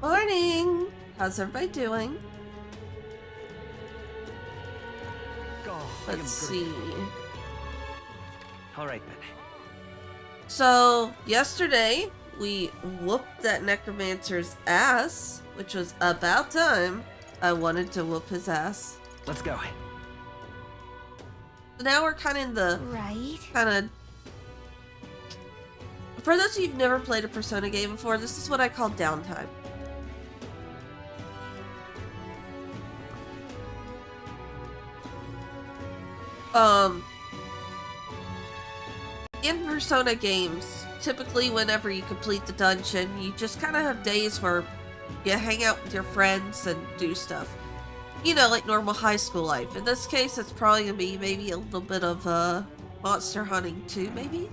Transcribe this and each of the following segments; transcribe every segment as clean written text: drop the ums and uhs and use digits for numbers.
Morning! How's everybody doing? Let's see. Alright then. So, yesterday, we whooped that necromancer's ass, which was about time. I wanted to whoop his ass. Let's go. So now we're kind of in the... Right. For those of you who've never played a Persona game before, this is what I call downtime. In Persona games, typically whenever you complete the dungeon, you just kind of have days where you hang out with your friends and do stuff. You know, like normal high school life. In this case, it's probably gonna be maybe a little bit of monster hunting too, maybe?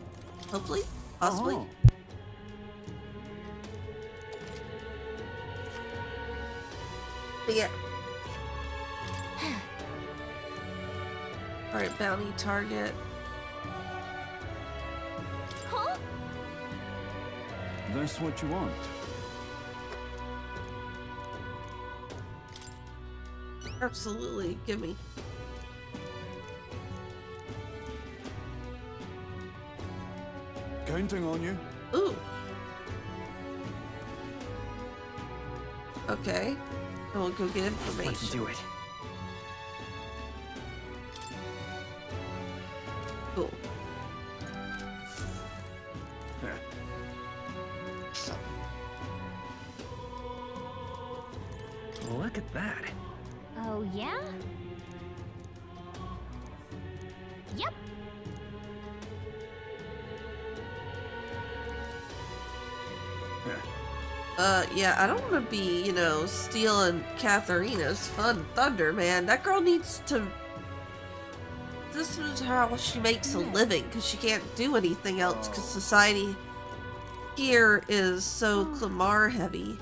Hopefully? Possibly? Oh. But yeah. Alright, bounty target. Huh? That's what you want. Absolutely, give me. Counting on you. Ooh. Okay. And we'll go get information. Let's do it. Cool. Look at that. Oh, yeah? Yep. Yeah, I don't want to be, you know, stealing Katharina's fun thunder, man. That girl needs to... This is how she makes a living, because she can't do anything else, because society here is so Clamar heavy.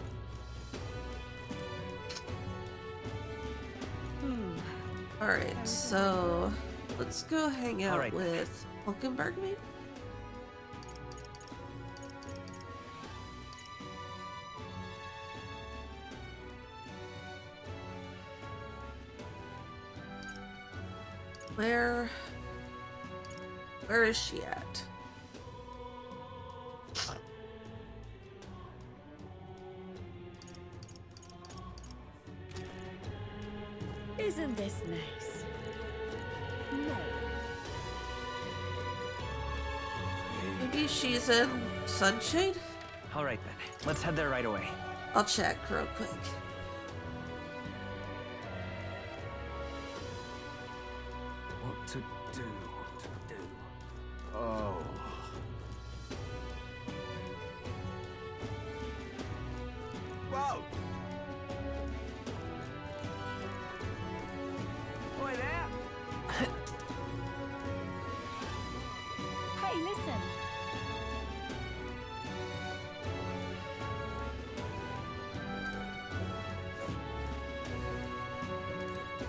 Alright, so... Let's go hang out with Hulkenberg, maybe? Where is she at? Isn't this nice? No. Maybe she's in Sunshade? Alright then. Let's head there right away. I'll check real quick. What to do? What to do? Oh. Whoa! Oi there! Hey, listen.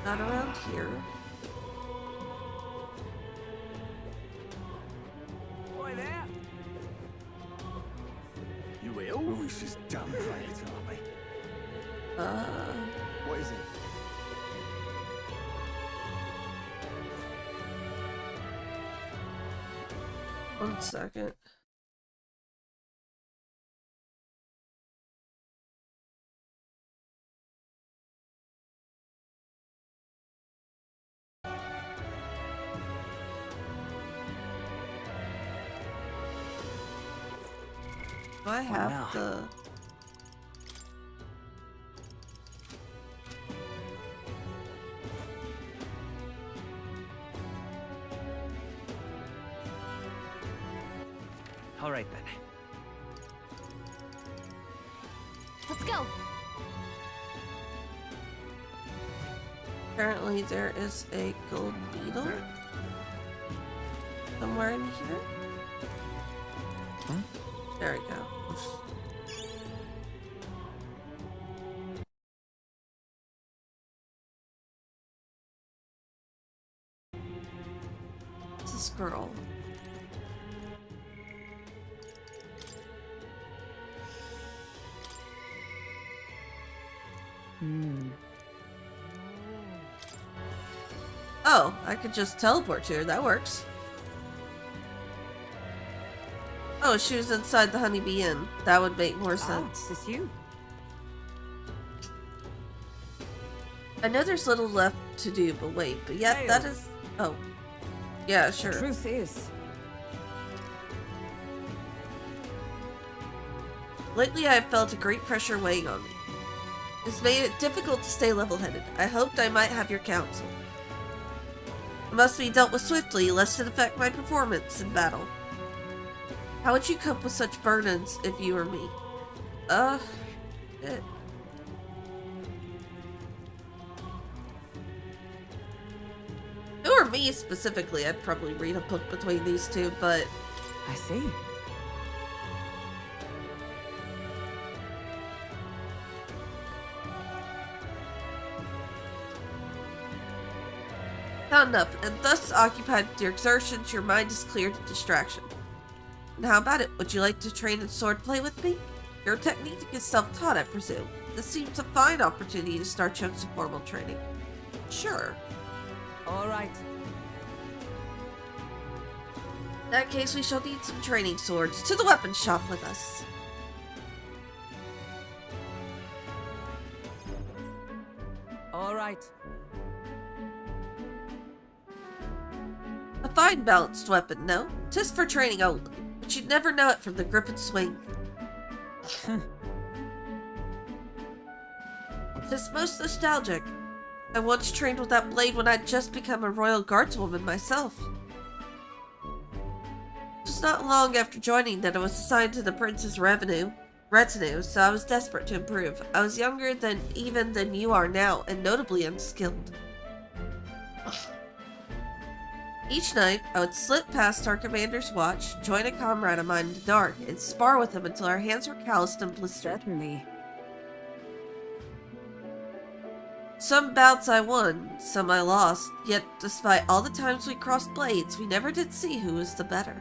Not around here. Oi there! You will? Oh, she's dumb right, aren't we? What is it? One second. Do I have the... Alright then. Let's go. Apparently there is a gold beetle somewhere in here. Huh? There we go. It's a squirrel. Oh, I could just teleport to her. That works. Oh, she was inside the Honeybee Inn. That would make more sense. Is this you? I know there's little left to do, but wait. But yet, that is... Oh. Yeah, sure. The truth is, Lately, I have felt a great pressure weighing on me. It's made it difficult to stay level-headed. I hoped I might have your counsel. It must be dealt with swiftly, lest it affect my performance in battle. How would you cope with such burdens if you were me? Shit. If it were me specifically, I'd probably read a book between these two, but... I see. Not enough, and thus occupied with your exertions, your mind is cleared of distraction. And how about it? Would you like to train in swordplay with me? Your technique is self-taught, I presume. This seems a fine opportunity to start you on some formal training. Sure. All right. In that case, we shall need some training swords. To the weapon shop with us. All right. A fine balanced weapon, no? 'Tis for training only, but you'd never know it from the grip and swing. 'Tis most nostalgic. I once trained with that blade when I'd just become a royal guardswoman myself. It was not long after joining that I was assigned to the prince's retinue, so I was desperate to improve. I was younger than you are now, and notably unskilled. Each night, I would slip past our commander's watch, join a comrade of mine in the dark, and spar with him until our hands were calloused and blistered. Certainly. Some bouts I won, some I lost, yet despite all the times we crossed blades, we never did see who was the better.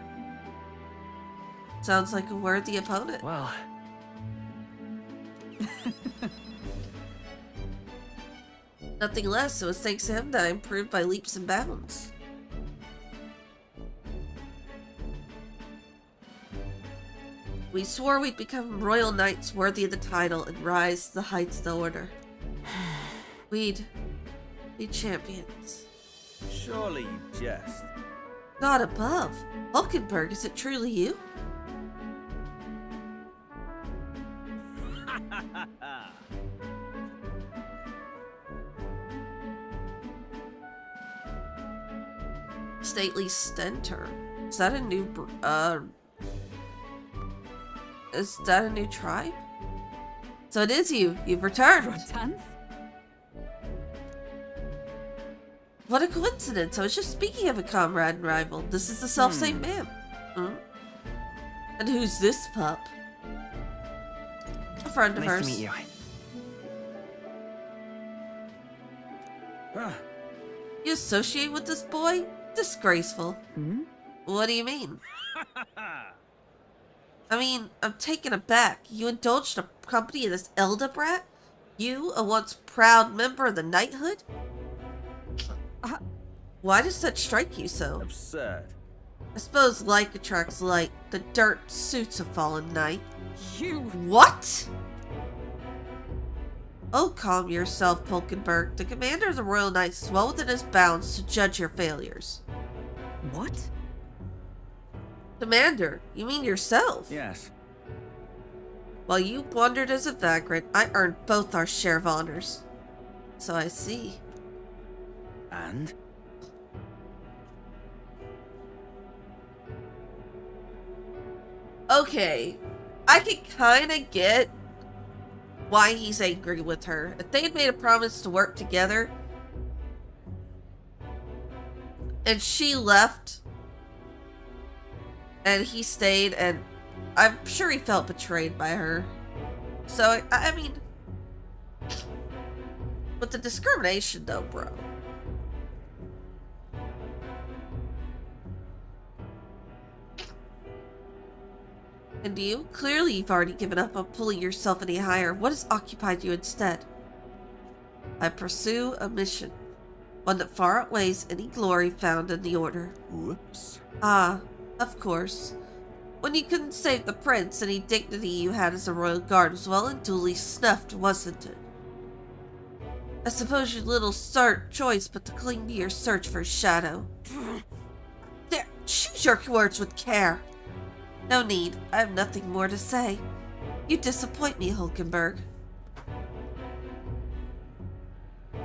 Sounds like a worthy opponent. Well, Nothing less, it was thanks to him that I improved by leaps and bounds. We swore we'd become royal knights worthy of the title and rise to the heights of the order. We'd be champions. surely you jest. God above! Hulkenberg, is it truly you? Stately Stentor. Is that a new is that a new tribe? So it is you. You've returned. Rutanth? What a coincidence. I was just speaking of a comrade and rival. This is the selfsame man. And who's this pup? A friend of Nice hers. to meet you. You associate with this boy? Disgraceful. What do you mean? I mean, I'm taken aback. You indulged the company of this Elda brat? You, a once proud member of the knighthood? Why does that strike you so? Absurd. I suppose like attracts like. The dirt suits a fallen knight. You. What? Oh, calm yourself, Polkenberg. The commander of the Royal Knights is well within his bounds to judge your failures. What? Commander? You mean yourself? Yes. While you wandered as a vagrant, I earned both our share of honors. So I see. And? Okay, I can kinda get why he's angry with her. If they had made a promise to work together, and she left, and he stayed, and I'm sure he felt betrayed by her. So, I mean, but the discrimination though, bro. And you? Clearly you've already given up on pulling yourself any higher. What has occupied you instead? I pursue a mission, one that far outweighs any glory found in the Order. Whoops. Ah, of course. When you couldn't save the prince, any dignity you had as a royal guard was well and duly snuffed, wasn't it? I suppose your little choice but to cling to your search for a shadow. There, choose your words with care. No need, I have nothing more to say. You disappoint me, Hulkenberg.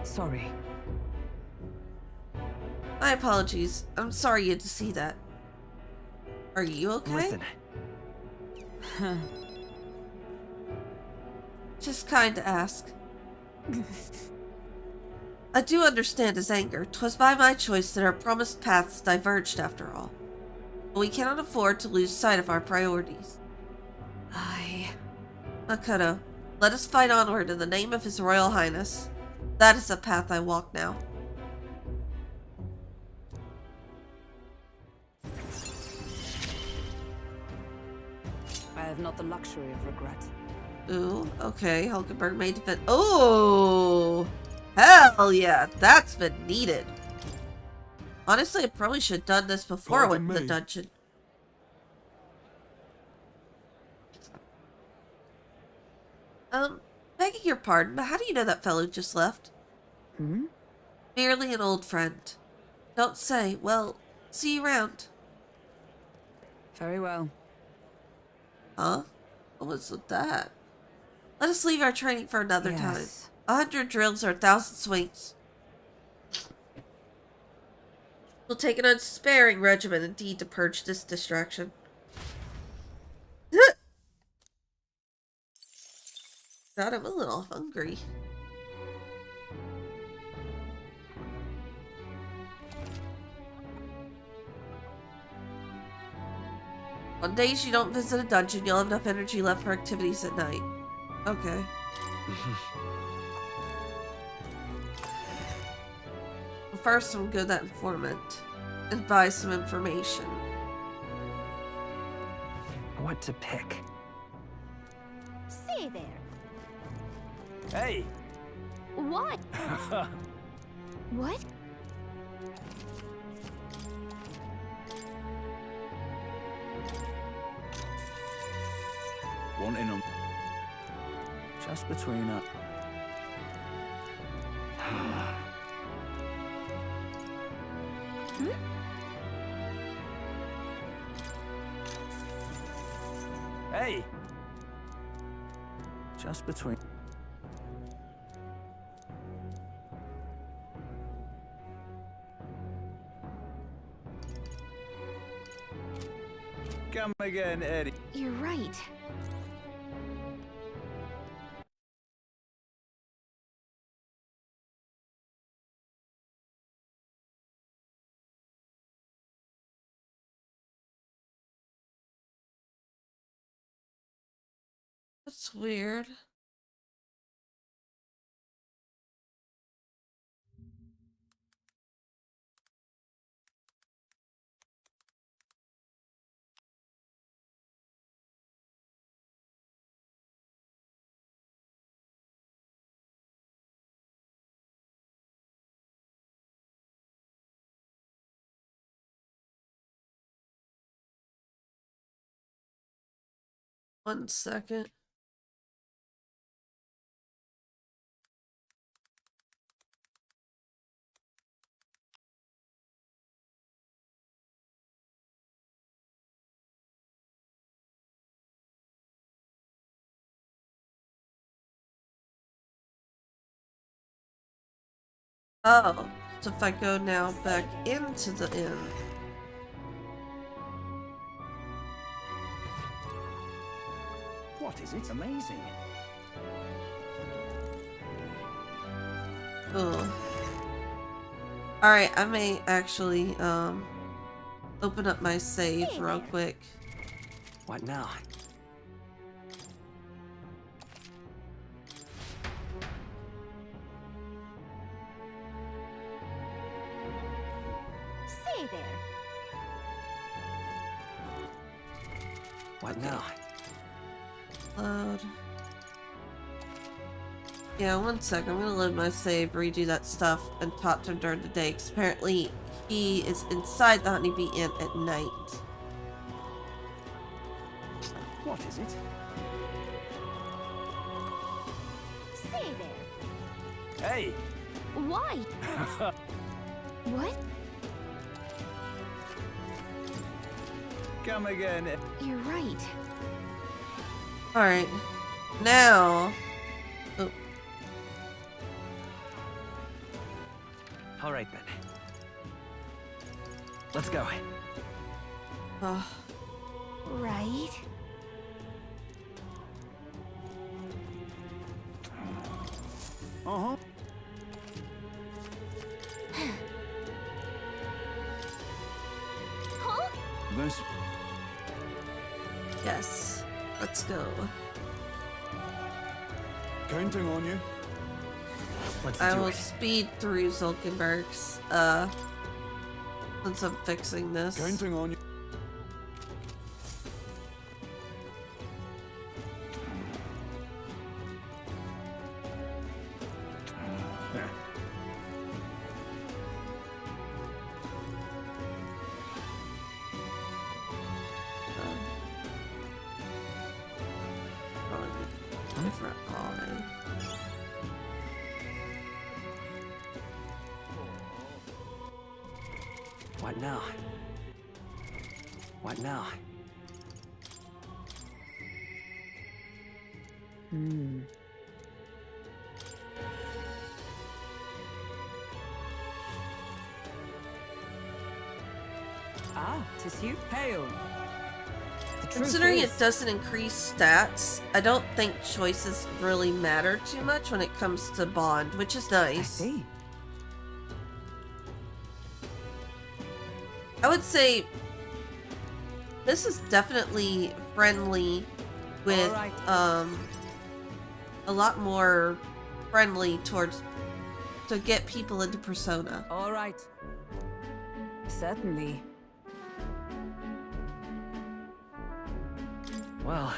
Sorry. My apologies. I'm sorry you had to see that. Are you okay? Listen. Just kind to ask. I do understand his anger. 'Twas by my choice that our promised paths diverged after all. But we cannot afford to lose sight of our priorities. Makoto, let us fight onward in the name of His Royal Highness. That is the path I walk now. I have not the luxury of regret. Ooh, okay. Hulkenberg may defend. Oh! Hell yeah! That's been needed. Honestly, I probably should have done this before I went to the dungeon. Begging your pardon, but how do you know that fellow just left? Merely an old friend. Don't say. Well, see you around. Very well. Huh? What was with that? Let us leave our training for another time. 100 drills or 1,000 swings. We'll take an unsparing regimen indeed to purge this distraction. God, I'm a little hungry. On days you don't visit a dungeon, you'll have enough energy left for activities at night. Okay. Well, first, I'm good at informant and buy some information. What to pick? Say there. Hey! What? What? Wanting them. Just between us. Hey! Just between. Come again, Eddie. You're right. That's weird. One second. Oh, so if I go now back into the inn. What is it? Amazing. Oh. Alright, I may actually, open up my save real quick. What now? Say there. What now? Load. Yeah, one sec. I'm gonna load my save, redo that stuff, and talk to him during the day, because apparently he is inside the Honeybee Inn at night. What is it? Say there. Hey! Why? What? Come again. You're right. Alright. Now... Oh, All right then. Let's go. Right. Uh-huh. Huh? This... yes. Let's go. Counting on you. Let's I do will it. speed through Zulkenberg's, since I'm fixing this. Counting on you. Different eye. What now? What now? Ah, 'tis you. Hail. The truth Considering is, it doesn't increase stats, I don't think choices really matter too much when it comes to Bond, which is I nice. see. I would say this is definitely friendly with, Alright. a lot more friendly towards, to get people into Persona. All right. Certainly. Well,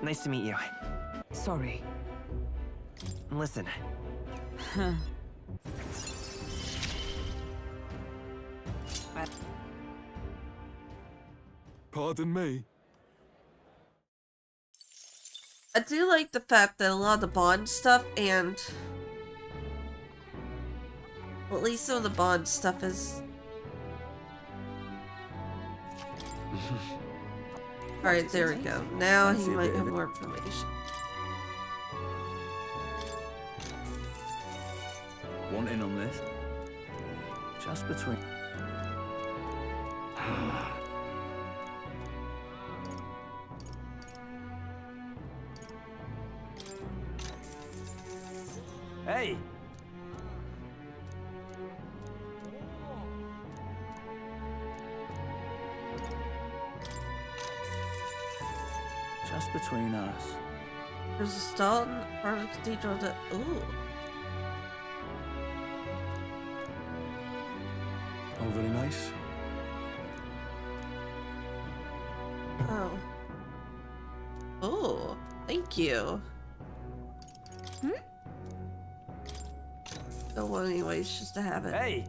nice to meet you. Sorry. Listen, Pardon me. I do like the fact that a lot of the Bond stuff and, well, at least some of the Bond stuff is... Alright, there we go. Now he might have more information. Want in on this? Just between... Hey! Just between us. There's a stall in front of the cathedral that... Ooh. Oh, very nice. Oh. Oh, thank you. Don't want anyways, just to have it. Hey!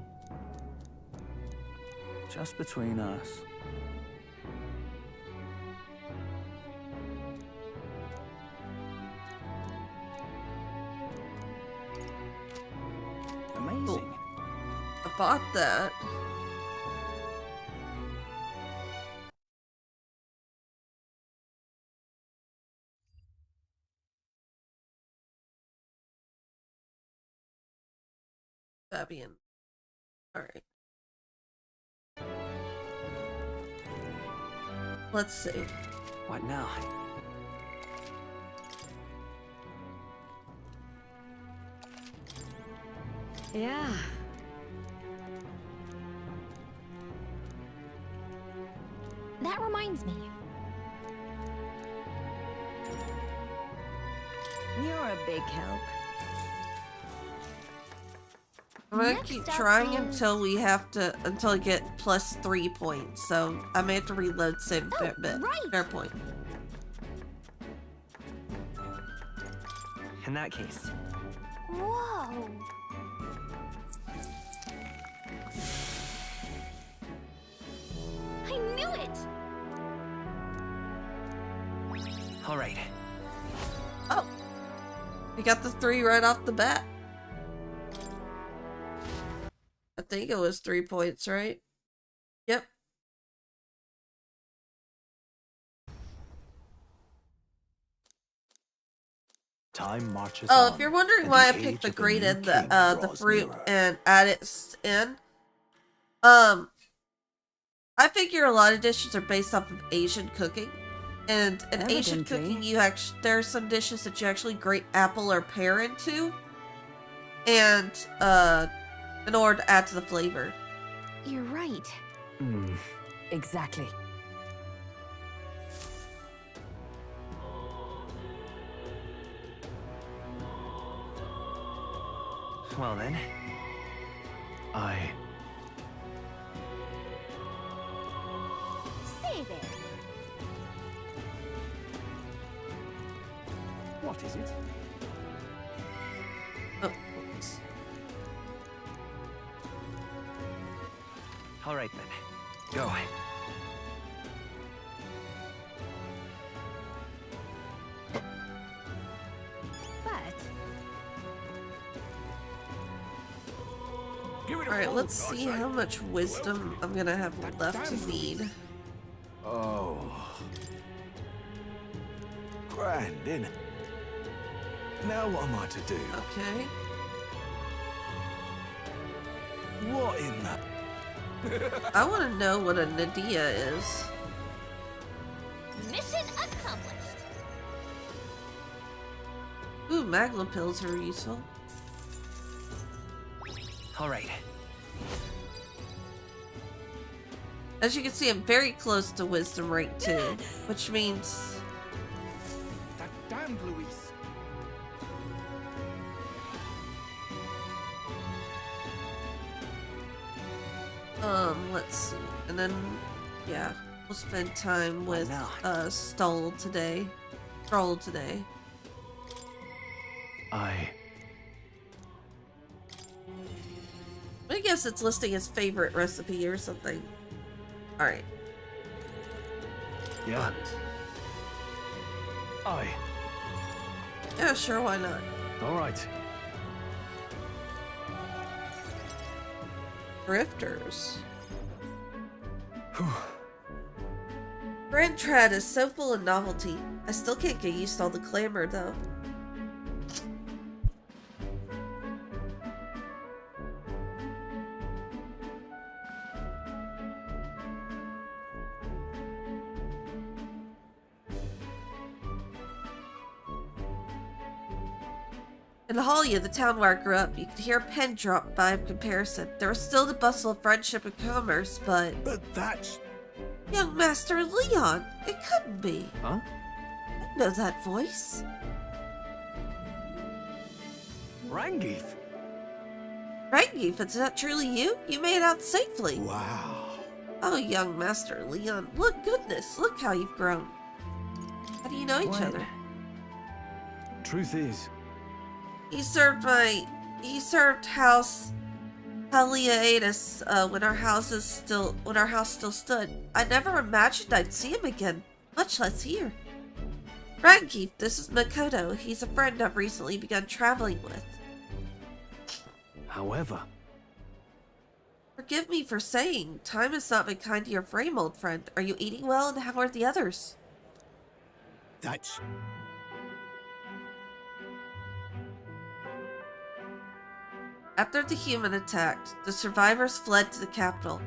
Just between us. Amazing. I bought that. Fabian. Alright. Let's see. what now? Yeah. That reminds me. You're a big help. I'm gonna Next keep up trying is- until we have to, until I get +3 points. So I may have to reload save a Oh, fair bit. right. Fair point. In that case, Whoa. I knew it! all right. Oh, we got the 3 right off the bat. I think it was 3 points, right? Yep. Time marches Oh, on, if you're wondering and why I the picked the age of grate new and king the draws fruit nearer. and add it in, I figure a lot of dishes are based off of Asian cooking. And in Asian Evidently. cooking, there are some dishes that you actually grate apple or pear into, and in order to add to the flavor. You're right. Exactly. Well then, Say there. What is it? Oh, oops. all right then. Go. But Alright, let's see how much wisdom I'm gonna have left to need. Oh. Grand, innit? Now what am I to do? Okay. What in the... I want to know what a Nadia is. mission accomplished. Ooh, magla pills are useful. All right. As you can see, I'm very close to wisdom rank 2, which means... That damned Luis. Let's see. And then, yeah, we'll spend time with, now? Stroll today. I guess it's listing his favorite recipe or something. Alright. Yeah. Yeah, sure, why not? All right. Drifters. Grand Trad is so full of novelty. I still can't get used to all the clamor, though. In Halia, the town where I grew up, you could hear a pin drop by comparison. There was still the bustle of friendship and commerce, but... But that's... Young Master Leon! It couldn't be. Huh? I know that voice. Rangif. Rangi, is that truly you? You made it out safely. Wow. Oh, young Master Leon, look goodness, look how you've grown. How do you know each What? other? Truth is, He served House Haliatus when our house still stood. I never imagined I'd see him again, much less here. Rangi, this is Makoto. He's a friend I've recently begun traveling with. however... Forgive me for saying, time has not been kind to your frame, old friend. Are you eating well, and how are the others? That's... After the human attacked, the survivors fled to the capital.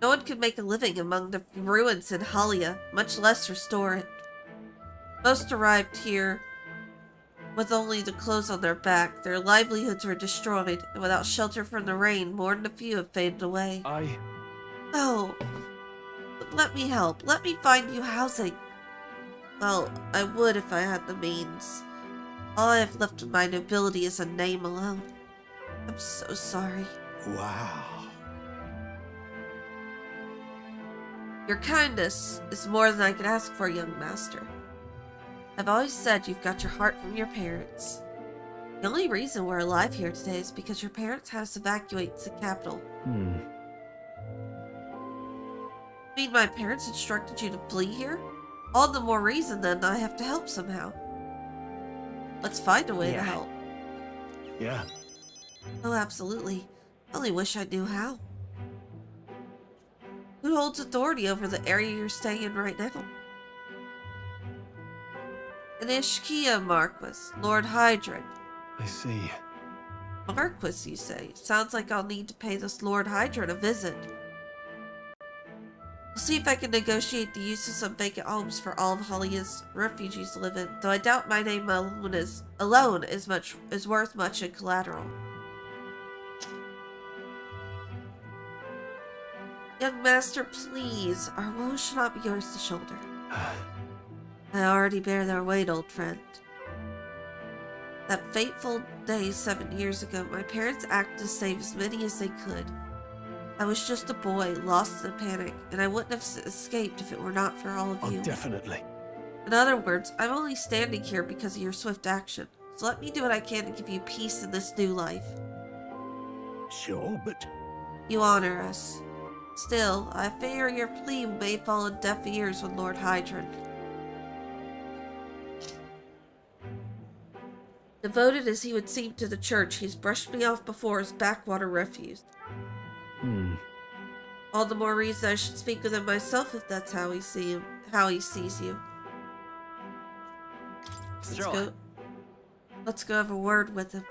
No one could make a living among the ruins in Halia, much less restore it. Most arrived here with only the clothes on their back. Their livelihoods were destroyed, and without shelter from the rain, more than a few have faded away. No! But let me help. Let me find you housing. Well, I would if I had the means. All I have left of my nobility is a name alone. I'm so sorry. Wow. Your kindness is more than I could ask for, young master. I've always said you've got your heart from your parents. The only reason we're alive here today is because your parents had us evacuate the capital. I mean, my parents instructed you to flee here? All the more reason then I have to help somehow. Let's find a way to help. Yeah. Oh, absolutely. I only wish I knew how. Who holds authority over the area you're staying in right now? An Ishkia Marquis, Lord Hydron. I see. Marquis, you say? Sounds like I'll need to pay this Lord Hydron a visit. I'll see if I can negotiate the use of some vacant homes for all of Holly's refugees to live in, though I doubt my name alone is worth much in collateral. Young master, please. Our woes should not be yours to shoulder. I already bear their weight, old friend. That fateful day 7 years ago, my parents acted to save as many as they could. I was just a boy, lost in a panic, and I wouldn't have escaped if it were not for all of you. Oh, definitely. In other words, I'm only standing here because of your swift action, so let me do what I can to give you peace in this new life. Sure, but... You honor us. Still, I fear your plea may fall on deaf ears with Lord Hydron. Devoted as he would seem to the church, he's brushed me off before as backwater refuse. All the more reason I should speak with him myself if that's how he sees you. Let's go have a word with him.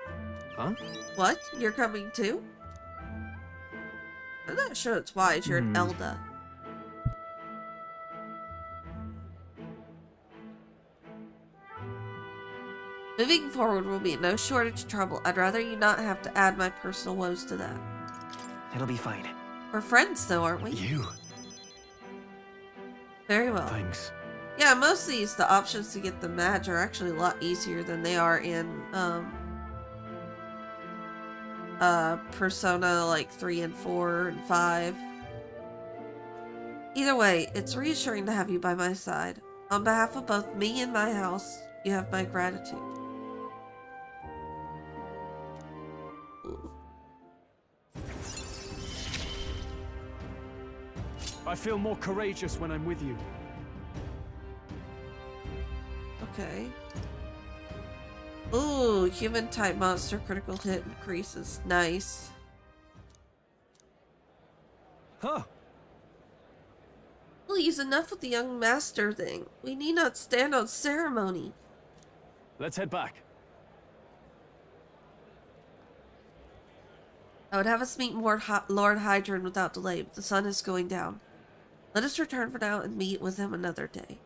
Huh? What? You're coming too? I'm not sure it's wise. You're an Elda. Moving forward will be no shortage of trouble. I'd rather you not have to add my personal woes to that. It'll be fine. We're friends though, aren't we? You. Very well. Thanks. Yeah, most of these, the options to get the badge are actually a lot easier than they are in, Persona, like, 3 and 4 and 5. Either way, it's reassuring to have you by my side. On behalf of both me and my house, you have my gratitude. Ooh. I feel more courageous when I'm with you. Okay. Ooh, human type monster critical hit increases. Nice. Huh. Please, enough with the young master thing. We need not stand on ceremony. Let's head back. I would have us meet Lord Hydron without delay, but the sun is going down. Let us return for now and meet with him another day.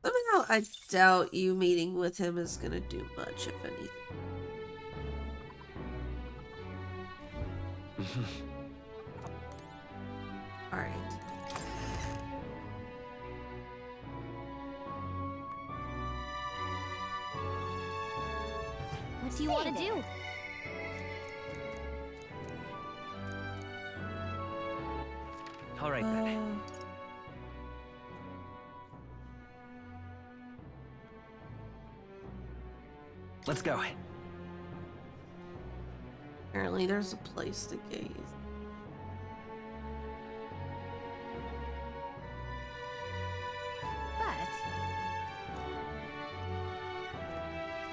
Somehow, I doubt you meeting with him is gonna do much, if anything. Alright. What do you want to do? All right then. Let's go. Apparently there's a place to gaze. But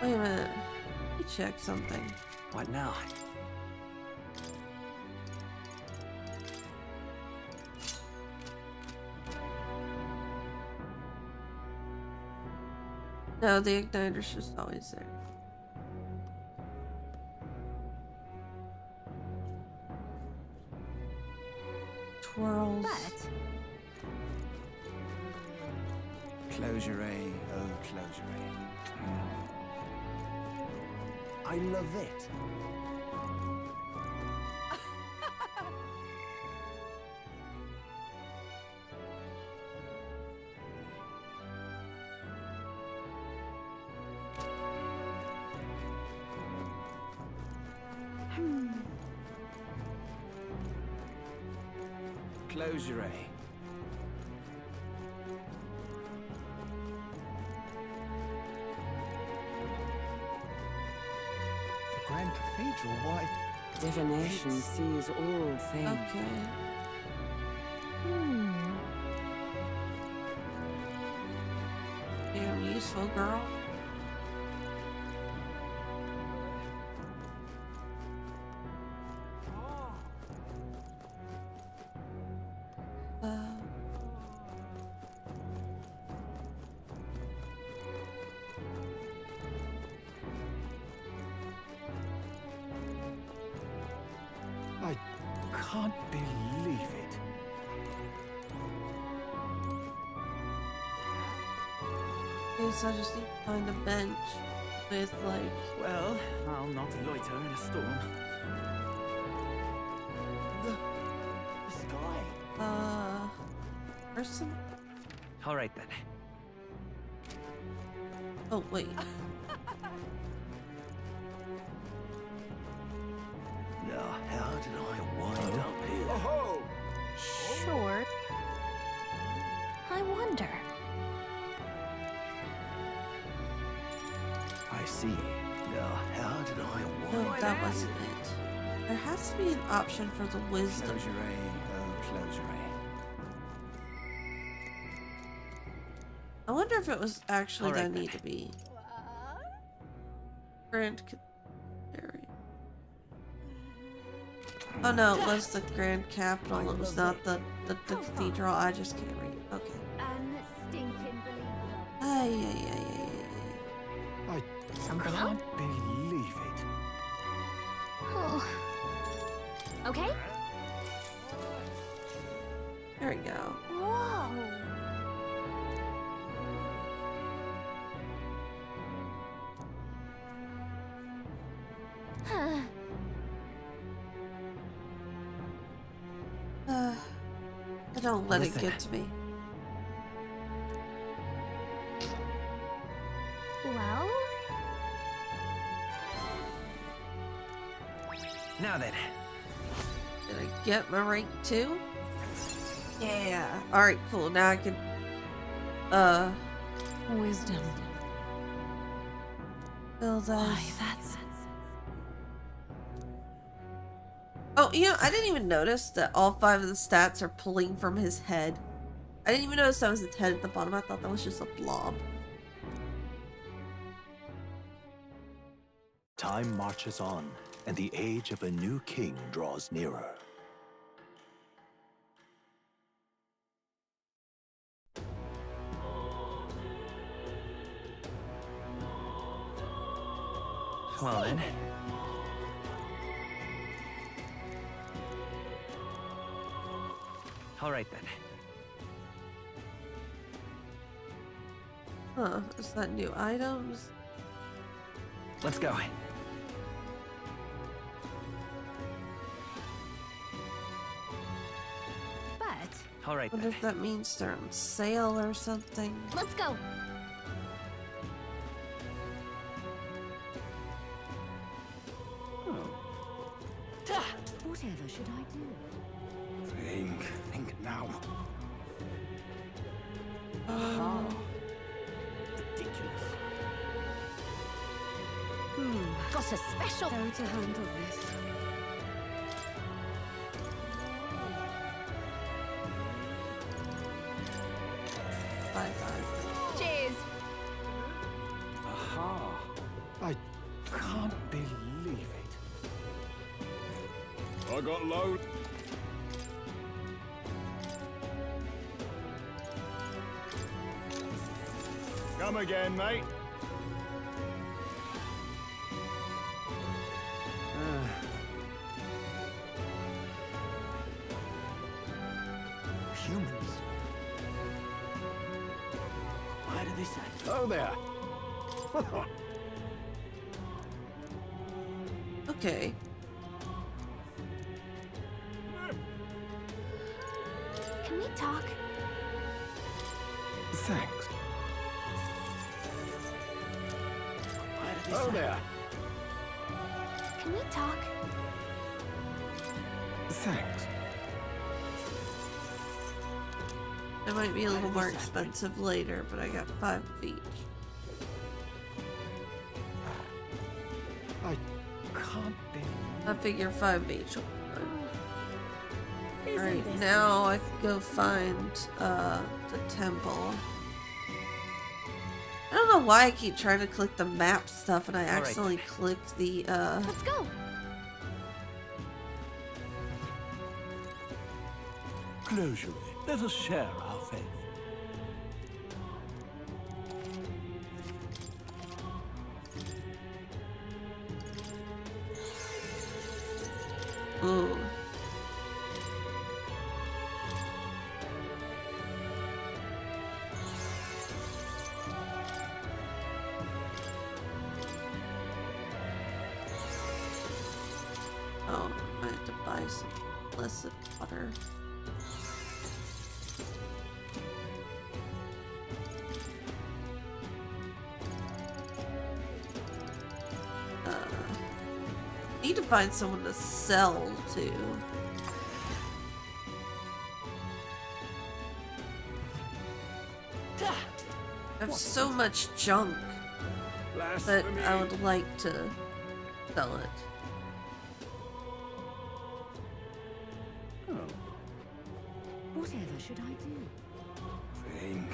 Wait a minute. Let me check something. What now? No, the igniter's just always there. Twirls. but Closure, oh closure. I love it. Closure. Grand Cathedral, why? Divination sees all things. Okay. Damn useful girl. I can't believe it. Okay, so I just need to find a bench with like. Well, I'll not loiter in a storm. The sky. Person? All right then. Oh, wait. Now, how did I wind up here? Oh! Sure. I wonder. I see. Now, how did I No, wind that wasn't it. There has to be an option for the wisdom. Closure, oh, closure. I wonder if it was actually Alright that then. need to be. Grand Area. Oh no, it was the Grand Capital. It was not the cathedral. I just can't read. Okay. Unstinking believable. Ay, ay, ay, ay, ay. I Something else? can't believe it. Oh. Okay. There we go. Whoa. Huh. Don't let Listen. it get to me. Well, Now then. Did I get my rank 2? Yeah. Alright, cool. Now I can wisdom. build those. That's Oh, you know, I didn't even notice that all 5 of the stats are pulling from his head. I didn't even notice that was his head at the bottom. I thought that was just a blob. Time marches on, and the age of a new king draws nearer. Well then. All right then. Huh, is that new items? Let's go. But All right I wonder then. if that means they're on sale or something. let's go. Whatever should I do? Think now. Oh. Ridiculous. Got a special. How to handle this? Bye-bye. Cheers. Aha. I can't believe it. I got load. Come again, mate. Humans. Why did this happen? Oh there. Okay. Can we talk? Thanks. Why did this Oh happen? there. Can we talk? Thanks. It might be a little more expensive later, but I got 5 of each. I can't be. I figure 5H. Alright, now I can go find the temple. I don't know why I keep trying to click the map stuff and I accidentally click the Let's go. Closure. Let us share our faith. ooh. Oh, I had to buy some illicit water. Need to find someone to sell to. I have so much junk that I would like to sell it. Whatever should I do? Think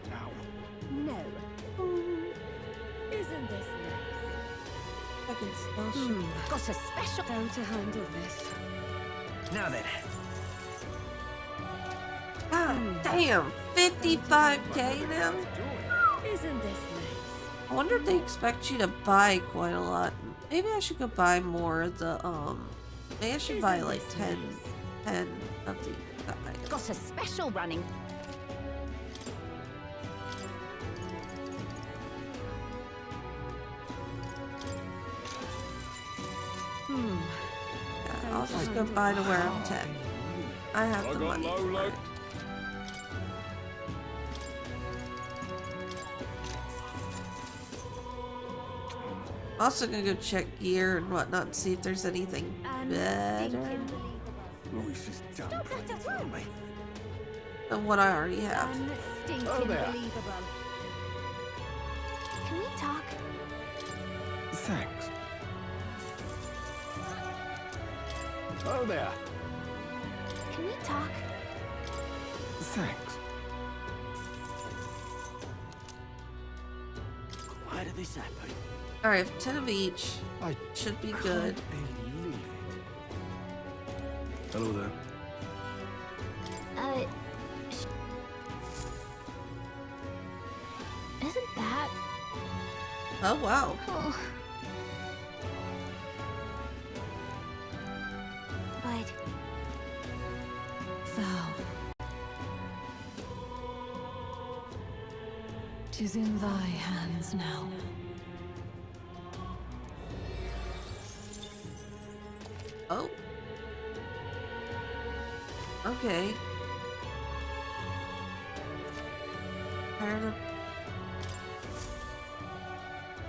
now. No. Isn't this nice? I can sell shit. Got a special how to handle this. Now then. God damn, 55k now? Isn't this nice? I wonder if they expect you to buy quite a lot. Maybe I should go buy more of the, maybe I should buy like 10 of the items. Got a special running. Yeah, I'll just go buy to where I'm 10. I have the money for it. Also gonna go check gear and whatnot and see if there's anything better Royce is done playing for me. than what I already have. Oh, there. Unbelievable. Can we talk? Thanks. Oh there. Can we talk? Thanks. Why did this happen? Alright, 10 of each. I Should be can't good. believe it. Hello there. Isn't that? Oh wow. Oh. But Thou. 'Tis in thy hands now. Oh. Okay. Tired of...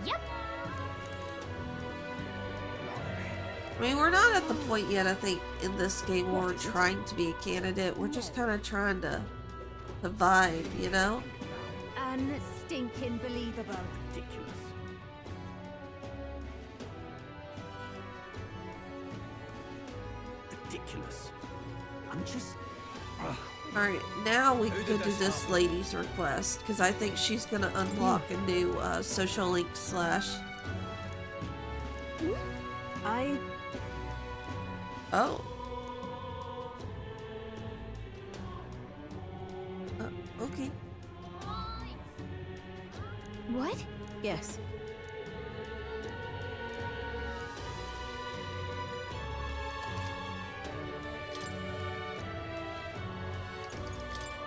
yep. I mean, we're not at the point yet, I think, in this game where we're trying to be a candidate. We're just kind of trying to vibe, you know? Unstinking believable. Ridiculous. Ridiculous. I'm just... Alright, now we can go do this lady's request, because I think she's going to unlock a new social link slash... I Oh. Okay. What? yes.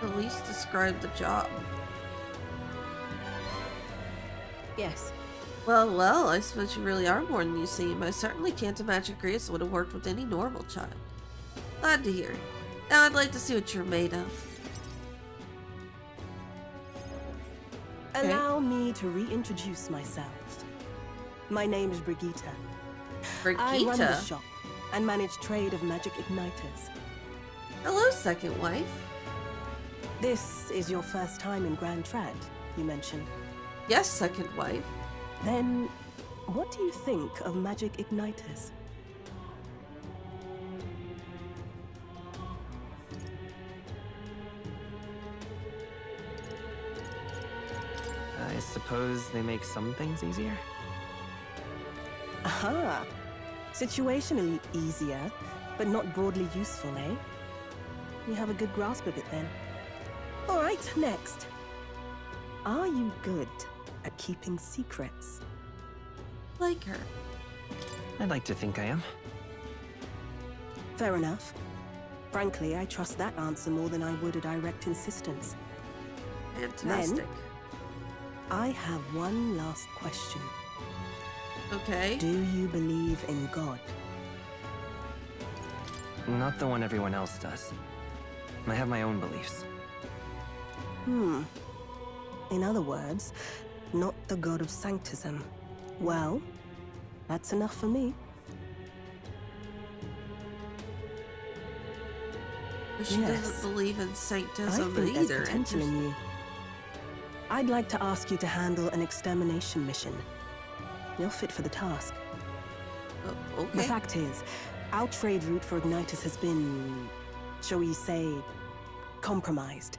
At least describe the job. Yes. Well, I suppose you really are more than you seem. I certainly can't imagine Grace would have worked with any normal child. Glad to hear it. Now I'd like to see what you're made of. Okay. Allow me to reintroduce myself. My name is Brigitte. I run the Brigitte? shop and manage trade of magic igniters. Hello, second wife. This is your first time in Grand Trad, you mentioned. Yes, second wife. Then what do you think of magic igniters? I suppose they make some things easier? Aha! Situationally easier, but not broadly useful, eh? You have a good grasp of it then. Alright, next. Are you good at keeping secrets? Like her. I'd like to think I am. Fair enough. Frankly, I trust that answer more than I would a direct insistence. Fantastic. I have one last question. Okay. Do you believe in God? Not the one everyone else does. I have my own beliefs. In other words, not the God of Sanctism. Well, that's enough for me. But she Yes. doesn't believe in I sanctism think there's either. potential in you. I'd like to ask you to handle an extermination mission. You're fit for the task. Oh, The okay. fact is, our trade route for igniters has been, shall we say, compromised.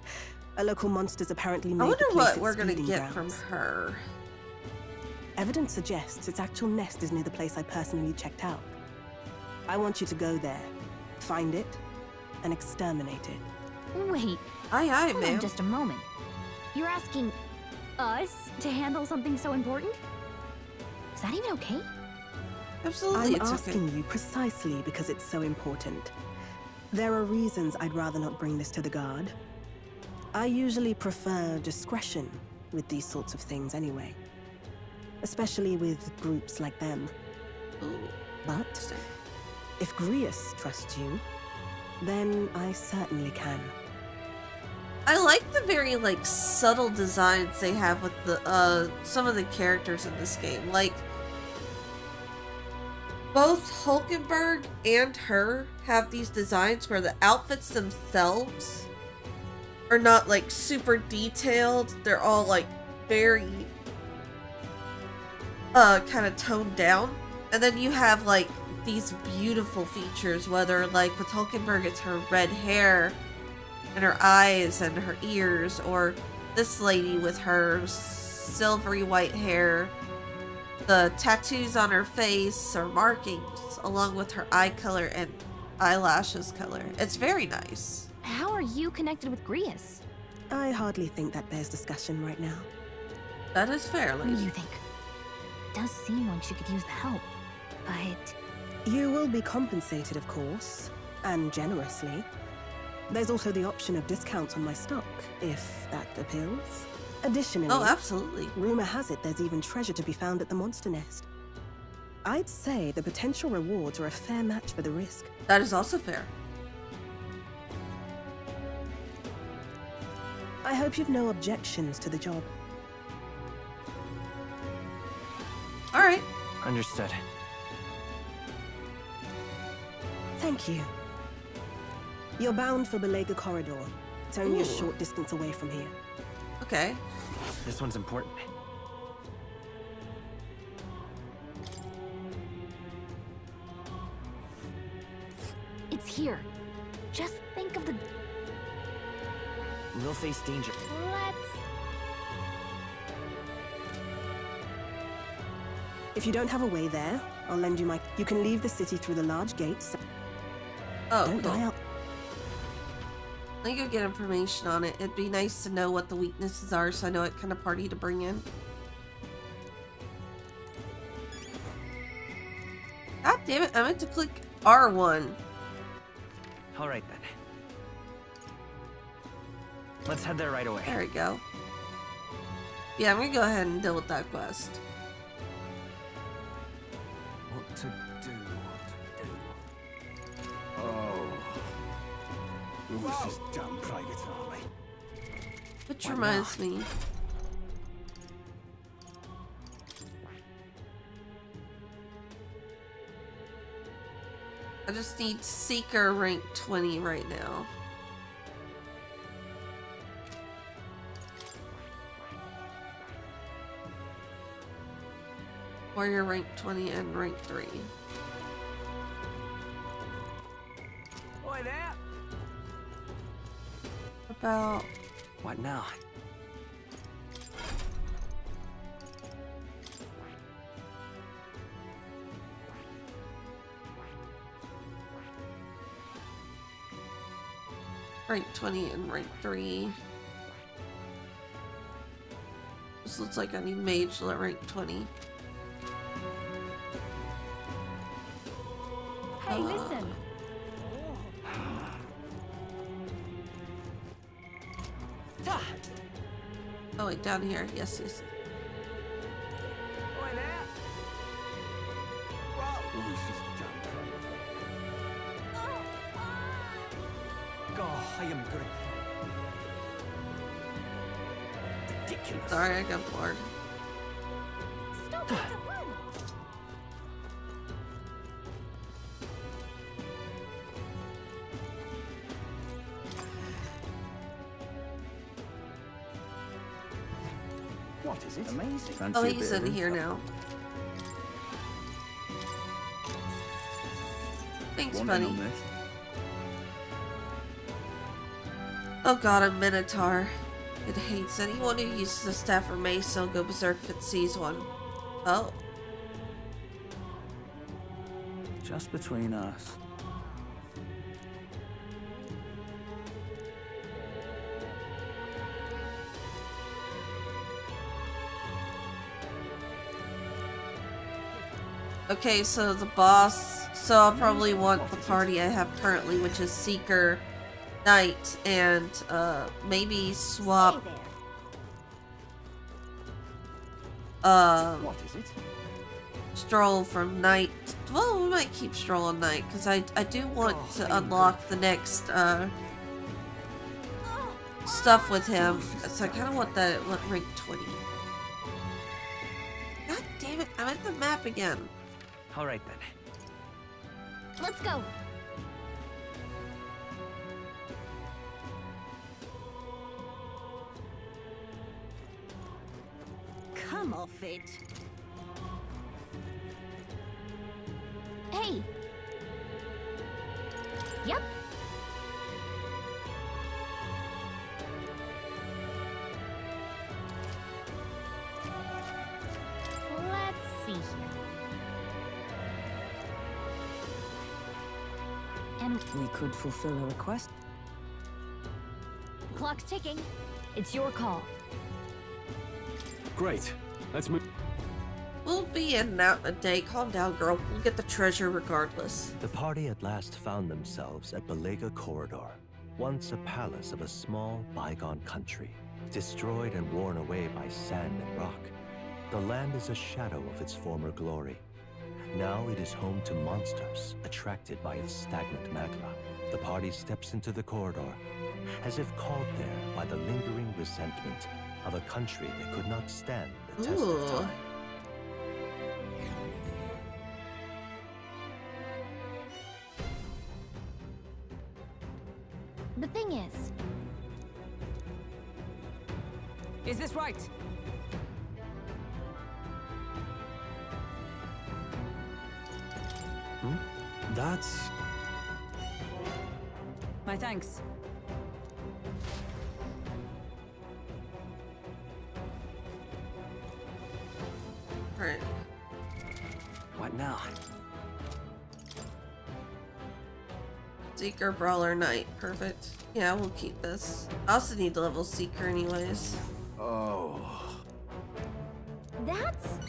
A local monster's apparently made I wonder the place what its we're gonna feeding get from grounds. her. Evidence suggests its actual nest is near the place I personally checked out. I want you to go there, find it, and exterminate it. Wait, Aye, aye, hold ma'am. on just a moment. You're asking us to handle something so important? Is that even okay? Absolutely, I'm it's asking okay. you precisely because it's so important. There are reasons I'd rather not bring this to the guard. I usually prefer discretion with these sorts of things anyway. Especially with groups like them. Ooh, But interesting. if Grius trusts you, then I certainly can. I like the very like subtle designs they have with the some of the characters in this game. Like both Hulkenberg and her have these designs where the outfits themselves are not like super detailed. They're all like very kind of toned down. And then you have like these beautiful features, whether like with Hulkenberg it's her red hair and her eyes and her ears, or this lady with her silvery white hair, the tattoos on her face or markings, along with her eye color and eyelashes color. It's very nice. How are you connected with Grius? I hardly think that bears discussion right now. That is fair, What do lady. you think? It does seem like she could use the help, but You will be compensated, of course, and generously. There's also the option of discounts on my stock, if that appeals. Additionally, Oh, absolutely. rumor has it there's even treasure to be found at the monster nest. I'd say the potential rewards are a fair match for the risk. That is also fair. I hope you've no objections to the job. All right. Understood. Thank you. You're bound for Belega Corridor. It's only Ooh. a short distance away from here. Okay. This one's important. it's here. Just think of the... We'll face danger. Let's... If you don't have a way there, I'll lend you my... You can leave the city through the large gates. Oh, Don't cool. die out. Let me go get information on it. It'd be nice to know what the weaknesses are so I know what kind of party to bring in. God damn it, I meant to click R1. All right then. Let's head there right away. There we go. Yeah, I'm gonna go ahead and deal with that quest. What to do? Oh. This is dumb, Private Army. Which Why reminds not? me. I just need Seeker rank 20 right now. Warrior rank 20 and rank 3. Oi there! About What now? rank 20 and rank 3. This looks like I need mage at rank 20. Hey, listen. Oh wait, down here. Yes, yes. Oi there! Whoa! Ooh, she's jumped. God, I am grateful. Ridiculous. Sorry, I got bored. Stop it at once. What is it? Amazing. Fancy Oh, a he's bit of in here info? now. Thanks, Want in buddy. on this? Oh god, a minotaur. It hates anyone who uses a staff or mace, so go berserk if it sees one. Oh. Just between us. Okay, so the boss. So I'll probably want the party I have currently, which is Seeker, Knight, and maybe swap. Stay there. What is it? Stroll from Knight. Well, we might keep Stroll on Knight because I do want to unlock the next stuff with him. So I kind of want that at rank 20. God damn it! I'm at the map again. All right then. Let's go. Come off it. Hey. Yep. Let's see here. And We could fulfill a request. the clock's ticking. It's your call. Great. Let's move. We'll be in and out in a day. Calm down, girl. We'll get the treasure regardless. The party at last found themselves at Belega Corridor, once a palace of a small, bygone country, destroyed and worn away by sand and rock. The land is a shadow of its former glory. Now it is home to monsters, attracted by its stagnant magma. The party steps into the corridor, as if called there by the lingering resentment of a country that could not stand the test Ooh. of time. The thing Is this right? That's... My thanks. Alright. What now? Seeker, Brawler, Knight. Perfect. Yeah, we'll keep this. I also need to level Seeker anyways. Oh... That's...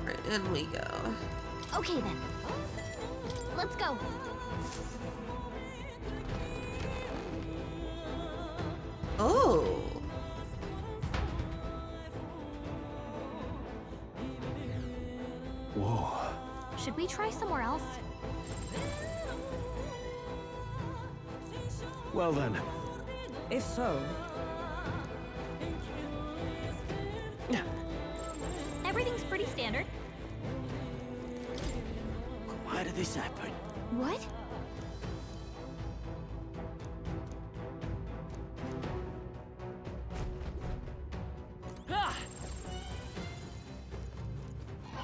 Right, in we go. Okay then. Let's go. Oh! Whoa. Should we try somewhere else? Well then. If so, Everything's pretty standard. did this happen? What?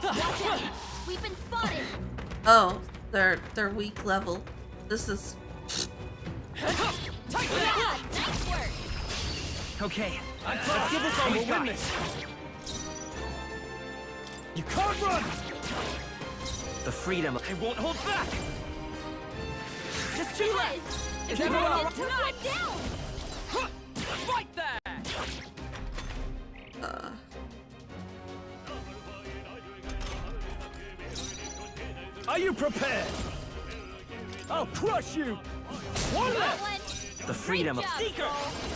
Watch out! We've been spotted! Oh, they're weak level. This is Yeah, nice work! Okay, Let's give this all we got. You can't run! the freedom. I won't hold back! Just two left! Is everyone all took one down! Fight there! Are you prepared? I'll crush you! One left! The freedom of Seeker!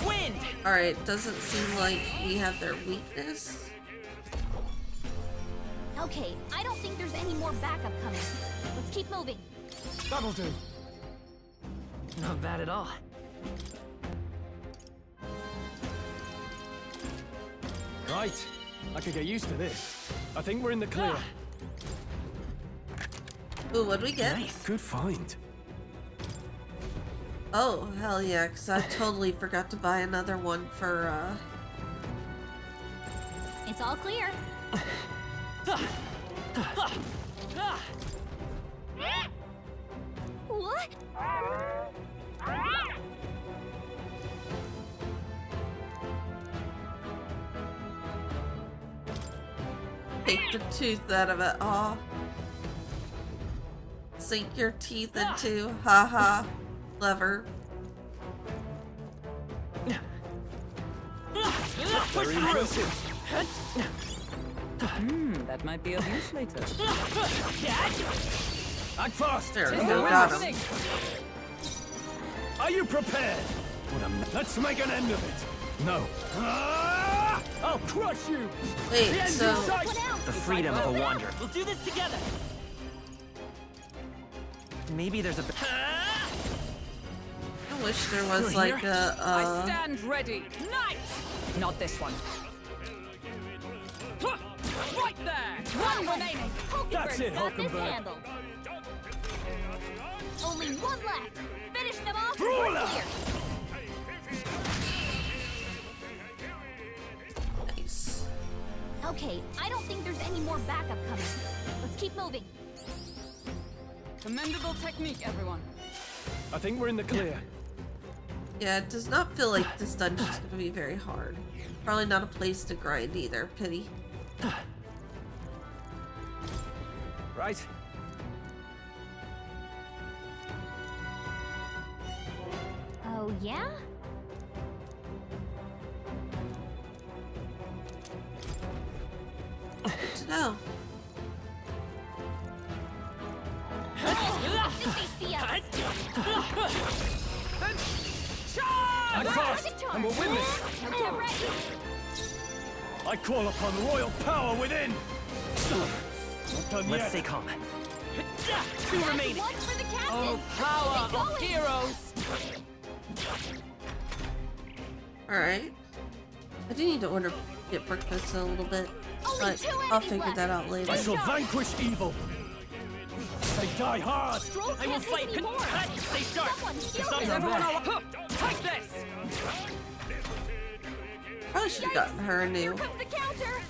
Wind! alright, doesn't seem like we have their weakness. Okay, I don't think there's any more backup coming. Let's keep moving. That'll do. Not bad at all. Right. I could get used to this. I think we're in the clear. Ooh, what'd we get? Good find. Oh, hell yeah, because I totally forgot to buy another one for, It's all clear. What? take the tooth out of it. Aw. Sink your teeth into. Haha. Clever. Very impressive. That might be of use later. Act fast! There we go, got him. Are you prepared? Let's make an end of it. No. I'll crush you! Wait, The end's so in sight! The freedom of a wanderer. We'll do this together! Maybe there's a. I wish there was like a I stand ready. Nice! Not this one. Right there! One remaining. That's it, got this Hulkenberg. handled. Only one left. Finish them off. Roll We're out. clear. nice. Okay, I don't think there's any more backup coming. Let's keep moving. Commendable technique, everyone. I think we're in the clear. Yeah, it does not feel like this dungeon's gonna be very hard. Probably not a place to grind either. Pity. Right? Oh, yeah? Good to know. I think they see us. Act fast, and we'll win this! Now get ready. I call upon royal power within! Not done Let's yet. stay calm. Two remaining. One for the captain. Oh, power of heroes! Alright. I do need to order get breakfast in a little bit. Only But two I'll enemies figure left. that out later. I shall vanquish evil! They die hard! Stroll can't take any more. Stay sharp! Someone heal Some him. are back. Take this! Probably should have gotten her a Here new. comes the counter.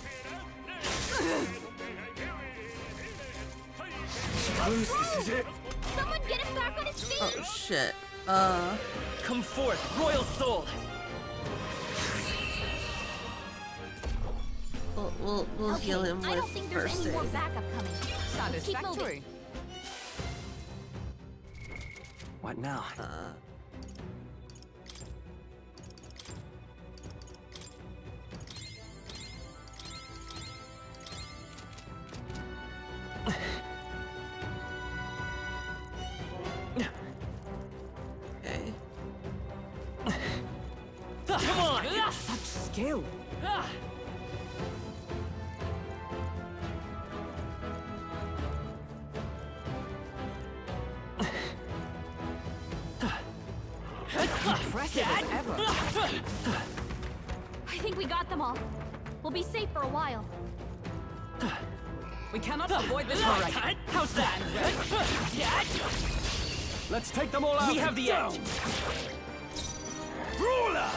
This is it! Someone get him back on his feet. Oh shit. Come forth, royal soul. We'll Okay, heal him I don't with think there's first any more aid. backup coming. Let's keep moving. Satisfactory. What now? Okay. Come on! Such skill. Impressive as ever. I think we got them all. We'll be safe for a while. We cannot avoid this. All right. How's that? Let's take them all out. We have the down. edge. Brawler!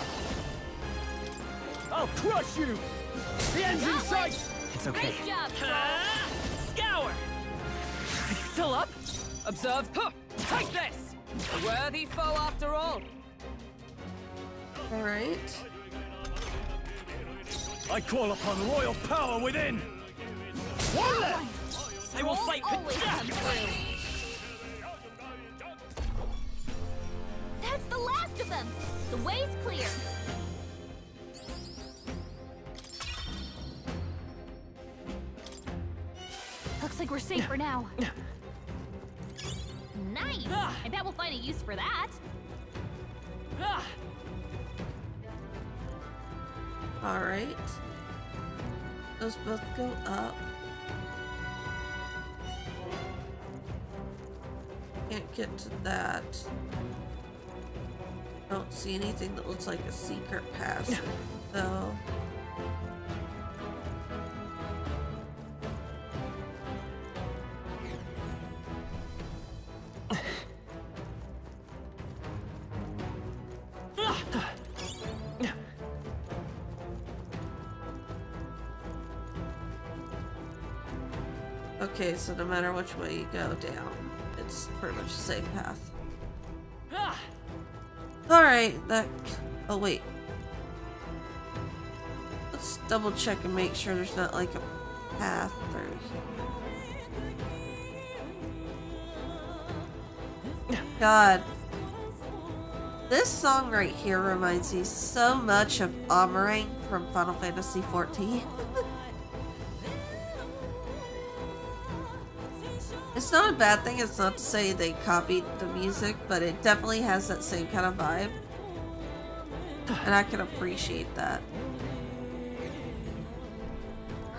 I'll crush you. The end's in sight. It's okay. Great job, Scour. Still up? Observe. Huh. Take this. A worthy foe after all. All right. I call upon royal power within. One left. I will fight. Always come through. That's the last of them. The way's clear. Looks like we're safe for now. Nice! I bet we'll find a use for that. All right. Those both go up. Can't get to that. Don't see anything that looks like a secret passage, though. Okay, so no matter which way you go down, it's pretty much the same path. Alright, that... Oh, wait. Let's double check and make sure there's not like a path through here. God. This song right here reminds me so much of Amarang from Final Fantasy XIV. It's not a bad thing, it's not to say they copied the music, but it definitely has that same kind of vibe. And I can appreciate that.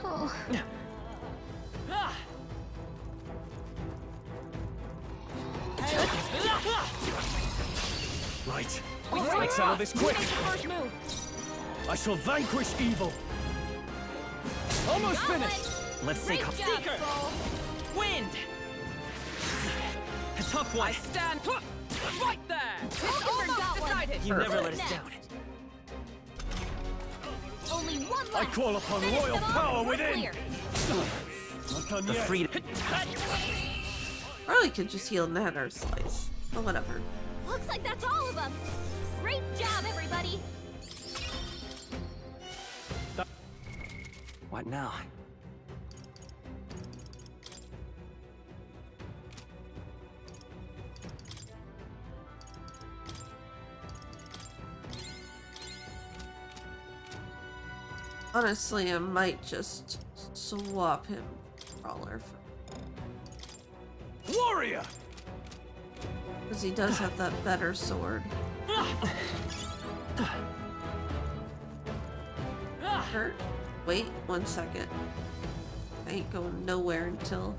Oh. Right. Right. Let's settle this quick. First move. I shall vanquish evil. Almost finished. Let's take Great off. job, Seeker. Soul. Wind. A tough one. I stand right there. It's almost Decided. You never let us Next. down. Only one left. I call upon Finish royal them off. power We're within. clear. Not done The yet. freedom. Probably could just heal Nanner Slice. But whatever. Looks like that's all of them. Great job, everybody. What now? Honestly, I might just swap him Brawler Warrior. because he does have that better sword. Hurt. Wait 1 second. I ain't going nowhere until.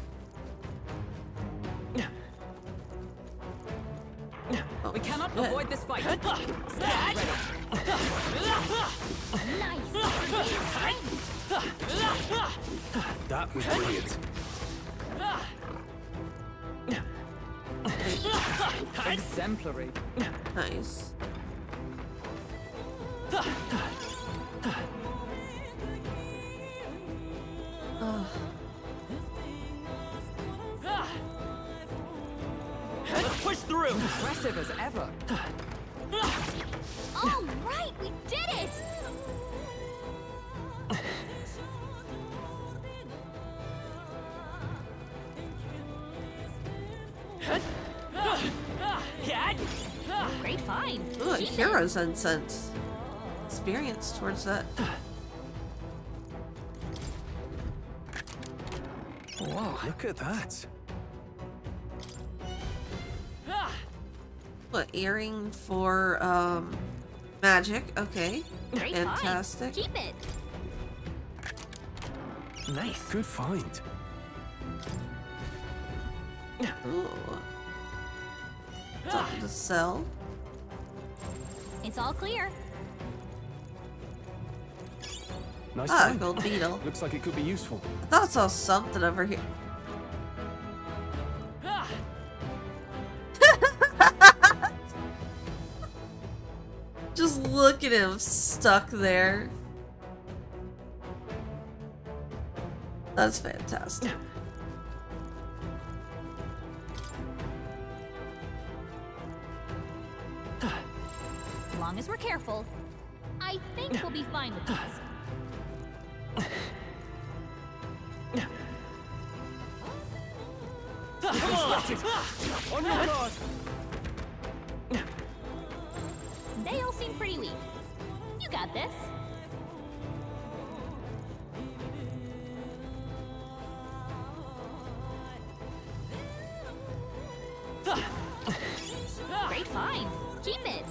Oh, We cannot shit. avoid this fight. Nice. That was brilliant. Exemplary. Nice. Ugh. Let's push through. Impressive as ever. All right, we did it. Great find. Ooh, a Achievement. hero's incense. Experience towards that. Whoa, look at that. What, earring for magic? Okay. Great Fantastic. find. Keep it. Nice. Good find. Ooh. Something to sell. It's all clear. Nice Ah, find. gold beetle. Looks like it could be useful. I thought I saw something over here. Ah, Just look at him stuck there. That's fantastic. As long as we're careful, I think we'll be fine with this. Come on! On your guard! They all seem pretty weak. You got this. Great find. Keep it.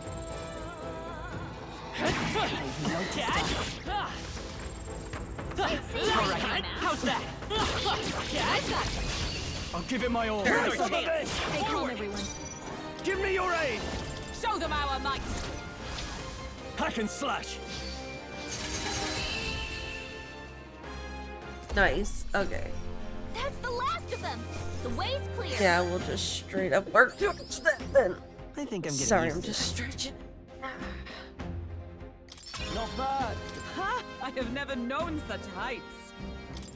All right, how's that? I've got it. I'll give it my all. Some of this! Stay calm, everyone. Give me your aid! show them our might. Hack and slash! Nice. Okay. That's the last of them. The way's clear. Yeah, we'll just straight up work towards that then. I think I'm getting Sorry, used I'm to just stretching. Not bad. Ha! I have never known such heights.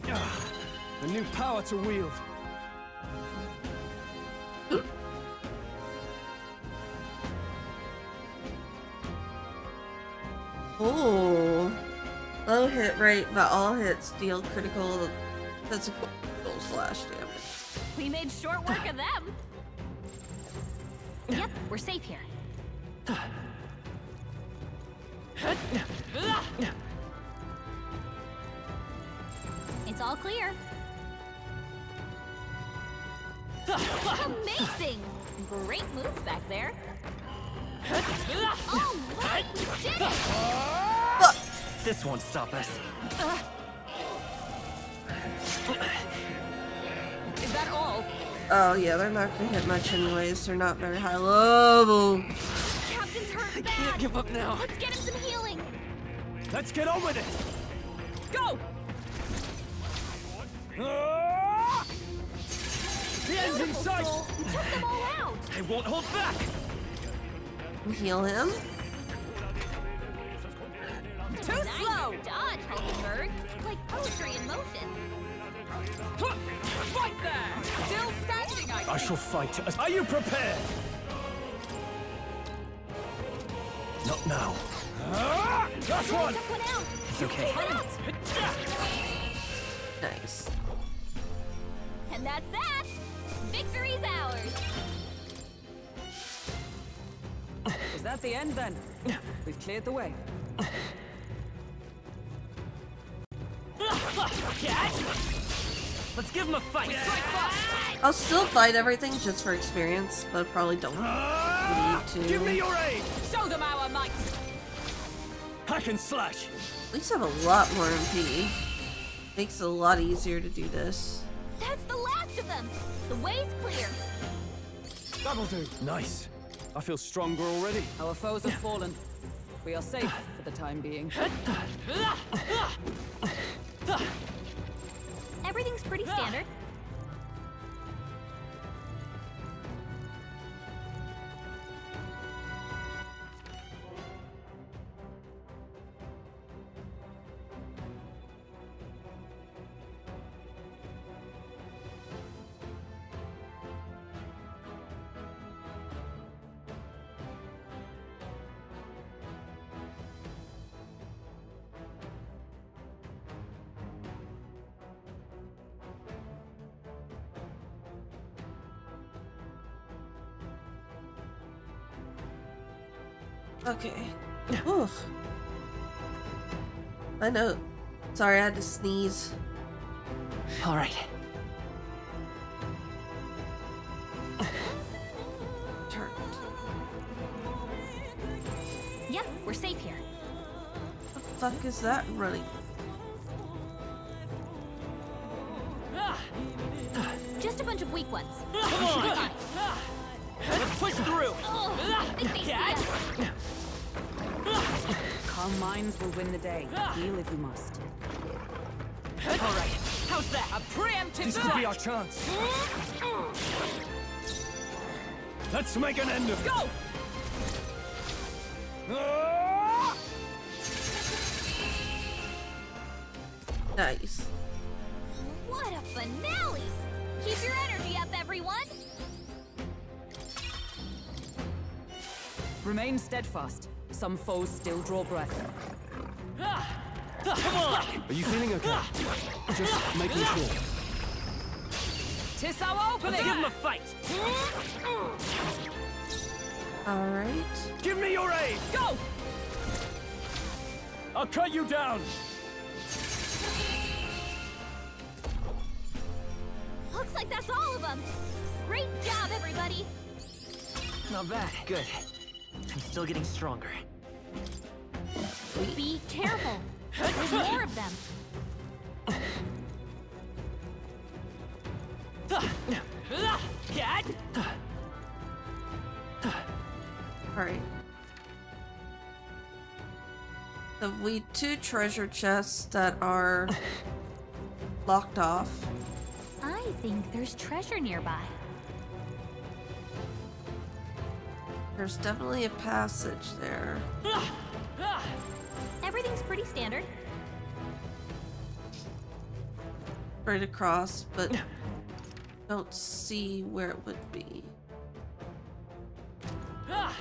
A new power to wield. Oh. Low hit rate, but all hits deal critical physical slash damage. We made short work of them. Yep, we're safe here. It's all clear. Amazing! Great moves back there. All right, we did it! This won't stop us. Is that all? Oh yeah, they're not gonna hit much anyways. They're not very high level. Captain's hurt I bad. can't give up now. Let's get him some healing. Let's get on with it! Go! Ah! The end's in Beautiful sight! soul. We took them all out. I won't hold back! Heal him. Too Nice slow! dodge, Hummingbird. Like poetry in motion. Fight there! Still standing, I shall fight. Are you prepared? Not now. Ah! That's one! Took one out. It's okay. Nice. And that's that. Victory's ours. Is that the end then? We've cleared the way. Let's give him a fight! I'll still fight everything just for experience, but probably don't Ah! need to. Give me your aid! Show them our might. Hack and slash! At least have a lot more MP. Makes it a lot easier to do this. That's the last of them. The way's clear. That'll do. Nice. I feel stronger already. Our foes have fallen. We are safe for the time being. Everything's pretty standard. Okay. Whew. I know. Sorry, I had to sneeze. All right. Turn. Yep, we're safe here. The fuck is that running? Just a bunch of weak ones. Come on! Let's push through! Oh, I think they see us. Calm minds will win the day. Heal if you must. All right, how's that? A preemptive This could be our chance. Let's make an end of it. Go! Ah! Nice. What a finale! Keep your energy up, everyone! Remain steadfast. Some foes still draw breath. Come on! Are you feeling okay? Just making sure. Tis our opening! Let's give him a fight! Alright. Give me your aid! Go! I'll cut you down! Looks like that's all of them! Great job, everybody! Not bad. Good. I'm still getting stronger. Be careful! There's more of them! Cat! Alright. So we two treasure chests that are locked off. I think there's treasure nearby. There's definitely a passage there. Everything's pretty standard. Straight across, but don't see where it would be. I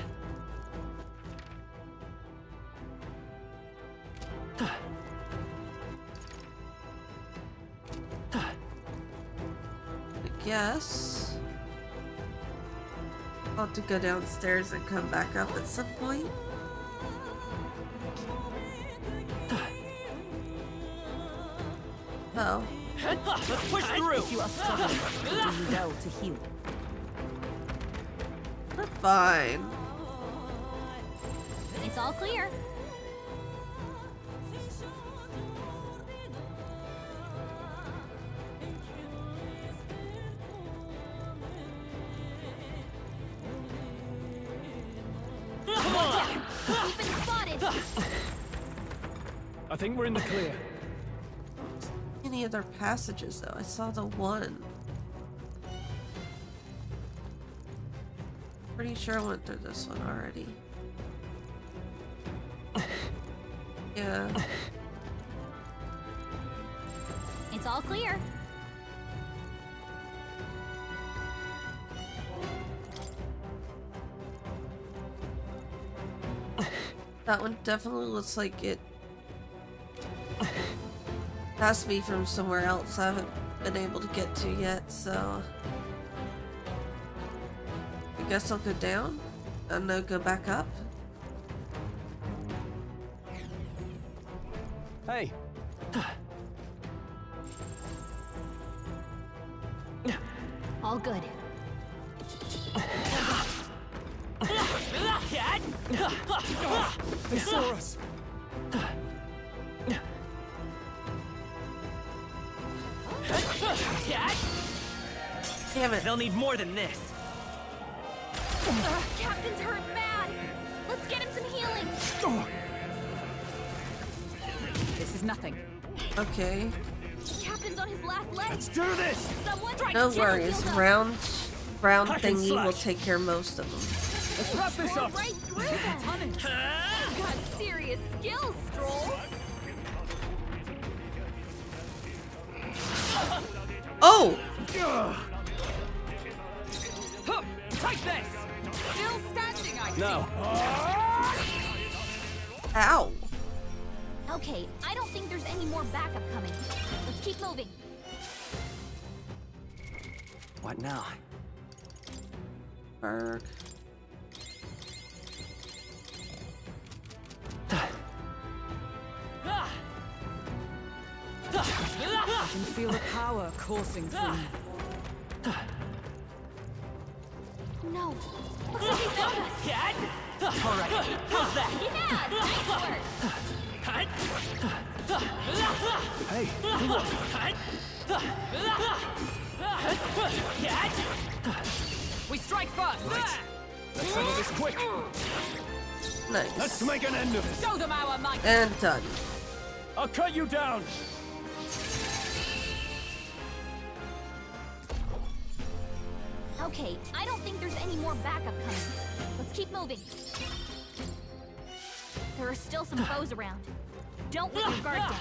guess I'll have to go downstairs and come back up at some point. Oh. Let's push through! If you are struggling, do you well to heal. We're fine. It's all clear. Come on! We've been spotted! I think we're in the clear. Any other passages though? I saw the one. Pretty sure I went through this one already. Yeah. It's all clear. That one definitely looks like it has to be from somewhere else I haven't been able to get to yet, so I guess I'll go down and no go back up. Hey, All good. Cat! they saw us. Cat! Damn it. They'll need more than this. Captain's hurt bad! Let's get him some healing! This is nothing. Okay. Captain's on his last leg! Let's do this! Someone No Jim, worries. heal them. Round I can thingy will slash. take care of most of them. Let's wrap this We're up! right through them! You've got serious skills, Stroll! Oh! Huh, take this! Still standing, I see. Now, Ow! Okay, I don't think there's any more backup coming. Let's keep moving. What now? Berg. I can feel the power coursing through me. No! Looks like he found us! Cat! All right, how's that? Yeah! Nice work! hey, Cat! We strike first! let's settle this quick. Let's Nice. make an end of it. Show them our might. And done. I'll cut you down. Okay, I don't think there's any more backup coming. Let's keep moving. There are still some foes around. Don't let your guard down.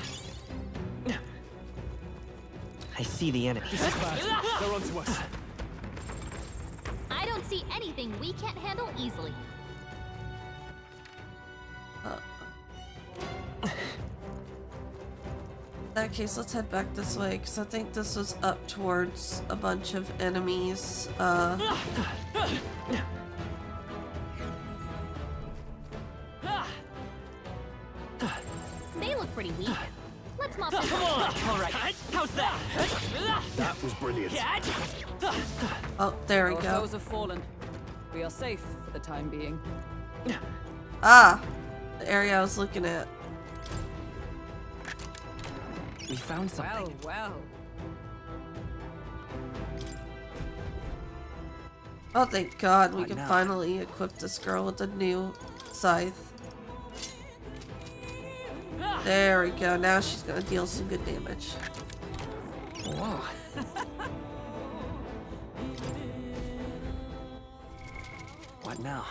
I see the enemy. This is bad. They're onto us. I don't see anything we can't handle easily. In that case, let's head back this way, because I think this was up towards a bunch of enemies. They look pretty weak. Let's mop them Come on! Alright, how's that? That was brilliant. Oh, there we Our go. foes have fallen. We are safe for the time being. Ah! The area I was looking at. We found something. Well. Oh, thank God, we What can now? finally equip this girl with a new scythe. There we go. Now she's gonna deal some good damage. Whoa. What now?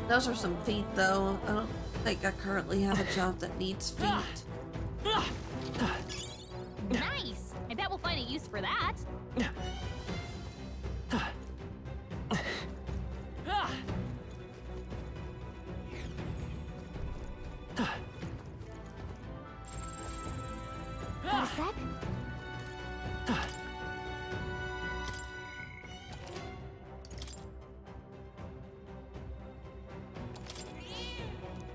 Those are some feet, though. I don't think I currently have a job that needs feet. Nice! I bet we'll find a use for that. Got a sec?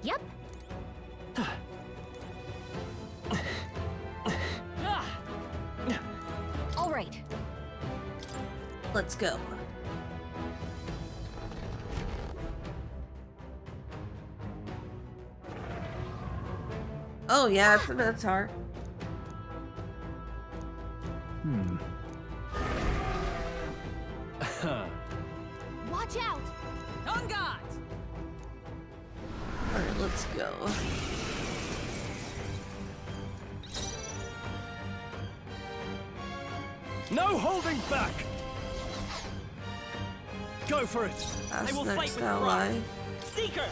Yep. All right. Let's go. Oh yeah, it's a Minotaur. Watch out! On guard! Alright, let's go. No holding back. Go for it. That's will fight next with ally. pride. Seeker!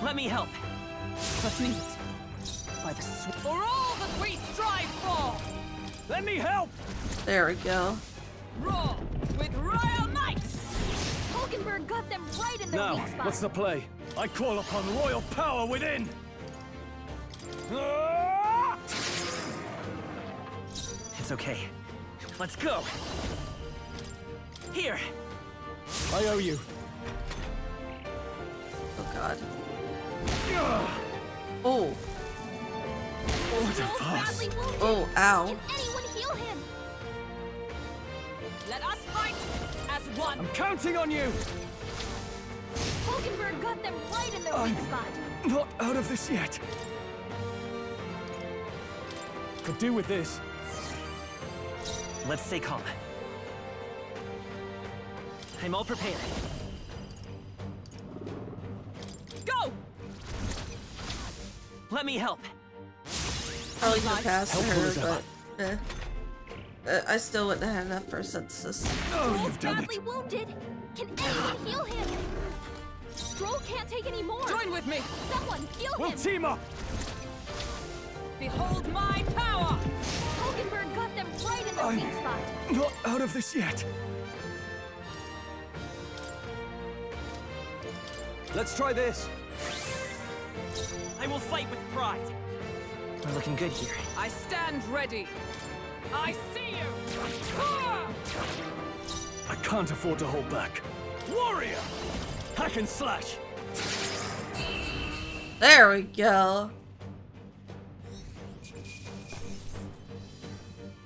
Let me help. Trust me. By the For all that we strive for! Let me help. There we go. Roar with royal might! Hulkenberg got them right in their Now, weak spot. what's the play? I call upon royal power within. Ah! It's okay. Let's go. Here. I owe you. Oh God. Ugh. Oh. What a Joel's farce. badly wounded. Oh, ow. Can anyone heal him? Let us fight as one! I'm counting on you. Hulkenberg got them right in their weak spot. Not out of this yet. Could do with this. Let's stay calm. I'm all prepared. Go! Let me help. Probably could have passed Helpful as her, but I still wouldn't have had enough for a census. Oh, Stroll's you've done badly it. wounded. Can anyone heal him? Stroll can't take any more. Join with me! Someone heal We'll him. team up. Behold my power! Hulkenberg got them right in their I'm- weak spot. Not out of this yet. Let's try this. I will fight with pride. We're looking good here. I stand ready! I see you! Ah! I can't afford to hold back. Warrior! Hack and slash! There we go.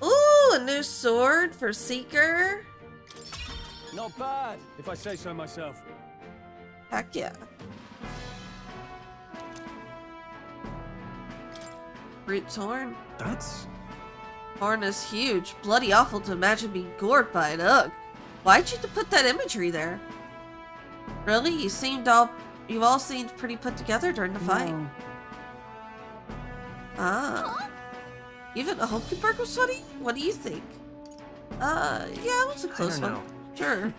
Ooh, a new sword for Seeker. Not bad, if I say so myself. Heck yeah. Root's horn. That's... Horn is huge. Bloody awful to imagine being gored by an ugh. Why'd you put that imagery there? Really? You all seemed pretty put together during the fight. No. Ah. Even a Hulkenberg was sweaty? What do you think? Yeah, it was a close one. Sure.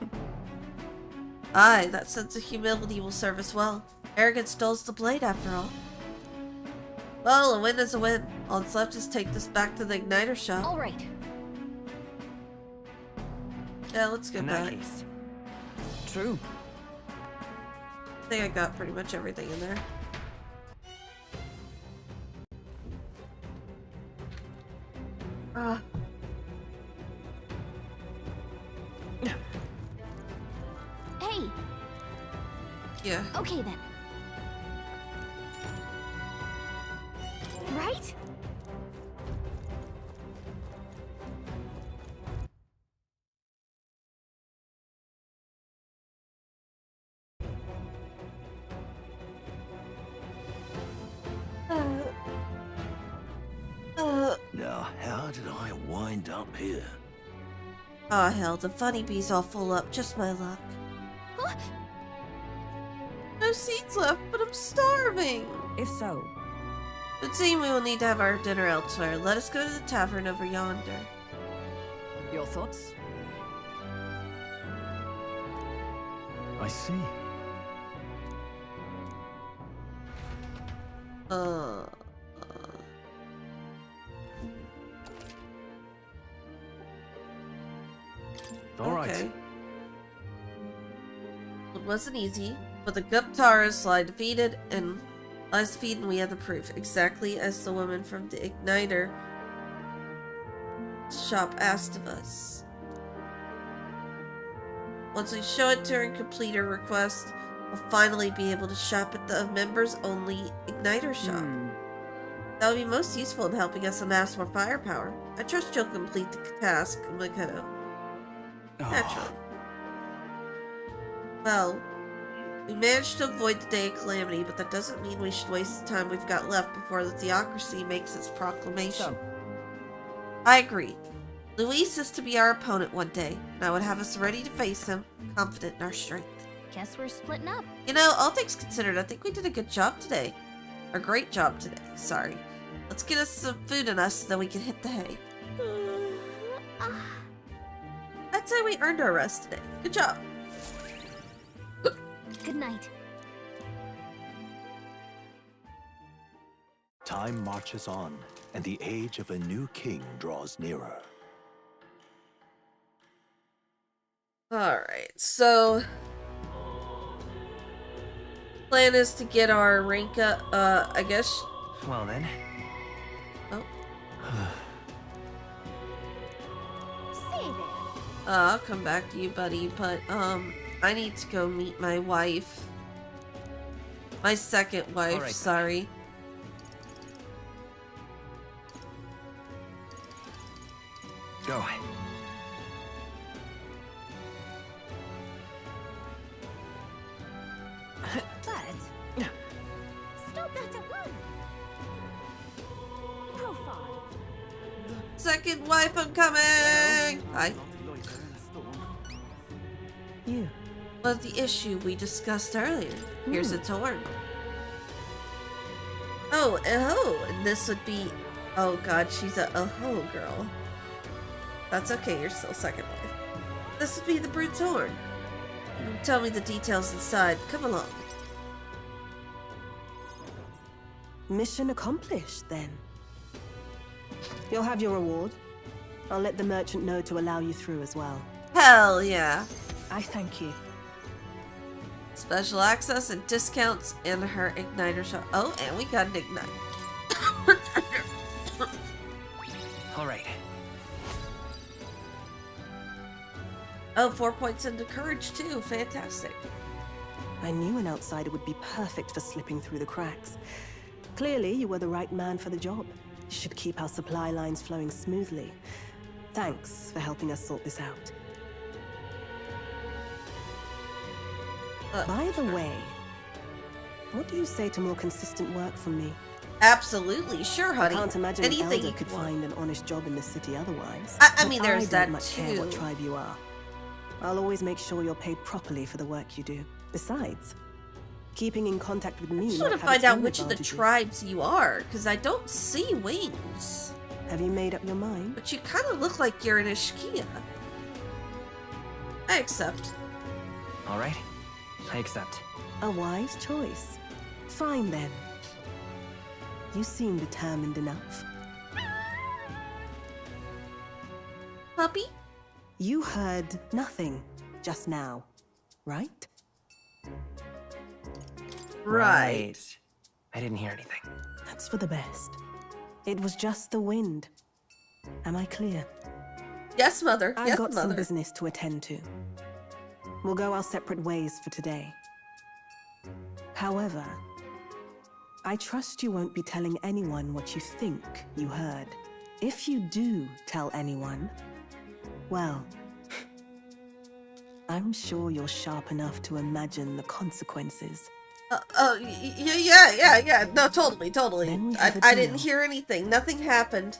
Aye, that sense of humility will serve us well. Arrogance dulls the blade, after all. Well, a win is a win. All that's left is take this back to the igniter shop. All right. Yeah, let's get In that back. case. True. I think I got pretty much everything in there. Ah. Hey. Yeah. Okay then. Right? Now, how did I wind up here? Aw, hell, the funny bee's all full up. Just my luck. Huh? No seats left, but I'm starving. If so, It seems we will need to have our dinner elsewhere. Let us go to the tavern over yonder. your thoughts? I see. All right. Okay. It wasn't easy, but the Guptaras lie defeated, and we have the proof, exactly as the woman from the Igniter shop asked of us. Once we show it to her and complete her request, we'll finally be able to shop at the members-only Igniter shop. That would be most useful in helping us amass more firepower. I trust you'll complete the task, Mikado. Naturally. Well, we managed to avoid the day of calamity, but that doesn't mean we should waste the time we've got left before the theocracy makes its proclamation. I agree. Luis is to be our opponent one day, and I would have us ready to face him, confident in our strength. Guess we're splitting up. You know, all things considered, I think we did a good job today. Or great job today, sorry. Let's get us some food in us so that we can hit the hay. I'd say we earned our rest today. Good job. Good night. Time marches on, and the age of a new king draws nearer. Alright, so plan is to get our rank up, I guess. Well then. Oh. Say there. I'll come back to you, buddy, but, I need to go meet my wife. My second wife, All right. sorry. Go. But stop that at once. Profile. Second wife, I'm coming! Hi. You. Was the issue we discussed earlier. Here's a torn. Oh, and this would be... Oh god, she's a oh girl. That's okay, you're still second wife. This would be the brute's horn. Tell me the details inside. Come along. Mission accomplished, then. You'll have your reward. I'll let the merchant know to allow you through as well. Hell yeah. I thank you. Special access and discounts in her igniter shop. Oh, and we got an ignite. All right. Oh, 4 points into courage too. Fantastic. I knew an outsider would be perfect for slipping through the cracks. Clearly, you were the right man for the job. You should keep our supply lines flowing smoothly. Thanks for helping us sort this out. By the way, what do you say to more consistent work from me? Absolutely, sure, honey. I can't imagine Anything an elder you could want. find an honest job in the city otherwise. I But mean, there's I that don't much care what too. tribe you are. I'll always make sure you're paid properly for the work you do. Besides, keeping in contact with me I just might want to have its find out own which of the advantages. tribes you are, because I don't see wings. Have you made up your mind? But you kind of look like you're an Ishkia. I accept. All right, I accept. A wise choice. Fine then. You seem determined enough. Puppy? You heard nothing just now, right? Right. I didn't hear anything. That's for the best. It was just the wind. Am I clear? Yes, mother. I've Yes, got mother. some business to attend to. We'll go our separate ways for today. However, I trust you won't be telling anyone what you think you heard. If you do tell anyone, well, I'm sure you're sharp enough to imagine the consequences. Yeah. No, totally. Then we have a I didn't deal. hear anything. Nothing happened.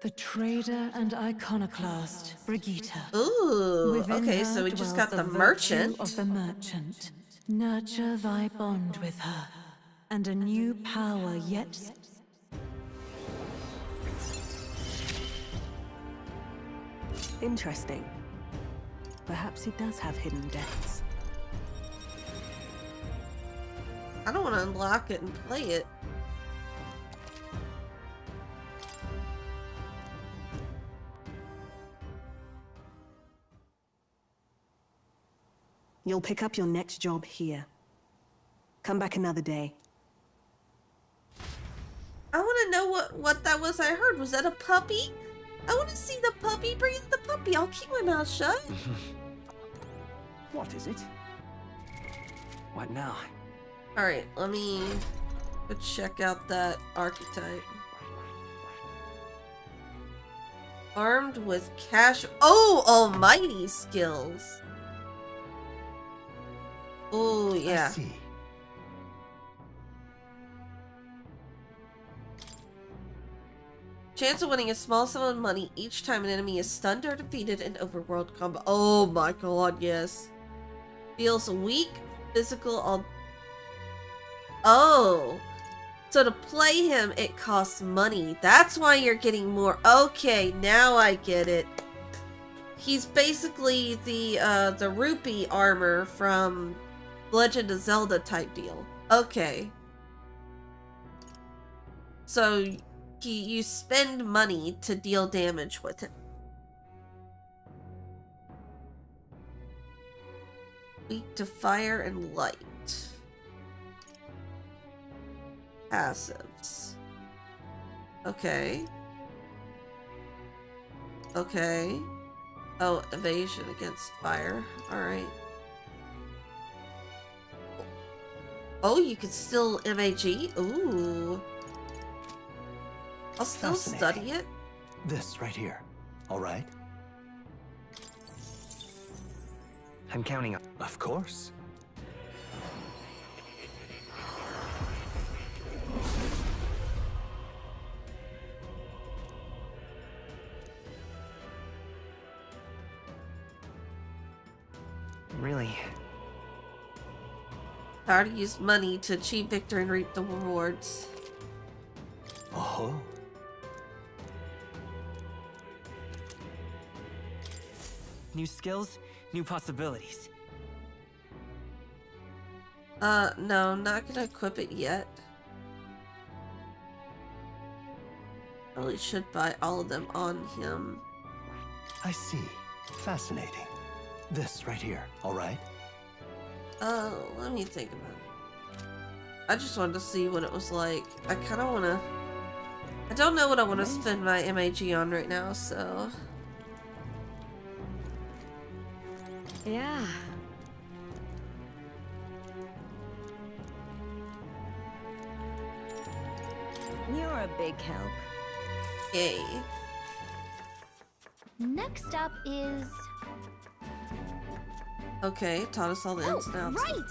The trader and iconoclast, Brigitte. Ooh, Within okay, her so we just dwells got the virtue merchant. of the merchant. Nurture thy bond with her, and a new power yet. Interesting. Perhaps he does have hidden depths. I don't want to unlock it and play it. You'll pick up your next job here. Come back another day. I want to know what that was I heard. Was that a puppy? I want to see the puppy. Bring in the puppy. I'll keep my mouth shut. What is it? What now? Alright, let me go check out that archetype. Armed with cash. Oh, almighty skills. Oh, I yeah. see. Chance of winning a small sum of money each time an enemy is stunned or defeated in overworld combat. Oh my god, yes. Feels weak, physical on... Oh. So to play him, it costs money. That's why you're getting more. Okay, now I get it. He's basically the rupee armor from Legend of Zelda type deal. Okay. So you spend money to deal damage with him. Weak to fire and light. Passives. Okay. Okay. Oh, evasion against fire. Alright. Oh, you can still MAG? Ooh. I'll still study it. This right here. All right? I'm counting on. Of course. Really? Power to use money to achieve victory and reap the rewards. Oh. New skills, new possibilities. No, I'm not gonna equip it yet. Probably should buy all of them on him. I see. Fascinating. This right here. All right? Let me think about it. I just wanted to see what it was like. I kind of want to... I don't know what I want to spend my MAG on right now, so... Yeah. You're a big help. Yay. Next up is... Okay, taught us all the ins and outs. right!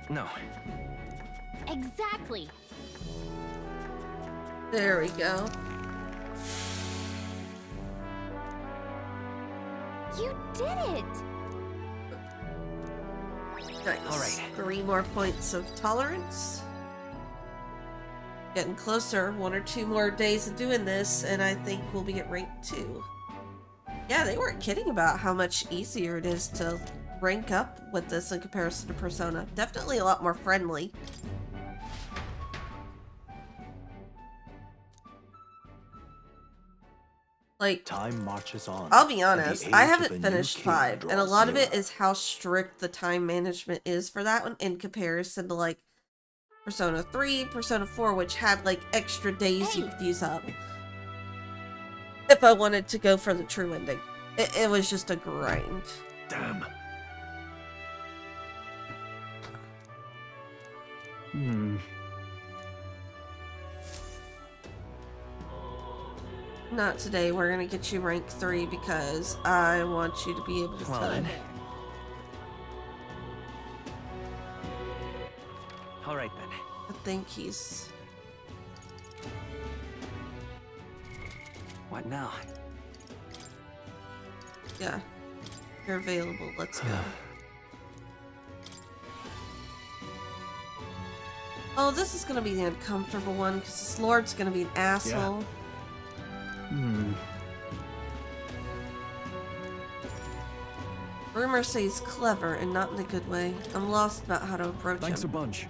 No. Exactly. There we go. You did it! Nice. All right. 3 more points of tolerance. Getting closer. 1 or 2 more days of doing this, and I think we'll be at rank 2. Yeah, they weren't kidding about how much easier it is to rank up with this in comparison to Persona. Definitely a lot more friendly. Like, Time marches on. I'll be and the honest, age I of haven't a new finished king 5, and a draws lot of it nearer. is how strict the time management is for that one in comparison to, like, Persona 3, Persona 4, which had, like, extra days you could use up. If I wanted to go for the true ending. It was just a grind. Damn. Not today, we're gonna get you rank 3 because I want you to be able to Well study. then. All right then. I think he's... What now? Yeah. You're available, let's go. Oh, this is gonna be the uncomfortable one, because this Lord's gonna be an asshole. Rumors say he's clever, and not in a good way. I'm lost about how to approach Thanks a him. bunch.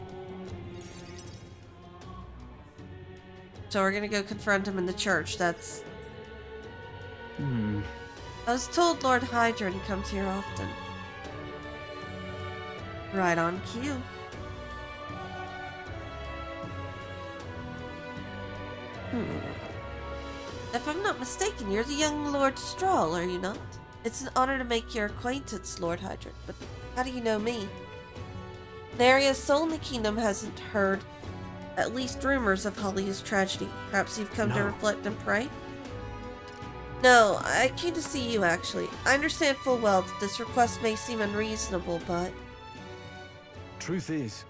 So we're gonna go confront him in the church, that's... I was told Lord Hydron comes here often. Right on cue. If I'm not mistaken, you're the young Lord Strahl, are you not? It's an honor to make your acquaintance, Lord Hydron, but how do you know me? Naria's soul in the kingdom hasn't heard at least rumors of Holly's tragedy. Perhaps you've come to No. reflect and pray? No, I came to see you, actually. I understand full well that this request may seem unreasonable, but... Truth is,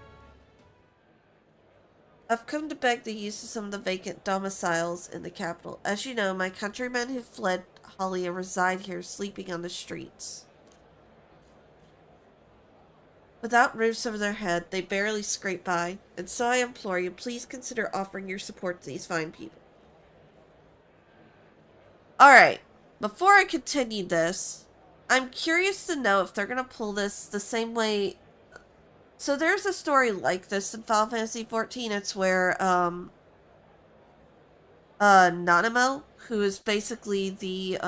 I've come to beg the use of some of the vacant domiciles in the capital. As you know, my countrymen who fled Hollia reside here, sleeping on the streets. Without roofs over their head, they barely scrape by, and so I implore you, please consider offering your support to these fine people. Alright, before I continue this, I'm curious to know if they're going to pull this the same way. So there's a story like this in Final Fantasy XIV. It's where, Nanamo, who is basically the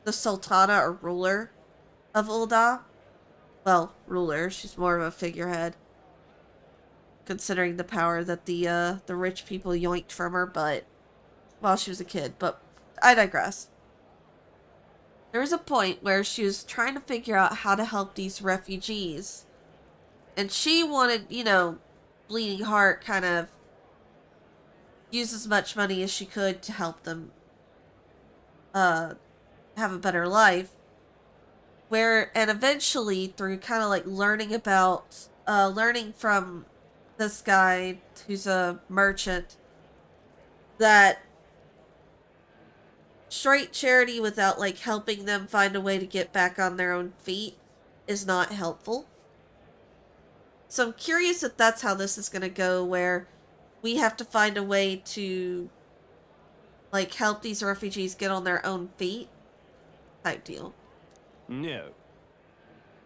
Sultana or ruler of Ul'dah. Well, ruler, she's more of a figurehead, considering the power that the rich people yoinked from her, but, while she was a kid, but I digress. There was a point where she was trying to figure out how to help these refugees. And she wanted, you know, Bleeding Heart kind of use as much money as she could to help them have a better life. And eventually, through kind of like learning from this guy who's a merchant, that straight charity without like helping them find a way to get back on their own feet is not helpful. So I'm curious if that's how this is going to go, where we have to find a way to, like, help these refugees get on their own feet type deal. no.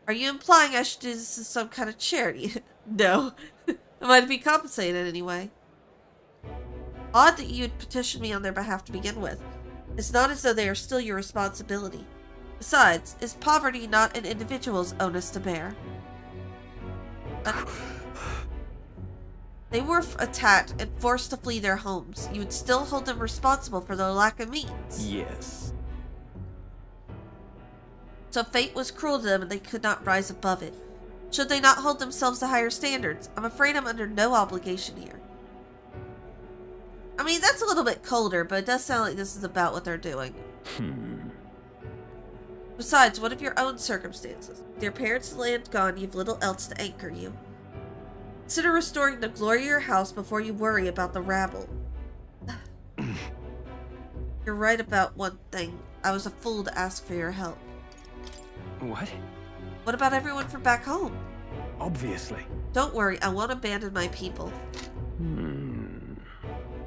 Are you implying I should do this as some kind of charity? No. I might be compensated anyway. Odd that you'd petition me on their behalf to begin with. It's not as though they are still your responsibility. Besides, is poverty not an individual's onus to bear? They were attacked and forced to flee their homes. You would still hold them responsible for their lack of means. Yes. So fate was cruel to them and they could not rise above it. should they not hold themselves to higher standards. I'm afraid I'm under no obligation here. I mean, that's a little bit colder, but it does sound like this is about what they're doing. Besides, what of your own circumstances? With your parents' land gone, you've little else to anchor you. Consider restoring the glory of your house before you worry about the rabble. You're right about one thing. I was a fool to ask for your help. What? What about everyone from back home? Obviously. Don't worry, I won't abandon my people.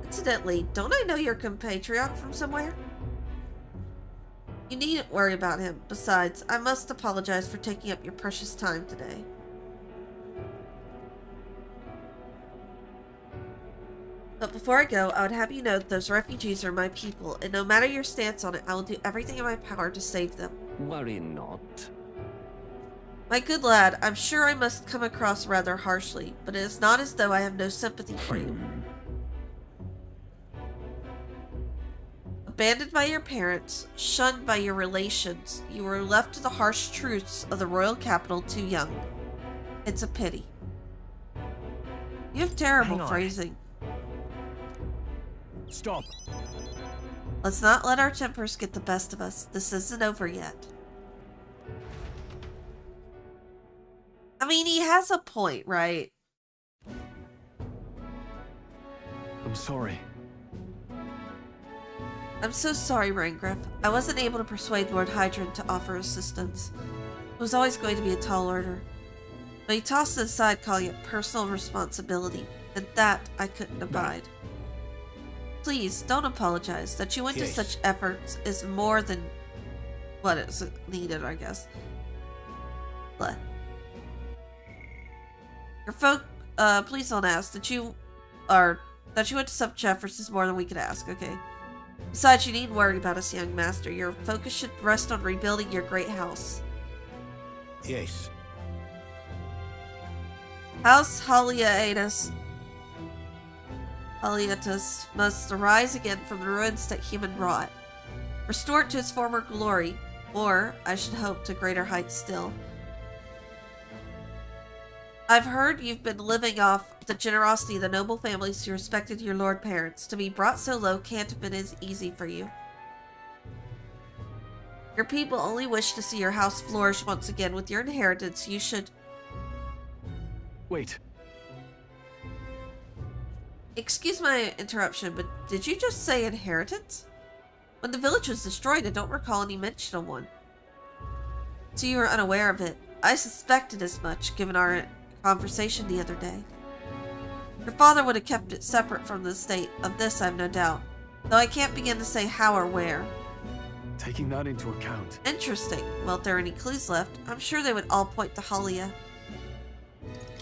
Incidentally, don't I know your compatriot from somewhere? You needn't worry about him. Besides, I must apologize for taking up your precious time today. But before I go, I would have you know that those refugees are my people, and no matter your stance on it, I will do everything in my power to save them. Worry not. My good lad, I'm sure I must come across rather harshly, but it is not as though I have no sympathy for you. Abandoned by your parents, shunned by your relations, you were left to the harsh truths of the royal capital too young. It's a pity. You have terrible phrasing. Stop. Let's not let our tempers get the best of us. This isn't over yet. I mean, he has a point, right? I'm sorry. I'm so sorry, Rangriff. I wasn't able to persuade Lord Hydrant to offer assistance. It was always going to be a tall order. But he tossed it aside, calling it personal responsibility, and that I couldn't abide. Please, don't apologize. That you went to such efforts is more than what is needed, I guess. But your folk, please don't ask. That you went to such efforts is more than we could ask, okay? Besides, you needn't worry about us, young master. Your focus should rest on rebuilding your great house. Yes. House Haliatus must arise again from the ruins that human wrought. Restore it to its former glory, or, I should hope, to greater heights still. I've heard you've been living off the generosity of the noble families who respected your lord parents. To be brought so low can't have been as easy for you. Your people only wish to see your house flourish once again. With your inheritance, you should... Wait. Excuse my interruption, but did you just say inheritance? When the village was destroyed, I don't recall any mention of one. So you were unaware of it. I suspected as much, given our conversation the other day. Your father would have kept it separate from the estate. Of this, I've no doubt. Though I can't begin to say how or where. Taking that into account. Interesting. Well, if there are any clues left, I'm sure they would all point to Halia.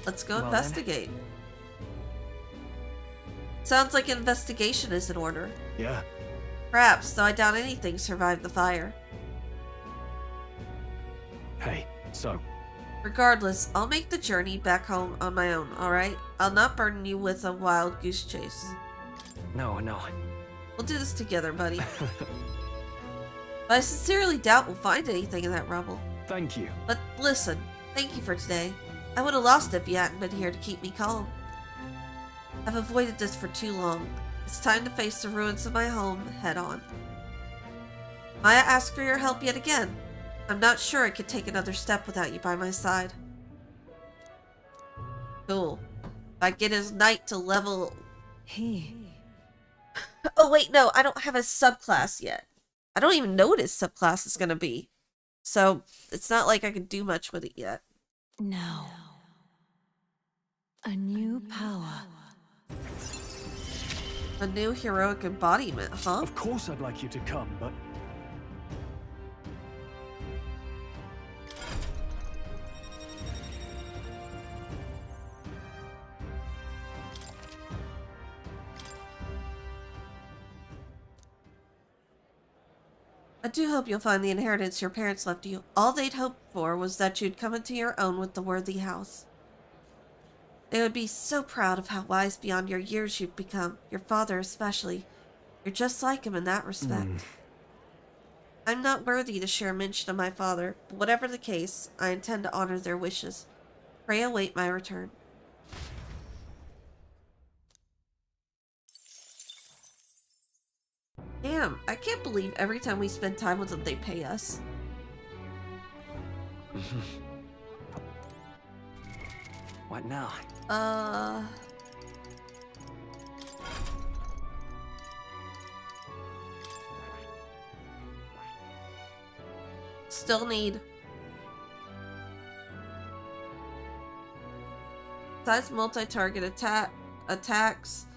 Let's go investigate. Sounds like an investigation is in order. Yeah. Perhaps, though I doubt anything survived the fire. Hey, so... Regardless, I'll make the journey back home on my own, alright? I'll not burden you with a wild goose chase. No. We'll do this together, buddy. But I sincerely doubt we'll find anything in that rubble. Thank you. But listen, thank you for today. I would have lost it if you hadn't been here to keep me calm. I've avoided this for too long. It's time to face the ruins of my home head on. Might I ask for your help yet again? I'm not sure I could take another step without you by my side. Cool. If I get his knight to level... Oh wait, no, I don't have a subclass yet. I don't even know what his subclass is gonna be. So, it's not like I can do much with it yet. Now, a new power. A new heroic embodiment, huh? Of course I'd like you to come, but... I do hope you'll find the inheritance your parents left you. All they'd hoped for was that you'd come into your own with the worthy house. They would be so proud of how wise beyond your years you've become, your father especially. You're just like him in that respect. I'm not worthy to share mention of my father, but whatever the case, I intend to honor their wishes. Pray await my return. Damn, I can't believe every time we spend time with them, they pay us. What now? Still need. Besides multi-target attacks,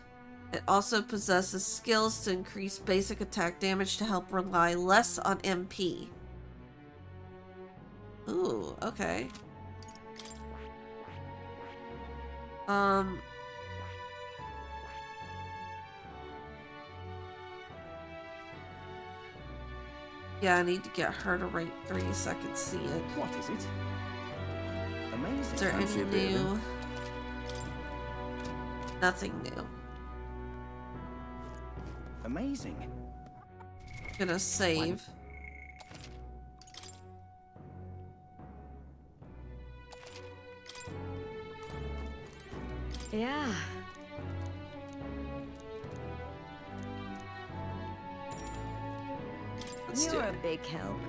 it also possesses skills to increase basic attack damage to help rely less on MP. Ooh, okay. Yeah, I need to get her to rank 3 so I can see it. What is it? Amazing. Is there Fancy any a bit of new? Nothing new. Amazing. Gonna save. Yeah. Let's do You're it. a big help.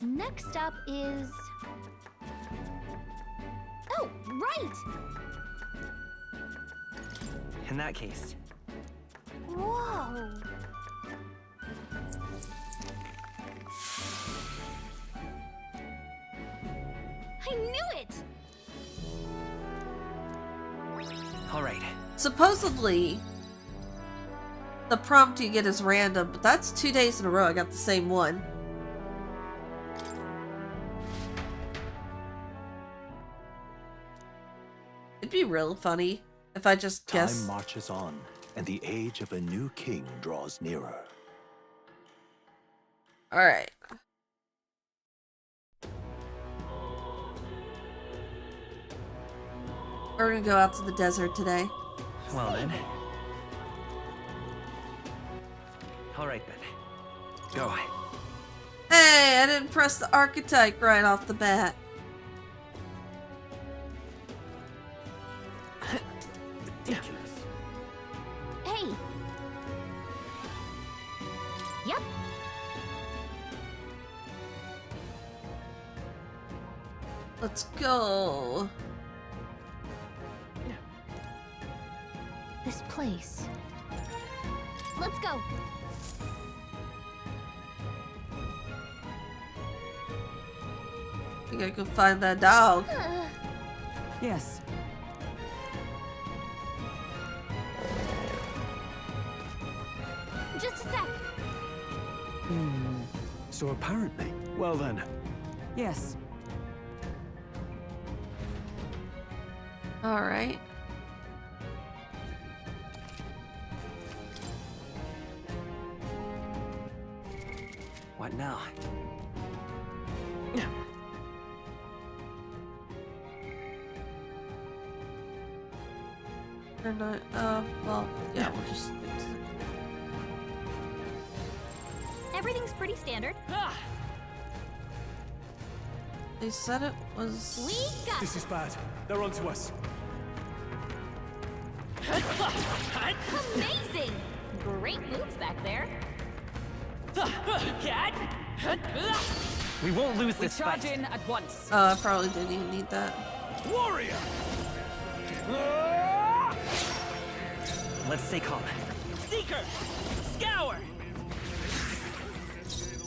Next up is... Oh, right! In that case, Whoa! I knew it! all right. Supposedly, the prompt you get is random, but that's 2 days in a row I got the same one. It'd be real funny if I just Time guess. marches on, and the age of a new king draws nearer. Alright. We're gonna go out to the desert today. Well then. All right then. Go. Hey, I didn't press the archetype right off the bat. ridiculous. Hey! Yep. Let's go. This place. Let's go. We gotta go find that dog. Yes. Just a sec. So apparently, well then, Yes. Alright. What now? Or not. Well, yeah, we'll just. Everything's pretty standard. They said it was. We got This is bad. They're onto us. amazing. Great moves back there. We won't lose We this charge fight. in at once. Oh, I probably didn't even need that. Warrior! Let's stay calm. Seeker! Scour!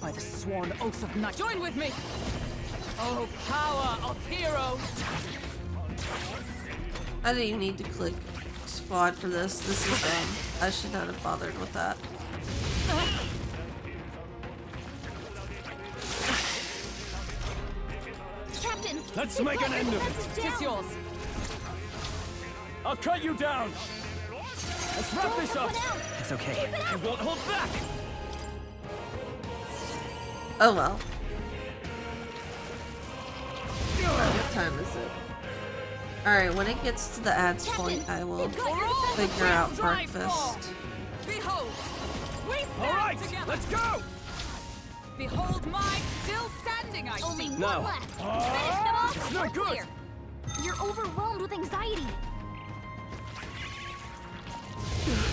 By the sworn oath of night. Join with me! Oh, power of heroes! I didn't even need to click squad for this. This is dumb. I should not have bothered with that. Captain, Let's we make an brought end the of it. defenses Tis down. yours. I'll cut you down! Let's wrap Don't this let up! one out. It's okay. Keep it We up. won't hold back! Oh well. What time is it? Alright, when it gets to the ads point, I will We've got your defenses figure out Strive breakfast. Behold! We stand All right, together! let's go! Behold mine still standing! standing, I Only see. one left. Finish them off. It's not We're good. clear. You're overwhelmed with anxiety.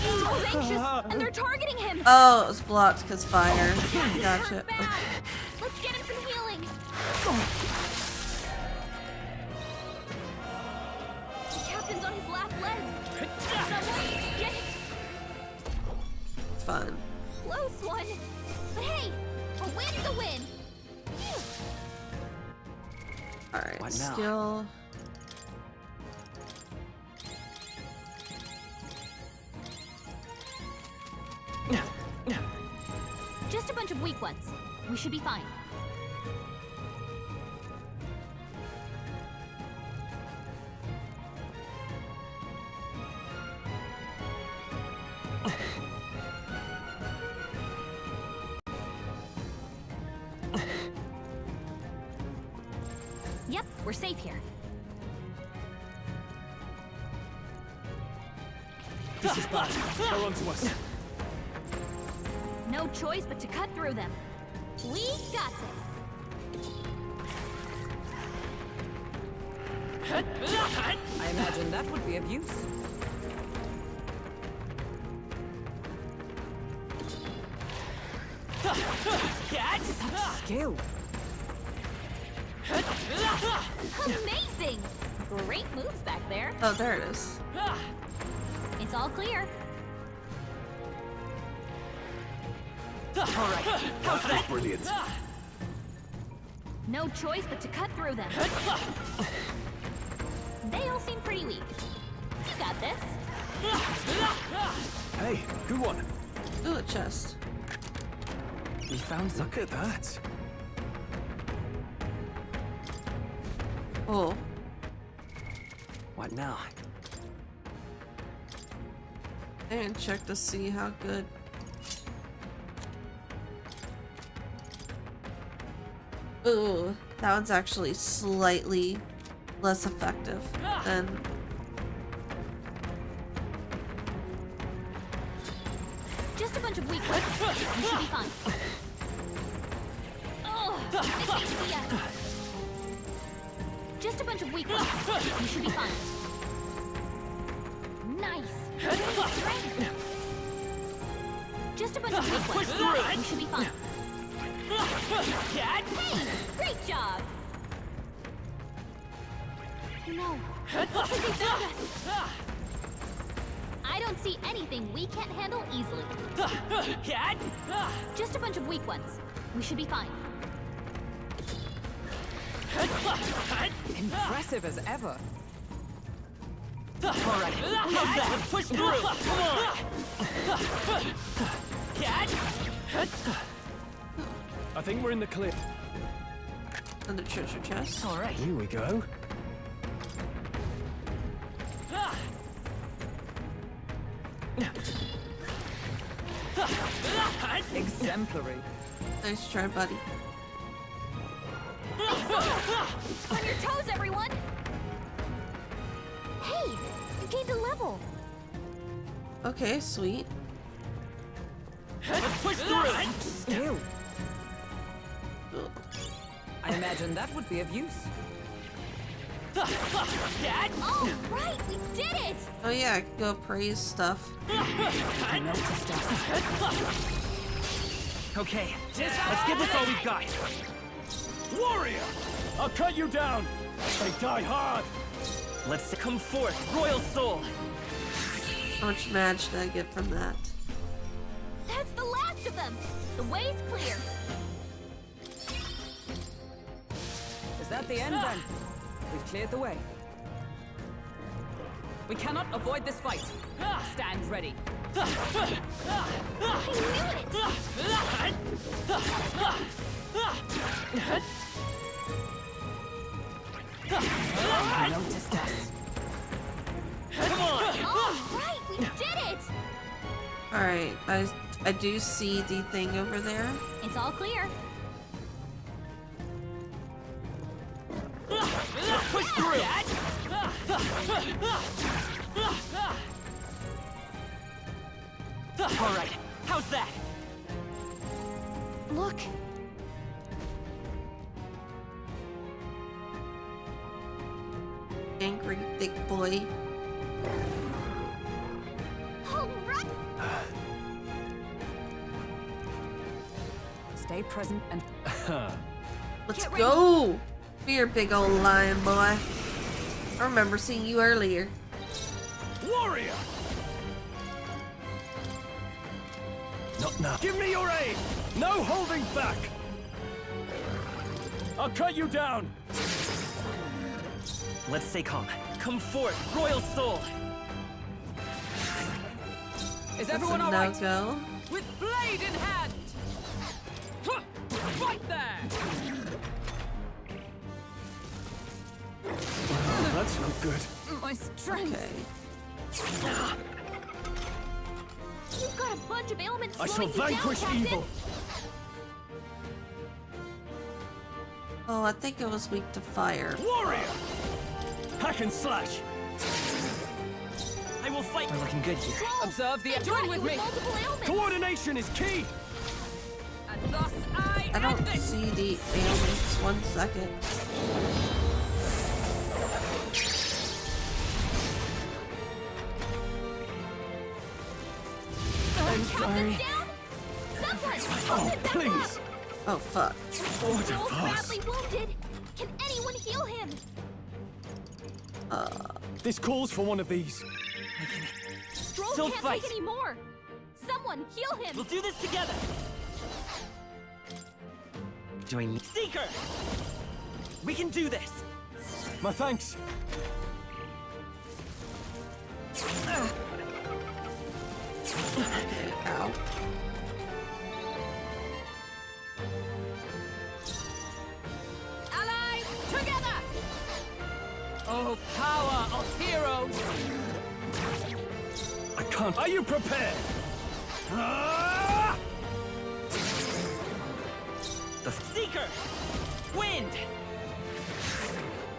Angel's anxious, and they're targeting him. Oh, it was blocked because fire. Gotcha. Hurt bad. Let's get him some healing. The captain's on his last legs. Someone get it. Fun. Close one. But hey, a win's a win. Phew. Alright, What now? skill. Just a bunch of weak ones. We should be fine. Yep, we're safe here. This is bad. They're onto us. No choice but to cut through them. We got this. I imagine that would be of use. Skill. Amazing! Great moves back there. Oh, there it is. It's all clear. All right. How's that? Brilliant. No choice but to cut through them. They all seem pretty weak. You got this. Hey, good one. Ooh, a chest. We found some. Look at that. Oh. What now? I didn't check to see how good. Ooh, that one's actually slightly less effective than. Just a bunch of weak ones. We should be fine. Oh, they can't see us. Just a bunch of weak ones. We should be fine. Nice. Strength. Just a bunch of weak ones. We should be fine. Hey, great job. No. Looks like they found us. I don't see anything we can't handle easily. Just a bunch of weak ones. We should be fine. Impressive as ever. All right. How's that? Let's push through. Come on. I think we're in the clear. And the treasure chest. All right. Here we go. Exemplary. Nice try, buddy. On your toes, everyone! Hey, you gained a level. Okay, sweet. Let's push through. Skill. Ugh. I imagine that would be of use. Oh, right, we did it! Oh yeah, I can go praise stuff. Okay, let's give this all we've got. Warrior! I'll cut you down. They die hard. Let's come forth, royal soul. How much match did I get from that? That's the last of them! The way's clear. Is that the end then? We've cleared the way. We cannot avoid this fight. Stand ready. I knew it! Noticed us. Oh, right, we did it! Alright, I do see the thing over there. It's all clear. Let's push through. All right, how's that? Look. Angry thick boy. Alright. Stay present and Let's Get ready. go! Here, big old lion boy. I remember seeing you earlier. Warrior! Not now. Give me your aid! No holding back! I'll cut you down! Let's stay calm. Come forth, Royal Soul! is everyone all Now right? go. With blade in hand! Huh, right there! That's not good. My strength. Okay. You've got a bunch of ailments I shall slowing you down, vanquish Captain. evil! Oh, I think it was weak to fire. Warrior! Hack and slash! I will fight. We're looking good here. Strong. Observe the They've join got with you me. multiple ailments. Coordination is key! And thus I I don't end this. see the ailments. 1 second. I'm sorry. Down. Someone, Oh, help him back please! up. Oh, fuck. Order Joel's fast! badly wounded. Can anyone heal him? This calls for one of these. Stroll Still can't fight. take any more. Someone heal him. We'll do this together. Do I need Seeker? We can do this. My thanks. Ow. Allies, together! Oh, power of heroes! I can't. Are you prepared? Ah! The Seeker! Wind!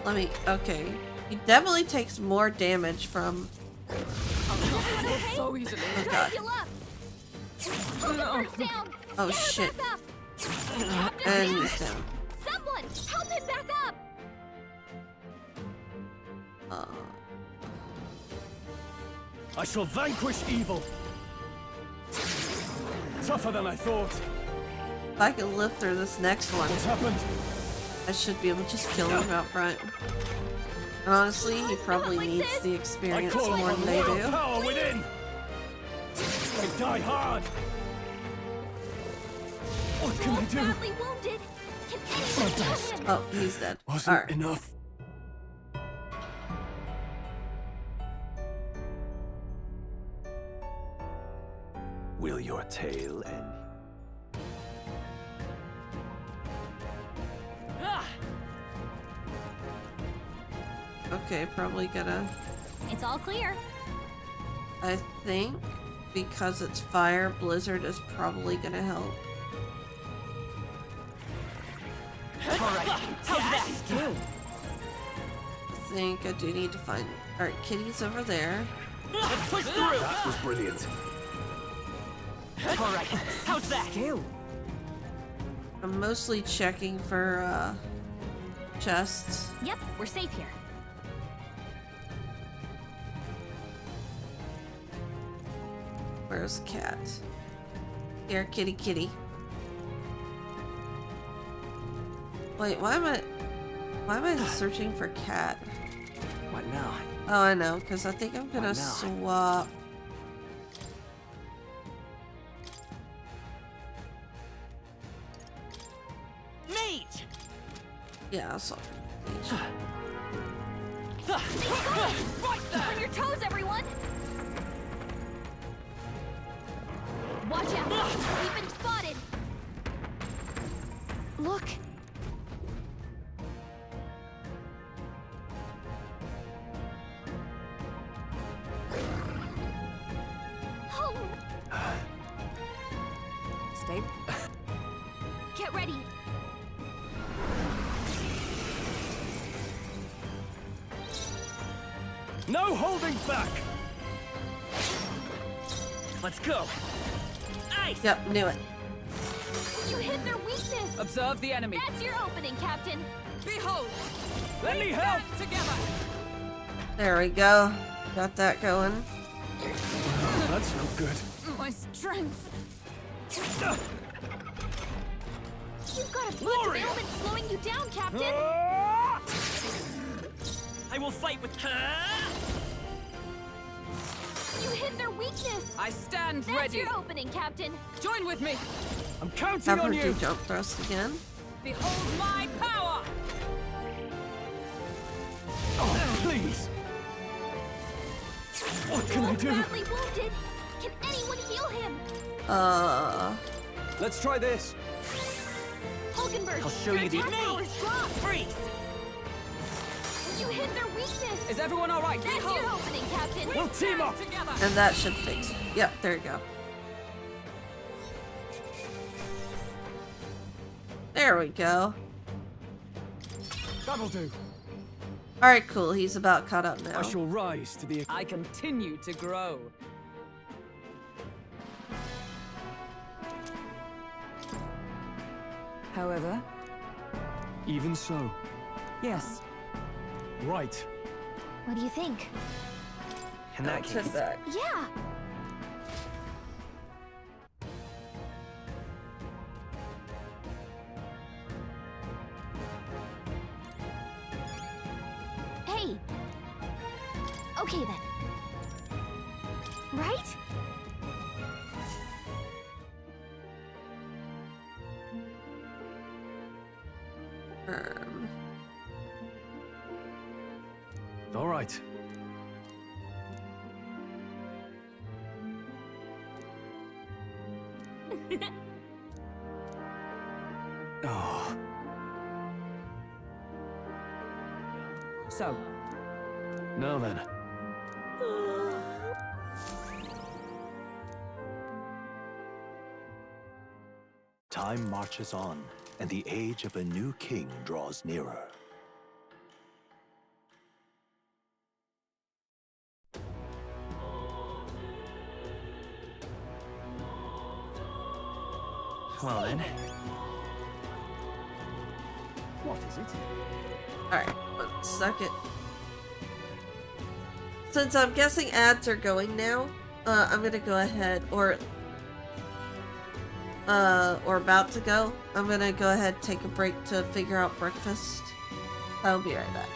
Let me. Okay. He definitely takes more damage from. So easily. Oh, God. Heal up. Hold the birds down. Oh, Get her shit. back up. Captain And Reese, he's down. someone help him back up. I shall vanquish evil. Tougher than I thought. If I can live through this next one, What's happened? I should be able to just kill him out front. And honestly, he probably like needs this. the I experience call more upon than they royal do. power within. I die hard. What can I Joel's do? badly wounded. Can anyone My heal best. him? Oh, he's dead. Wasn't Alright. enough. Will your tale end? Ah! Okay, probably gonna. It's all clear. I think because it's fire, Blizzard is probably gonna help. Alright, how's that? I think I do need to find. Alright, Kitty's over there. Let's push through! That was brilliant. Alright, how's that? I'm mostly checking for chests. Yep, we're safe here. Where's Cat? Here, kitty, kitty. Wait, why am I searching for Cat? What now? Oh, I know, because I think I'm gonna What now? swap. Mage! Yeah, I'll swap. Right there! On your toes, everyone! Watch out! We've been spotted! Look! Oh! Stay. Get ready! No holding back. Let's go! Ice! Yep, knew it. You hit their weakness! Observe the enemy. That's your opening, Captain! Behold! Let me we help. stand together! There we go. Got that going. That's no good. My strength. You've got a bunch of Gloria! ailments slowing you down, Captain. I will fight with her. You hit their weakness. I stand That's ready. your opening, Captain. Join with me. I'm counting Have her on do you. jump thrust again. Behold my power. Oh, please. What can I do? Badly wounded. Can anyone heal him? Let's try this. Hulkenberg, I'll show your you the- attack Me! powers drop. Freeze! You hit their weakness. Is everyone all right? That's Behold. your opening, Captain. We'll team up. Together. And that should fix it. Yep, there you go. There we go. That'll do. Alright, cool. He's about caught up now. I shall rise to the... I continue to grow. However, Even so. yes. Right. What do you think? In that Sit case, back. Yeah. Hey. Okay then. Right? All right. Oh, So, now then. Time marches on, and the age of a new king draws nearer. well then. What is it? Alright, 1 second. Since I'm guessing ads are going now, I'm gonna go ahead, or about to go. I'm gonna go ahead and take a break to figure out breakfast. I'll be right back.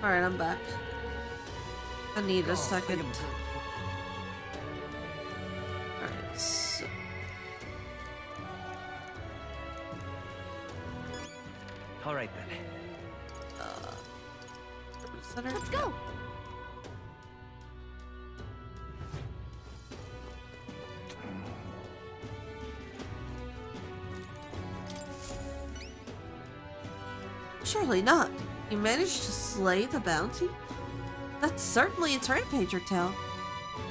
Alright, I'm back. I need a second. Alright, so... All right then. Let's go. Surely not. You managed to slay the bounty? That's certainly its rampager tale.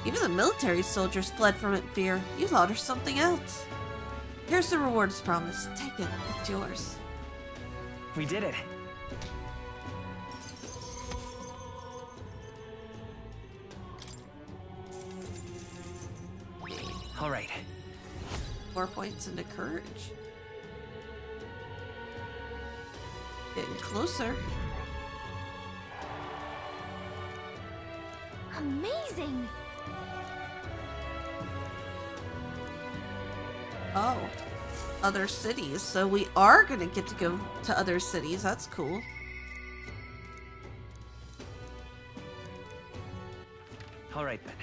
Even the military soldiers fled from it in fear. You thought of something else. Here's the rewards promised. Take it. It's yours. We did it. All right. 4 points into courage. Getting closer. Amazing. Oh. Other cities. So we are gonna get to go to other cities. That's cool. All right then.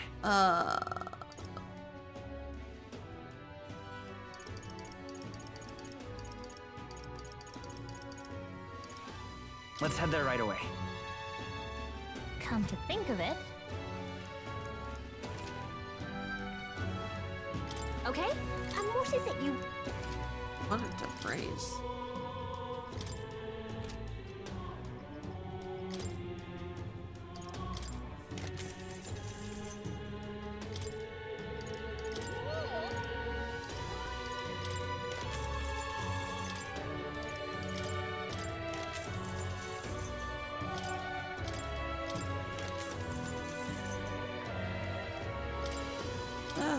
Let's head there right away. Come to think of it. Okay, and what is it you... Wanted to praise.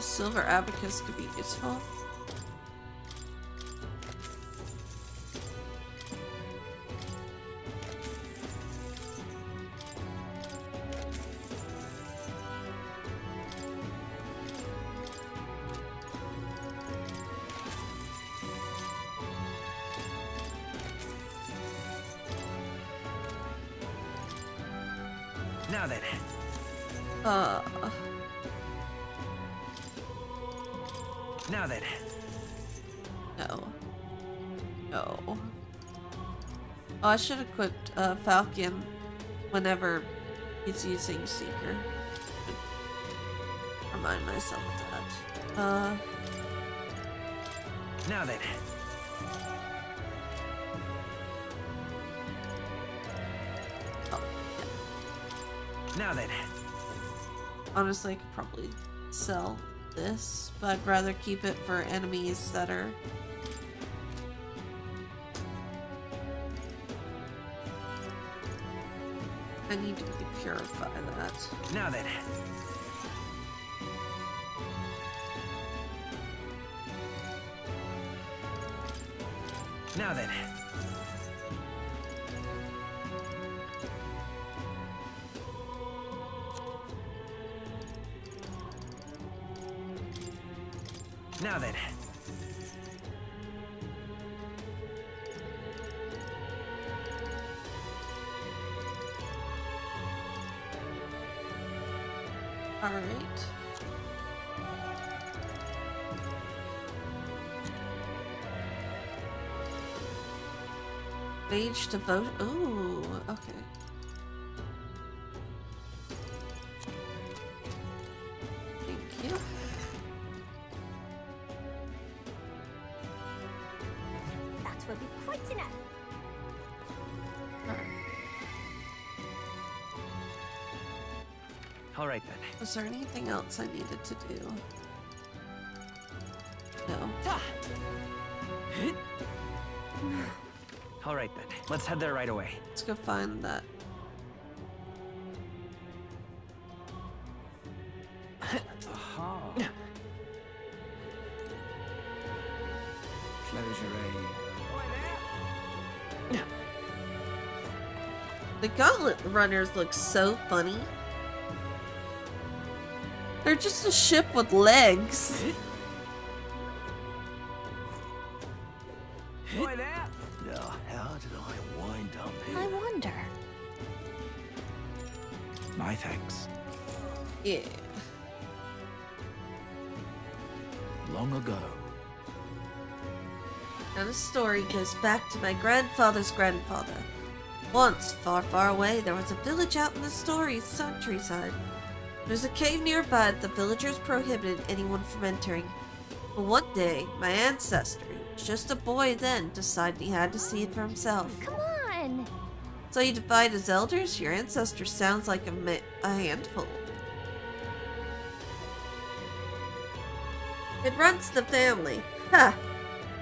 Silver abacus could be useful. Now then. Now then. No. No. Oh, I should have equipped Falcon whenever he's using Seeker. Remind myself of that. Now then. Oh, yeah. Now then. Honestly, I could probably sell this, but I'd rather keep it for enemies that are... I need to purify that. Now then. Now then. Now then. All right. Mage devote. Ooh, okay. Thank you. That will be quite enough. All right then. Was there anything else I needed to do? No. All right then. Let's head there right away. Let's go find that. Close your eyes. The gauntlet runners look so funny. They're just a ship with legs. did I wind up here? I wonder. My thanks. Yeah. Long ago. Now the story goes back to my grandfather's grandfather. Once, far, far away, there was a village out in the story's countryside. There's a cave nearby that the villagers prohibited anyone from entering. But one day, my ancestor, who was just a boy then, decided he had to see it for himself. Come on! So you defied his elders? Your ancestor sounds like a handful. It runs the family. Ha!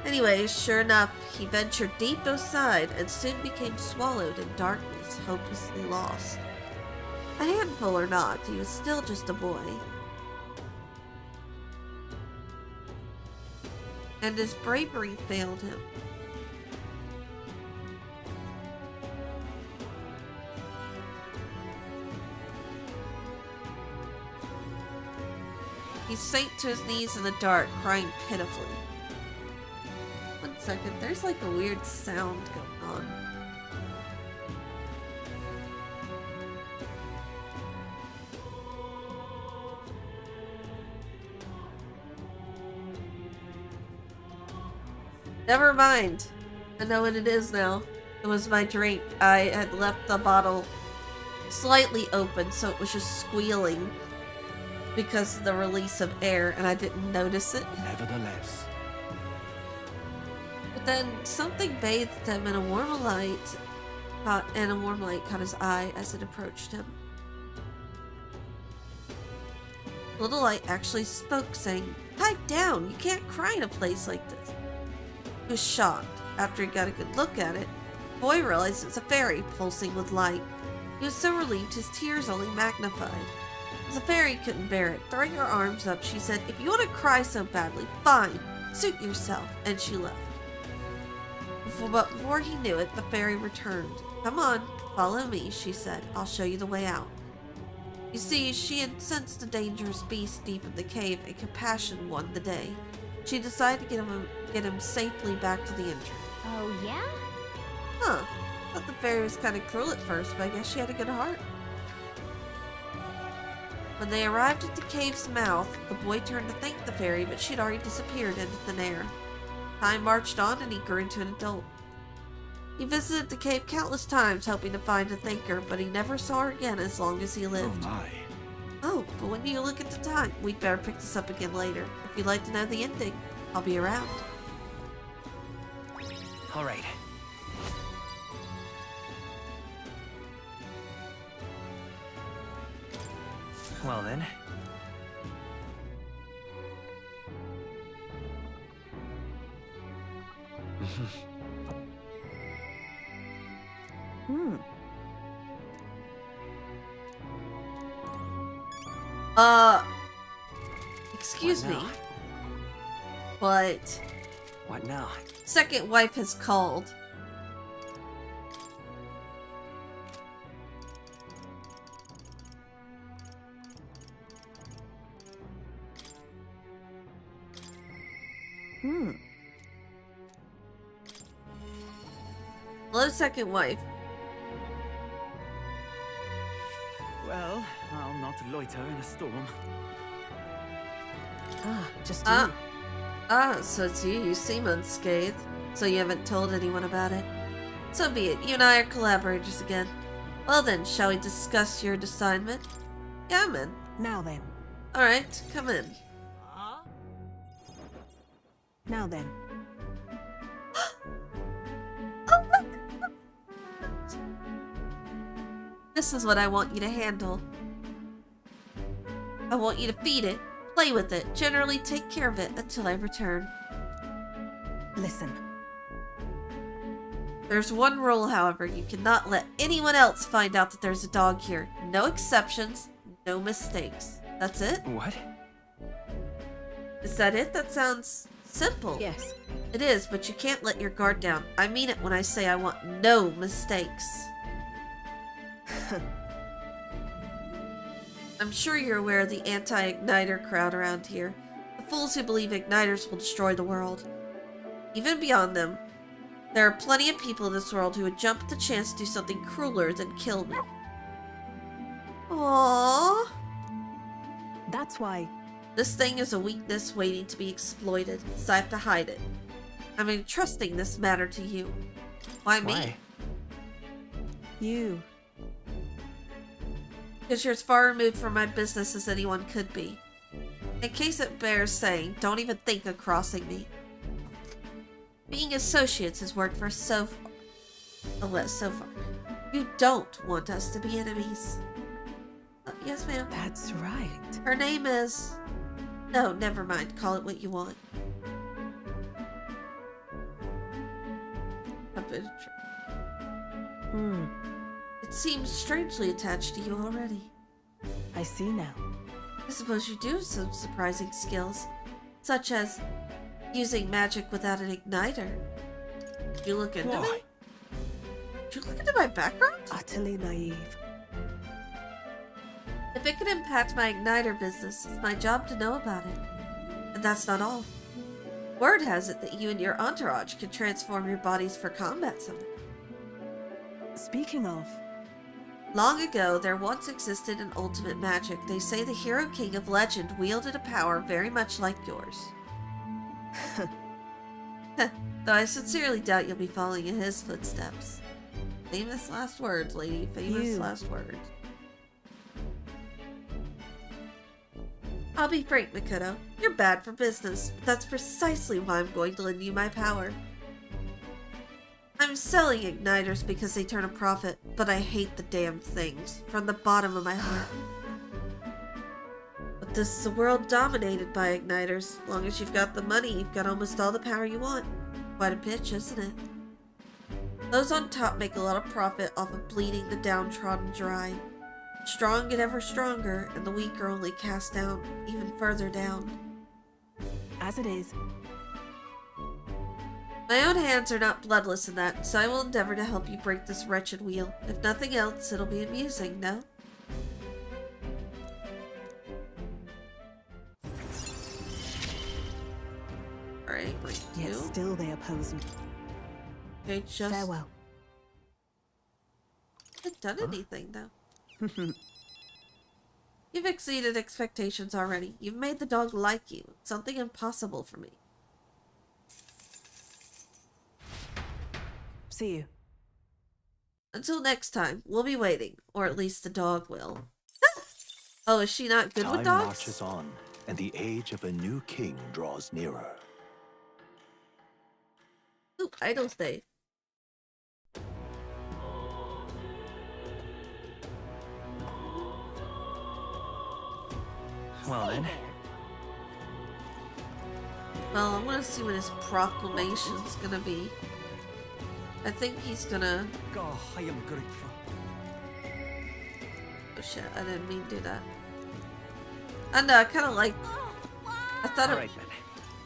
Anyway, sure enough, he ventured deep outside and soon became swallowed in darkness, hopelessly lost. A handful or not, he was still just a boy. And his bravery failed him. He sank to his knees in the dark, crying pitifully. One second, there's like a weird sound going on. Never mind. I know what it is now. It was my drink. I had left the bottle slightly open, so it was just squealing because of the release of air, and I didn't notice it. Nevertheless. But then something bathed him in a warm light, and a warm light caught his eye as it approached him. The little light actually spoke, saying, "Pipe down! You can't cry in a place like this." He was shocked. After he got a good look at it, the boy realized it was a fairy pulsing with light. He was so relieved his tears only magnified. The fairy couldn't bear it. Throwing her arms up, she said, "If you want to cry so badly, fine. Suit yourself." And she left. But before he knew it, the fairy returned. "Come on, follow me," she said. "I'll show you the way out." You see, she had sensed a dangerous beast deep in the cave, and compassion won the day. She decided to get him safely back to the entrance. Oh, yeah? Huh. Thought the fairy was kind of cruel at first, but I guess she had a good heart. When they arrived at the cave's mouth, the boy turned to thank the fairy, but she'd already disappeared into thin air. Time marched on and he grew into an adult. He visited the cave countless times, hoping to find a thinker, but he never saw her again as long as he lived. Oh my. Oh, but when do you look at the time? We'd better pick this up again later. If you'd like to know the ending, I'll be around. All right. Well then. Excuse What me. now? But What now? second wife has called. Hello, second wife. Well, I'll not loiter in a storm. Just you. So it's you. You seem unscathed. So you haven't told anyone about it. So be it. You and I are collaborators again. Well then, shall we discuss your assignment? Yeah, I'm in. Now then. Alright, come in. Now then. This is what I want you to handle. I want you to feed it, play with it, generally take care of it until I return. Listen. There's one rule, however. You cannot let anyone else find out that there's a dog here. No exceptions, no mistakes. That's it? What? Is that it? That sounds simple. Yes. It is, but you can't let your guard down. I mean it when I say I want no mistakes. I'm sure you're aware of the anti-igniter crowd around here. The fools who believe igniters will destroy the world. Even beyond them. There are plenty of people in this world who would jump at the chance to do something crueler than kill me. Aww. That's why. This thing is a weakness waiting to be exploited, so I have to hide it. I'm entrusting this matter to you. Why me? Why? You. Because you're as far removed from my business as anyone could be. In case it bears saying, don't even think of crossing me. Being associates has worked for us so far. So far. You don't want us to be enemies. Yes, ma'am. That's right. Her name is... No, never mind. Call it what you want. It seems strangely attached to you already. I see now. I suppose you do have some surprising skills, such as using magic without an igniter. Did you look into me? Did you look into my background? Utterly naive. If it could impact my igniter business, it's my job to know about it. And that's not all. Word has it that you and your entourage can transform your bodies for combat someday. Speaking of... Long ago, there once existed an ultimate magic. They say the hero king of legend wielded a power very much like yours. Though I sincerely doubt you'll be following in his footsteps. Famous last words, lady. Famous last words. I'll be frank, Makoto. You're bad for business, but that's precisely why I'm going to lend you my power. I'm selling igniters because they turn a profit, but I hate the damn things from the bottom of my heart. But this is a world dominated by igniters. As long as you've got the money, you've got almost all the power you want. Quite a pitch, isn't it? Those on top make a lot of profit off of bleeding the downtrodden dry. Strong get ever stronger, and the weak are only cast down even further down. As it is. My own hands are not bloodless in that, so I will endeavor to help you break this wretched wheel. If nothing else, it'll be amusing, no? Alright, rank 2. Yet still they oppose me. Okay, just... Farewell. I haven't done anything, though. You've exceeded expectations already. You've made the dog like you. It's something impossible for me. See you. Until next time, we'll be waiting. Or at least the dog will. Oh, is she not good with Time dogs? marches on, and the age of a new king draws nearer. Ooh, Idle Day. Well then. Well, I want to see what his proclamation's gonna be. I think he's gonna... Oh, I am grateful. Oh shit, I didn't mean to do that. I know, I kind of like... I thought Alright then.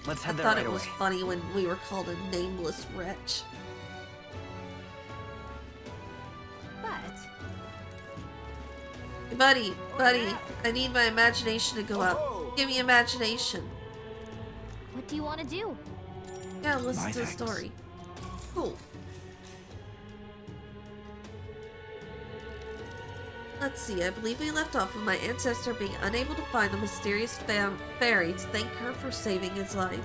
Let's head there thought right it was away. funny when we were called a nameless wretch. But Hey, buddy, I need my imagination to go up. Give me imagination. what do you want to do? Yeah, listen My to the thanks. story. Cool. Let's see, I believe we left off with my ancestor being unable to find the mysterious fairy to thank her for saving his life.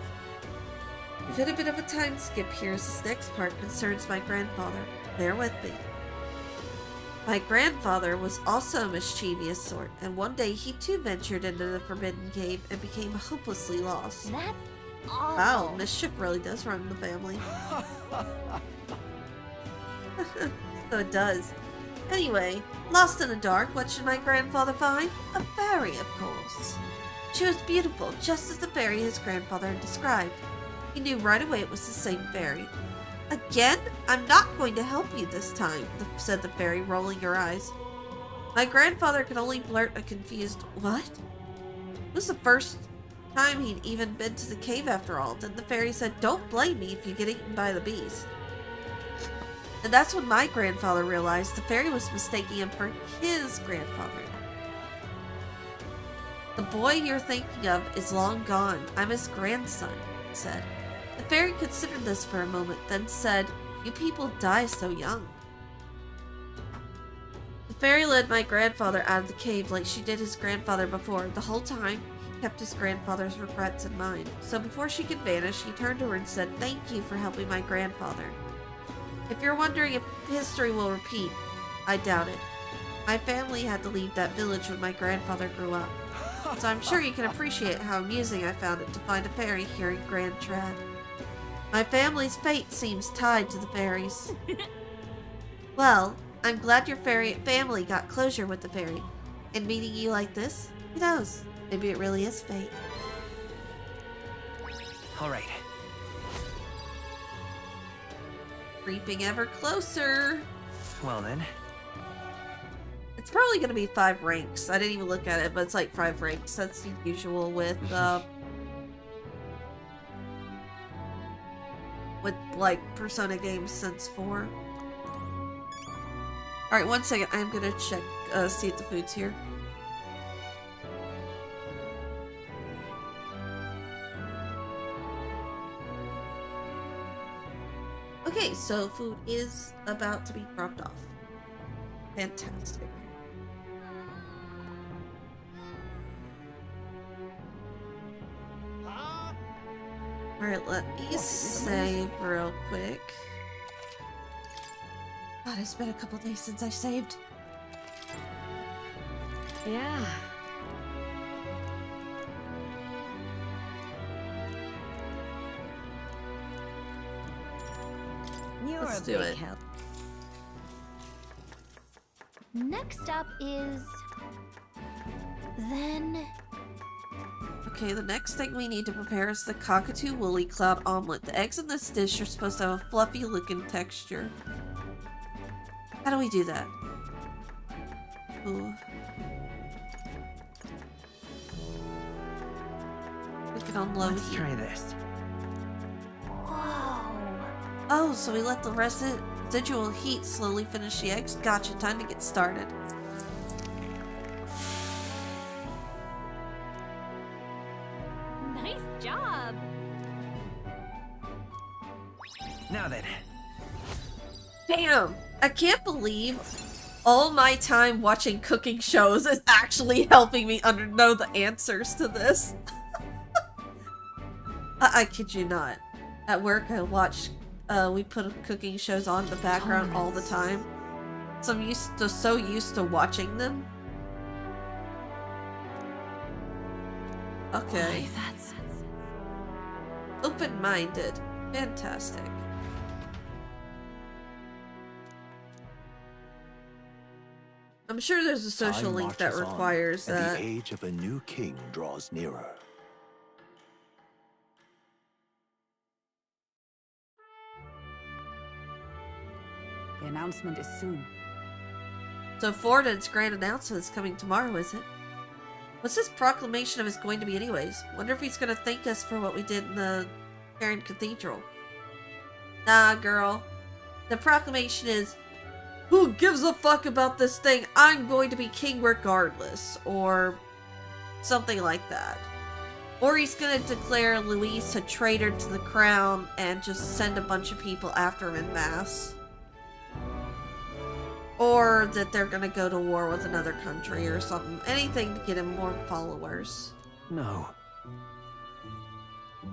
We've had a bit of a time skip here as this next part concerns my grandfather. Bear with me. My grandfather was also a mischievous sort, and one day he too ventured into the Forbidden Cave and became hopelessly lost. That's awful. Wow, mischief really does run in the family. So it does. Anyway, lost in the dark, what should my grandfather find? A fairy, of course. She was beautiful, just as the fairy his grandfather had described. He knew right away it was the same fairy. Again? I'm not going to help you this time, said the fairy, rolling her eyes. My grandfather could only blurt a confused, what? It was the first time he'd even been to the cave after all. Then the fairy said, don't blame me if you get eaten by the beast. And that's when my grandfather realized the fairy was mistaking him for his grandfather. The boy you're thinking of is long gone. I'm his grandson, it said. The fairy considered this for a moment, then said, You people die so young. The fairy led my grandfather out of the cave like she did his grandfather before. The whole time, he kept his grandfather's regrets in mind. So before she could vanish, he turned to her and said, "Thank you for helping my grandfather." If you're wondering if history will repeat, I doubt it. My family had to leave that village when my grandfather grew up. So I'm sure you can appreciate how amusing I found it to find a fairy here in Grand Trad. My family's fate seems tied to the fairies. Well, I'm glad your fairy family got closure with the fairy. And meeting you like this, who knows? Maybe it really is fate. All right. Creeping ever closer. Well then. It's probably going to be 5 ranks. I didn't even look at it, but it's like 5 ranks. That's the usual with like Persona games since 4. Alright, 1 second. I'm gonna check, see if the food's here. Okay, so food is about to be dropped off. Fantastic. Alright, let me save real quick. God, it's been a couple days since I saved. Yeah. Let's do it. Help. Next up is... Then... Okay, the next thing we need to prepare is the cockatoo woolly cloud omelet. The eggs in this dish are supposed to have a fluffy looking texture. How do we do that? Ooh. Click it on low Let's heat. try this. Oh, so we let the residual heat slowly finish the eggs? Gotcha, time to get started. Nice job! Now then. Damn! I can't believe all my time watching cooking shows is actually helping me know the answers to this. I kid you not. At work, I watch, we put cooking shows on in the background all the time. So I'm so used to watching them. Okay. Why, that's... Open-minded. Fantastic. I'm sure there's a social Time link that marches on, requires and that. the age of a new king draws nearer. The announcement is soon. So Fordon's grand announcement is coming tomorrow, is it? What's his proclamation of his going to be anyways? Wonder if he's gonna thank us for what we did in the Karen Cathedral. Nah, girl. The proclamation is, who gives a fuck about this thing? I'm going to be king regardless. Or something like that. Or he's gonna declare Luis a traitor to the crown and just send a bunch of people after him en masse. Or that they're gonna go to war with another country or something. Anything to get him more followers. No.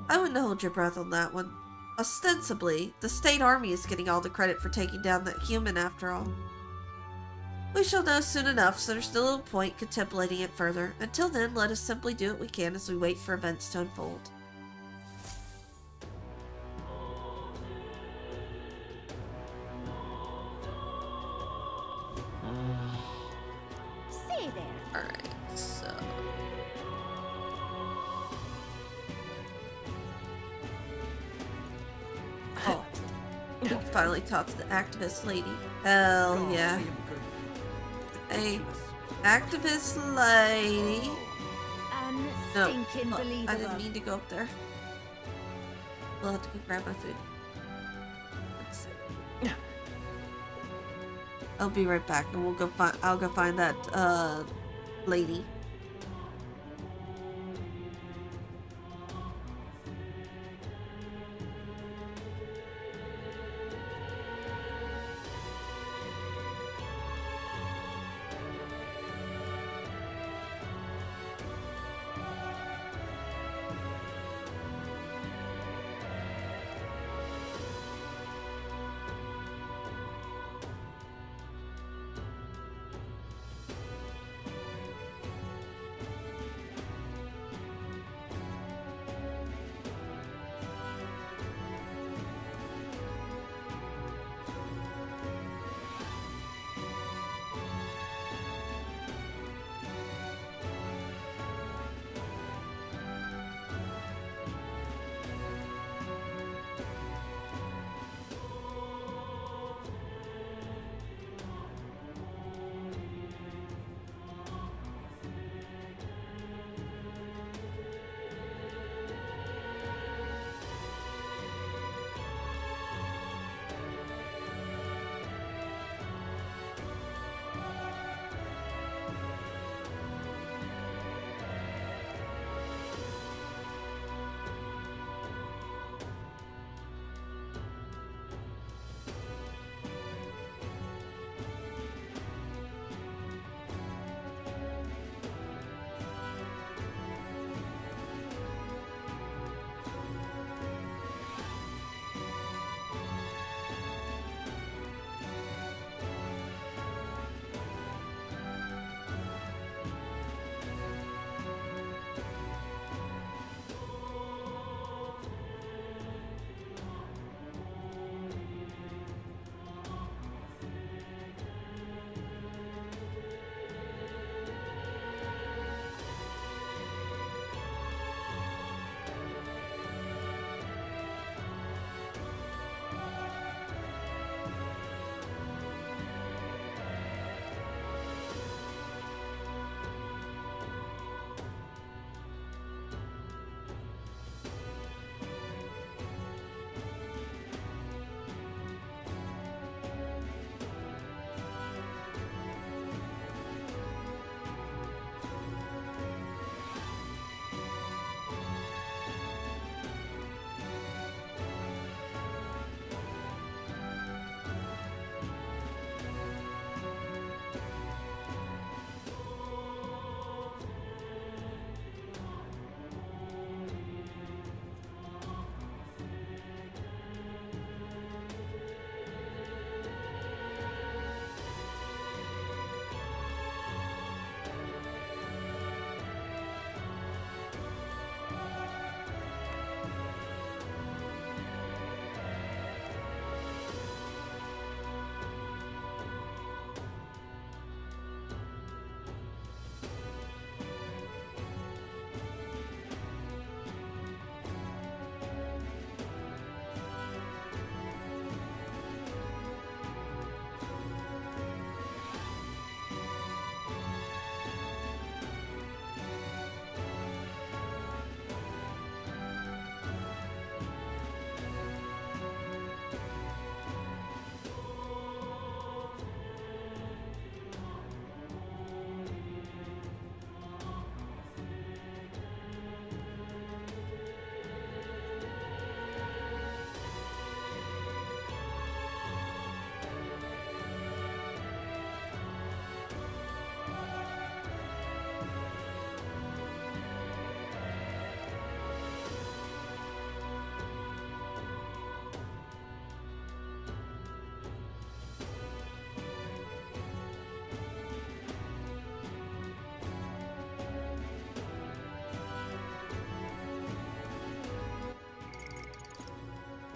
I wouldn't hold your breath on that one. Ostensibly, the state army is getting all the credit for taking down that human after all. We shall know soon enough, so there's no point contemplating it further. Until then, let us simply do what we can as we wait for events to unfold. Say there. Alright, so... Oh. We finally talked to the activist lady. Hell yeah. Hey, activist lady. No, oh, I didn't mean to go up there. We'll have to go grab my food. Let's see. I'll be right back, and we'll go find. I'll go find that lady.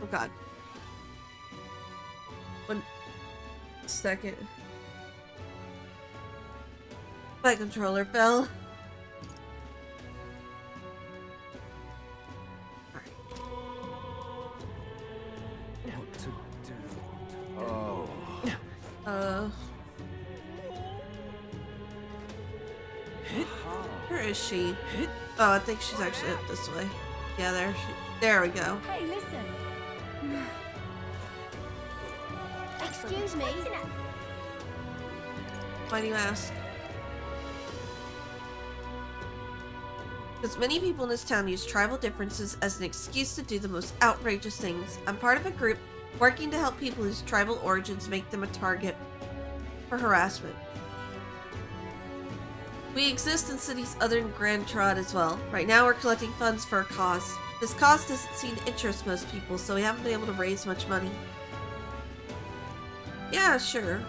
Oh god. 1 second. My controller fell. What to do? Oh. Where is she? Oh, I think she's actually up this way. Yeah, there we go. Hey, listen. Excuse me. Why do you ask? Because many people in this town use tribal differences as an excuse to do the most outrageous things. I'm part of a group working to help people whose tribal origins make them a target for harassment. We exist in cities other than Grand Trot as well. Right now we're collecting funds for a cause. This cause doesn't seem to interest most people, so we haven't been able to raise much money. Yeah, sure.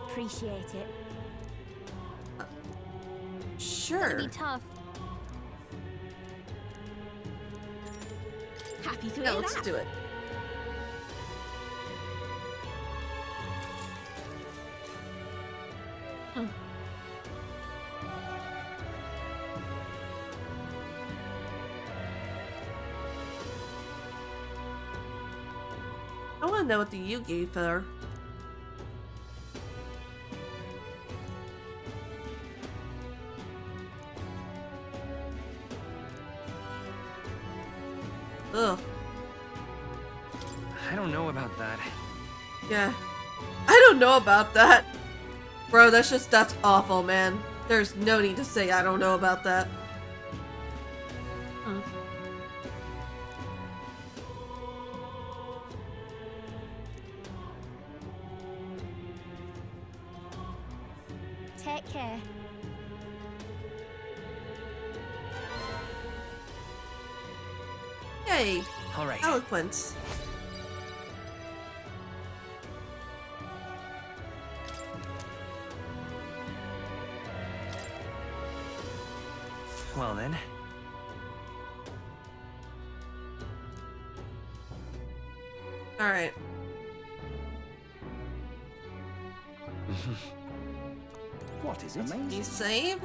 Appreciate it. Sure. Gonna be tough. Happy to Yeah, hear let's that. do it. I want to know what the Yugi are. Ugh. I don't know about that. Yeah. I don't know about that. Bro, that's awful, man. There's no need to say I don't know about that. Take care. Yay. All right. Eloquence. Well then. Alright. What is it? You save?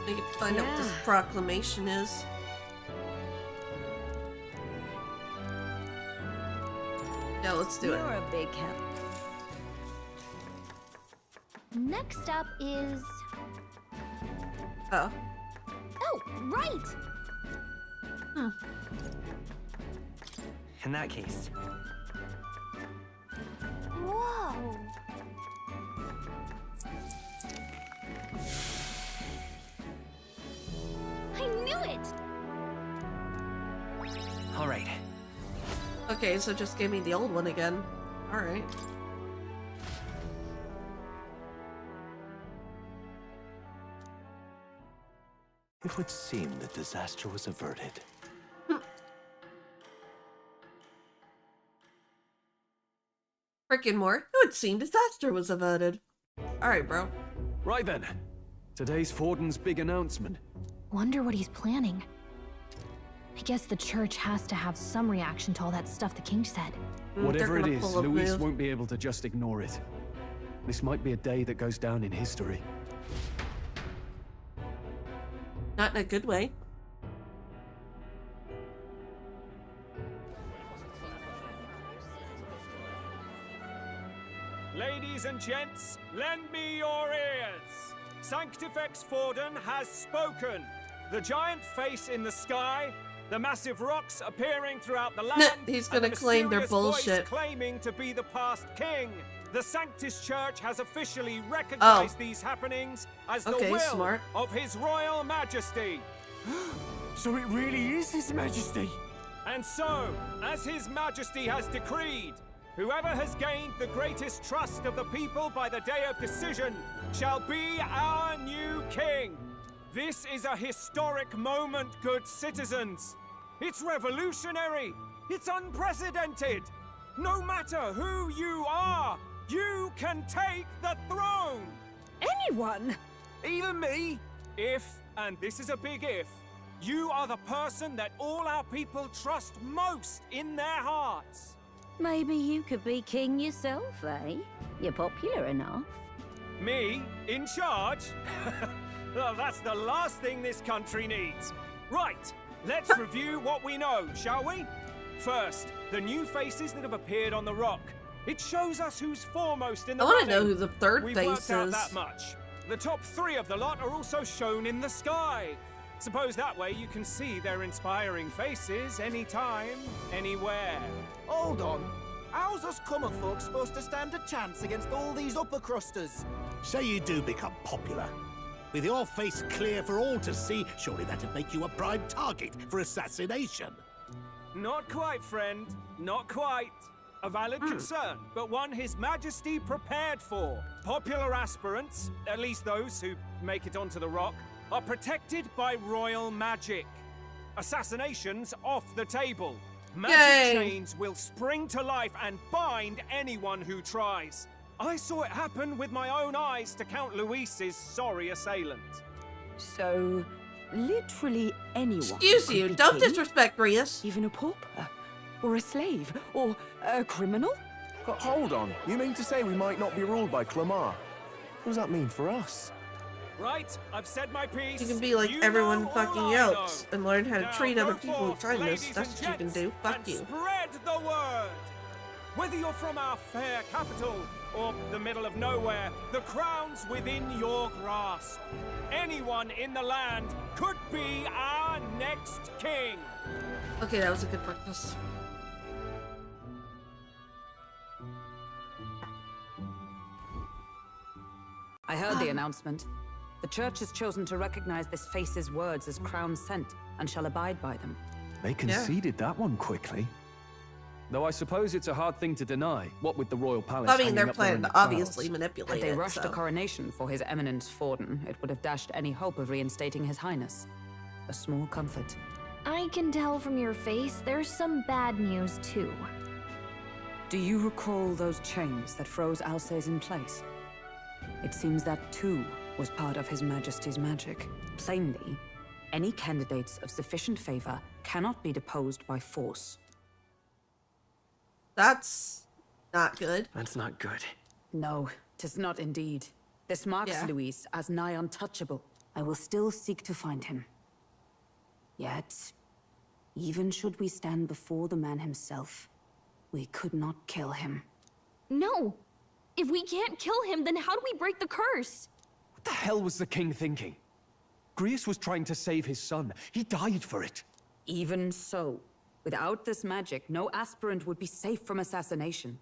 We can find out what this proclamation is. Yeah, let's do it. You're a big help. Next up is... Oh. Oh, right! In that case. Whoa! I knew it! All right. Okay, so just give me the old one again. Alright. It would seem that disaster was averted. Frickin' more. It would seem disaster was averted. Alright, bro. Right then. Today's Forden's big announcement. Wonder what he's planning. I guess the church has to have some reaction to all that stuff the king said. Whatever they're it gonna is, pull a Luis move. won't be able to just ignore it. This might be a day that goes down in history. Not in a good way. Ladies and gents, lend me your ears. Sanctifex Forden has spoken. The giant face in the sky, the massive rocks appearing throughout the land. He's gonna and the claim their mysterious voice bullshit. claiming to be the past king. The Sanctus Church has officially recognized these happenings as the will smart. of His Royal Majesty. So it really is His Majesty! And so, as His Majesty has decreed, whoever has gained the greatest trust of the people by the day of decision shall be our new king. This is a historic moment, good citizens. It's revolutionary. It's unprecedented. No matter who you are, You can take the throne! Anyone? Even me? If, and this is a big if, you are the person that all our people trust most in their hearts. Maybe you could be king yourself, eh? You're popular enough. Me? In charge? Well, that's the last thing this country needs. Right, let's review what we know, shall we? First, the new faces that have appeared on the rock. It shows us who's foremost in the I want to running. know who the third We've face worked out is. that much. The top 3 of the lot are also shown in the sky. Suppose that way you can see their inspiring faces anytime, anywhere. Hold on. How's us common folk supposed to stand a chance against all these upper crusters? Say you do become popular. With your face clear for all to see, surely that'd make you a prime target for assassination. Not quite, friend. Not quite. A valid concern, but one His Majesty prepared for. Popular aspirants, at least those who make it onto the rock, are protected by royal magic. Assassinations off the table. Magic Yay. chains will spring to life and bind anyone who tries. I saw it happen with my own eyes to Count Luis's sorry assailant. So, literally anyone. Excuse could you, be don't king? disrespect Grius. Even a pauper? Or a slave? Or a criminal? Hold on. You mean to say we might not be ruled by Clamar? What does that mean for us? Right, I've said my piece. You can be like You everyone know all fucking I else know. and learn how to Now treat go other people with forth, kindness. ladies That's and what you can gents, do. Fuck and you. Spread the word. Whether you're from our fair capital or the middle of nowhere, the crown's within your grasp. Anyone in the land could be our next king. Okay, that was a good breakfast. I heard the announcement. The church has chosen to recognize this face's words as crown sent and shall abide by them. They conceded that one quickly. Though I suppose it's a hard thing to deny, what with the royal palace I mean, hanging they're up there in planning the to clouds. obviously manipulate Had they it, rushed so. a coronation for His Eminence Forden, it would have dashed any hope of reinstating His Highness. A small comfort. I can tell from your face there's some bad news too. Do you recall those chains that froze Alsace in place? It seems that too was part of His Majesty's magic. Plainly, any candidates of sufficient favor cannot be deposed by force. That's not good. That's not good. No, 'tis not indeed. This marks Yeah. Luis as nigh untouchable. I will still seek to find him. Yet, even should we stand before the man himself, we could not kill him. No! If we can't kill him, then how do we break the curse? What the hell was the king thinking? Grius was trying to save his son. He died for it. Even so, without this magic, no aspirant would be safe from assassination,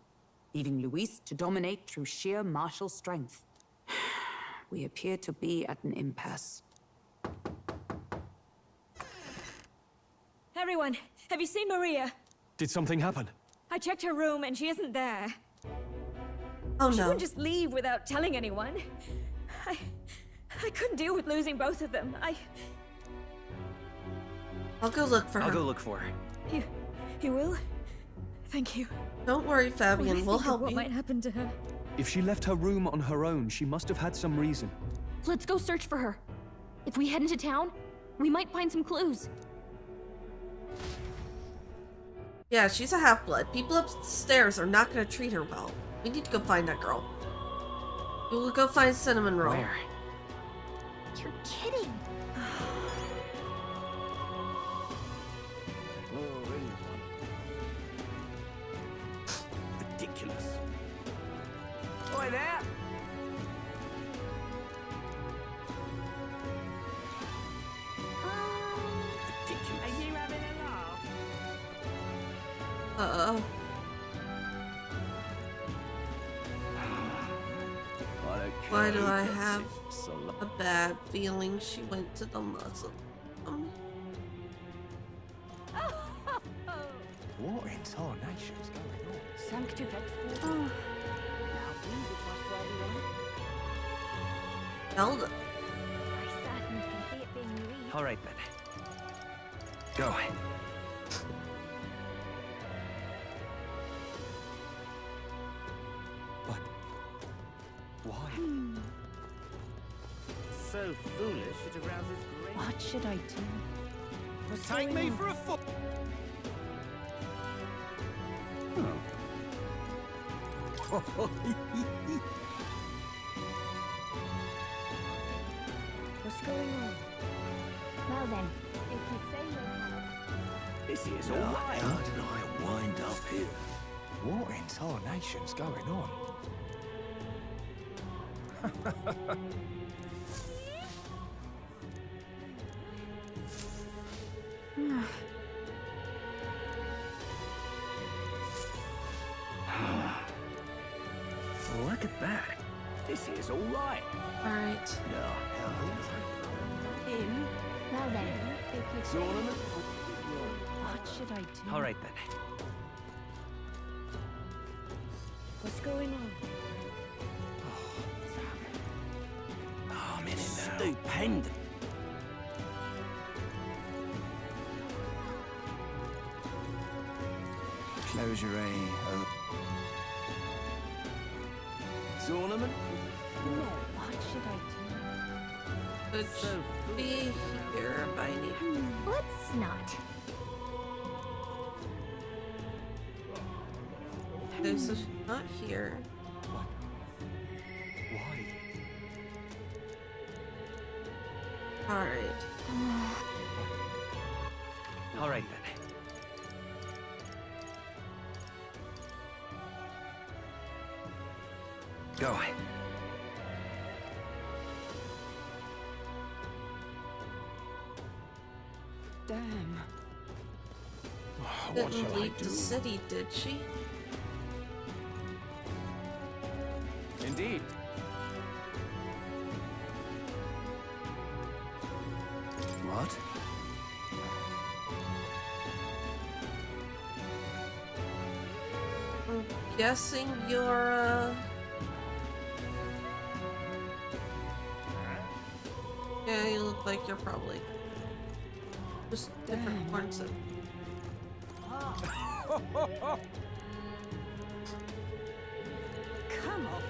leaving Luis to dominate through sheer martial strength. We appear to be at an impasse. Everyone, have you seen Maria? Did something happen? I checked her room and she isn't there. Oh She no. wouldn't just leave without telling anyone. I couldn't deal with losing both of them. I'll go look for her. I'll go look for her. You will? Thank you. Don't worry, Fabian. When I We'll think of help what you. might happen to her. If she left her room on her own, she must have had some reason. Let's go search for her. If we head into town, we might find some clues. Yeah, she's a half-blood. People upstairs are not going to treat her well. We need to go find that girl. We will go find Cinnamon Roll. Where? You're kidding. Ridiculous. Oi there! Are you having a laugh? Why do I have a bad feeling she went to the museum? What in tarnation's going on? Sanctifex. Oh. Zelda. I certainly can see it being Louise. All right, then. Go. But so foolish it arouses great... What should I do? What's Take going me on? for a foot. What's going on? Well then, if you say you're... This is Now, all right. how did I wind up here? What in tarnation's going on? Look at that. This is all right. Alright. Now, In? Well then, if you say... What should I do? All right then. What's going on? Oh, I'm in it now. Stupendous. Closure A. Tournament? What should I do? It should be here by need. Let's not. Okay, so she's not here. Why? Alright. All right then. Go. Damn. What shall Didn't I leave do? the city, did she? Indeed. What? I'm guessing you're, yeah, you look like you're probably just different parts of... Come off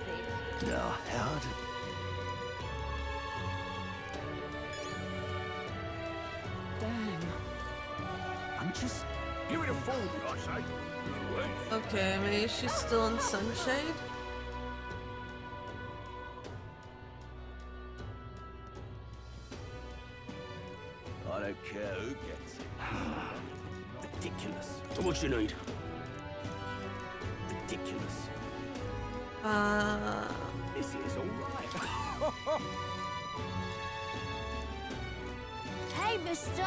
it. Now, how did... Damn. I'm just... Give it a fold, I say. Okay, maybe she's still in Sunshade? I don't care who gets it. Ridiculous. What you need? Ridiculous. This is all right. Hey, mister!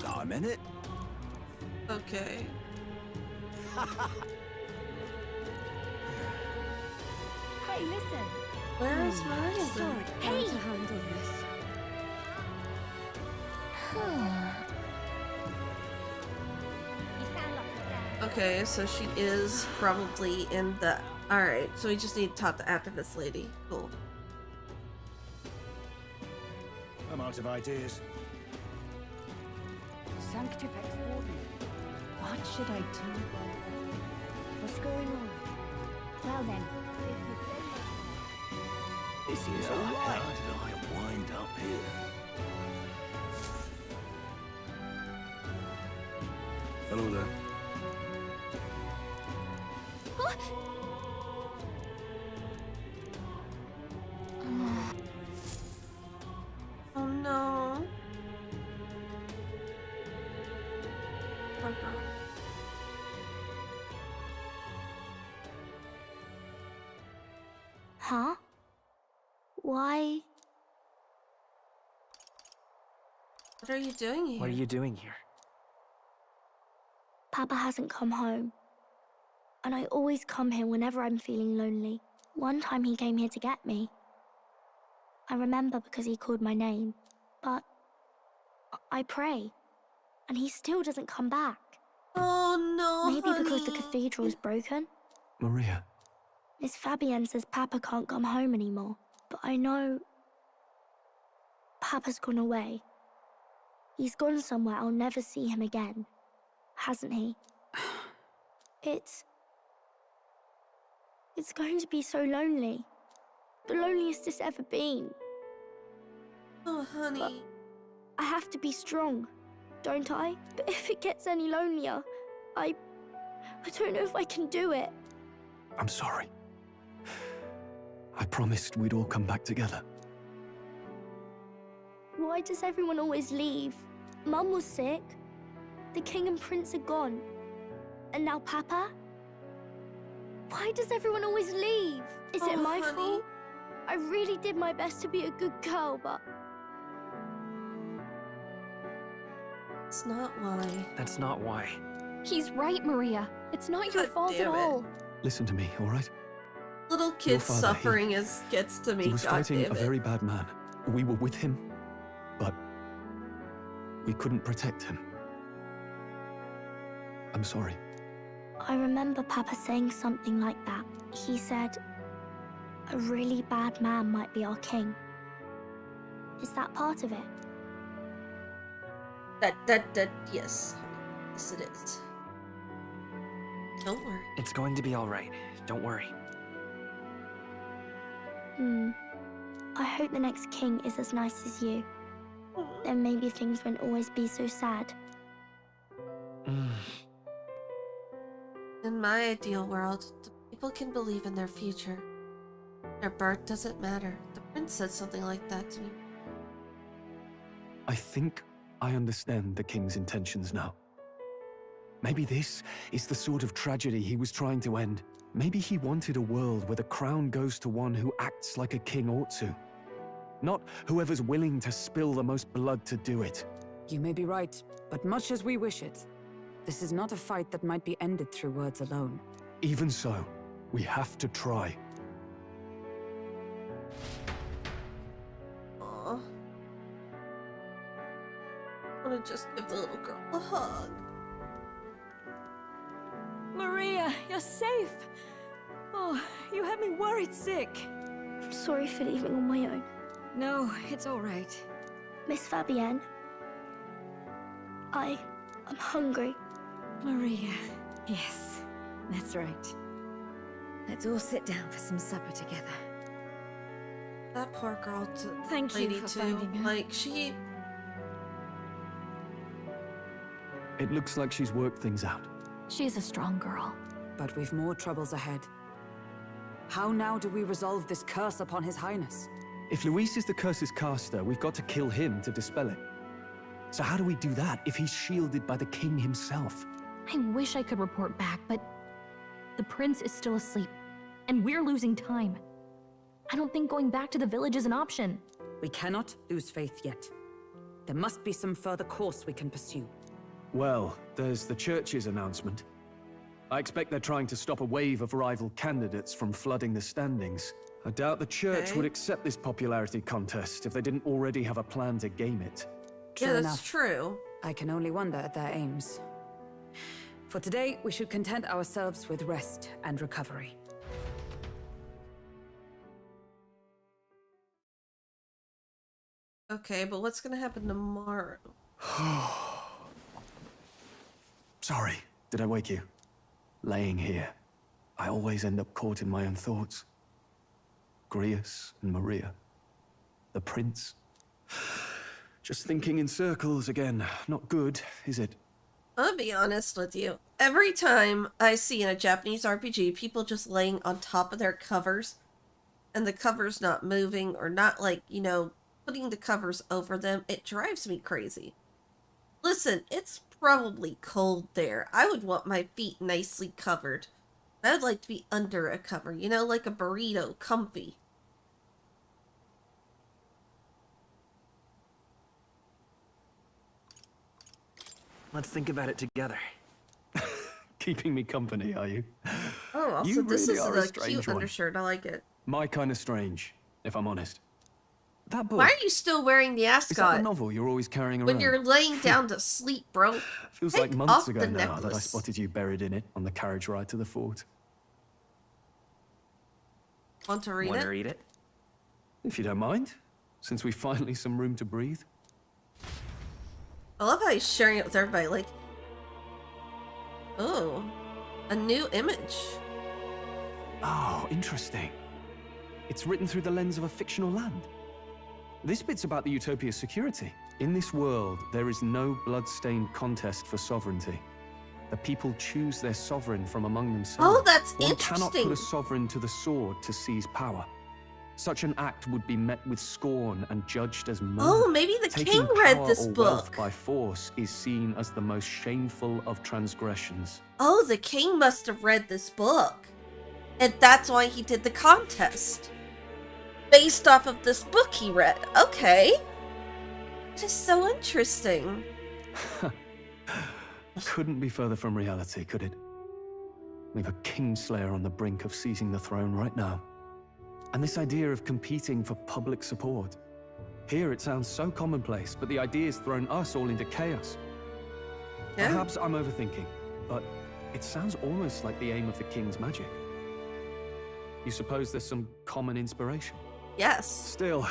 I'm in it. Okay. Hey, listen! Where is Maria? Sorry, Hey! to handle this. You sound like a dad. Okay, so she is probably in the... Alright, so we just need to talk to activist lady. Cool. I'm out of ideas. Sanctifex Warden. What should I do? What's going on? Well then, if you say This is Now, all how right. did I wind up here? Hello there. Oh no. Huh? Why? What are you doing here? What are you doing here? Papa hasn't come home. And I always come here whenever I'm feeling lonely. One time he came here to get me. I remember because he called my name. But I pray. And he still doesn't come back. Oh no, Maybe because the honey. cathedral's broken? Maria. Miss Fabienne says Papa can't come home anymore. But I know... Papa's gone away. He's gone somewhere I'll never see him again, hasn't he? It's going to be so lonely. The loneliest it's ever been. Oh, honey. But I have to be strong, don't I? But if it gets any lonelier, I don't know if I can do it. I'm sorry. I promised we'd all come back together. Why does everyone always leave? Mum was sick. The king and prince are gone. And now Papa? Why does everyone always leave? Is it my fault? I really did my best to be a good girl, but... It's not why. That's not why. He's right, Maria. It's not your fault at all. Listen to me, all right? Little kid father, suffering gets to me. He was fighting a goddammit. very bad man. We were with him, but we couldn't protect him. I'm sorry. I remember Papa saying something like that. He said, a really bad man might be our king. Is that part of it? Yes. Yes, it is. Don't worry. It's going to be all right. Don't worry. I hope the next king is as nice as you. Then maybe things won't always be so sad. In my ideal world, the people can believe in their future. Their birth doesn't matter. The prince said something like that to me. I think I understand the king's intentions now. Maybe this is the sort of tragedy he was trying to end. Maybe he wanted a world where the crown goes to one who acts like a king ought to. Not whoever's willing to spill the most blood to do it. You may be right, but much as we wish it, this is not a fight that might be ended through words alone. Even so, we have to try. Aww. I want to just give the little girl a hug. Maria, you're safe. Oh, you had me worried sick. I'm sorry for leaving on my own. No, it's all right. Miss Fabienne, I'm hungry. Maria, yes, that's right. Let's all sit down for some supper together. That poor girl, Thank you lady for too. finding her. Like, she... It looks like she's worked things out. She's a strong girl. But we've more troubles ahead. How now do we resolve this curse upon His Highness? If Luis is the curse's caster, we've got to kill him to dispel it. So how do we do that if he's shielded by the king himself? I wish I could report back, but the prince is still asleep, and we're losing time. I don't think going back to the village is an option. We cannot lose faith yet. There must be some further course we can pursue. Well, there's the church's announcement. I expect they're trying to stop a wave of rival candidates from flooding the standings. I doubt the church would accept this popularity contest if they didn't already have a plan to game it. Yeah, that's true. I can only wonder at their aims. For today, we should content ourselves with rest and recovery. Okay, but what's gonna happen tomorrow? Sorry, did I wake you? Laying here, I always end up caught in my own thoughts. Grius and Maria. The prince. Just thinking in circles again. Not good, is it? I'll be honest with you. Every time I see in a Japanese RPG people just laying on top of their covers, and the cover's not moving, or not, like, you know, putting the covers over them, it drives me crazy. Listen, it's probably cold there. I would want my feet nicely covered. I would like to be under a cover, you know, like a burrito, comfy. Let's think about it together. Keeping me company, are you? Oh, also, You this really is are a a strange cute one. undershirt. I like it. My kind of strange, if I'm honest. That book. Why are you still wearing the Is that the ascot novel you're always carrying around? when you're laying down to sleep, bro? Feels Take like months off ago the now that I necklace. spotted you buried in it on the carriage ride to the fort. Want to read Want it? to read it? If you don't mind, since we finally some room to breathe. I love how he's sharing it with everybody. Like, oh, a new image. Oh, interesting. It's written through the lens of a fictional land. This bit's about the Utopia's security. In this world, there is no blood-stained contest for sovereignty. The people choose their sovereign from among themselves. Oh, that's One cannot interesting. put a sovereign to the sword to seize power. Such an act would be met with scorn and judged as murder. Oh, maybe the Taking king read power this or wealth book. by force is seen as the most shameful of transgressions. Oh, the king must have read this book. And that's why he did the contest. Based off of this book he read. Okay. Just so interesting. Couldn't be further from reality, could it? We've a kingslayer on the brink of seizing the throne right now. And this idea of competing for public support. Here it sounds so commonplace, but the idea's thrown us all into chaos. Yeah. Perhaps I'm overthinking, but it sounds almost like the aim of the king's magic. You suppose there's some common inspiration? Yes. Still,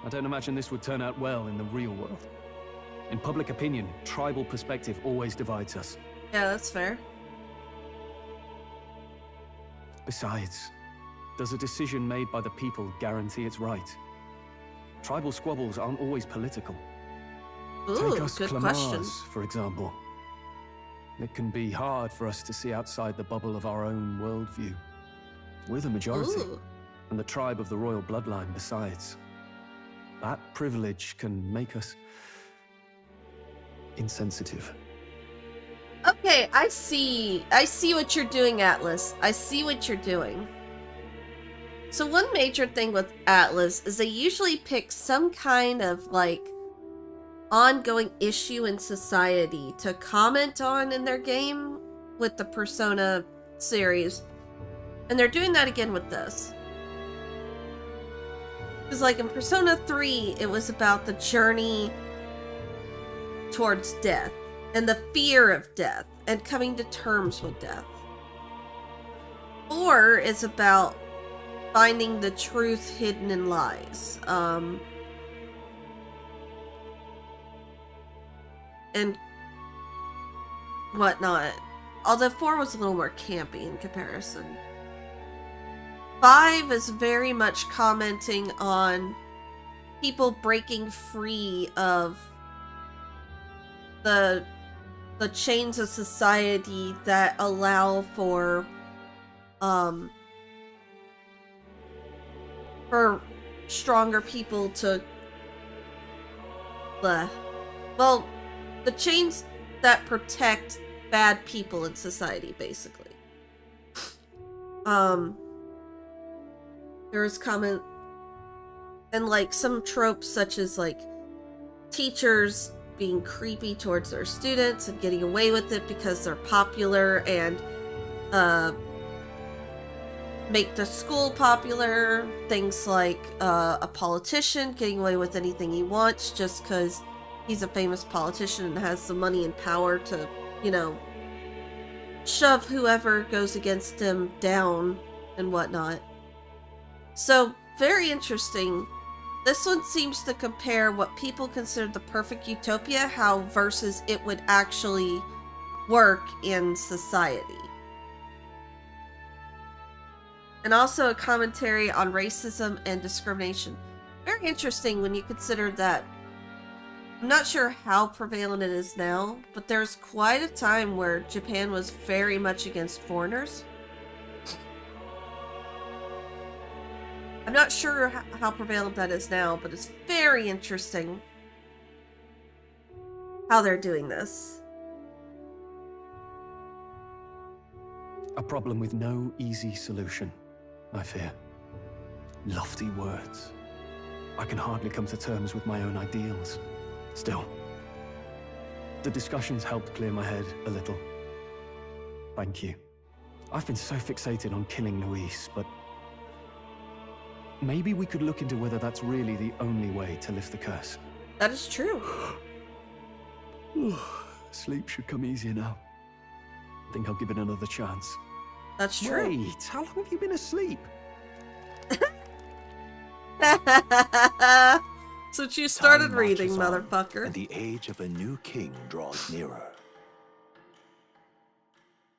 I don't imagine this would turn out well in the real world. In public opinion, tribal perspective always divides us. Yeah, that's fair. Besides, does a decision made by the people guarantee it's right? Tribal squabbles aren't always political. Ooh, Take us good Clamars, question. for example. It can be hard for us to see outside the bubble of our own worldview. We're the majority, Ooh. and the tribe of the royal bloodline besides. That privilege can make us insensitive. Okay, I see what you're doing, Atlas. I see what you're doing. So one major thing with Atlas is they usually pick some kind of, like, ongoing issue in society to comment on in their game with the Persona series. And they're doing that again with this. Because, like, in Persona 3, it was about the journey towards death and the fear of death and coming to terms with death. 4 is about finding the truth hidden in lies. And whatnot. Although 4 was a little more campy in comparison. 5 is very much commenting on people breaking free of the chains of society that allow for stronger people to well, the chains that protect bad people in society, basically. There's comment and, like, some tropes such as, like, teachers being creepy towards their students and getting away with it because they're popular and make the school popular. Things like a politician getting away with anything he wants just because he's a famous politician and has the money and power to, you know, shove whoever goes against him down and whatnot. So, very interesting. This one seems to compare what people consider the perfect utopia, how versus it would actually work in society. And also a commentary on racism and discrimination. Very interesting when you consider that. I'm not sure how prevalent it is now, but there's quite a time where Japan was very much against foreigners. I'm not sure how prevalent that is now, but it's very interesting how they're doing this. A problem with no easy solution, I fear. Lofty words. I can hardly come to terms with my own ideals. Still, the discussions helped clear my head a little. Thank you. I've been so fixated on killing Luis, but maybe we could look into whether that's really the only way to lift the curse. That is true. Sleep should come easier now. I think I'll give it another chance. That's true. Wait, how long have you been asleep? Since you started Time reading, marches on, motherfucker. And the age of a new king draws nearer.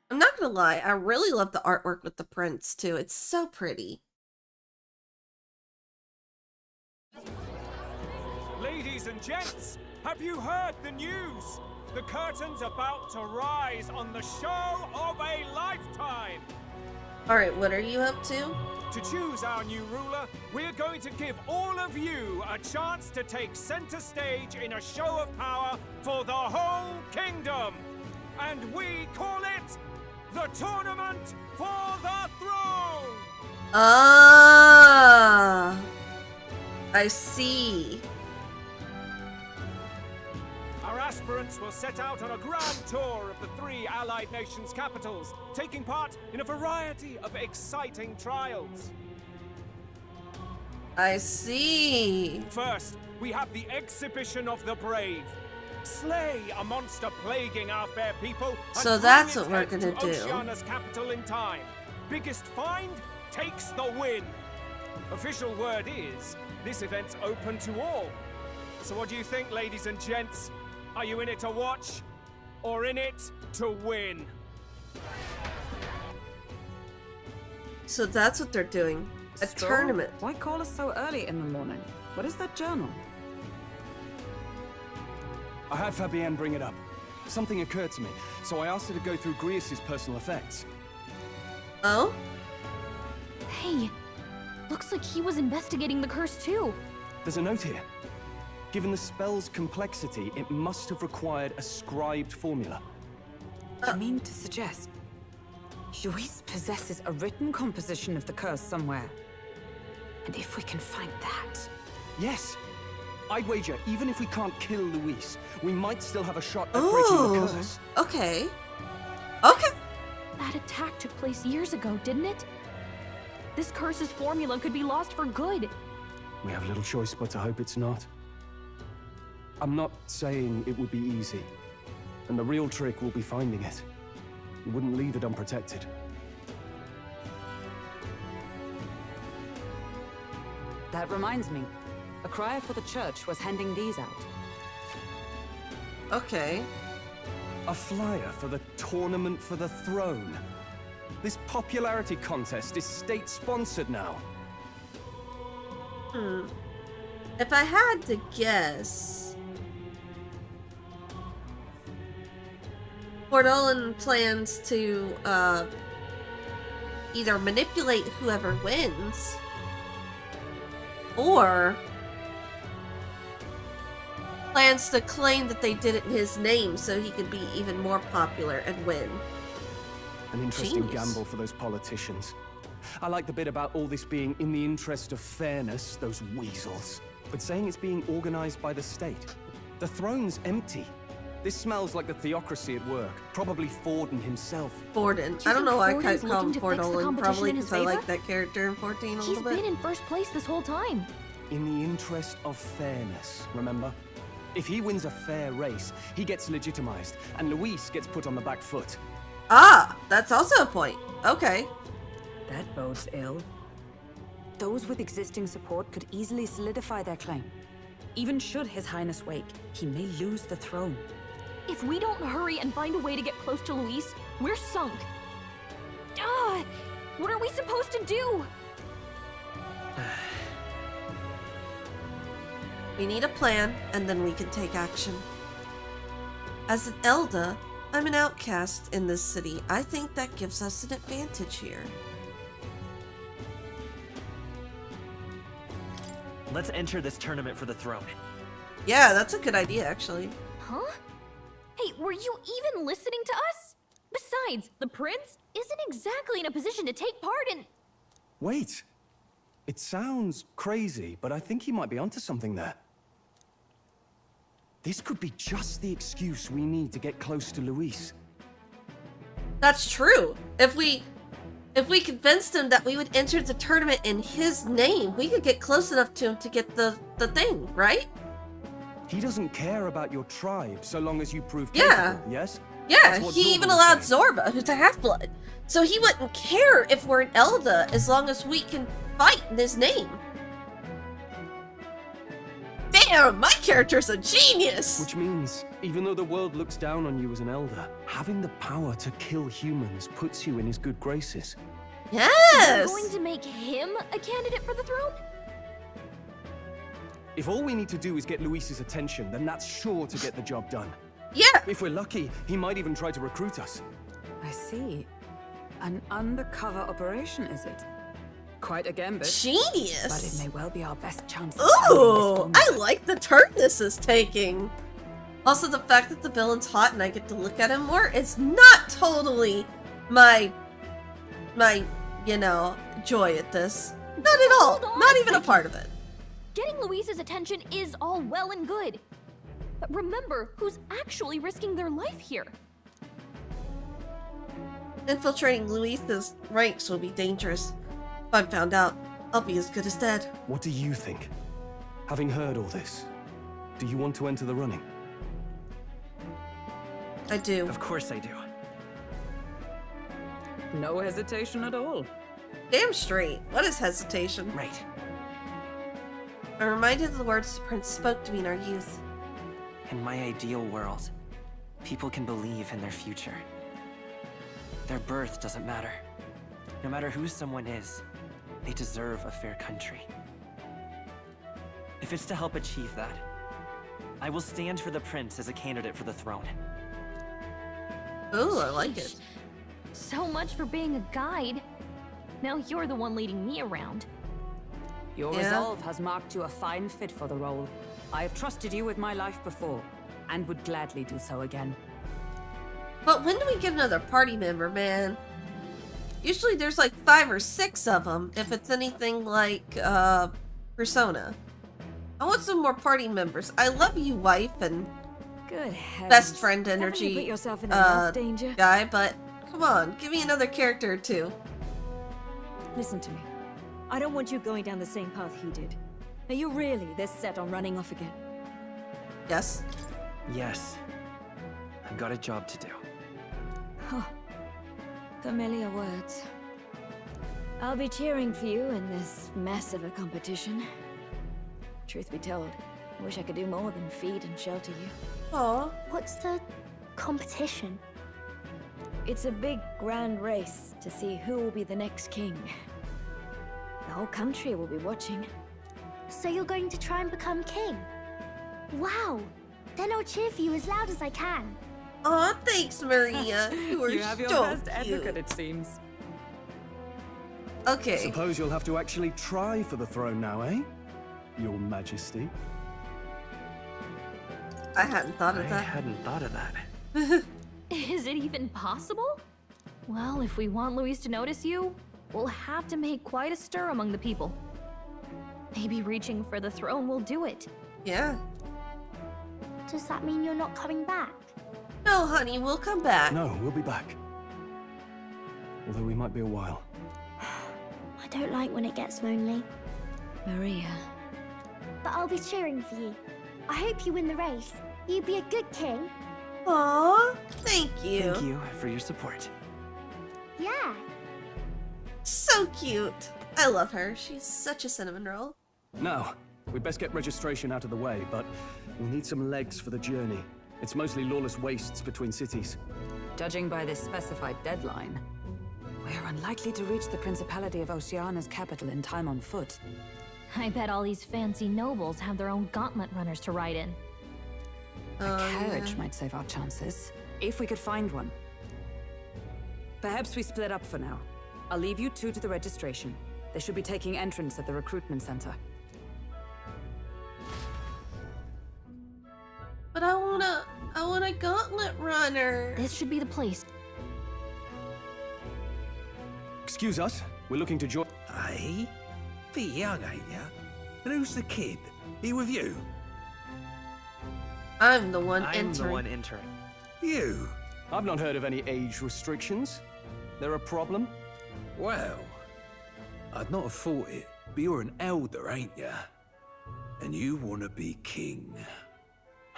I'm not gonna lie, I really love the artwork with the prince too. It's so pretty. Ladies and gents, have you heard the news? The curtain's about to rise on the show of a lifetime! Alright, what are you up to? To choose our new ruler, we're going to give all of you a chance to take center stage in a show of power for the whole kingdom! And we call it the Tournament for the Throne! Ah, I see. Our aspirants will set out on a grand tour of the 3 allied nations' capitals, taking part in a variety of exciting trials. I see. First, we have the Exhibition of the Brave. Slay a monster plaguing our fair people. So and that's bring what its we're head gonna to do. Oceania's capital in time. Biggest find takes the win. Official word is, this event's open to all. So what do you think, ladies and gents? Are you in it to watch, or in it to win? So that's what they're doing. A Stroll? tournament. Why call us so early in the morning? What is that journal? I had Fabienne bring it up. Something occurred to me, so I asked her to go through Grius' personal effects. Oh? Hey, looks like he was investigating the curse too. There's a note here. Given the spell's complexity, it must have required a scribed formula. You mean to suggest Luis possesses a written composition of the curse somewhere? And if we can find that... Yes! I'd wager, even if we can't kill Luis, we might still have a shot at breaking the curse. Okay. Okay. That attack took place years ago, didn't it? This curse's formula could be lost for good. We have little choice but to hope it's not. I'm not saying it would be easy. And the real trick will be finding it. You wouldn't leave it unprotected. That reminds me. A crier for the church was handing these out. Okay. A flyer for the Tournament for the Throne. This popularity contest is state-sponsored now. If I had to guess... Portolan plans to, either manipulate whoever wins, or plans to claim that they did it in his name so he could be even more popular and win. An interesting Genius. gamble for those politicians. I like the bit about all this being in the interest of fairness, those weasels. But saying it's being organized by the state. The throne's empty. This smells like the theocracy at work. Probably Forden himself. Forden. I don't know why I call him Portolan, probably because I like that character in 14 a He's little bit. been in first place this whole time. In the interest of fairness, remember? If he wins a fair race, he gets legitimized, and Luis gets put on the back foot. Ah, that's also a point. Okay. That bodes ill. Those with existing support could easily solidify their claim. Even should His Highness wake, he may lose the throne. If we don't hurry and find a way to get close to Luis, we're sunk. What are we supposed to do? We need a plan, and then we can take action. As an Elda, I'm an outcast in this city. I think that gives us an advantage here. Let's enter this tournament for the throne. Yeah, that's a good idea, actually. Huh? Hey, were you even listening to us? Besides, the prince isn't exactly in a position to take part in... Wait. It sounds crazy, but I think he might be onto something there. This could be just the excuse we need to get close to Luis. That's true. If we convinced him that we would enter the tournament in his name, we could get close enough to him to get the thing, right? He doesn't care about your tribe so long as you prove Yeah. capable, yes? Yeah, That's what he Zorba even was allowed saying. Zorba, who's a half-blood. So he wouldn't care if we're an Elda as long as we can fight in his name. Damn! Damn, my character's a genius! Which means, even though the world looks down on you as an elder, having the power to kill humans puts you in his good graces. Yes! You're going to make him a candidate for the throne? If all we need to do is get Luis's attention, then that's sure to get the job done. Yeah! If we're lucky, he might even try to recruit us. I see. An undercover operation, is it? Quite a gambit. Genius! But it may well be our best chance. Ooh! I like the turn this is taking. Also, the fact that the villain's hot and I get to look at him more, it's not totally my, you know, joy at this. Not at all. Not even a part of it. Getting Luis's attention is all well and good. But remember who's actually risking their life here. Infiltrating Luis's ranks will be dangerous. If I'm found out, I'll be as good as dead. What do you think? Having heard all this, do you want to enter the running? I do. Of course I do. No hesitation at all. Damn straight. What is hesitation? Right. I'm reminded of the words the prince spoke to me in our youth. In my ideal world, people can believe in their future. Their birth doesn't matter. No matter who someone is, they deserve a fair country. If it's to help achieve that, I will stand for the prince as a candidate for the throne. Ooh, I like it. So much for being a guide. Now you're the one leading me around. Your resolve has marked you a fine fit for the role. I have trusted you with my life before, and would gladly do so again. But when do we get another party member, man? Usually there's like 5 or 6 of them, if it's anything like, Persona. I want some more party members. I love you, wife, and Good heavens. best friend energy Haven't you put yourself in enough danger? guy, but come on, give me another character or two. Listen to me. I don't want you going down the same path he did. Are you really this set on running off again? Yes. Yes. I've got a job to do. Huh. Familiar words. I'll be cheering for you in this mess of a competition. Truth be told, I wish I could do more than feed and shelter you. Aw, what's the competition? It's a big, grand race to see who will be the next king. The whole country will be watching. So you're going to try and become king? Wow! Then I'll cheer for you as loud as I can. Aw, thanks, Maria. You were have your so best cute. advocate, it seems. Okay. Suppose you'll have to actually try for the throne now, eh? Your Majesty. I hadn't thought of I that. hadn't thought of that. Is it even possible? Well, if we want Luis to notice you, we'll have to make quite a stir among the people. Maybe reaching for the throne will do it. Yeah. Does that mean you're not coming back? No, honey, we'll come back. No, we'll be back. Although we might be a while. I don't like when it gets lonely. Maria. But I'll be cheering for you. I hope you win the race. You'd be a good king. Aw, thank you. Thank you for your support. Yeah. So cute. I love her. She's such a cinnamon roll. Now, we'd best get registration out of the way, but we'll need some legs for the journey. It's mostly lawless wastes between cities. Judging by this specified deadline, we're unlikely to reach the Principality of Oceana's capital in time on foot. I bet all these fancy nobles have their own gauntlet runners to ride in. A carriage might save our chances, if we could find one. Perhaps we split up for now. I'll leave you two to the registration. They should be taking entrance at the recruitment center. But I want a gauntlet runner. This should be the place. Excuse us, we're looking to join. Aye? Bit young, ain't ya? And who's the kid? He with you? I'm the one I'm entering. the one entering. You? I've not heard of any age restrictions. There a problem? Well, I'd not have thought it, but you're an elder, ain't ya? And you want to be king.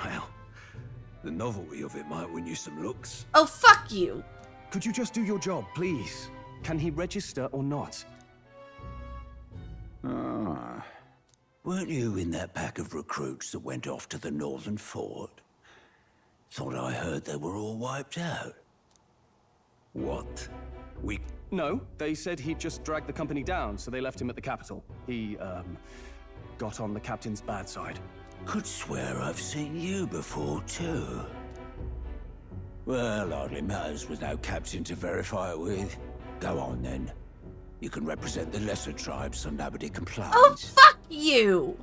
Well, the novelty of it might win you some looks. Oh, fuck you. Could you just do your job, please? Can he register or not? Ah. Weren't you in that pack of recruits that went off to the northern fort? Thought I heard they were all wiped out. What? No, they said he'd just dragged the company down, so they left him at the capital. He, got on the captain's bad side. Could swear I've seen you before, too. Well, hardly matters with no captain to verify it with. Go on, then. You can represent the lesser tribes so nobody complains. Oh, fuck you!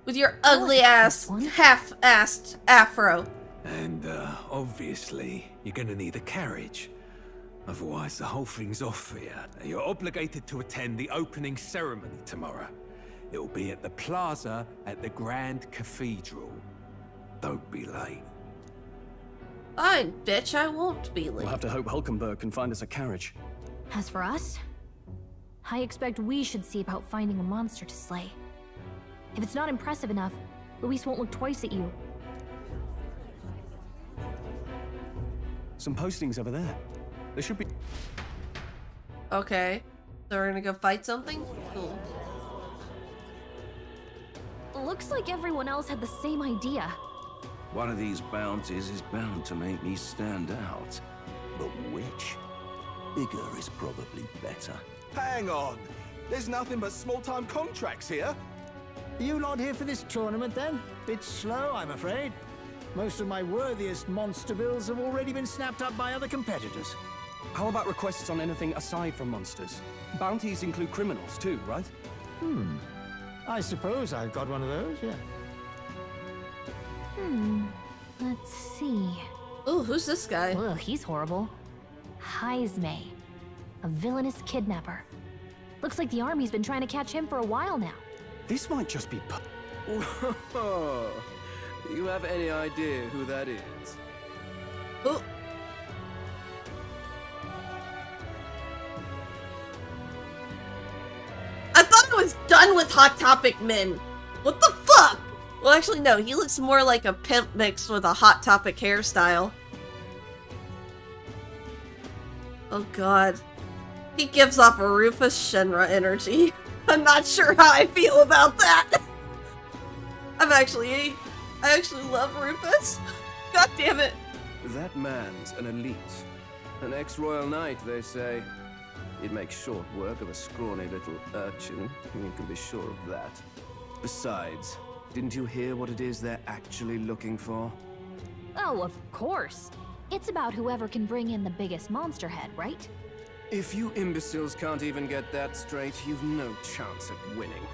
With your ugly-ass, half-assed afro. And, obviously, you're gonna need a carriage. Otherwise, the whole thing's off for you. You're obligated to attend the opening ceremony tomorrow. It'll be at the plaza at the Grand Cathedral. Don't be late. Fine, bitch, I won't be late. We'll have to hope Hulkenberg can find us a carriage. As for us, I expect we should see about finding a monster to slay. If it's not impressive enough, Luis won't look twice at you. Some postings over there. There should be... Okay. So we're gonna go fight something? Cool. Looks like everyone else had the same idea. One of these bounties is bound to make me stand out. But which? Bigger is probably better. Hang on! There's nothing but small-time contracts here. Are you not here for this tournament, then? Bit slow, I'm afraid. Most of my worthiest monster bills have already been snapped up by other competitors. How about requests on anything aside from monsters? Bounties include criminals too, right? I suppose I've got one of those, yeah. Let's see. Ooh, who's this guy? Ugh, he's horrible. Heisme, a villainous kidnapper. Looks like the army's been trying to catch him for a while now. This might just be... Whoa. You have any idea who that is? Ooh. I thought I was done with Hot Topic men. What the fuck? Well, actually, no. He looks more like a pimp mixed with a Hot Topic hairstyle. Oh god. He gives off a Rufus Shinra energy. I'm not sure how I feel about that. I actually love Rufus. God damn it. That man's an elite. An ex-royal knight, they say. He'd make short work of a scrawny little urchin. You can be sure of that. Besides, didn't you hear what it is they're actually looking for? Oh, of course. It's about whoever can bring in the biggest monster head, right? If you imbeciles can't even get that straight, you've no chance at winning.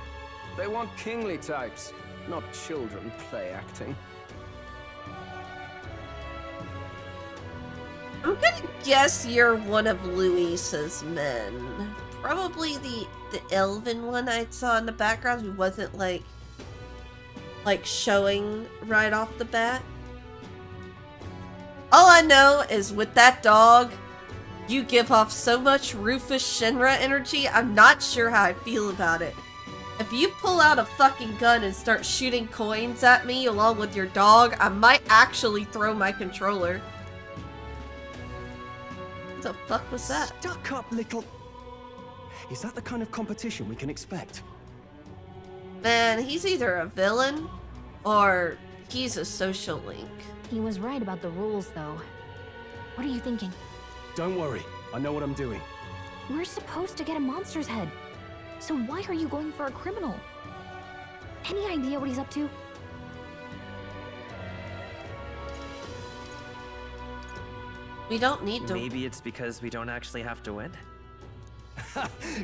They want kingly types, not children play acting. I'm gonna guess you're one of Luis's men. Probably the elven one I saw in the background who wasn't like showing right off the bat. All I know is with that dog, you give off so much Rufus Shinra energy, I'm not sure how I feel about it. If you pull out a fucking gun and start shooting coins at me along with your dog, I might actually throw my controller. What the fuck was that? Stuck up little... Is that the kind of competition we can expect? Man, he's either a villain or he's a social link. He was right about the rules, though. What are you thinking? Don't worry, I know what I'm doing. We're supposed to get a monster's head. So why are you going for a criminal? Any idea what he's up to? We don't need to... Maybe it's because we don't actually have to win?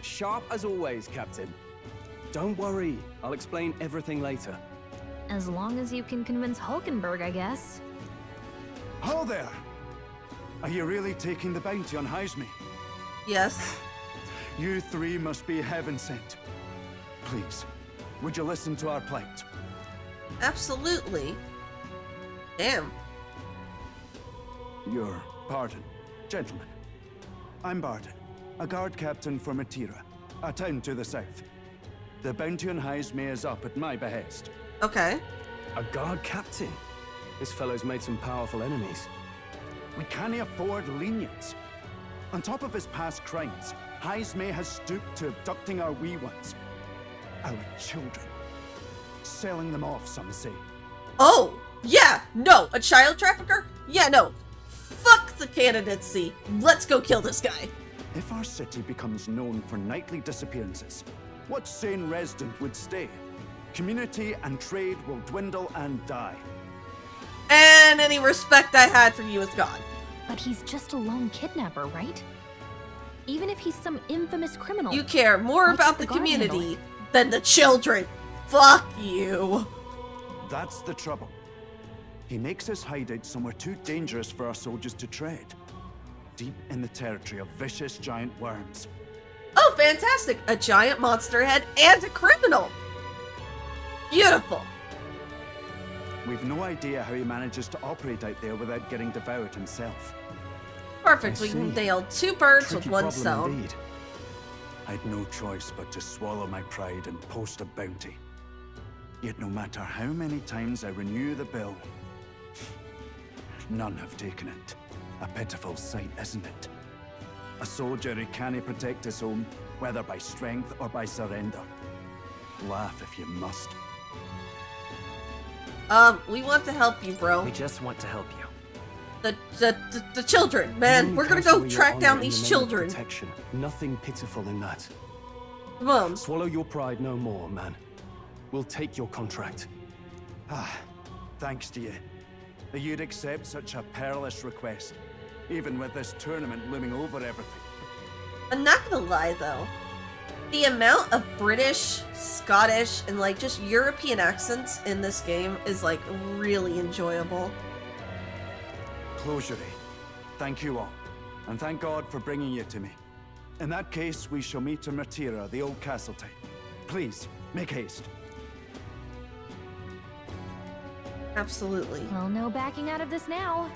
Sharp as always, Captain. Don't worry, I'll explain everything later. As long as you can convince Hulkenberg, I guess. Ho there! Are you really taking the bounty on Heisme? Yes. You three must be heaven sent. Please, would you listen to our plight? Absolutely. Damn. Your pardon, gentlemen. I'm Barton, a guard captain for Matira, a town to the south. The bounty on Heisme is up at my behest. Okay. A guard captain? This fellow's made some powerful enemies. We can't afford lenience. On top of his past crimes, Heisme has stooped to abducting our wee ones. our children. Selling them off, some say. Oh, yeah, no, a child trafficker? Yeah, no. Fuck the candidacy. Let's go kill this guy. If our city becomes known for nightly disappearances, what sane resident would stay? Community and trade will dwindle and die. And any respect I had for you is gone. But he's just a lone kidnapper, right? Even if he's some infamous criminal. You care more about the community than the children. Fuck you. That's the trouble. He makes his hideout somewhere too dangerous for our soldiers to tread. Deep in the territory of vicious giant worms. Oh, fantastic! A giant monster head and a criminal! Beautiful! We've no idea how he manages to operate out there without getting devoured himself. Perfect, we can nail 2 birds with 1 stone. Indeed. I'd no choice but to swallow my pride and post a bounty. Yet no matter how many times I renew the bill, none have taken it. A pitiful sight, isn't it? A soldier who can't protect his home, whether by strength or by surrender. Laugh if you must. We want to help you, bro. We just want to help you. The children, man. We're gonna go track down these children. Protection. Nothing pitiful in that. Come on. Swallow your pride no more, man. We'll take your contract. Thanks to you. That you'd accept such a perilous request, even with this tournament looming over everything. I'm not gonna lie, though. The amount of British, Scottish, and like just European accents in this game is like really enjoyable. Closure. Thank you all, and thank God for bringing you to me. In that case, we shall meet in Matira, the old castle type. Please, make haste. Absolutely. Well, no backing out of this now.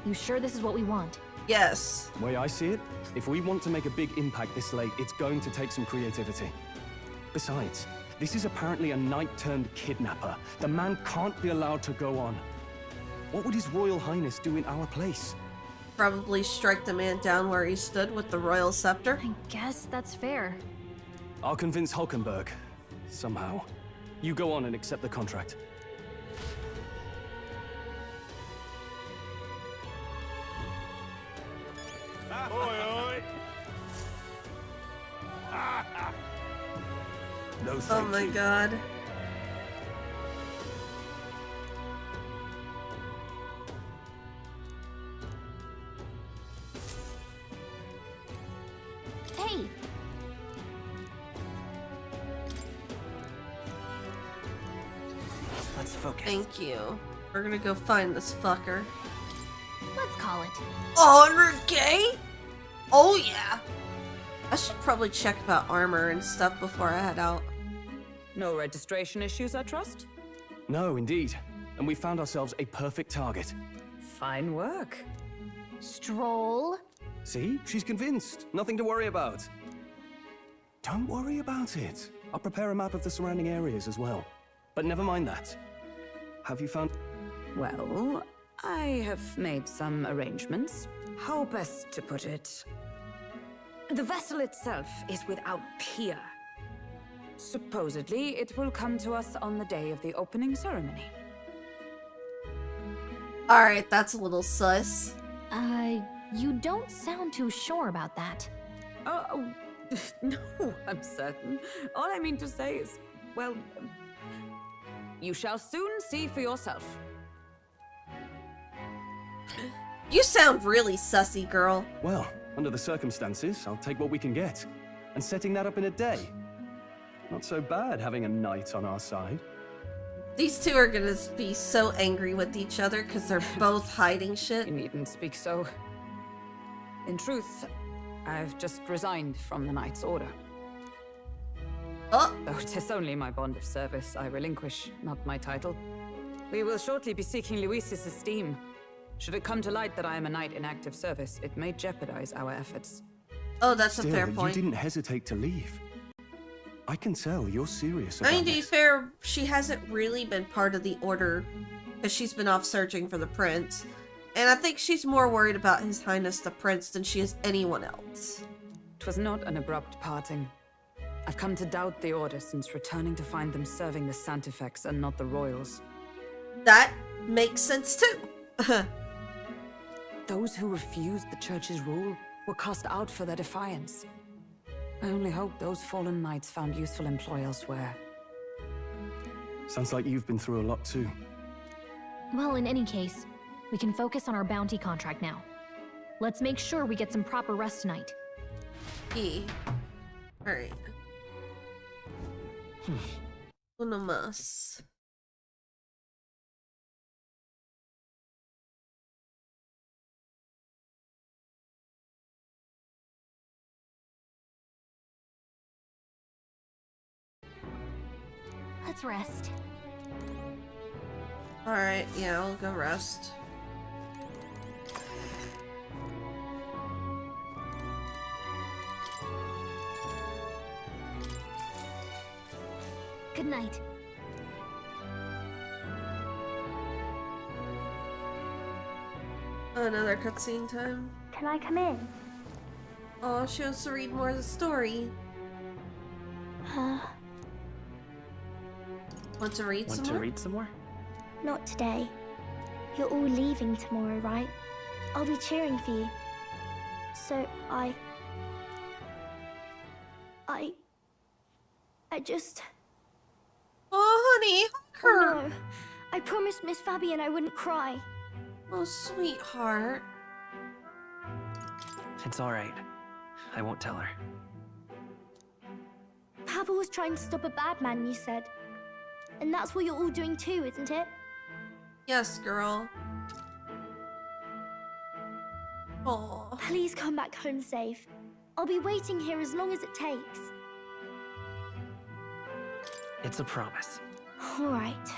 You sure this is what we want? Yes. The way I see it, if we want to make a big impact this late, it's going to take some creativity. Besides, this is apparently a knight-turned-kidnapper. The man can't be allowed to go on. What would His Royal Highness do in our place? Probably strike the man down where he stood with the royal scepter. I guess that's fair. I'll convince Hulkenberg. Somehow. You go on and accept the contract. No, oh my god. Hey! Let's focus. Thank you. We're gonna go find this fucker. Let's call it. 100K? Oh yeah! I should probably check about armor and stuff before I head out. No registration issues, I trust? No, indeed. And we found ourselves a perfect target. Fine work. Stroll. See? She's convinced. Nothing to worry about. Don't worry about it. I'll prepare a map of the surrounding areas as well. But never mind that. Have you found... Well, I have made some arrangements. How best to put it? The vessel itself is without peer. Supposedly, it will come to us on the day of the opening ceremony. Alright, that's a little sus. You don't sound too sure about that. Oh, no, I'm certain. All I mean to say is, well, you shall soon see for yourself. You sound really sussy, girl. Well, under the circumstances, I'll take what we can get. And setting that up in a day. Not so bad having a knight on our side. These two are gonna be so angry with each other because they're both hiding shit. You needn't speak so. In truth, I've just resigned from the Knight's Order. Oh! Though 'tis only my bond of service I relinquish, not my title. We will shortly be seeking Luis's esteem. Should it come to light that I am a knight in active service, it may jeopardize our efforts. Oh, that's Still, a fair point. You didn't hesitate to leave. I can tell you're serious about I mean, to be this. fair, she hasn't really been part of the Order because she's been off searching for the prince. And I think she's more worried about His Highness the Prince than she is anyone else. 'Twas not an abrupt parting. I've come to doubt the Order since returning to find them serving the Santifex and not the Royals. That makes sense too. Those who refused the Church's rule were cast out for their defiance. I only hope those fallen knights found useful employ elsewhere. Sounds like you've been through a lot too. Well, in any case, we can focus on our bounty contract now. Let's make sure we get some proper rest tonight. Alright. Uno más. Let's rest. Alright, yeah, I'll go rest. Good night. Another cutscene time. Can I come in? Oh, she wants to read more of the story. Want to read some more? read some more? Not today. You're all leaving tomorrow, right? I'll be cheering for you. So I just... Oh, honey, hug her. Oh, no. I promised Miss Fabian I wouldn't cry. Oh, sweetheart. It's alright. I won't tell her. Papa was trying to stop a bad man, you said. And that's what you're all doing too, isn't it? Yes, girl. Oh. Please come back home safe. I'll be waiting here as long as it takes. It's a promise. All right.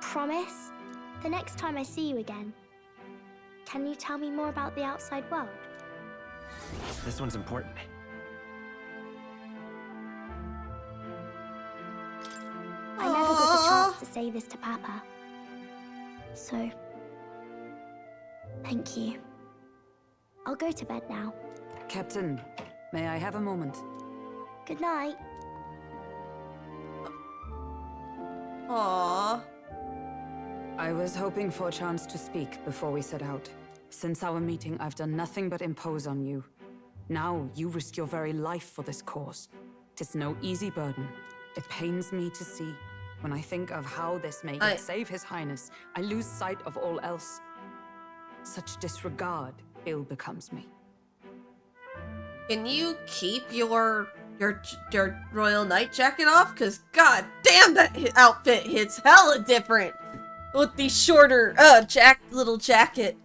Promise? The next time I see you again. Can you tell me more about the outside world? This one's important. I never got the chance to say this to Papa. So, thank you. I'll go to bed now. Captain, may I have a moment? Good night. Aww. I was hoping for a chance to speak before we set out. Since our meeting, I've done nothing but impose on you. Now, you risk your very life for this cause. 'Tis no easy burden. It pains me to see. When I think of how this may yet save His Highness, I lose sight of all else. Such disregard ill becomes me. Can you keep your royal knight jacket off? Cause god damn, that outfit hits hella different with the shorter little jacket.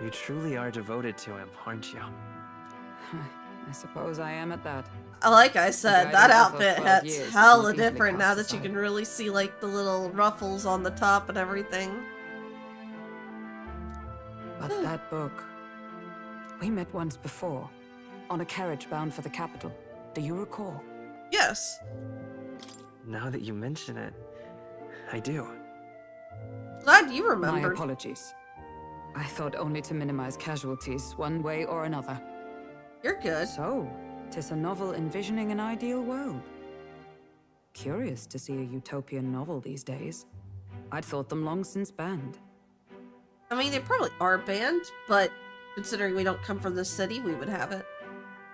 You truly are devoted to him, aren't you? I suppose I am at that. Like I said, that outfit hits hella different now that you aside. can really see like the little ruffles on the top and everything. But that book... We met once before, on a carriage bound for the capital. Do you recall? Yes. Now that you mention it, I do. Glad you remembered. My apologies. I thought only to minimize casualties, one way or another. You're good. So, 'tis a novel envisioning an ideal world. Curious to see a utopian novel these days. I'd thought them long since banned. I mean, they probably are banned, but considering we don't come from this city, we would have it.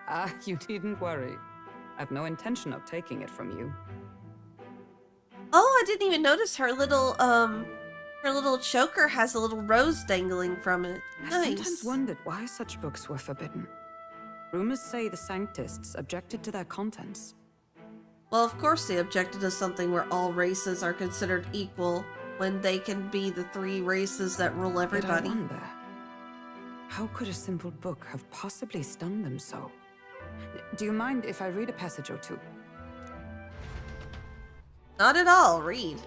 Ah, you needn't worry. I've no intention of taking it from you. Oh, I didn't even notice her little choker has a little rose dangling from it. I Nice. sometimes wondered why such books were forbidden. Rumors say the Sanctists objected to their contents. Well, of course they objected to something where all races are considered equal when they can be the three races that rule everybody. Yet I wonder, how could a simple book have possibly stunned them so? Do you mind if I read a passage or two? Not at all. Read.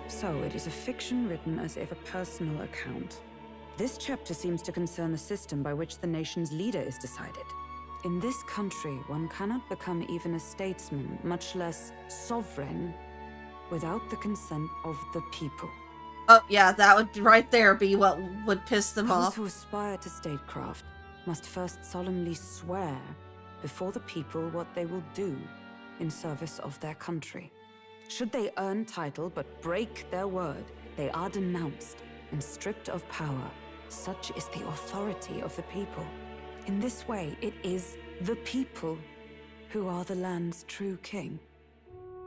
So, it is a fiction written as if a personal account. This chapter seems to concern the system by which the nation's leader is decided. In this country, one cannot become even a statesman, much less sovereign, without the consent of the people. Oh, yeah, that would right there be what would piss them Those off. who aspire to statecraft must first solemnly swear before the people what they will do in service of their country. Should they earn title but break their word, they are denounced and stripped of power. Such is the authority of the people. In this way, it is the people who are the land's true king.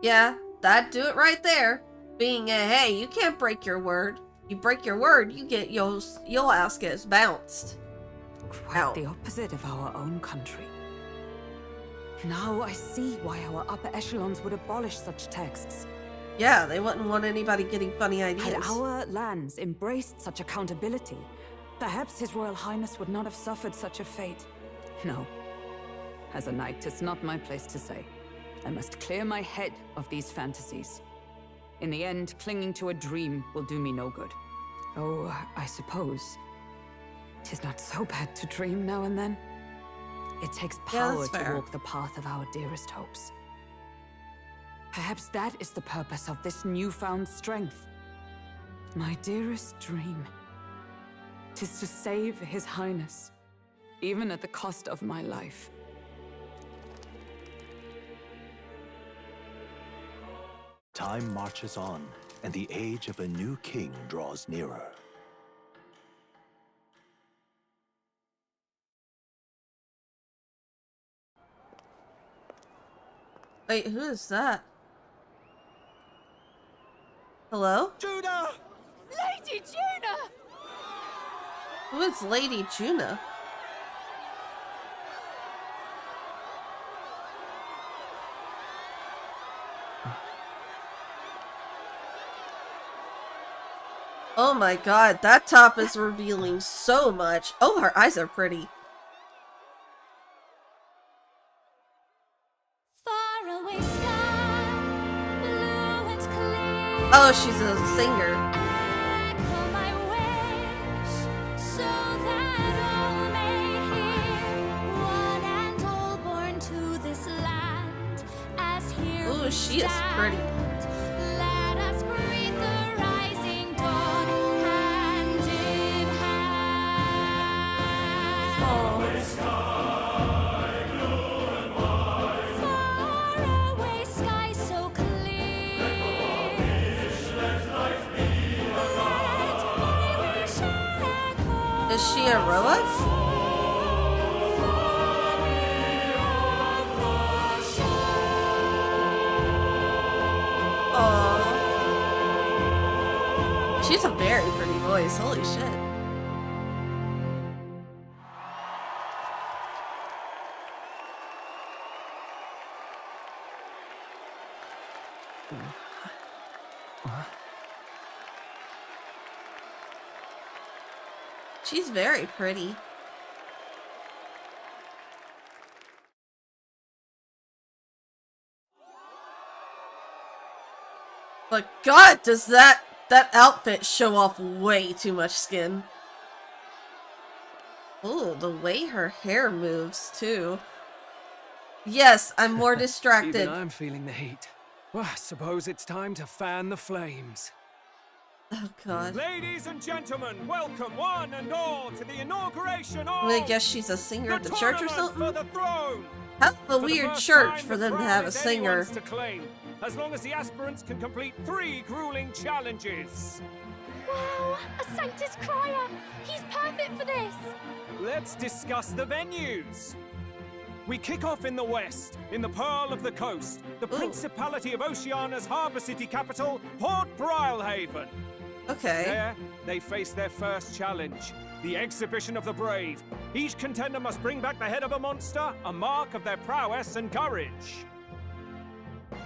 Yeah, that'd do it right there. Being hey, you can't break your word. You break your word, your ass gets bounced. Quite the opposite of our own country. Now I see why our upper echelons would abolish such texts. Yeah, they wouldn't want anybody getting funny ideas. Had our lands embraced such accountability, perhaps His Royal Highness would not have suffered such a fate. No. As a knight, it's not my place to say. I must clear my head of these fantasies. In the end, clinging to a dream will do me no good. Oh, I suppose 'tis not so bad to dream now and then. It takes power to walk the path of our dearest hopes. Perhaps that is the purpose of this newfound strength. My dearest dream, 'tis to save His Highness, even at the cost of my life. Time marches on, and the age of a new king draws nearer. Wait, who is that? Hello? Juna! Lady Juna! Who is Lady Juna? Oh my god, that top is revealing so much. Oh, her eyes are pretty. Faraway sky, blue and clear. Oh, she's a singer. Echo my wish, so that all may hear. One and all born to this land, as here Ooh, we she is pretty. Let us greet the rising dawn, hand in hand. Faraway sky, blue and white. Faraway sky so clear. Let life be let my wish echo. Is she a Roa? She's a very pretty voice, holy shit. She's very pretty. But god, does that outfit show off way too much skin. Ooh, the way her hair moves, too. Yes, I'm more distracted. Even I'm feeling the heat. Well, I suppose it's time to fan the flames. Oh, God. Ladies and gentlemen, welcome one and all to the inauguration of... I guess she's a singer at the church or something? For the throne. That's a weird church for them to have a singer. To claim, as long as the aspirants can complete 3 grueling challenges. Wow, a Sanctus Crier! He's perfect for this! Let's discuss the venues. We kick off in the west, in the Pearl of the Coast, the Principality of Oceania's harbour city capital, Port Brilehaven. Okay. There, they face their first challenge, the Exhibition of the Brave. Each contender must bring back the head of a monster, a mark of their prowess and courage.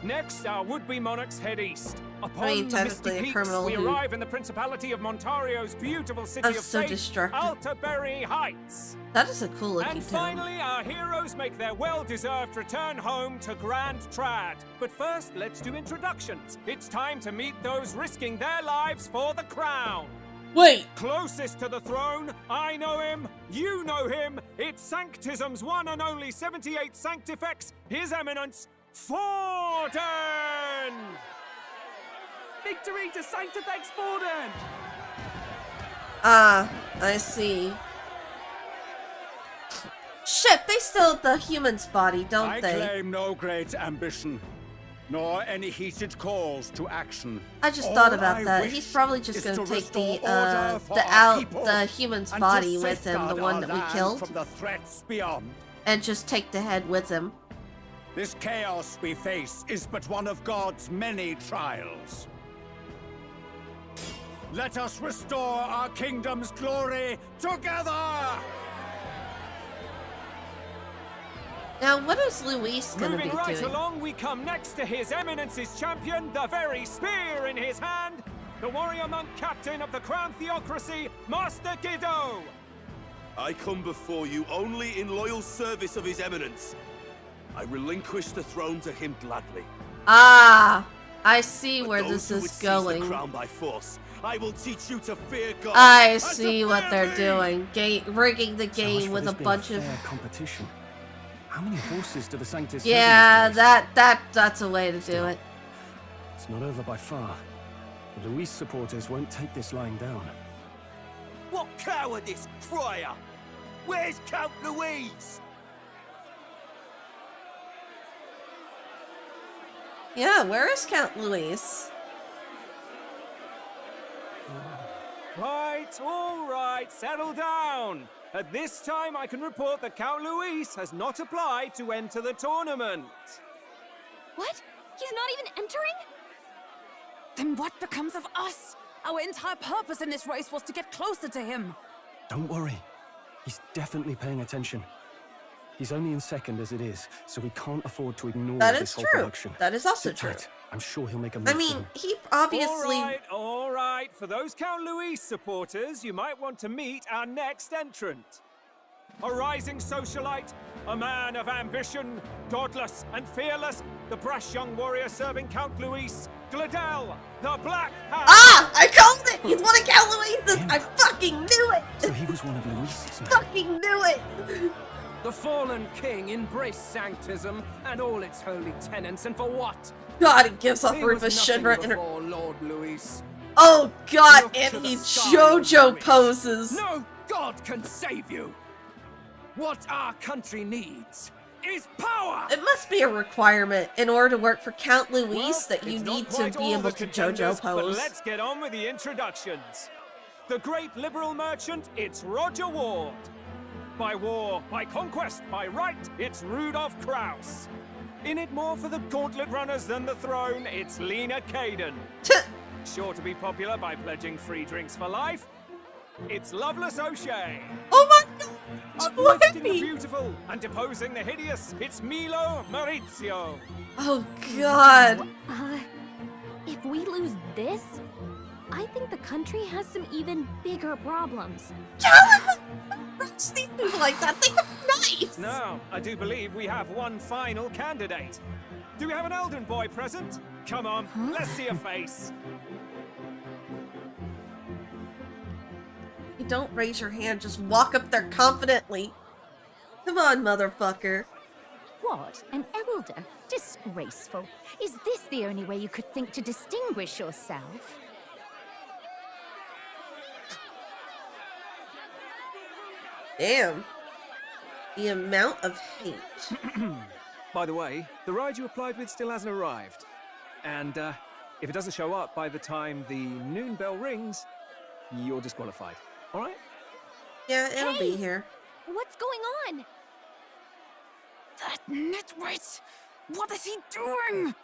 Next, our would-be monarchs head east. Upon the misty peaks, we arrive in the Principality of Montario's beautiful city of faith, Altaberry Heights. That is a cool looking And finally, our heroes make their well-deserved return home to Grand Trad. But first, let's do introductions. It's time to meet those risking their lives for the crown. Wait! Closest to the throne, I know him, you know him. It's Sanctism's one and only 78th Sanctifex, His Eminence, Forden! Victory to Sanctifex Borden! Ah, I see. Shit, they still have the human's body, don't they? I claim no great ambition, nor any heated calls to action. I just All thought about I that. wish He's probably just is gonna to take restore order for our people the human's and body to with him, the safeguard one our that we land killed, from the threats beyond. and just take the head with him. This chaos we face is but one of God's many trials. Let us restore our kingdom's glory together! Now, what is Luis gonna Moving be right doing? along, we come next to His Eminence's champion, the very spear in his hand, the warrior monk captain of the Crown Theocracy, Master Guido! I come before you only in loyal service of His Eminence. I relinquish the throne to him gladly. Ah, I see But where those this who would is seize going. the crown by force, I will teach you to fear God. I and to see what fear they're me! doing. Rigging the So much game for with this a being bunch of... fair competition. How many horses do the Sanctus have in Yeah, this race? that's a way to do it. It's not over by far. The Luis supporters won't take this lying down. What cowardice, crier! Where's Count Louise? Yeah, where is Count Luis? Right, all right, settle down. At this time, I can report that Count Luis has not applied to enter the tournament. What? He's not even entering? Then what becomes of us? Our entire purpose in this race was to get closer to him. Don't worry. He's definitely paying attention. He's only in second as it is, so we can't afford to ignore That this is whole true. production. That is also Sit true. tight. I'm sure he'll make a move. I for mean, him. he obviously... All right. For those Count Luis supporters, you might want to meet our next entrant. A rising socialite, a man of ambition, godless and fearless, the brash young warrior serving Count Luis, Gladel, the Black Hand. Ah! I called it! He's one of Count Luis's! I fucking knew it! So he was one of Luis's men. Fucking knew it! The fallen king embraced sanctism and all its holy tenets, and for what? God, he gives off He Rufus was nothing Shinra. before Lord Luis. Oh god, Look and to the he sky, JoJo Lord Luis. poses. No God can save you. What our country needs is power. It must be a requirement in order to work for Count Luis Well, that you it's not need to quite be all able the to contenders, JoJo but pose. let's get on with the introductions. The great liberal merchant, it's Roger Ward. By war, by conquest, by right, it's Rudolph Krauss. In it more for the gauntlet runners than the throne, it's Lena Caden. Sure to be popular by pledging free drinks for life, it's Loveless O'Shea. Oh my god! Uplifting the beautiful and deposing the hideous, it's Milo Maurizio. Oh god. If we lose this, I think the country has some even bigger problems. These people like that, they are nice! Now, I do believe we have one final candidate. Do we have an Elden boy present? Come on, let's see a face. You don't raise your hand, just walk up there confidently. Come on, motherfucker. What? An elder? Disgraceful. Is this the only way you could think to distinguish yourself? Damn. The amount of hate. By the way, the ride you applied with still hasn't arrived. And if it doesn't show up by the time the noon bell rings, you're disqualified. All right? Yeah, it'll be here. What's going on? That nitwit! What is he doing?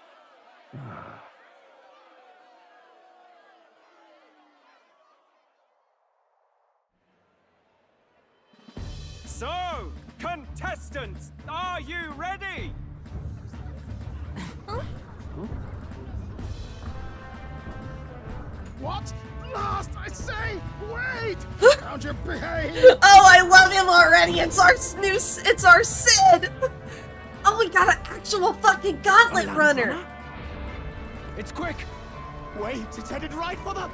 So, contestants, are you ready? What? Last, I say! Wait! Can't you behave? Oh, I love him already! It's our it's our Sid! Oh, we got an actual fucking gauntlet runner! It's quick! Wait, it's headed right for the...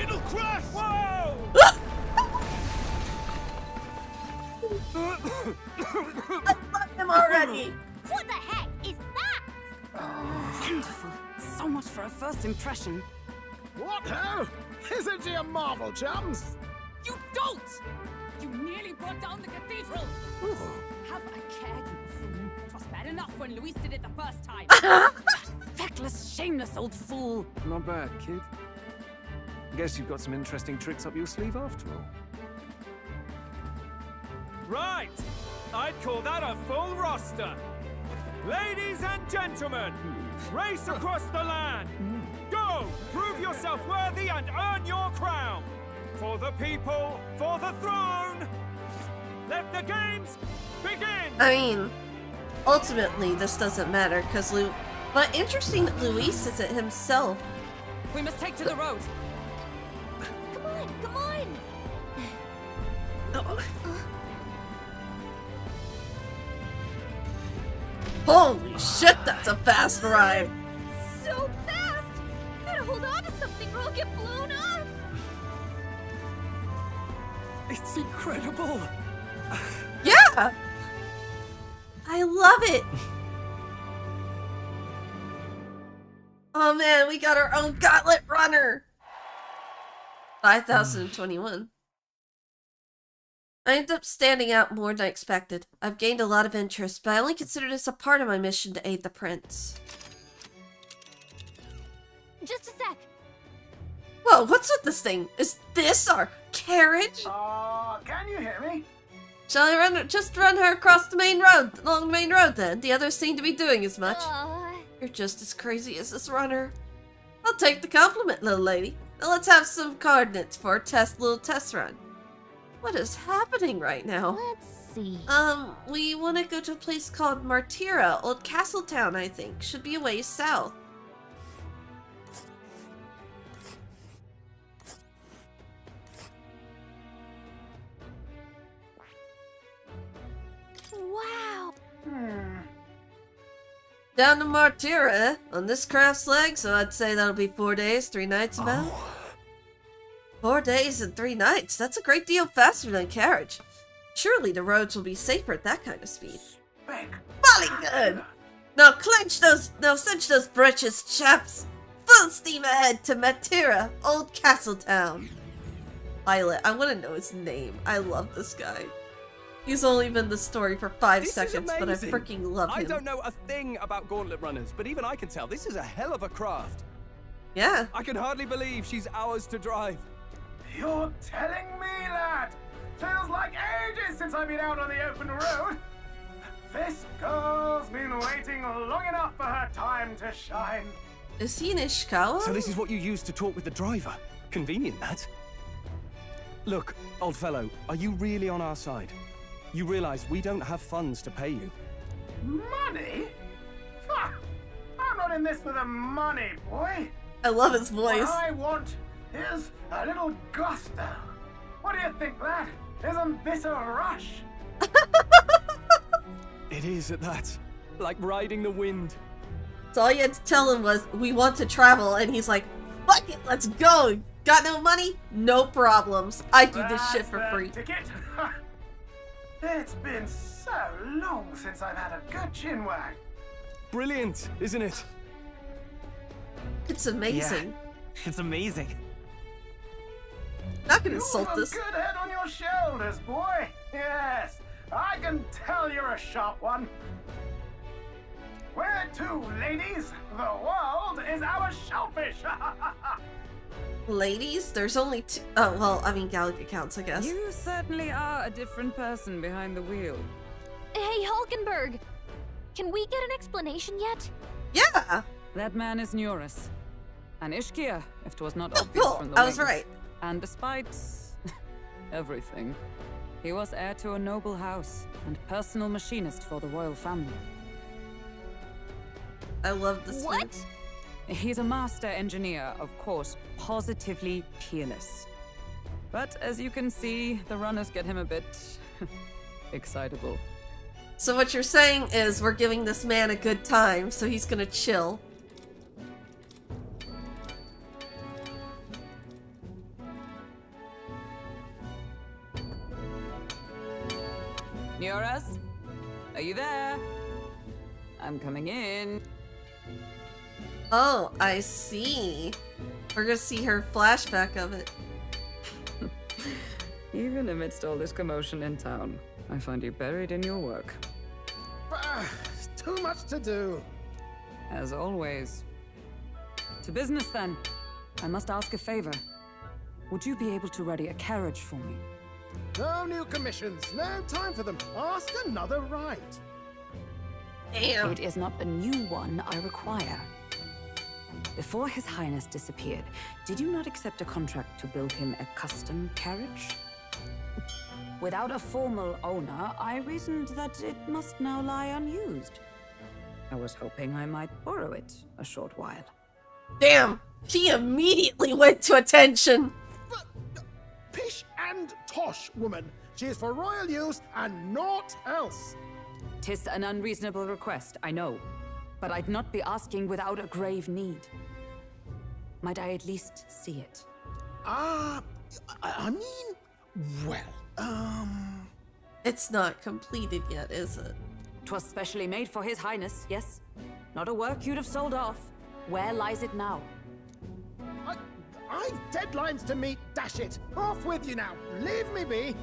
It'll crash! Whoa! I love him already! What the heck is that? Wonderful. So much for a first impression. What ho? Isn't she a marvel, chums? You don't! You nearly brought down the cathedral! Have a care, you fool. 'Twas bad enough when Luis did it the first time. Feckless, shameless old fool. Not bad, kid. Guess you've got some interesting tricks up your sleeve after all. Right! I'd call that a full roster. Ladies and gentlemen, race across the land. Go! Prove yourself worthy and earn your crown. For the people, for the throne. Let the games begin! I mean, ultimately, this doesn't matter, because but interesting that Luis is it himself. We must take to the road. Come on, come on! Holy shit, that's a fast ride! So fast! Gotta hold on to something or I'll get blown up! It's incredible! Yeah! I love it! Oh man, we got our own gauntlet runner! 5021. I ended up standing out more than I expected. I've gained a lot of interest, but I only consider this a part of my mission to aid the prince. Just a sec. Whoa, what's with this thing? Is this our carriage? Can you hear me? Shall I just run her across the main road, along the main road then? The others seem to be doing as much. You're just as crazy as this runner. I'll take the compliment, little lady. Now let's have some coordinates for a little test run. What is happening right now? Let's see. We want to go to a place called Martira, Old Castle Town, I think. Should be a ways south. Wow. Down to Martira, on this craft's leg, so I'd say that'll be 4 days, 3 nights about. 4 days and 3 nights. That's a great deal faster than carriage. Surely the roads will be safer at that kind of speed. Molly good! Now cinch those britches, chaps! Full steam ahead to Matira, Old Castle Town. Pilot, I want to know his name. I love this guy. He's only been in the story for 5 seconds, but I freaking love him. I don't know a thing about gauntlet runners, but even I can tell this is a hell of a craft. Yeah. I can hardly believe she's ours to drive. You're telling me, lad? Feels like ages since I've been out on the open road. This girl's been waiting long enough for her time to shine. Is he in Ishikawa? So this is what you used to talk with the driver? Convenient, that. Look, old fellow, are you really on our side? You realize we don't have funds to pay you. Money? Ha! I'm not in this for the money, boy. I love his voice. What I want is a little gusto. What do you think, lad? Isn't this a rush? It is at that. Like riding the wind. So all you had to tell him was, we want to travel, and he's like, fuck it, let's go. Got no money? No problems. I do this shit for free. Ticket. It's been so long since I've had a good chinwag. Brilliant, isn't it? It's amazing. Yeah, it's amazing. Not gonna insult this. You've a good head on your shoulders, boy. Yes, I can tell you're a sharp one. Where to, ladies? The world is our shellfish. Ladies? There's only 2. Oh, well, I mean, Galaga counts, I guess. You certainly are a different person behind the wheel. Hey, Hulkenberg! Can we get an explanation yet? Yeah! That man is Nuris. And Ishkia, if 'twas not obvious cool. from the I was wings. right. And despite everything, he was heir to a noble house and personal machinist for the royal family. I love this. What? Thing. He's a master engineer, of course, positively peerless. But as you can see, the runners get him a bit excitable. So what you're saying is we're giving this man a good time, so he's gonna chill. Nuris? Are you there? I'm coming in. Oh, I see. We're gonna see her flashback of it. Even amidst all this commotion in town, I find you buried in your work. Too much to do. As always. To business, then. I must ask a favor. Would you be able to ready a carriage for me? No new commissions. No time for them. Ask another right. Damn. It is not a new one I require. Before His Highness disappeared, did you not accept a contract to build him a custom carriage? Without a formal owner, I reasoned that it must now lie unused. I was hoping I might borrow it a short while. Damn! He immediately went to attention! Pish and tosh, woman. She is for royal use and naught else. 'Tis an unreasonable request, I know. But I'd not be asking without a grave need. Might I at least see it? I mean, well, It's not completed yet, is it? 'Twas specially made for His Highness, yes? Not a work you'd have sold off. Where lies it now? I've deadlines to meet, dash it. Off with you now. Leave me be.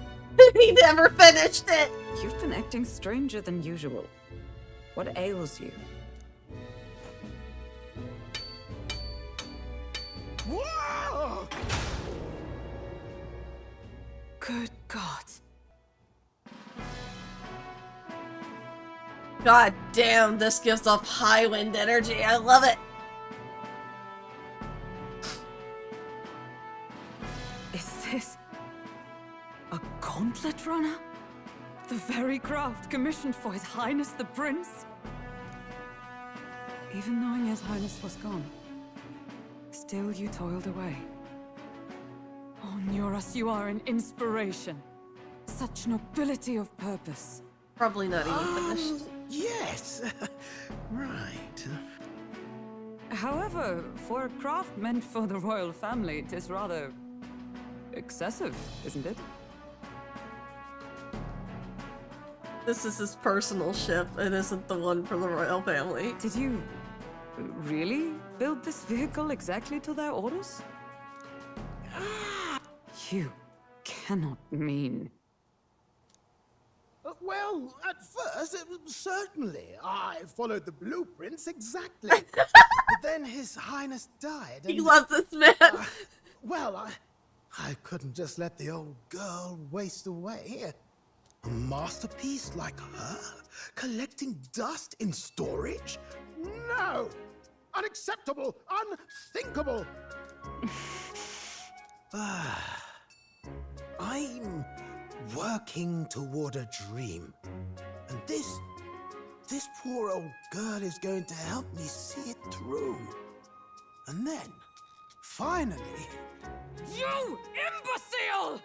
He never finished it! You've been acting stranger than usual. What ails you? Whoa! Good God. God damn, this gives off high wind energy. I love it. Is this a gauntlet runner? The very craft commissioned for His Highness the Prince? Even knowing His Highness was gone, still you toiled away. Oh, Nuras, you are an inspiration. Such nobility of purpose. Probably not even finished. Yes. Right. However, for a craft meant for the royal family, it is rather excessive, isn't it? This is his personal ship. It isn't the one from the royal family. Did you really build this vehicle exactly to their orders? You cannot mean... Well, at first, certainly. I followed the blueprints exactly. But then His Highness died. He loves this man. Well, I couldn't just let the old girl waste away. A masterpiece like her? Collecting dust in storage? No! Unacceptable! Unthinkable! I'm working toward a dream. And this poor old girl is going to help me see it through. And then, finally... You imbecile!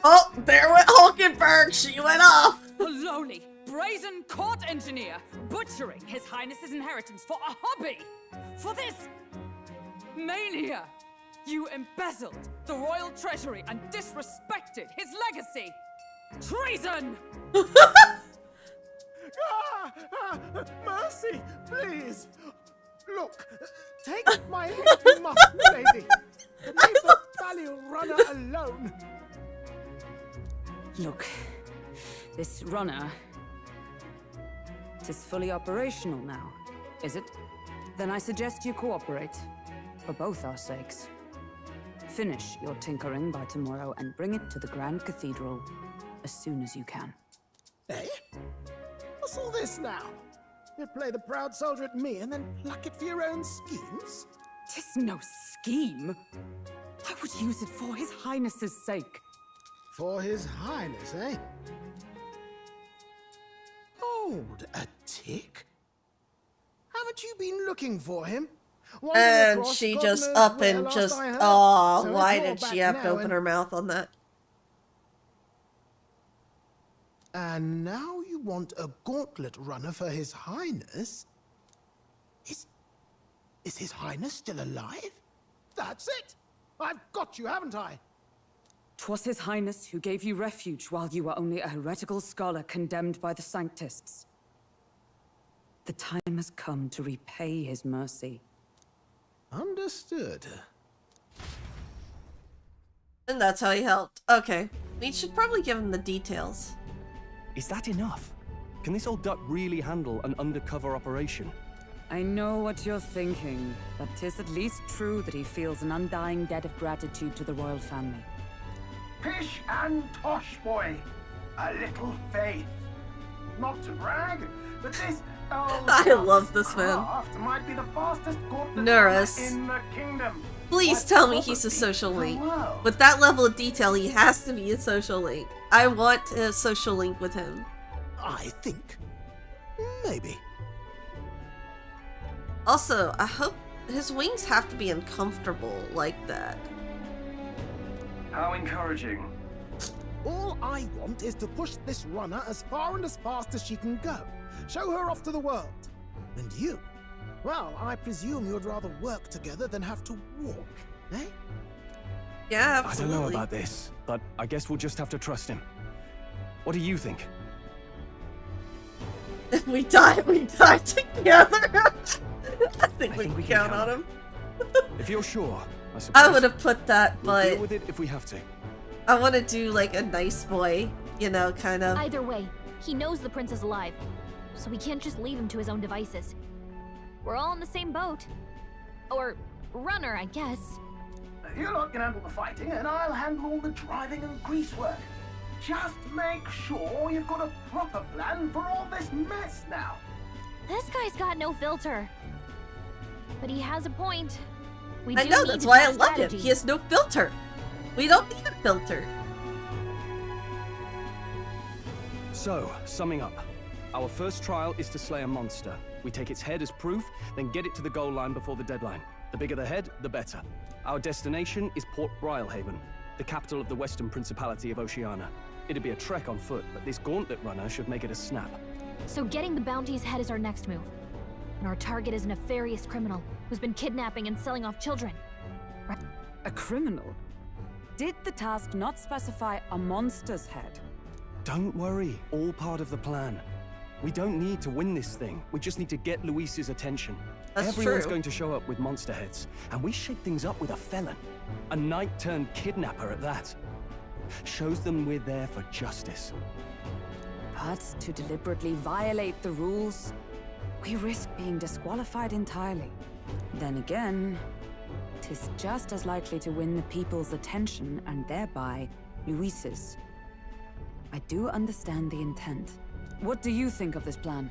Oh, there went Hulkenberg. She went off. A lowly, brazen court engineer butchering His Highness's inheritance for a hobby! For this mania! You embezzled the royal treasury and disrespected his legacy! Treason! Mercy, please! Look, take my head you must, milady! But leave the value runner alone! Look, this runner... It is fully operational now, is it? Then I suggest you cooperate, for both our sakes. Finish your tinkering by tomorrow and bring it to the Grand Cathedral as soon as you can. Eh? What's all this now? You play the proud soldier at me and then pluck it for your own schemes? 'Tis no scheme. I would use it for His Highness's sake. For His Highness, eh? Hold a tick. Haven't you been looking for him? And she just up and just, oh, why did she have to open her mouth on that? And now you want a gauntlet runner for His Highness? Is His Highness still alive? That's it! I've got you, haven't I? 'Twas His Highness who gave you refuge while you were only a heretical scholar condemned by the Sanctists. The time has come to repay His mercy. Understood. And that's how he helped. Okay. We should probably give him the details. Is that enough? Can this old duck really handle an undercover operation? I know what you're thinking, but 'tis at least true that he feels an undying debt of gratitude to the royal family. Pish and tosh, boy. A little faith. Not to brag, but this I love this man. might be the fastest Norris. in the kingdom. Please tell me he's a social link. With that level of detail, he has to be a social link. I want a social link with him. I think. Maybe. Also, I hope his wings have to be uncomfortable like that. How encouraging. All I want is to push this runner as far and as fast as she can go. Show her off to the world. And you? Well, I presume you'd rather work together than have to walk, eh? Yeah, I don't know about this, but I guess we'll just have to trust him. What do you think? If we die together. I think we can count on him. If you're sure, I suppose. I would have put that, We'll but deal with it if we have to. I want to do like a nice boy, you know, kind of. Either way, he knows the prince is alive, so we can't just leave him to his own devices. We're all in the same boat. Or runner, I guess. You lot can handle the fighting, and I'll handle all the driving and grease work. Just make sure you've got a proper plan for all this mess now. This guy's got no filter. But he has a point. We I do know, need that's to why I talk love him. strategy. He has no filter. We don't need a filter. So, summing up. Our first trial is to slay a monster. We take its head as proof, then get it to the goal line before the deadline. The bigger the head, the better. Our destination is Port Brylehaven, the capital of the Western Principality of Oceania. It'd be a trek on foot, but this gauntlet runner should make it a snap. So getting the bounty's head is our next move. And our target is a nefarious criminal who's been kidnapping and selling off children. Right? A criminal? Did the task not specify a monster's head? Don't worry, all part of the plan. We don't need to win this thing. We just need to get Luis's attention. That's Everyone's true. going to show up with monster heads, and we shake things up with a felon. A knight-turned-kidnapper at that. Shows them we're there for justice. But to deliberately violate the rules, we risk being disqualified entirely. Then again, 'tis just as likely to win the people's attention and thereby Luis's. I do understand the intent. What do you think of this plan?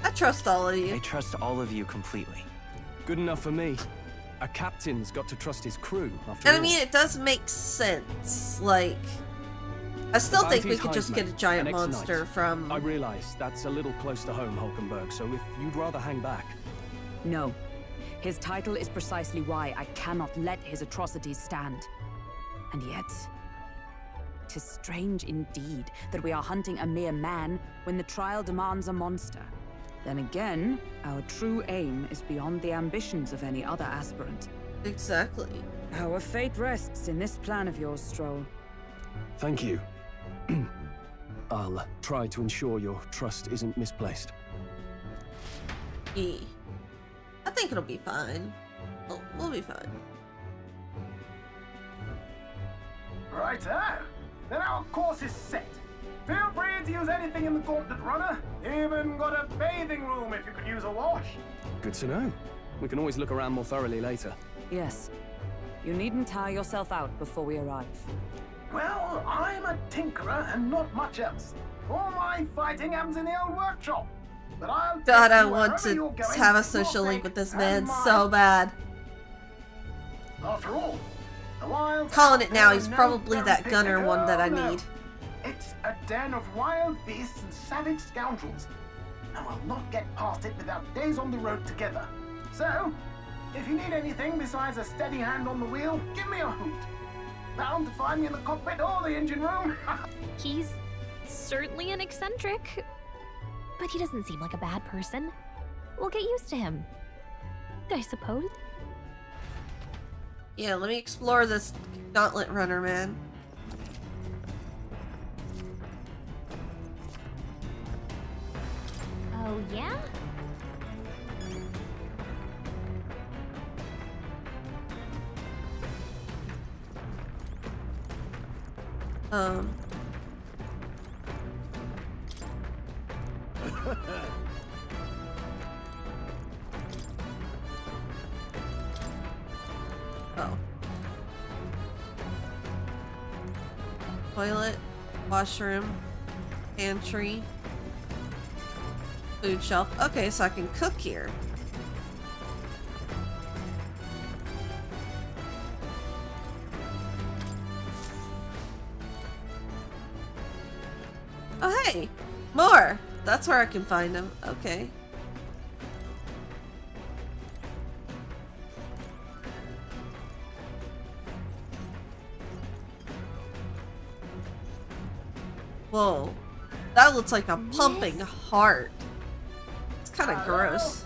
I trust all of you. I trust all of you completely. Good enough for me. A captain's got to trust his crew, after And I all. mean, it does make sense. Like, I still think we could just get a giant monster from... I realize that's a little close to home, Hulkenberg, so if you'd rather hang back... No. His title is precisely why I cannot let his atrocities stand. And yet, 'tis strange indeed that we are hunting a mere man when the trial demands a monster. Then again, our true aim is beyond the ambitions of any other aspirant. Exactly. Our fate rests in this plan of yours, Stroll. Thank you. I'll try to ensure your trust isn't misplaced. I think it'll be fine. We'll be fine. Righto. Then our course is set. Feel free to use anything in the gauntlet runner. Even got a bathing room if you could use a wash. Good to know. We can always look around more thoroughly later. Yes. You needn't tire yourself out before we arrive. Well, I'm a tinkerer and not much else. All my fighting happens in the old workshop. But I'll God, take I you want wherever to you're going have a for your social link sake with this and man mine. so bad. After all, the wild Calling it now, he's no probably that therapy. gunner one that I No. need. It's a den of wild beasts and savage scoundrels, and we'll not get past it without days on the road together. So, if you need anything besides a steady hand on the wheel, give me a hoot. Bound to find me in the cockpit or the engine room. He's certainly an eccentric, but he doesn't seem like a bad person. We'll get used to him, I suppose. Yeah, let me explore this gauntlet runner, man. Oh, yeah? Um. Oh. Toilet, washroom, pantry, food shelf. Okay, so I can cook here. Oh, hey! More! That's where I can find them. Okay. Whoa. That looks like a pumping heart. It's kind of gross.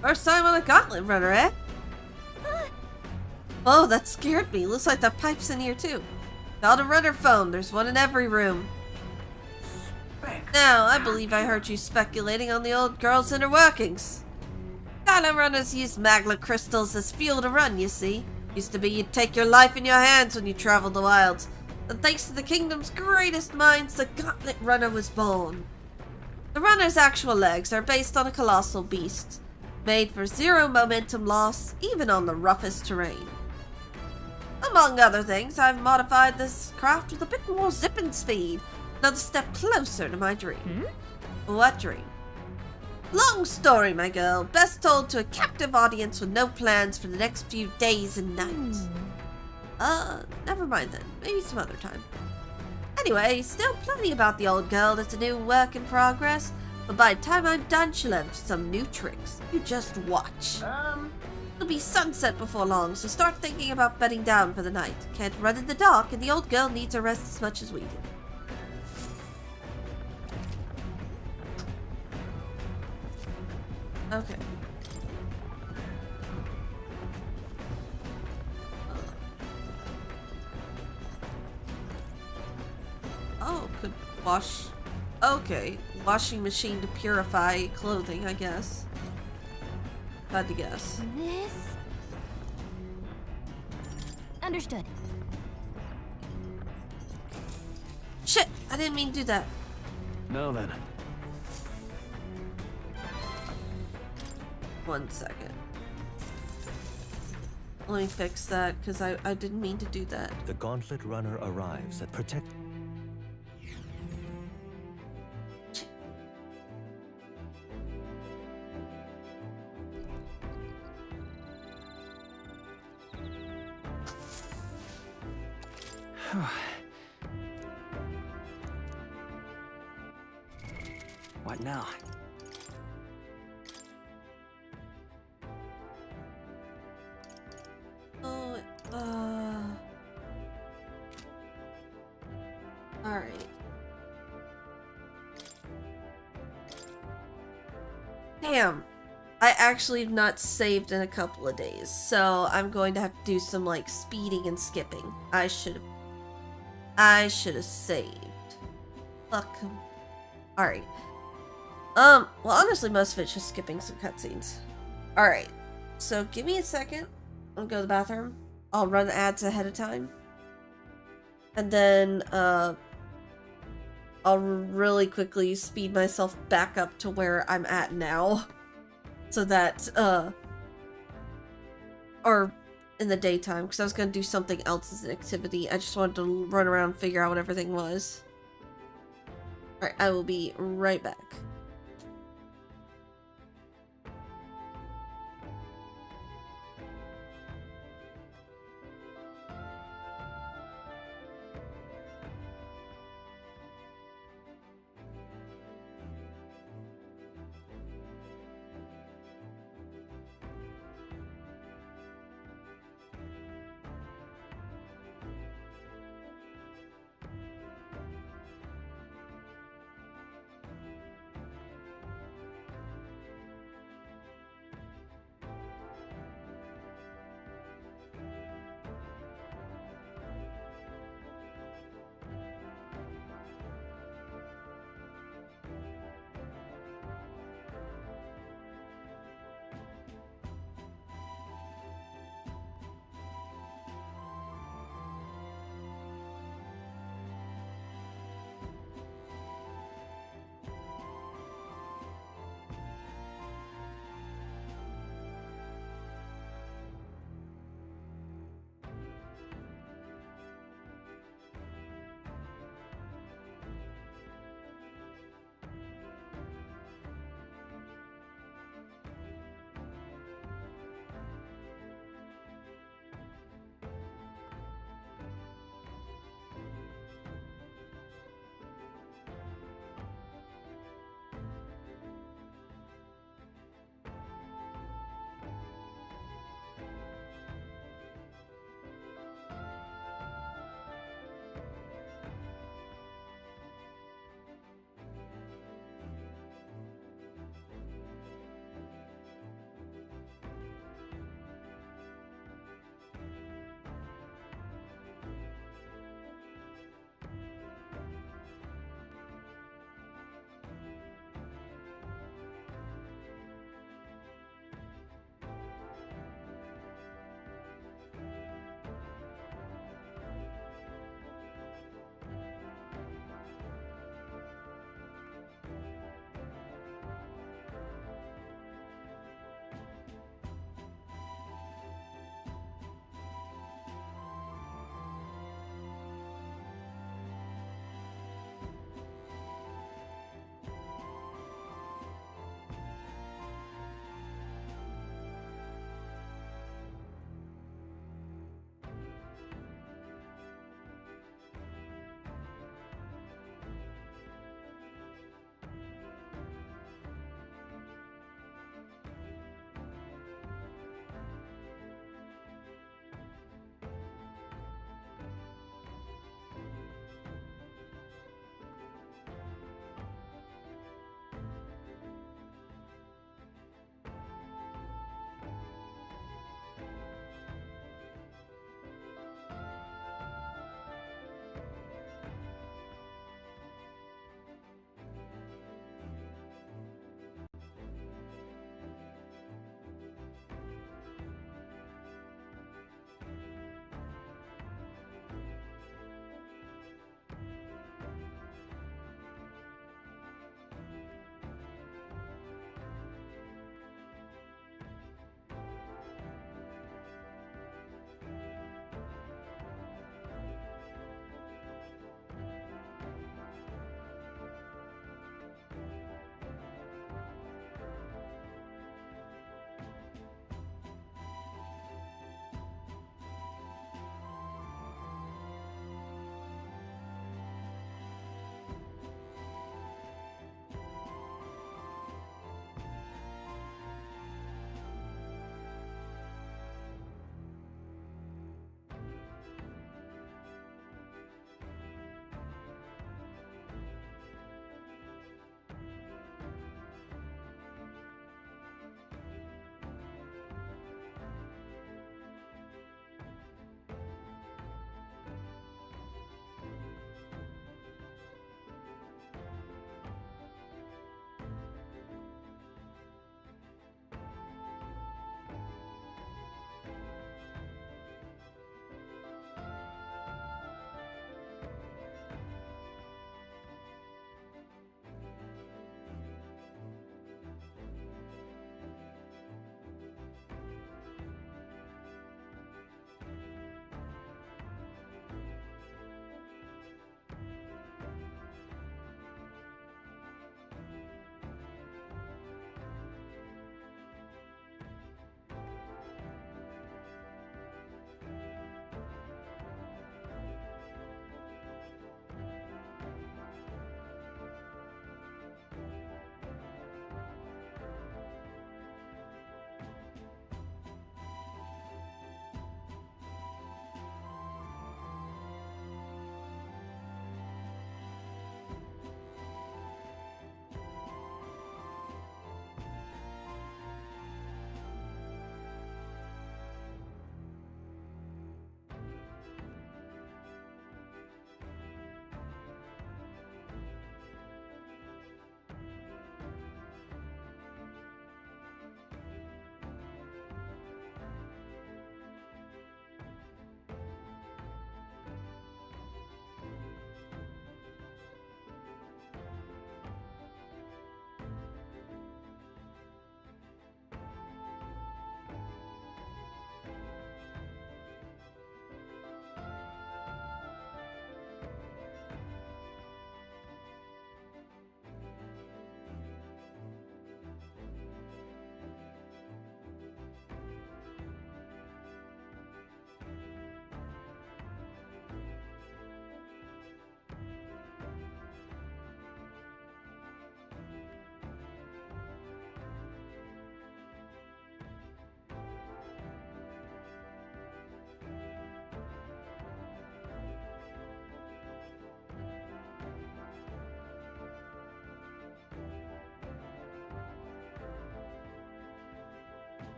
First time on a gauntlet runner, eh? Oh, that scared me. Looks like the pipe's in here too. Call a runner phone. There's one in every room. Now, I believe I heard you speculating on the old girl's inner workings. Gauntlet runners use magma crystals as fuel to run, you see. Used to be you'd take your life in your hands when you traveled the wilds. And thanks to the kingdom's greatest minds, the Gauntlet Runner was born. The runner's actual legs are based on a colossal beast, made for zero momentum loss, even on the roughest terrain. Among other things, I've modified this craft with a bit more zip and speed, another step closer to my dream. What dream? Long story, my girl, best told to a captive audience with no plans for the next few days and nights. Never mind then. Maybe some other time. Anyway, still plenty about the old girl that's a new work in progress, but by the time I'm done, she'll have some new tricks. You just watch. It'll be sunset before long, so start thinking about bedding down for the night. Can't run in the dark, and the old girl needs her rest as much as we do. Okay. Oh, could wash... Okay. Washing machine to purify clothing, I guess. Had to guess. This... Understood. Shit! I didn't mean to do that. Now then. 1 second. Let me fix that, because I didn't mean to do that. The Gauntlet Runner arrives at protect... What now? Oh, alright. Damn. I actually have not saved in a couple of days, so I'm going to have to do some, like, speeding and skipping. I should have saved. Fuck. Alright. Well, honestly, most of it's just skipping some cutscenes. Alright. So, give me a second. I'll go to the bathroom. I'll run ads ahead of time. And then, I'll really quickly speed myself back up to where I'm at now. So that, or in the daytime, because I was going to do something else as an activity. I just wanted to run around and figure out what everything was. Alright, I will be right back.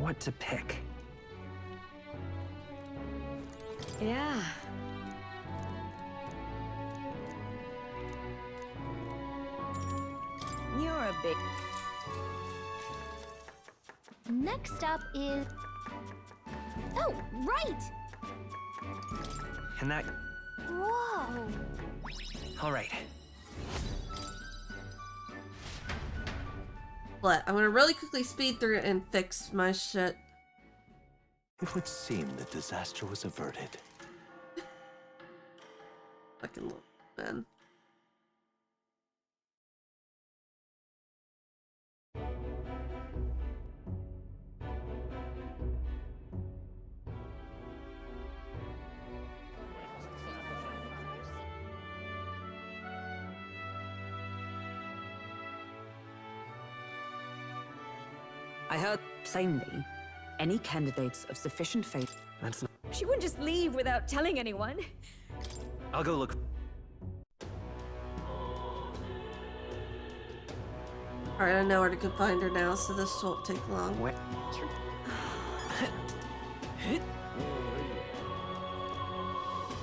what to pick. Yeah. You're a big... Next up is... Oh, right! And that... Whoa! All right. But I'm gonna really quickly speed through it and fix my shit. It would seem that disaster was averted. Fucking little man. I heard plainly, any candidates of sufficient faith. That's not... She wouldn't just leave without telling anyone. I'll go look. Alright, I know where to go find her now, so this won't take long. Where?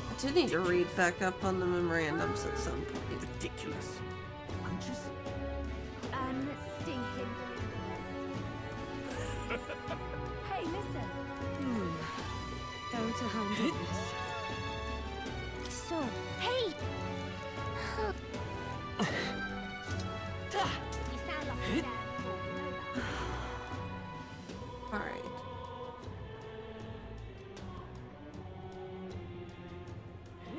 I do need to read back up on the memorandums at some point. Ridiculous. I'm just... Unstinking. Hey, listen. Go to home business. So, hey! You sound like a sad boy. Alright.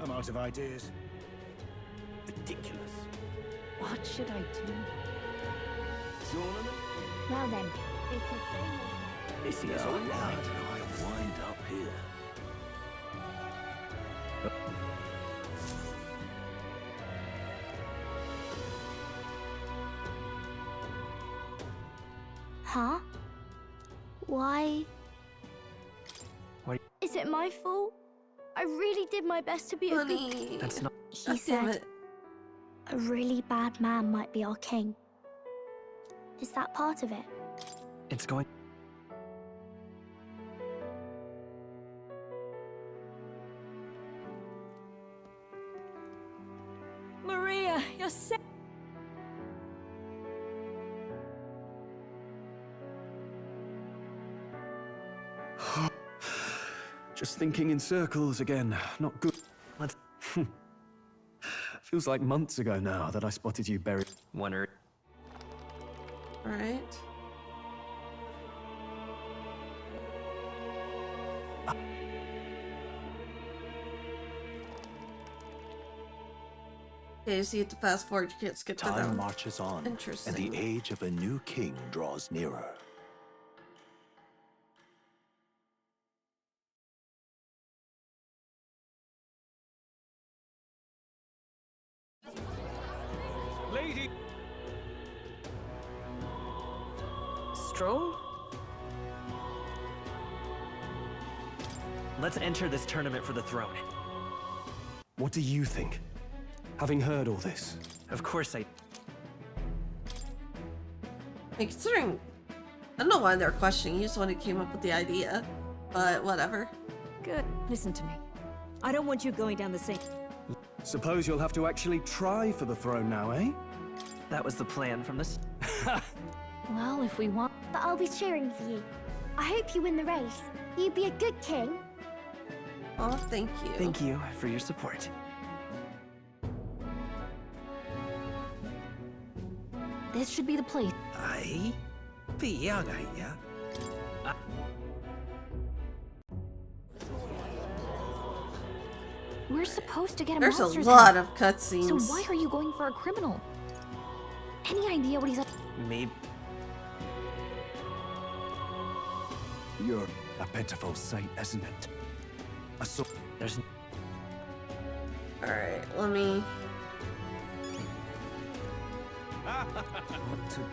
I'm out of ideas. Ridiculous. What should I do? Well then, if you say This is all right. I wind up here. Huh? Why? What? Is it my fault? I really did my best to be a good king. That's not... He said a really bad man might be our king. Is that part of it? It's going... Maria, you're sick. Just thinking in circles again. Not good. Let's... Feels like months ago now that I spotted you buried. Wonder... Alright. Okay, so you have to fast forward, you can't skip to Time them. marches on, and Interesting. the age of a new king draws nearer. Lady... Stroll? Let's enter this tournament for the throne. What do you think? Having heard all this? Of course I... And considering... I don't know why they're questioning, he's the one who came up with the idea. But whatever. Good. Listen to me. I don't want you going down the same... Suppose you'll have to actually try for the throne now, eh? That was the plan from this... Well, if we want... But I'll be cheering for you. I hope you win the race. You'd be a good king. Oh, thank you. Thank you for your support. This should be the place. Aye? Piagaya. We're supposed to get a There's a monster's lot head. of cutscenes. So why are you going for a criminal? Any idea what he's up? Maybe... You're a pitiful sight, isn't it? There's... Alright, let me... What to do?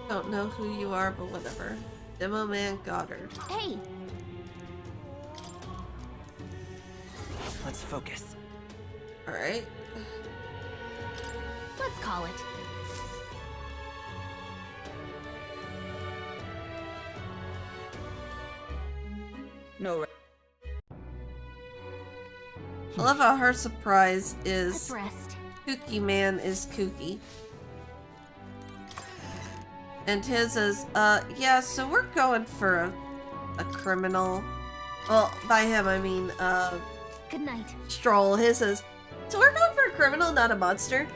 Don't know who you are, but whatever. Demo Man Goddard. Hey! Let's focus. Alright. Let's call it. No. I love how her surprise is Let's rest. Kooky Man is kooky. And his is, yeah, so we're going for a criminal. Well, by him, I mean, Good night. Stroll. His is, so we're going for a criminal, not a monster.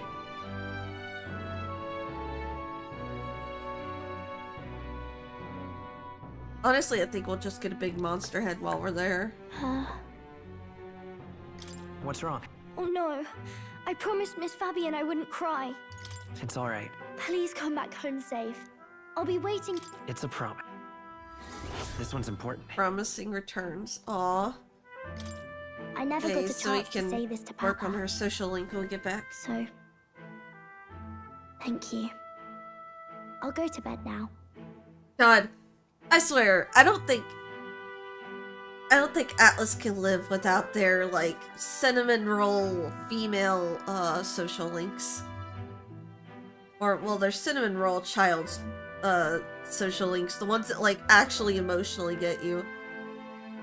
Honestly, I think we'll just get a big monster head while we're there. What's wrong? Oh no. I promised Miss Fabian I wouldn't cry. It's all right. Please come back home safe. I'll be waiting. It's a promise. This one's important. Promising returns. Aw. I never got the so we chance to can say this to Papa. work on her social link when we get back. So, thank you. I'll go to bed now. God, I swear, I don't think Atlas can live without their, like, cinnamon roll female, social links. Or, well, their cinnamon roll child's, social links. The ones that, like, actually emotionally get you.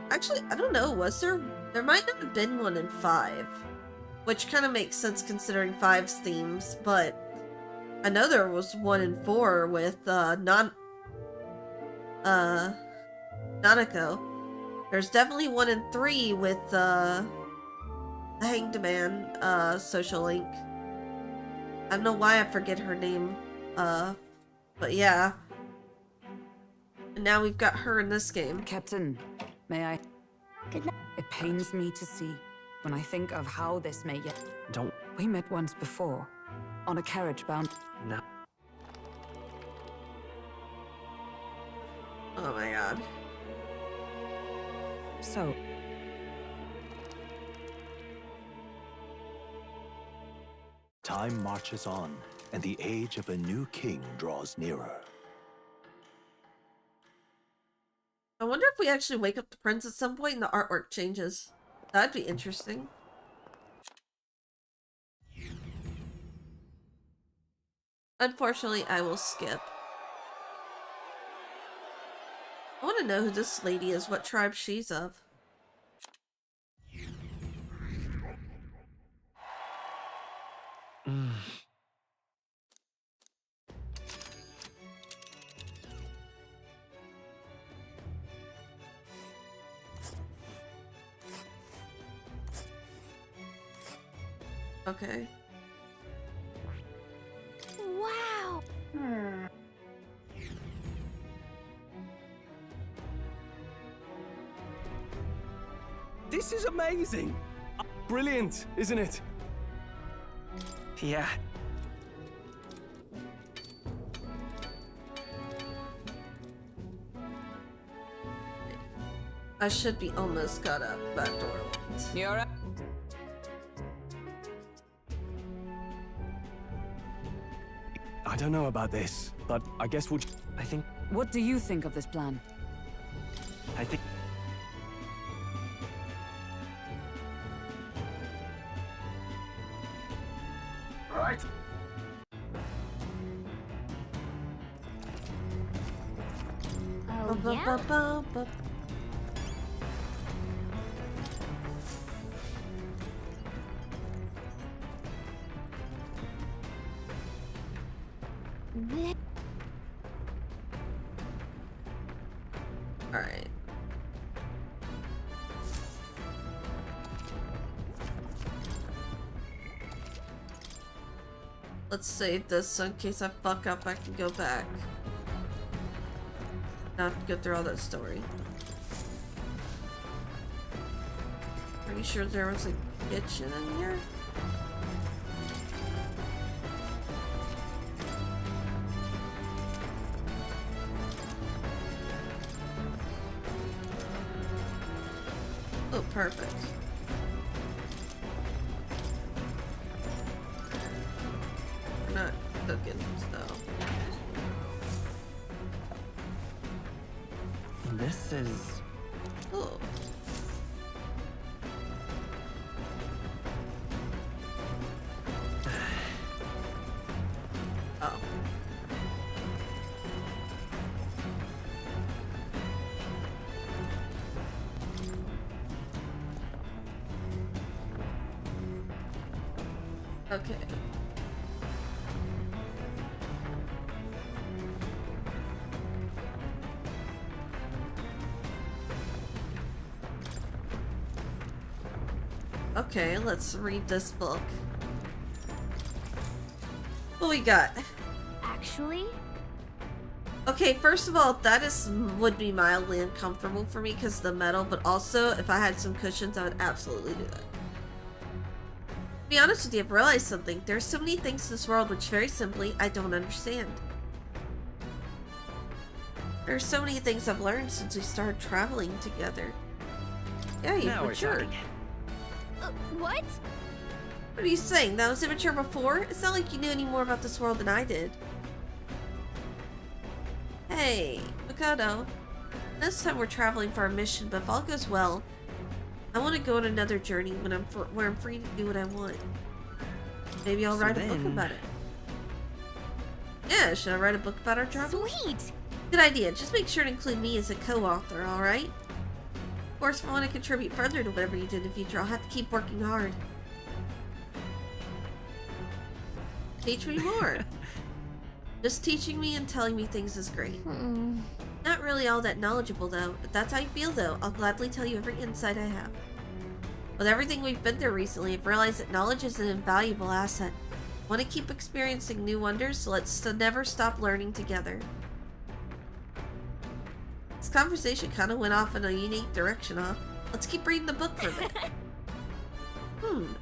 Actually, I don't know, was there might not have been one in 5. Which kind of makes sense considering 5's themes, but I know there was one in 4 with, Nanako. There's definitely one in 3 with, the Hanged Man, social link. I don't know why I forget her name, but yeah. And now we've got her in this game. Captain, may I? Good night. It pains me to see when I think of how this may yet. Don't. We met once before, on a carriage bound. No. Oh my god. So. Time marches on, and the age of a new king draws nearer. I wonder if we actually wake up the prince at some point and the artwork changes. That'd be interesting. Unfortunately, I will skip. I want to know who this lady is, what tribe she's of. Okay. Wow. This is amazing! Brilliant, isn't it? Yeah. I should be almost caught up. Back door. You're up. I don't know about this, but I guess we'll... I think... What do you think of this plan? I think... Right. Oh, yeah? Alright. Let's save this so in case I fuck up I can go back. Not have to go through all that story. Pretty sure there was a kitchen in here. Oh, perfect. We're not cooking, so. This is... Oh. Okay. Okay, let's read this book. What we got? Actually? Okay, first of all, that would be mildly uncomfortable for me because of the metal, but also if I had some cushions, I would absolutely do that. To be honest with you, I've realized something. There's so many things in this world which, very simply, I don't understand. There's so many things I've learned since we started traveling together. Yeah, you've matured. What? What are you saying? That was immature before? It's not like you knew any more about this world than I did. Hey, Mikado. This time we're traveling for our mission, but if all goes well, I want to go on another journey where I'm free to do what I want. Maybe I'll write a book about it. Yeah, should I write a book about our travels? Sweet! Good idea. Just make sure to include me as a co-author, alright? Of course, if I want to contribute further to whatever you do in the future, I'll have to keep working hard. Teach me more. Just teaching me and telling me things is great. Not really all that knowledgeable though. If that's how you feel though, I'll gladly tell you every insight I have. With everything we've been through recently, I've realized that knowledge is an invaluable asset. I want to keep experiencing new wonders, so let's never stop learning together. This conversation kind of went off in a unique direction, huh? Let's keep reading the book for a bit.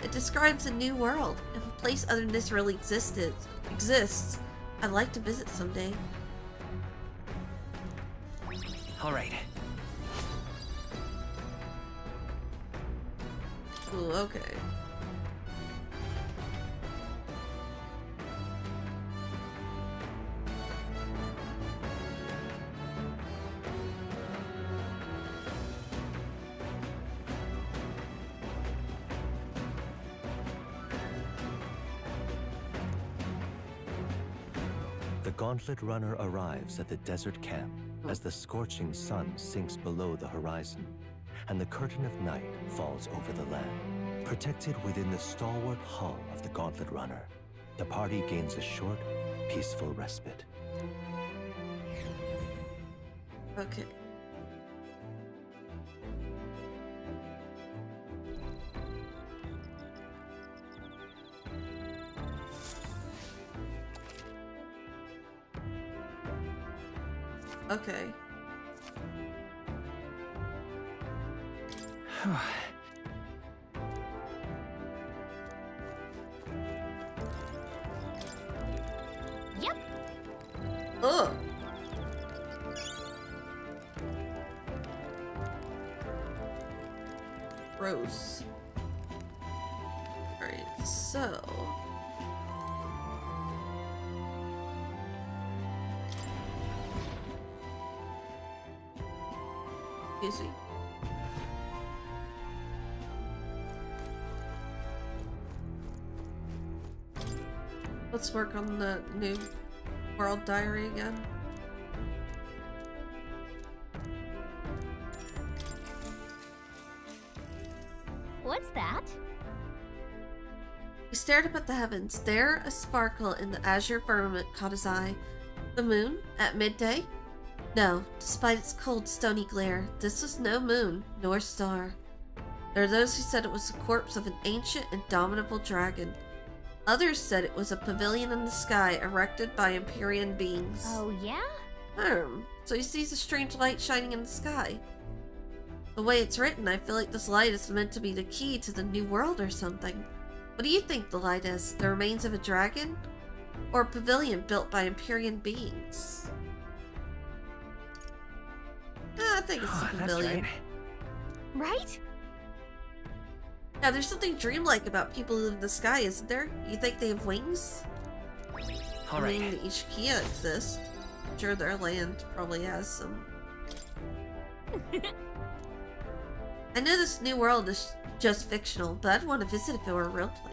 It describes a new world. If a place other than this really exists, I'd like to visit someday. All right. Ooh, okay. The Gauntlet Runner arrives at the desert camp as the scorching sun sinks below the horizon, and the curtain of night falls over the land. Protected within the stalwart hull of the Gauntlet Runner, the party gains a short, peaceful respite. Okay. Okay. Yep. Ugh. Gross. Alright, so... Excuse me. Let's work on the new world diary again. What's that? He stared up at the heavens. There, a sparkle in the azure firmament caught his eye. The moon? At midday? No, despite its cold, stony glare, this was no moon, nor star. There are those who said it was the corpse of an ancient, indomitable dragon. Others said it was a pavilion in the sky erected by Empyrean beings. Oh, yeah? So he sees a strange light shining in the sky. The way it's written, I feel like this light is meant to be the key to the new world or something. What do you think the light is? The remains of a dragon? Or a pavilion built by Empyrean beings? I think it's a pavilion. Right? Yeah, there's something dreamlike about people who live in the sky, isn't there? You think they have wings? All right. I mean, the Ishikiya exists. I'm sure their land probably has some. I know this new world is just fictional, but I'd want to visit if it were a real place.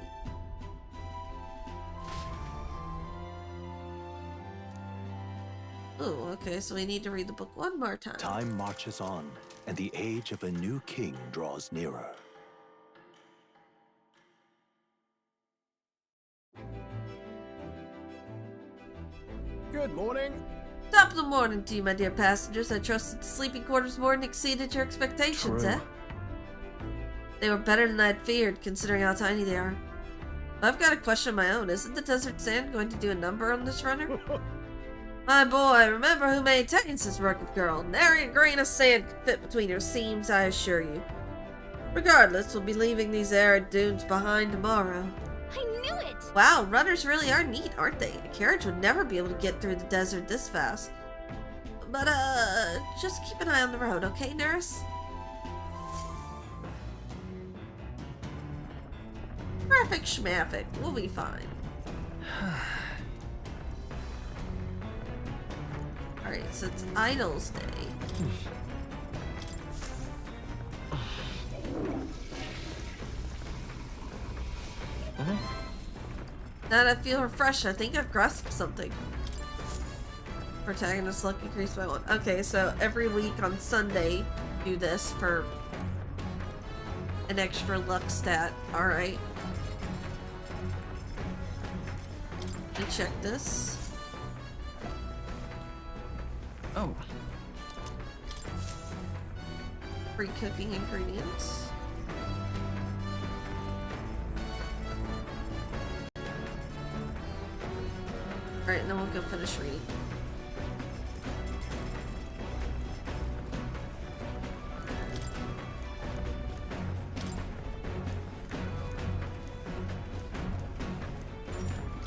Oh, okay, so we need to read the book one more time. Time marches on, and the age of a new king draws nearer. Good morning. Top of the morning to you, my dear passengers. I trust that the sleeping quarters more than exceeded your expectations, True. eh? They were better than I'd feared, considering how tiny they are. I've got a question of my own. Isn't the desert sand going to do a number on this runner? My boy, remember who maintains this rugged girl. Nary a grain of sand can fit between her seams, I assure you. Regardless, we'll be leaving these arid dunes behind tomorrow. I knew it! Wow, runners really are neat, aren't they? A carriage would never be able to get through the desert this fast. But, just keep an eye on the road, okay, nurse? Perfect schmaffic. We'll be fine. Alright, so it's Idol's Day. Now that I feel refreshed, I think I've grasped something. Protagonist luck increased by 1. Okay, so every week on Sunday, do this for an extra luck stat. Alright. Let me check this. Oh. Free cooking ingredients. Alright, and then we'll go finish reading.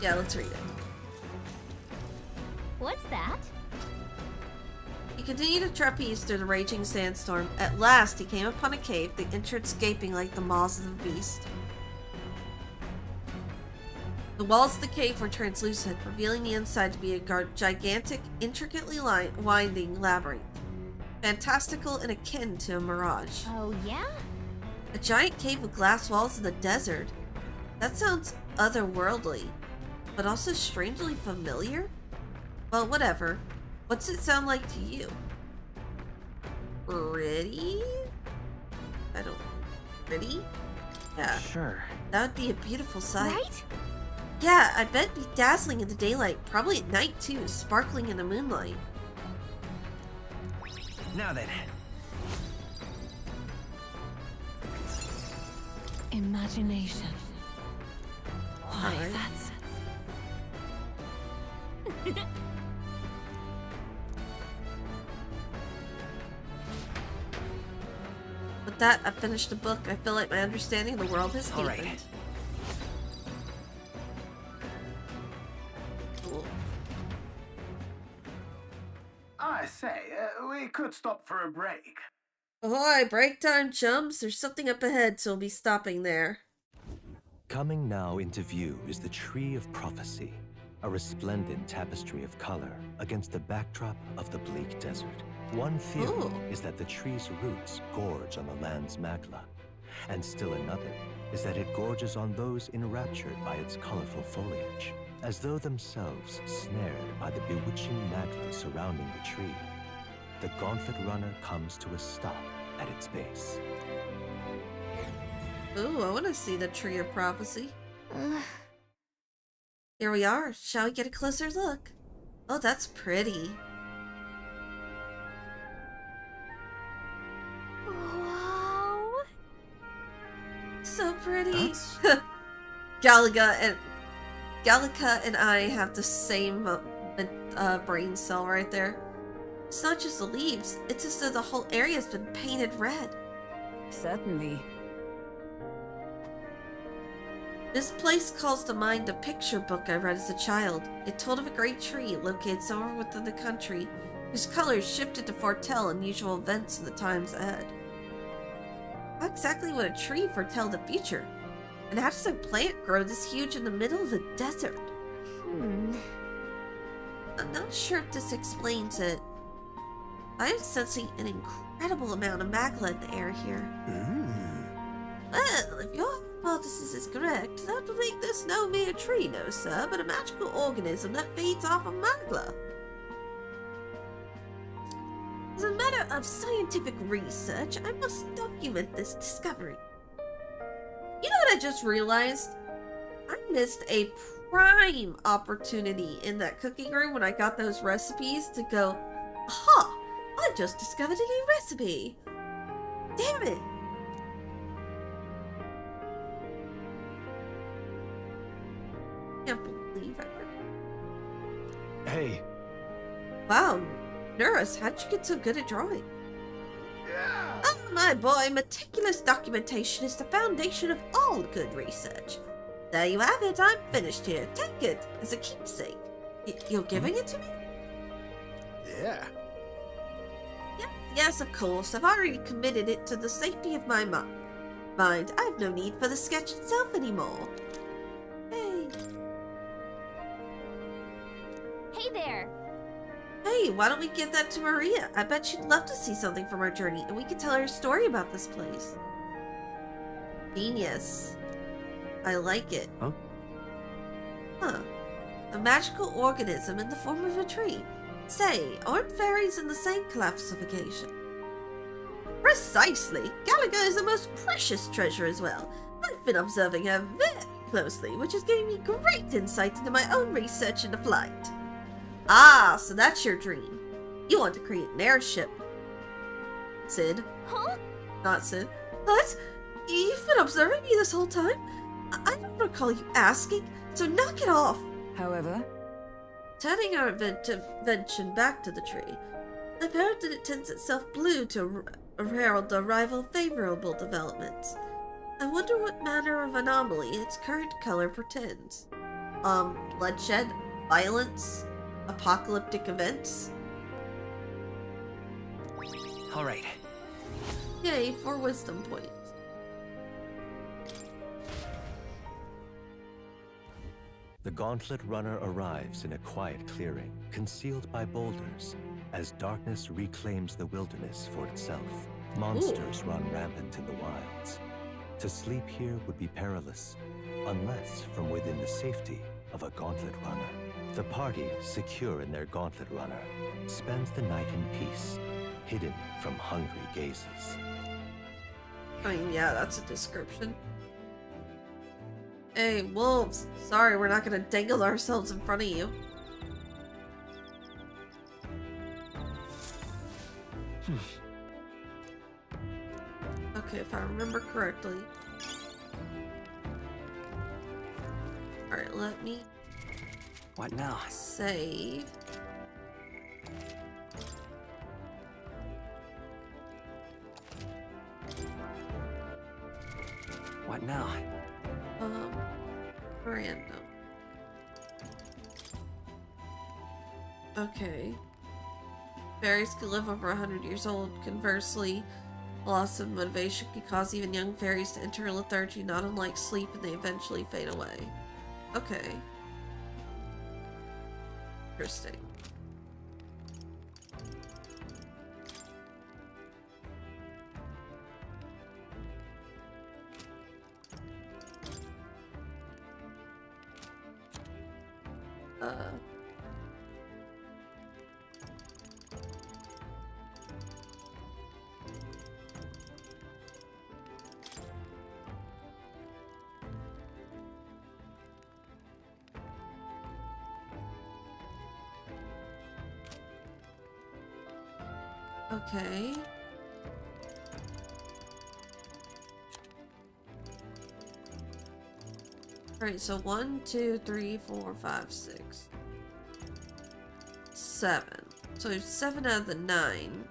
Yeah, let's read it. What's that? He continued to trapeze through the raging sandstorm. At last, he came upon a cave, the entrance gaping like the maws of the beast. The walls of the cave were translucent, revealing the inside to be a gigantic, intricately winding labyrinth. Fantastical and akin to a mirage. Oh, yeah? A giant cave with glass walls in the desert? That sounds otherworldly, but also strangely familiar? Well, whatever. What's it sound like to you? Pretty? I don't... Pretty? Yeah. Sure. That would be a beautiful sight. Right? Yeah, I bet it'd be dazzling in the daylight. Probably at night, too, sparkling in the moonlight. Now then. Imagination. Why, Alright. that's... With that, I finished the book. I feel like my understanding of the world has deepened. Alright. Cool. I say, we could stop for a break. Ahoy, break time, chums. There's something up ahead, so we'll be stopping there. Coming now into view is the Tree of Prophecy, a resplendent tapestry of color against the backdrop of the bleak desert. One theory Ooh. is that the tree's roots gorge on the land's magla, and still another is that it gorges on those enraptured by its colorful foliage, as though themselves snared by the bewitching magla surrounding the tree. The gauntlet runner comes to a stop at its base. Ooh, I want to see the Tree of Prophecy. Here we are. Shall we get a closer look? Oh, that's pretty. Wow. So pretty. That's... Gallica and I have the same brain cell right there. It's not just the leaves. It's as though the whole area's been painted red. Certainly. This place calls to mind a picture book I read as a child. It told of a great tree located somewhere within the country, whose colors shifted to foretell unusual events in the times ahead. How exactly would a tree foretell the future? And how does a plant grow this huge in the middle of the desert? I'm not sure if this explains it. I am sensing an incredible amount of magla in the air here. Well, if your hypothesis is correct, that would make this no mere tree, no sir, but a magical organism that feeds off of magla. As a matter of scientific research, I must document this discovery. You know what I just realized? I missed a prime opportunity in that cooking room when I got those recipes to go, aha! I just discovered a new recipe! Damn it! Can't believe I forgot. Hey. Wow, Nurse, how'd you get so good at drawing? Oh my boy, meticulous documentation is the foundation of all good research. There you have it, I'm finished here. Take it as a keepsake. You're giving it to me? Yeah. Yes, of course. I've already committed it to the safety of my mind. I have no need for the sketch itself anymore. Hey. Hey there. Hey, why don't we give that to Maria? I bet she'd love to see something from our journey, and we could tell her a story about this place. Genius. I like it. Huh? Huh. A magical organism in the form of a tree. Say, aren't fairies in the same classification? Precisely. Gallagher is a most precious treasure as well. I've been observing her very closely, which has given me great insight into my own research into flight. Ah, so that's your dream. You want to create an airship. Sid. Huh? Not Sid. What? You've been observing me this whole time? I don't recall you asking, so knock it off. However, turning our invention back to the tree, I've heard that it tints itself blue to herald the arrival of favorable developments. I wonder what manner of anomaly its current color portends. Bloodshed, violence, apocalyptic events. All right. Yay, 4 wisdom points. The Gauntlet Runner arrives in a quiet clearing, concealed by boulders. As darkness reclaims the wilderness for itself, monsters run rampant in the wilds. To sleep here would be perilous, unless from within the safety of a Gauntlet Runner. The party, secure in their Gauntlet Runner, spends the night in peace, hidden from hungry gazes. I mean, yeah, that's a description. Hey, wolves. Sorry, we're not gonna dangle ourselves in front of you. Okay, if I remember correctly. Alright, let me... What now? Save. What now? Random. Okay. Fairies can live over 100 years old. Conversely, loss of motivation can cause even young fairies to enter lethargy, not unlike sleep, and they eventually fade away. Okay. Interesting. Okay. Alright, so 1, 2, 3, 4, 5, 6, 7. So 7 out of the 9.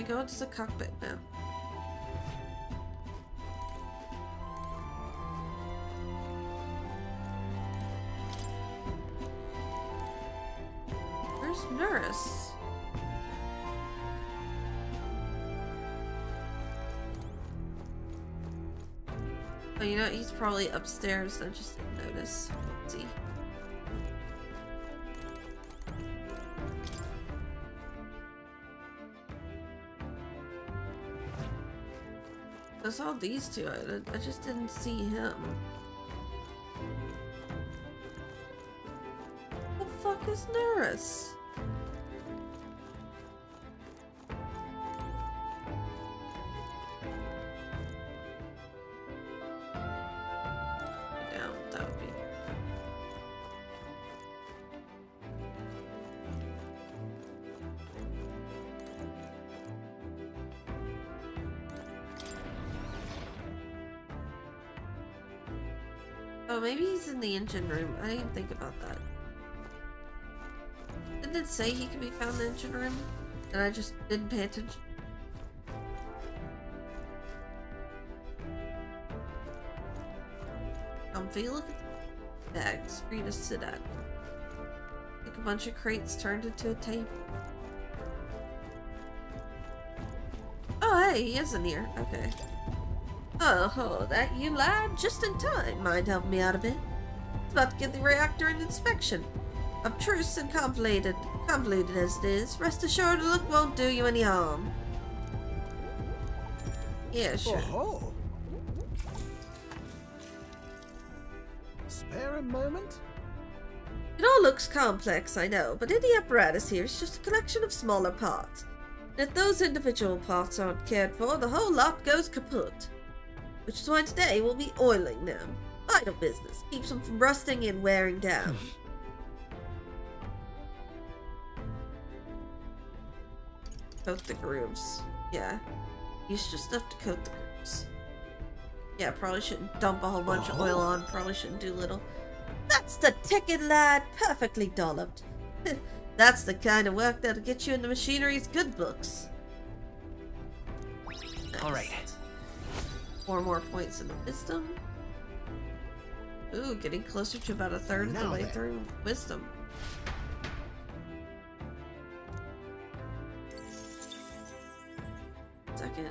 Go into the cockpit now. Where's Nurse? Oh, you know, he's probably upstairs. I just didn't notice. Let's see. I saw these two. I just didn't see him. What the fuck is Nerys? Yeah, that would be. Oh, maybe he's in the engine room. I didn't think about that. Didn't it say he could be found in the engine room? And I just didn't pay attention. Comfy, look at the bags for you to sit at. Like a bunch of crates turned into a table. Oh, hey, he is in here. Okay. Oh, that you lad? Just in time. Mind helping me out a bit? It's about to get the reactor in inspection. Obtruse and convoluted as it is. Rest assured, the look won't do you any harm. Yeah, sure. Oh. Spare a moment? It all looks complex, I know, but any apparatus here is just a collection of smaller parts. And if those individual parts aren't cared for, the whole lot goes kaput. Which is why today we'll be oiling them. Vital business. Keeps them from rusting and wearing down. Coat the grooves. Yeah. Use just enough to coat the grooves. Yeah, probably shouldn't dump a whole bunch of oil on. Probably shouldn't do little. That's the ticket, lad. Perfectly dolloped. That's the kind of work that'll get you in the machinery's good books. Nice. Alright. 4 more points in the wisdom. Ooh, getting closer to about a third of the way through wisdom. Second.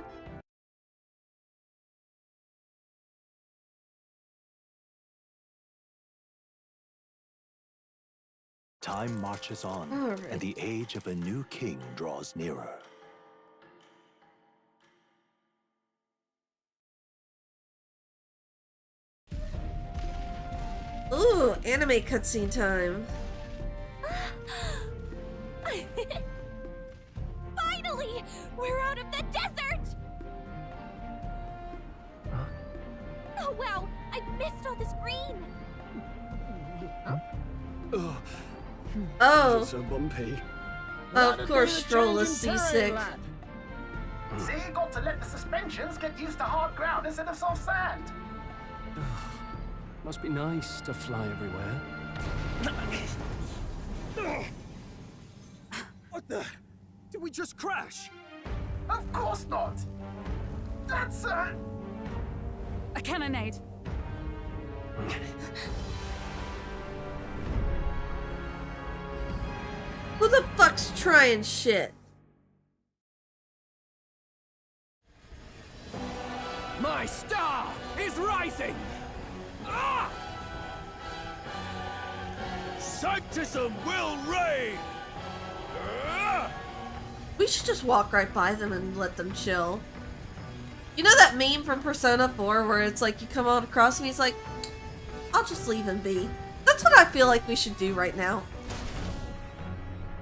Time marches on, and the age of a new king draws nearer. Ooh, anime cutscene time. Finally! We're out of the desert! Oh wow, I missed all this green! Oh. So bumpy. Of course, Stroll is seasick. See, you got to let the suspensions get used to hard ground instead of soft sand. Must be nice to fly everywhere. What the? Did we just crash? Of course not. That's a cannonade. Who the fuck's trying shit? My star is rising! Ah! Sanctism will reign! Ah! We should just walk right by them and let them chill. You know that meme from Persona 4 where it's like you come on across and he's like, I'll just leave him be. That's what I feel like we should do right now.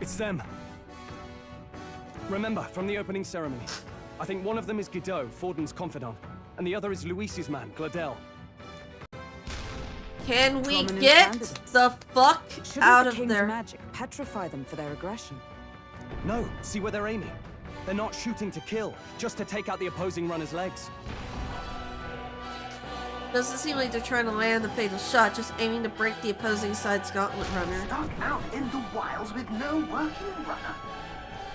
It's them. Remember, from the opening ceremony. I think one of them is Guido, Forden's confidant, and the other is Luis's man, Gladel. Can we Prominent get candidates. the fuck Shouldn't out the of king's there? magic petrify them for their aggression? No, see where they're aiming. They're not shooting to kill, just to take out the opposing runner's legs. Doesn't seem like they're trying to land the fatal shot, just aiming to break the opposing side's gauntlet runner. stuck out in the wilds with no working runner.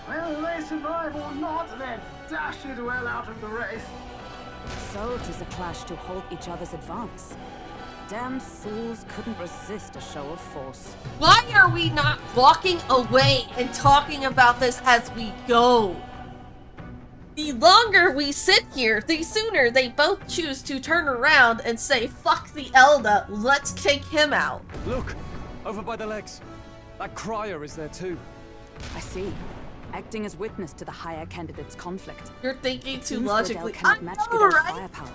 Whether they survive or not, they're dashed well out of the race. So 'tis a clash to halt each other's advance. Damned fools couldn't resist a show of force. Why are we not walking away and talking about this as we go? The longer we sit here, the sooner they both choose to turn around and say, fuck the Elder, let's take him out. Look, over by the legs. That crier is there too. I see. acting as witness to the higher candidate's conflict. You're thinking It too seems logically. Gledel cannot match Gleddel's firepower.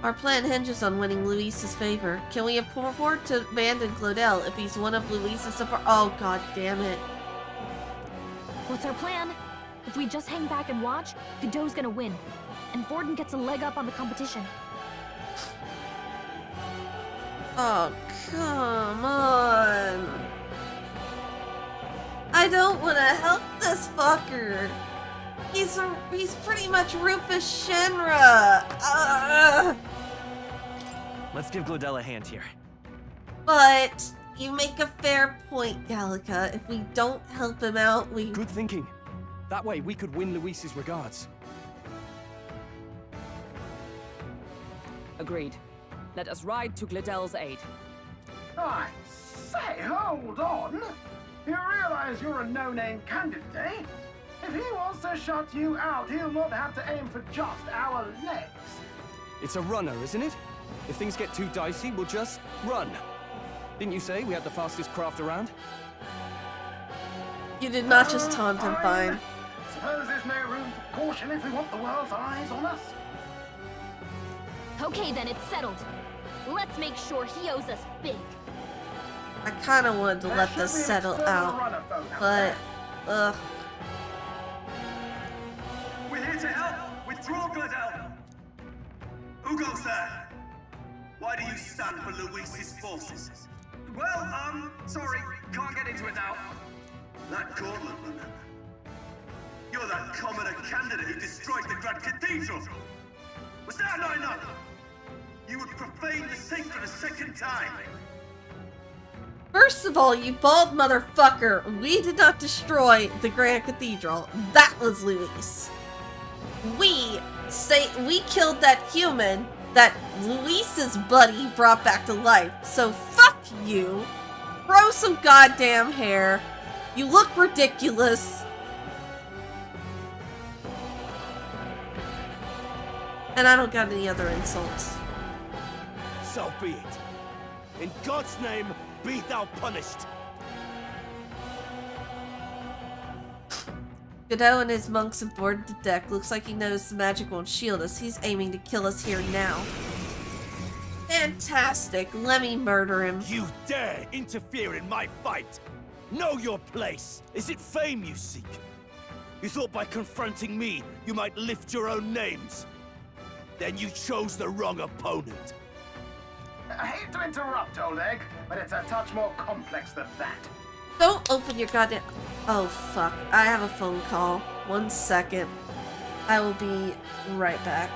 Our plan hinges on winning Luis's favor. Can we afford to abandon Gledel if he's one of Luis's support? Oh, god damn it. What's our plan? If we just hang back and watch, Godot's gonna win. And Vorden gets a leg up on the competition. Oh, come on. I don't want to help this fucker. He's pretty much Rufus Shinra. Let's give Gledel a hand here. But you make a fair point, Gallica. If we don't help him out, we... Good thinking. That way we could win Luis's regards. Agreed. Let us ride to Gledel's aid. I say, hold on. You realize you're a no-name candidate, eh? If he wants to shut you out, he'll not have to aim for just our legs. It's a runner, isn't it? If things get too dicey, we'll just run. Didn't you say we had the fastest craft around? You did not just taunt him, fine. Suppose there's no room for caution if we want the world's eyes on us. Okay then, it's settled. Let's make sure he owes us big. I kind of wanted to let this settle out, but, ugh. We're here to help! Withdraw, Gledel! Who goes there? Why do you stand for Luis's forces? Well, sorry, can't get into it now. That gauntlet, remember? You're that commoner candidate who destroyed the Grand Cathedral! Was that not enough? You would profane the sacred a second time! First of all, you bald motherfucker, we did not destroy the Grand Cathedral. That was Luis. We killed that human that Luis's buddy brought back to life. So fuck you. Grow some goddamn hair. You look ridiculous. And I don't got any other insults. So be it. In God's name, be thou punished. Godot and his monks aboard the deck. Looks like he knows the magic won't shield us. He's aiming to kill us here now. Fantastic. Let me murder him. You dare interfere in my fight? Know your place. Is it fame you seek? You thought by confronting me, you might lift your own names? Then you chose the wrong opponent. I hate to interrupt, old egg, but it's a touch more complex than that. Don't open your goddamn... Oh, fuck. I have a phone call. 1 second. I will be right back.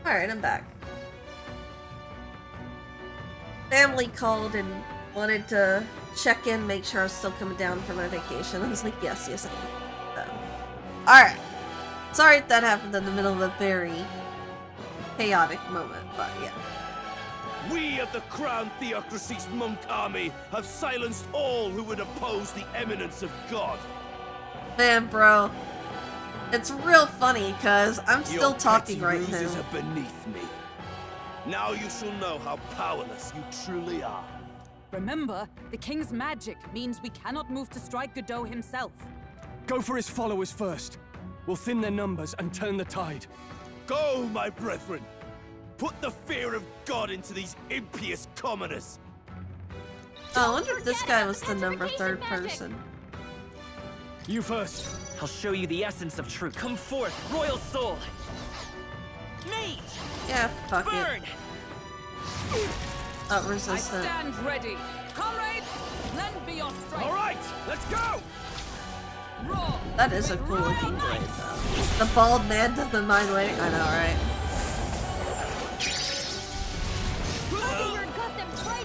Alright, I'm back. Family called and wanted to check in, make sure I was still coming down for my vacation. I was like, yes, I am. So. Alright. Sorry if that happened in the middle of a very chaotic moment, but yeah. We of the Crown Theocracy's monk army have silenced all who would oppose the eminence of God. Man, bro. It's real funny, because I'm still talking right now. Your petty ruses are beneath me. Now you shall know how powerless you truly are. Remember, the king's magic means we cannot move to strike Godot himself. Go for his followers first. We'll thin their numbers and turn the tide. Go, my brethren! Put the fear of God into these impious commoners! Oh, I wonder if this guy was the number 3rd person. You first. I'll show you the essence of truth. Come forth, royal soul! Mate! Yeah, fuck Burn! it. Resistant. I stand ready. Comrades, lend me your strength. All right, let's go! Roar! That is a cool looking blade, though. The bald man doesn't mind waiting. I know, right?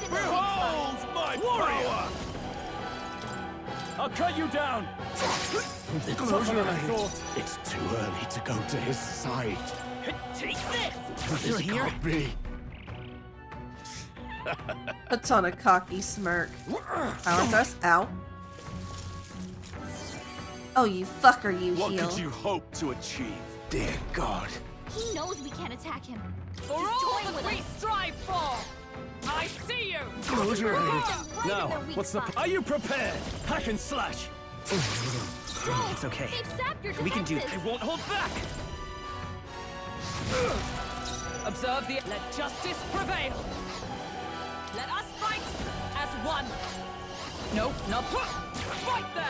Behold my power! I'll cut you down. The thought it's too early to go to his side. Take this! This can't be. Puts on a cocky smirk. Power thrust. Ow. Oh, you fucker, you What heal. could you hope to achieve? Dear God. He knows we can't attack him. For all that we strive for! I see you! Close your head. Right Now, in their weak what's the... spot. Are you prepared? Hack and slash. It's okay. They've sapped your We can do defenses. I won't hold back! Observe the... Let justice prevail! Let us fight as one! No, not... Fight there!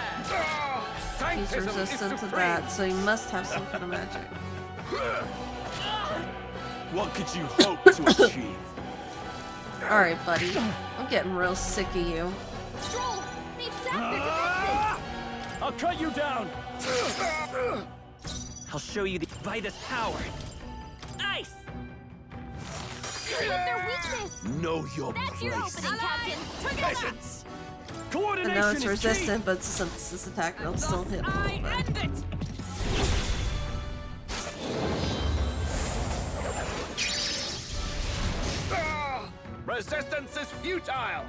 He's resistant to that, so he must have some kind of magic. What could you hope to achieve? Alright, buddy. I'm getting real sick of you. Stroll! They've sapped your defenses. I'll cut you down. I'll show you the by this power. Ice! Hit their weakness. Know your That's your place. opening, Captain. Peasants! I Coordination know it's is resistant, but since this attack, it'll still hit a little bit. End it! Resistance is futile!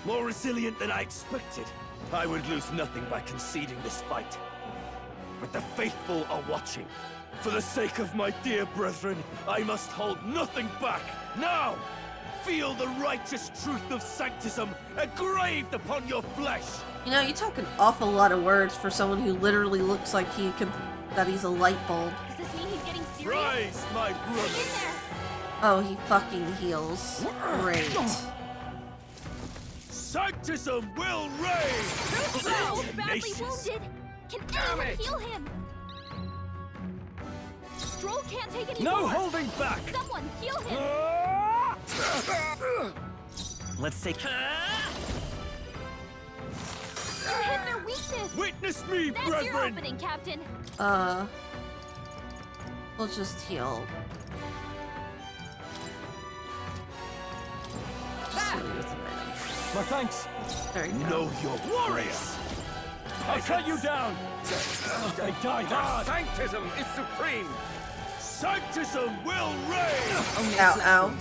More resilient than I expected. I would lose nothing by conceding this fight. But the faithful are watching. For the sake of my dear brethren, I must hold nothing back. Now, feel the righteous truth of sanctism engraved upon your flesh. You know, you talk an awful lot of words for someone who literally looks like that he's a light bulb. Does this mean he's getting serious? Rise, my brother. In there. Oh, he fucking heals. Great. Sanctism will reign! So badly Tenacious. wounded. Can anyone heal him? Stroll can't take any No more. holding back. Someone heal him. Let's take... You hit their weakness. Witness me, That's your brethren! opening, Captain. We'll just heal. Just heal you with the mana. My thanks. There you go. Know your warriors! I'll cut you down. They die hard. Sanctism is supreme! Sanctism will reign! Ow, ow.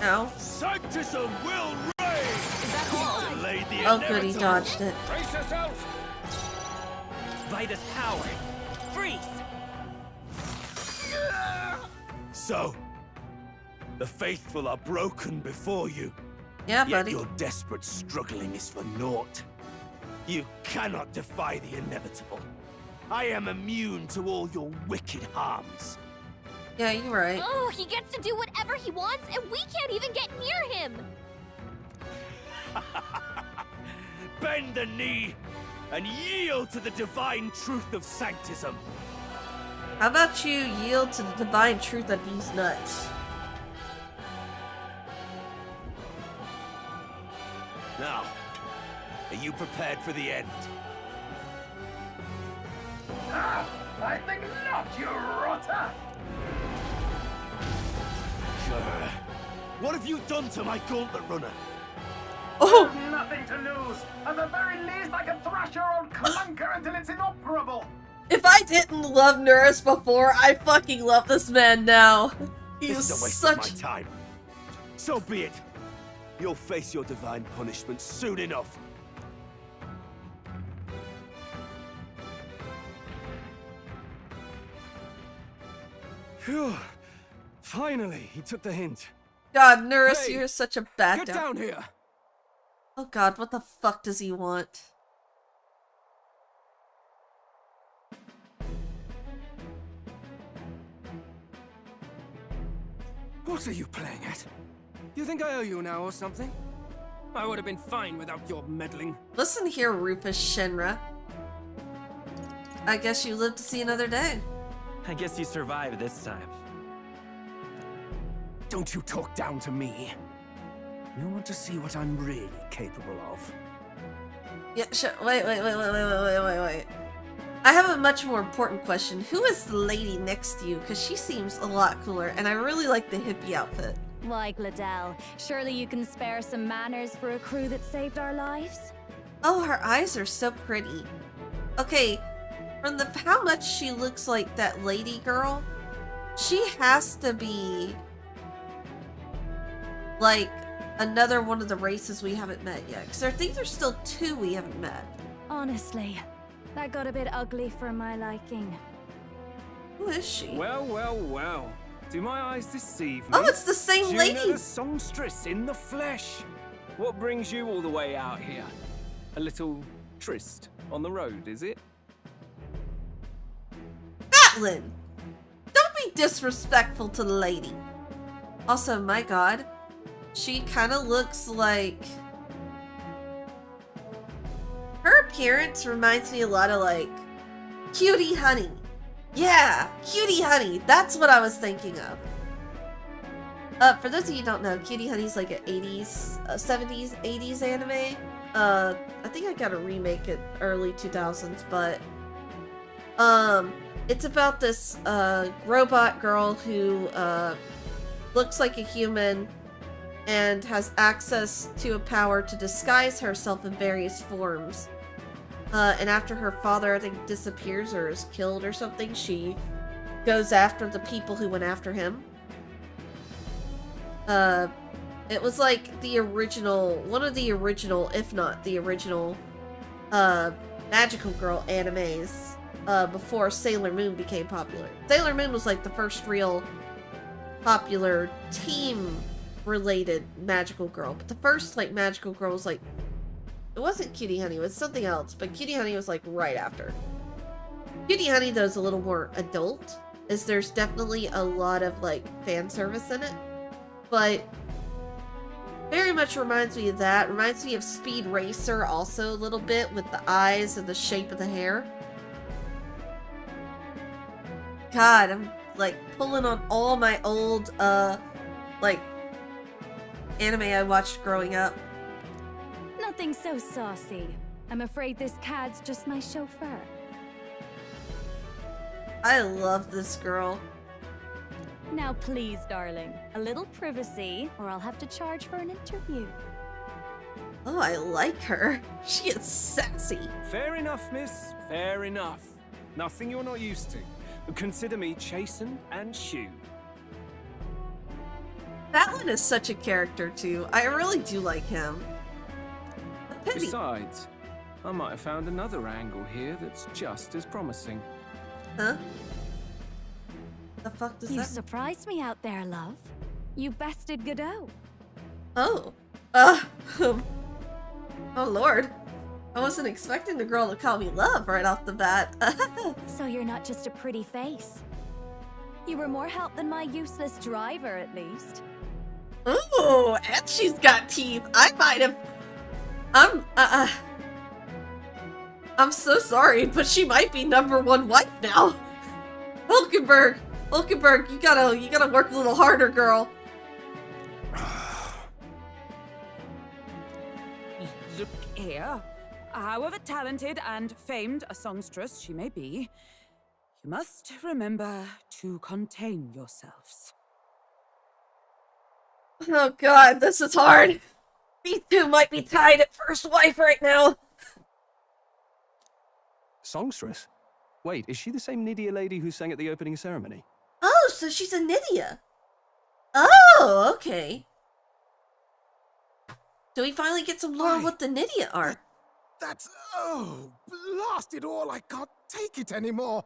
Ow. Sanctism will reign! Delay the Oh, good, he inevitable. dodged it. Brace yourselves! By this power. Freeze! So, the faithful are broken before you. Yeah, Yet buddy. your desperate struggling is for naught. You cannot defy the inevitable. I am immune to all your wicked harms. Yeah, you're right. Oh, he gets to do whatever he wants, and we can't even get near him. Bend the knee and yield to the divine truth of sanctism. How about you yield to the divine truth that he's nuts? Now, are you prepared for the end? Ah, I think not, you rotter! What have you done to my gauntlet runner? Oh! There's nothing to lose. At the very least, I can thrash your old clunker until it's inoperable. If I didn't love Nurse before, I fucking love this man now. He's This is a waste such... of my time. So be it. You'll face your divine punishment soon enough. Phew. Finally, he took the hint. God, Nurse, Hey, you're such a bad get down here. Oh god, what the fuck does he want? What are you playing at? You think I owe you now or something? I would have been fine without your meddling. Listen here, Rufus Shinra. I guess you live to see another day. I guess you survived this time. Don't you talk down to me. You want to see what I'm really capable of? Yeah, sure. Wait. I have a much more important question. Who is the lady next to you? Because she seems a lot cooler, and I really like the hippie outfit. Why, Gladell, surely you can spare some manners for a crew that saved our lives? Oh, her eyes are so pretty. Okay, from the how much she looks like that lady girl, she has to be like another one of the races we haven't met yet. Because I think there's still 2 we haven't met. Honestly, that got a bit ugly for my liking. Who is she? Well. Do my eyes deceive me? Oh, it's the same Juno lady! the songstress in the flesh. What brings you all the way out here? A little tryst on the road, is it? Batlin! Don't be disrespectful to the lady. Also, my god, she kind of looks like... Her appearance reminds me a lot of, like, Cutie Honey. Yeah, Cutie Honey. That's what I was thinking of. For those of you who don't know, Cutie Honey's like an 80s, 70s, 80s anime. I think I got a remake it early 2000s, but it's about this robot girl who looks like a human and has access to a power to disguise herself in various forms. And after her father, I think, disappears or is killed or something, she goes after the people who went after him. It was like the original, one of the original, if not the original, Magical Girl animes, before Sailor Moon became popular. Sailor Moon was like the first real popular team-related Magical Girl, but the first, like, Magical Girl was like, it wasn't Cutie Honey, it was something else, but Cutie Honey was like right after. Cutie Honey, though, is a little more adult, as there's definitely a lot of like fan service in it, but very much reminds me of that. Reminds me of Speed Racer also a little bit, with the eyes and the shape of the hair. God, I'm like pulling on all my old like anime I watched growing up. Nothing so saucy. I'm afraid this cad's just my chauffeur. I love this girl. Now please, darling, a little privacy, or I'll have to charge for an interview. Oh, I like her. She is sexy. Fair enough, miss. Fair enough. Nothing you're not used to. Consider me chastened and shoed. That one is such a character, too. I really do like him. Besides, I might have found another angle here that's just as promising. Huh? The fuck does You that... surprised me out there, love. You bested Godot. Oh. Oh, Lord. I wasn't expecting the girl to call me love right off the bat. So you're not just a pretty face. You were more help than my useless driver, at least. Ooh, and she's got teeth. I might have... I'm so sorry, but she might be #1 wife now. Hulkenberg, you gotta work a little harder, girl. Look here. However talented and famed a songstress she may be, You must remember to contain yourselves. Oh god, this is hard. These two might be tied at first wife right now. Songstress? Wait, is she the same Nydia lady who sang at the opening ceremony? Oh, so she's a Nydia. Oh, okay. Do we finally get some lore on what the Nydia are? That's... oh, blast it all, I can't take it anymore.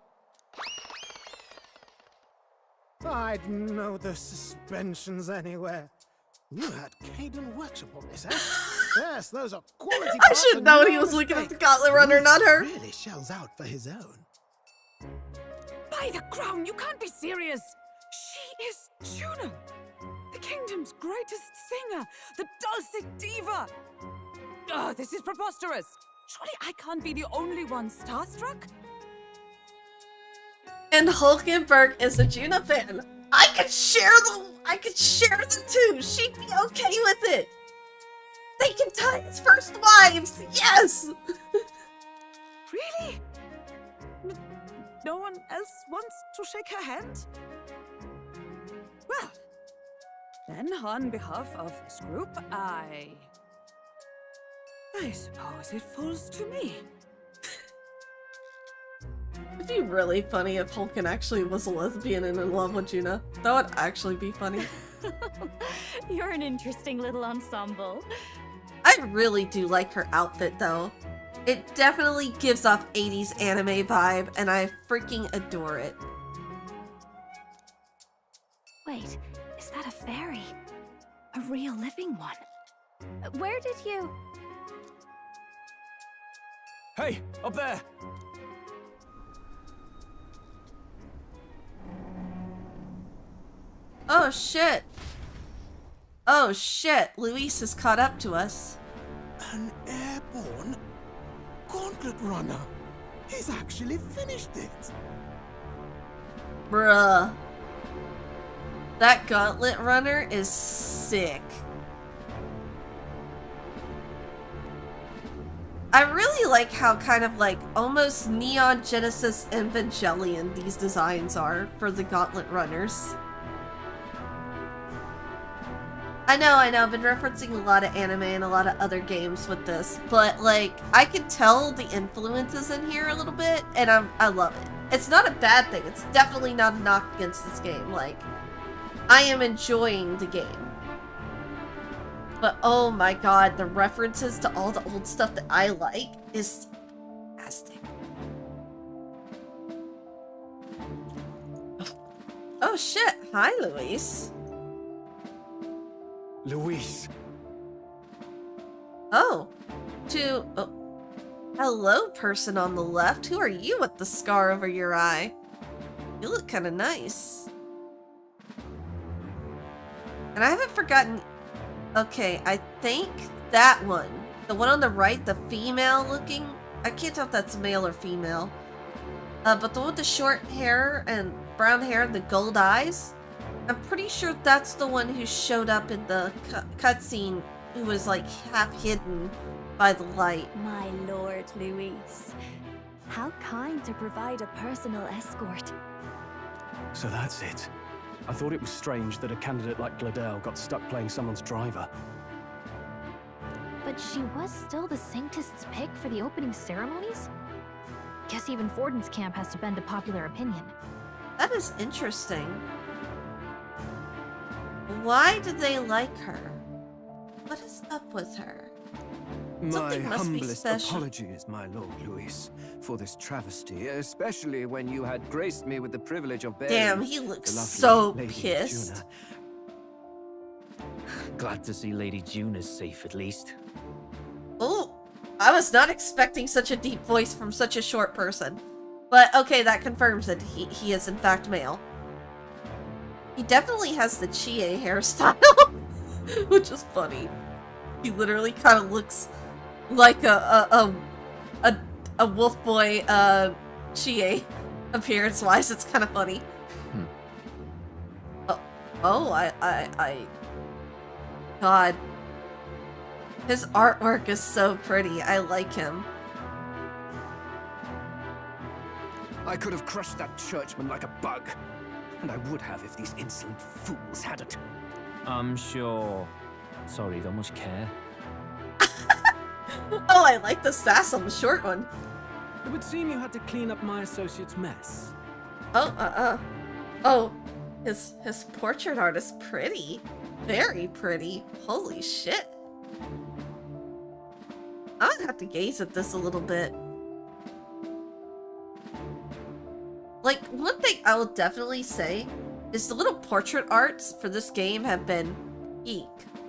I'd know the suspensions anywhere. You had Caden workshop on this, eh? Yes, those are quality I parts should and know no he was looking at mistake. the Gauntlet Runner, not her. Really shells out for his own. By the crown, you can't be serious! She is Juno! The kingdom's greatest singer! The dulcet diva! Oh, this is preposterous! Surely I can't be the only one starstruck? And Hulkenberg is a Juno fan. I could share the two. She'd be okay with it. They can tie his first wives. Yes. Really? No one else wants to shake her hand? Well, then on behalf of this group, I suppose it falls to me. It'd be really funny if Hulken actually was a lesbian and in love with Juno. That would actually be funny. You're an interesting little ensemble. I really do like her outfit though. It definitely gives off 80s anime vibe and I freaking adore it. Wait, is that a fairy? A real living one? Where did you... Hey, up there! Oh shit! Oh shit, Luis has caught up to us. An airborne Gauntlet Runner. He's actually finished it. Bruh. That Gauntlet Runner is sick. I really like how kind of like almost Neon Genesis Evangelion these designs are for the Gauntlet Runners. I know, I've been referencing a lot of anime and a lot of other games with this, but like, I can tell the influences in here a little bit, and I love it. It's not a bad thing, it's definitely not a knock against this game, like, I am enjoying the game. But oh my god, the references to all the old stuff that I like is fantastic. Oh shit, hi Luis. Luis. Oh, hello, person on the left. Who are you with the scar over your eye? You look kind of nice. And I haven't forgotten. Okay, I think that one, the one on the right, the female looking. I can't tell if that's male or female. But the one with the short hair and brown hair and the gold eyes. I'm pretty sure that's the one who showed up in the cutscene who was like half hidden by the light. My lord, Luis. How kind to provide a personal escort. So that's it. I thought it was strange that a candidate like Gladel got stuck playing someone's driver. But she was still the Sanctist's pick for the opening ceremonies? Guess even Forden's camp has to bend to popular opinion. That is interesting. Why do they like her? What is up with her? Something must be humblest special. apologies, my Lord Luis, for this travesty, especially when you had graced me with the privilege of bearing Damn, he looks the lovely so Lady pissed. Juna. Glad to see Lady June is safe at least. Oh, I was not expecting such a deep voice from such a short person. But okay, that confirms that he is in fact male. He definitely has the Chie hairstyle, which is funny. He literally kind of looks like a wolf boy Chie appearance-wise. It's kind of funny. God. His artwork is so pretty. I like him. I could have crushed that churchman like a bug. And I would have if these insolent fools hadn't. I'm sure. Sorry, don't much care. Oh, I like the sass on the short one. It would seem you had to clean up my associate's mess. Oh, his portrait art is pretty. Very pretty. Holy shit. I'm gonna have to gaze at this a little bit. Like, one thing I will definitely say is the little portrait arts for this game have been peak.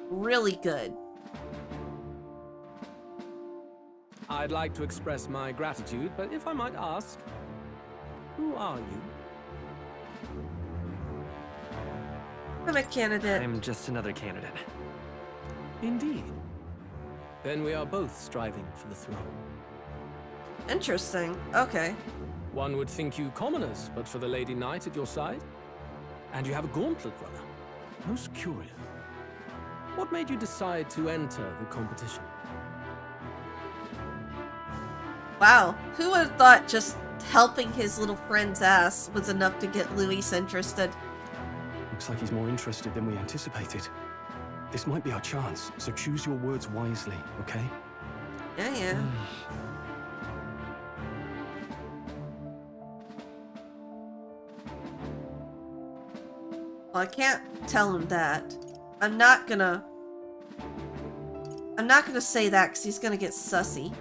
Really good. I'd like to express my gratitude, but if I might ask, who are you? I'm a candidate. I'm just another candidate. Indeed. Then we are both striving for the throne. Interesting. Okay. One would think you commoners, but for the Lady Knight at your side. And you have a gauntlet runner. Most curious. What made you decide to enter the competition? Wow. Who would have thought just helping his little friend's ass was enough to get Luis interested? Looks like he's more interested than we anticipated. This might be our chance, so choose your words wisely, okay? Yeah. Well, I can't tell him that. I'm not gonna say that because he's gonna get sussy.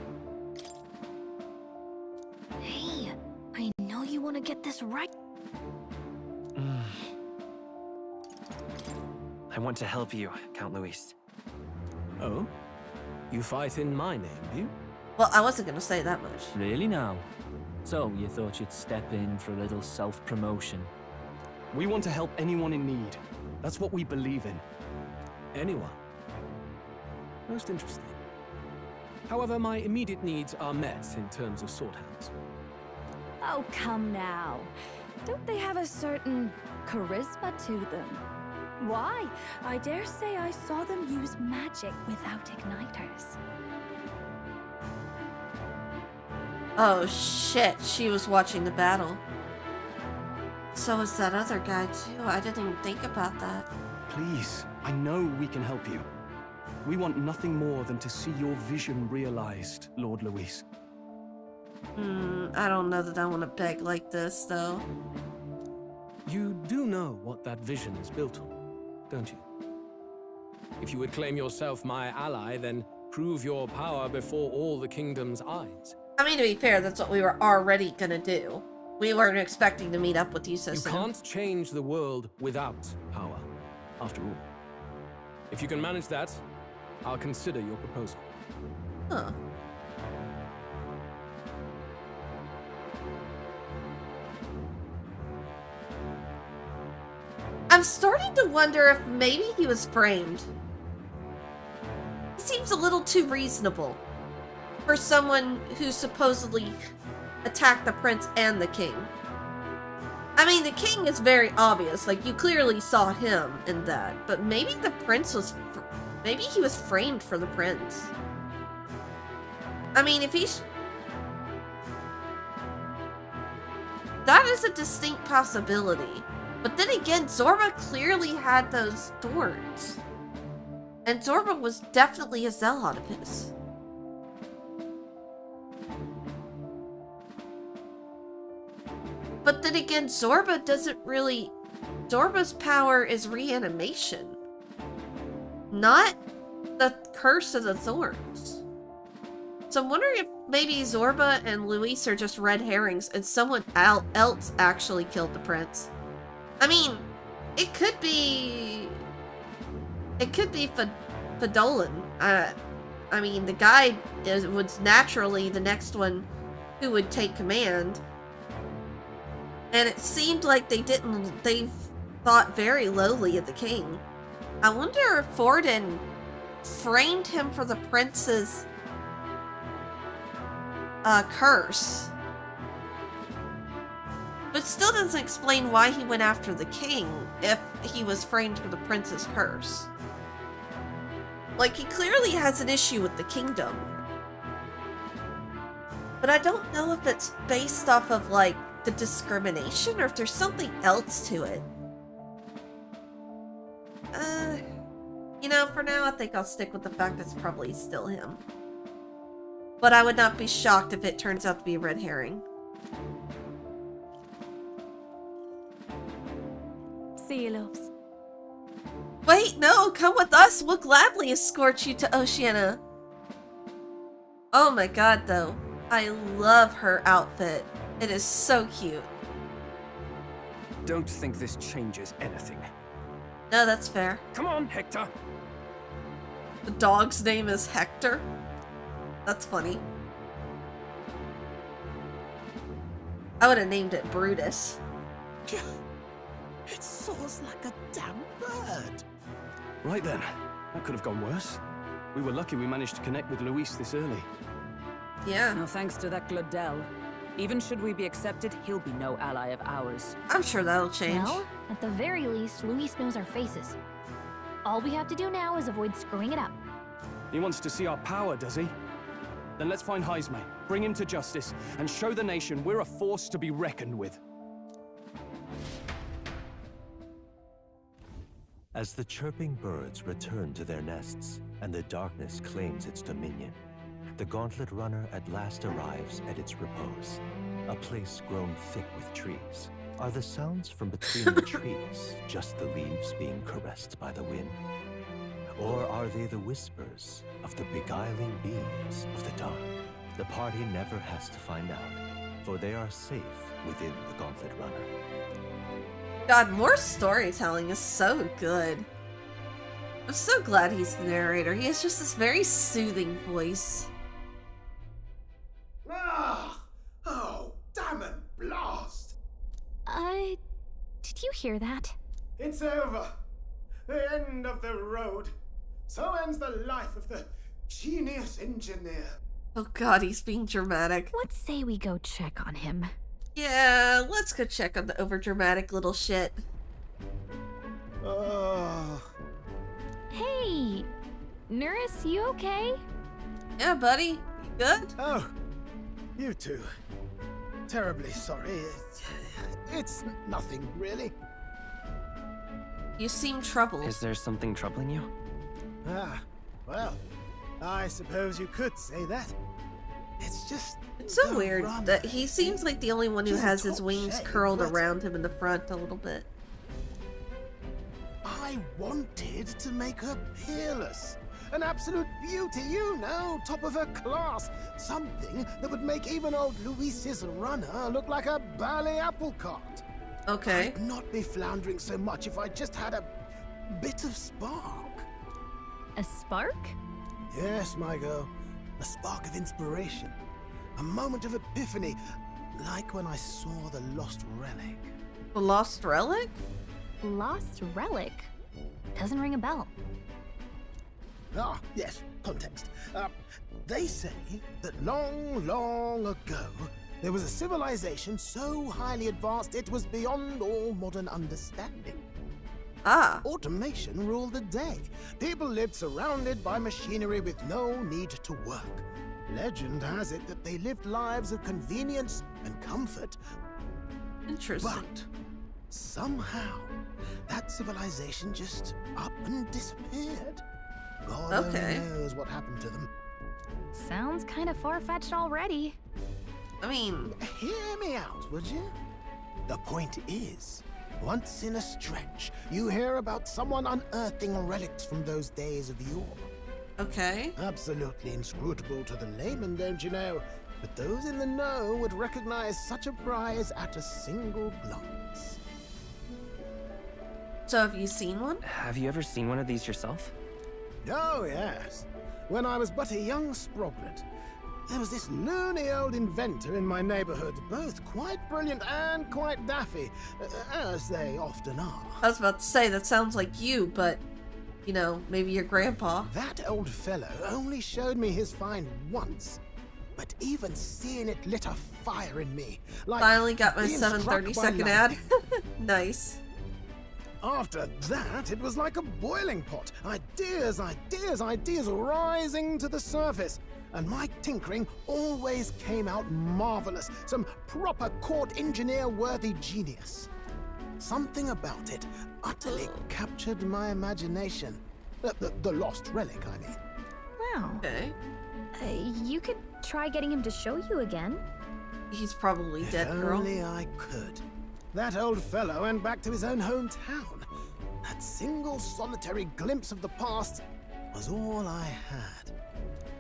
Hey, I know you want to get this right. I want to help you, Count Luis. Oh? You fight in my name, do you? Well, I wasn't gonna say that much. Really now? So, you thought you'd step in for a little self-promotion? We want to help anyone in need. That's what we believe in. Anyone? Most interesting. However, my immediate needs are met in terms of sword hands. Oh, come now. Don't they have a certain charisma to them? Why? I dare say I saw them use magic without igniters. Oh shit, she was watching the battle. So was that other guy too. I didn't even think about that. Please, I know we can help you. We want nothing more than to see your vision realized, Lord Luis. I don't know that I want to beg like this, though. You do know what that vision is built on, don't you? If you would claim yourself my ally, then prove your power before all the kingdom's eyes. I mean, to be fair, that's what we were already gonna do. We weren't expecting to meet up with you so soon. You can't change the world without power, after all. If you can manage that, I'll consider your proposal. Huh. I'm starting to wonder if maybe he was framed. It seems a little too reasonable for someone who supposedly attacked the prince and the king. I mean, the king is very obvious, like, you clearly saw him in that, but maybe the prince was... maybe he was framed for the prince. I mean, if he's... that is a distinct possibility. But then again, Zorba clearly had those thorns. And Zorba was definitely a zealot of his. But then again, Zorba doesn't really... Zorba's power is reanimation. Not the curse of the thorns. So I'm wondering if maybe Zorba and Luis are just red herrings and someone else actually killed the prince. I mean, it could be... it could be Fidolin. I mean, the guy was naturally the next one who would take command. And it seemed like they thought very lowly of the king. I wonder if Forden framed him for the prince's curse. But still doesn't explain why he went after the king if he was framed for the prince's curse. Like, he clearly has an issue with the kingdom. But I don't know if it's based off of, like, the discrimination or if there's something else to it. You know, for now, I think I'll stick with the fact that it's probably still him. But I would not be shocked if it turns out to be a red herring. See you, loves. Wait, no, come with us. We'll gladly escort you to Oceania. Oh my god, though. I love her outfit. It is so cute. Don't think this changes anything. No, that's fair. Come on, Hector. The dog's name is Hector? That's funny. I would have named it Brutus. It soars like a damn bird. Right then. That could have gone worse. We were lucky we managed to connect with Luis this early. Yeah. No thanks to that Glodell. Even should we be accepted, he'll be no ally of ours. I'm sure that'll change. Well, at the very least, Luis knows our faces. All we have to do now is avoid screwing it up. He wants to see our power, does he? Then let's find Heisme, bring him to justice, and show the nation we're a force to be reckoned with. As the chirping birds return to their nests and the darkness claims its dominion, the gauntlet runner at last arrives at its repose, a place grown thick with trees. Are the sounds from between the trees just the leaves being caressed by the wind? Or are they the whispers of the beguiling beams of the dark? The party never has to find out, for they are safe within the gauntlet runner. God, more storytelling is so good. I'm so glad he's the narrator. He has just this very soothing voice. Ah! Oh, damn it, blast! Did you hear that? It's over. The end of the road. So ends the life of the genius engineer. Oh god, he's being dramatic. Let's say we go check on him. Yeah, let's go check on the overdramatic little shit. Oh. Hey! Nurse, you okay? Yeah, buddy. You good? Oh, you too. Terribly sorry. It's nothing, really. You seem troubled. Is there something troubling you? Ah, well, I suppose you could say that. It's just... It's so weird that he seems like the only one who has his wings curled around him in the front a little bit. I wanted to make her peerless. An absolute beauty, you know, top of her class. Something that would make even old Luis's runner look like a ballet apple cart. Okay. I'd not be floundering so much if I just had a bit of spark. A spark? Yes, my girl. A spark of inspiration. A moment of epiphany. Like when I saw the lost relic. The lost relic? Lost relic? Doesn't ring a bell. Ah, yes, context. They say that long, long ago, there was a civilization so highly advanced it was beyond all modern understanding. Ah. Automation ruled the day. People lived surrounded by machinery with no need to work. Legend has it that they lived lives of convenience and comfort. Interesting. But somehow, that civilization just up and disappeared. God only knows what happened to them. Sounds kind of far-fetched already. I mean... Hear me out, would you? The point is, once in a stretch, you hear about someone unearthing relics from those days of yore. Okay. Absolutely inscrutable to the layman, don't you know? But those in the know would recognize such a prize at a single glance. So have you seen one? Have you ever seen one of these yourself? Oh, yes. When I was but a young sproglet, there was this loony old inventor in my neighborhood, both quite brilliant and quite daffy, as they often are. I was about to say, that sounds like you, but, you know, maybe your grandpa. That old fellow only showed me his find once, but even seeing it lit a fire in me. Like finally got my being struck 7:30 by second ad. lightning. Nice. After that, it was like a boiling pot. Ideas, ideas, ideas rising to the surface. And my tinkering always came out marvelous. Some proper court engineer-worthy genius. Something about it utterly captured my imagination. The lost relic, I mean. Wow. Okay. You could try getting him to show you again. He's probably dead, If girl. only I could. That old fellow went back to his own hometown. That single solitary glimpse of the past was all I had.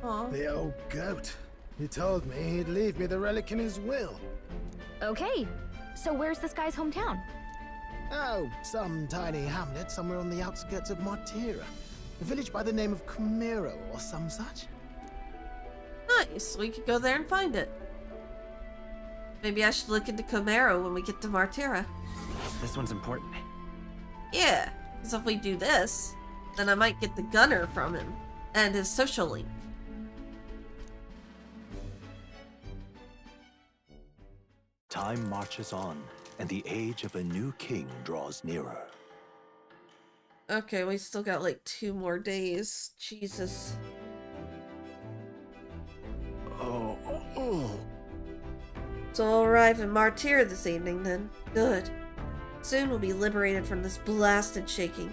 Aww. The old goat. He told me he'd leave me the relic in his will. Okay, so where's this guy's hometown? Oh, some tiny hamlet somewhere on the outskirts of Martira. A village by the name of Camero or some such. Nice. We could go there and find it. Maybe I should look into Camero when we get to Martira. This one's important. Yeah, because if we do this, then I might get the gunner from him and his social link. Time marches on, and the age of a new king draws nearer. Okay, we still got like 2 more days. Jesus. Oh. So we'll arrive in Martyr this evening then. Good. Soon we'll be liberated from this blasted shaking.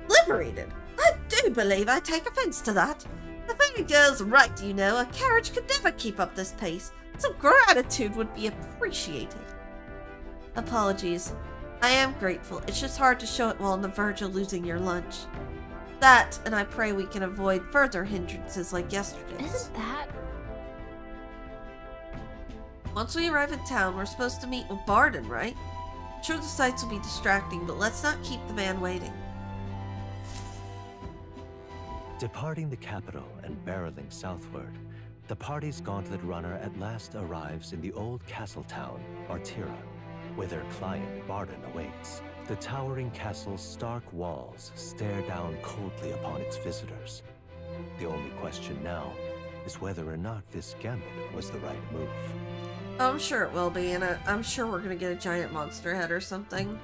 Liberated? I do believe I take offense to that. The fairy girl's right, you know. A carriage could never keep up this pace. Some gratitude would be appreciated. Apologies. I am grateful. It's just hard to show it while on the verge of losing your lunch. That, and I pray we can avoid further hindrances like yesterday's. Isn't that... Once we arrive in town, we're supposed to meet with Barden, right? I'm sure the sights will be distracting, but let's not keep the man waiting. Departing the capital and barreling southward, the party's gauntlet runner at last arrives in the old castle town, Martira, where their client Barden awaits. The towering castle's stark walls stare down coldly upon its visitors. The only question now is whether or not this gambit was the right move. I'm sure it will be, and I'm sure we're gonna get a giant monster head or something.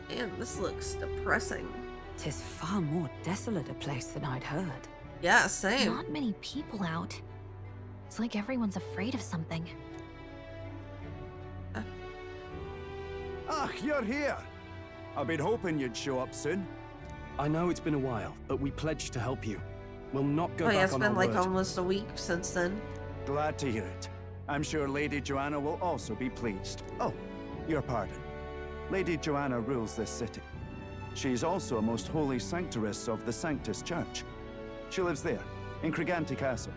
Man, this looks depressing. 'Tis far more desolate a place than I'd heard. Yeah, same. Not many people out. It's like everyone's afraid of something. Ah, you're here. I've been hoping you'd show up soon. I know it's been a while, but we pledged to help you. We'll not go Oh yeah, back it's on been our like word. almost a week since then. Glad to hear it. I'm sure Lady Joanna will also be pleased. Oh, your pardon. Lady Joanna rules this city. She's also a most holy sanctoress of the Sanctus Church. She lives there, in Criganti Castle.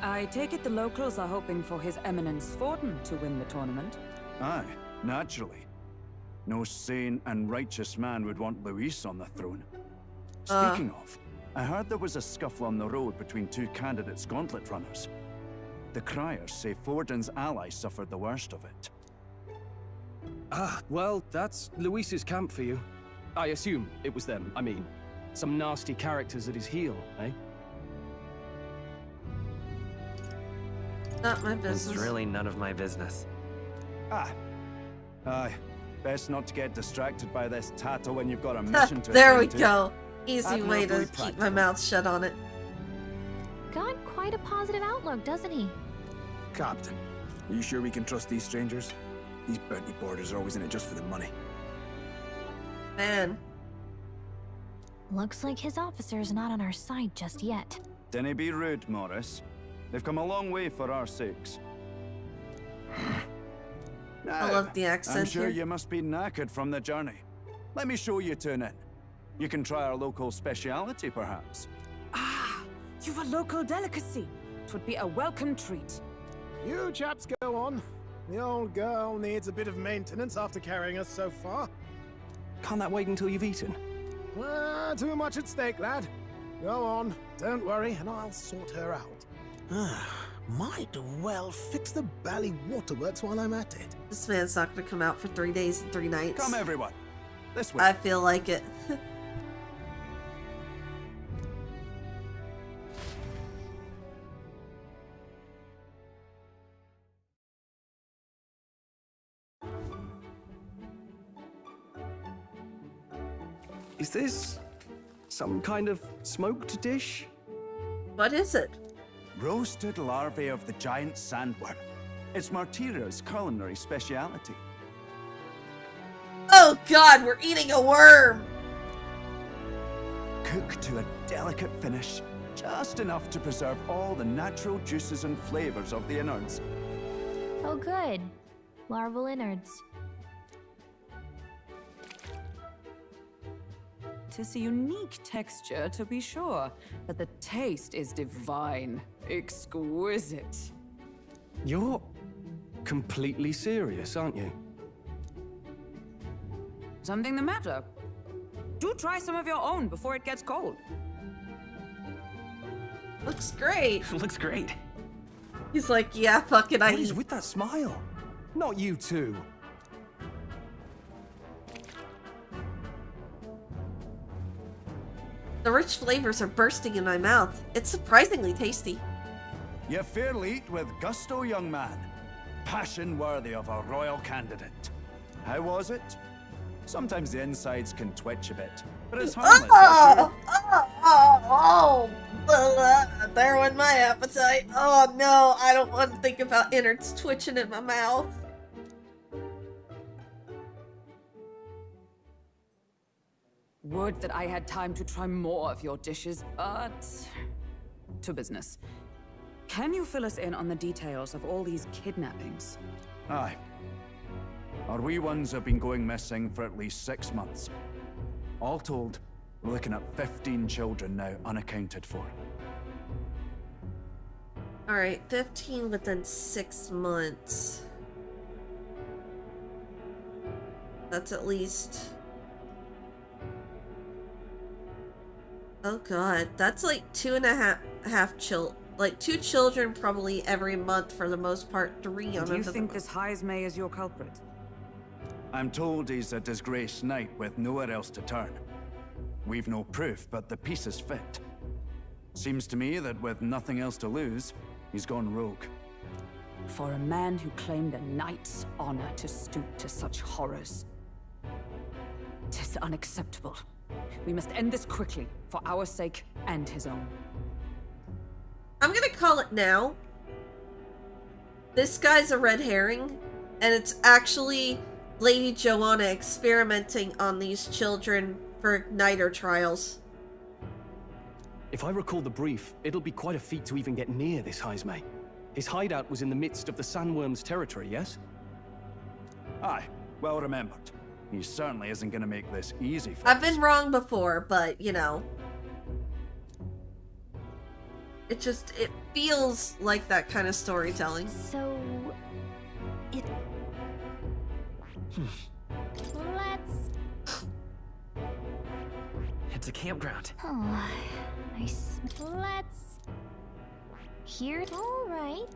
I take it the locals are hoping for His Eminence Thornton to win the tournament. Aye, naturally. No sane and righteous man would want Luis on the throne. Speaking of, I heard there was a scuffle on the road between 2 candidates gauntlet runners. The criers say Forden's ally suffered the worst of it. Ah, well, that's Luis's camp for you. I assume it was them, I mean. Some nasty characters at his heel, eh? Not my business. It's really none of my business. Aye. Best not to get distracted by this tattle when you've got a mission to There we attend to. go. Easy way to Admirably keep practical. my mouth shut on it. Got quite a positive outlook, doesn't he? Captain, are you sure we can trust these strangers? These bounty boarders are always in it just for the money. Man. Looks like his officer's not on our side just yet. Dinna be rude, Morris. They've come a long way for our sakes. I love the accent I'm sure here. you must be knackered from the journey. Let me show you to an inn. You can try our local speciality, perhaps. You've a local delicacy. 'Twould be a welcome treat. You chaps go on. The old girl needs a bit of maintenance after carrying us so far. Can't that wait until you've eaten? Too much at stake, lad. Go on, don't worry, and I'll sort her out. Might well fix the bally waterworks while I'm at it. This man's not gonna come out for 3 days and 3 nights. Come, everyone. This way. I feel like it. Is this some kind of smoked dish? What is it? Roasted larvae of the giant sandworm. It's Martira's culinary speciality. Oh god, we're eating a worm! Cooked to a delicate finish, just enough to preserve all the natural juices and flavors of the innards. Oh, good. Larval innards. Tis a unique texture, to be sure, but the taste is divine. Exquisite. You're completely serious, aren't you? Something the matter? Do try some of your own before it gets cold. Looks great. Looks great. He's like, yeah, fuck it, I What is eat. with that smile? Not you two. The rich flavors are bursting in my mouth. It's surprisingly tasty. You fairly eat with gusto, young man. Passion worthy of a royal candidate. How was it? Sometimes the insides can twitch a bit, but it's harmless. There went my appetite. Oh no, I don't want to think about innards twitching in my mouth. Would that I had time to try more of your dishes, but... to business. Can you fill us in on the details of all these kidnappings? Aye. Our wee ones have been going missing for at least 6 months. All told, we're looking at 15 children now unaccounted for. Alright, 15 within 6 months. That's at least... Oh god, that's like 2 children probably every month for the most part, 3 on Do you think this Heismay is your culprit? I'm told he's a disgraced knight with nowhere else to turn. We've no proof, but the pieces fit. Seems to me that with nothing else to lose, he's gone rogue. For a man who claimed a knight's honor to stoop to such horrors. 'Tis unacceptable. We must end this quickly, for our sake and his own. I'm gonna call it now. This guy's a red herring, and it's actually Lady Joanna experimenting on these children for igniter trials. If I recall the brief, it'll be quite a feat to even get near this Heismay. His hideout was in the midst of the sandworm's territory, yes? Aye, well remembered. He certainly isn't going to make this easy for I've been wrong before, but, you know. It feels like that kind of storytelling. So... Let's... It's a campground. Oh, nice. Let's... Here? Alright.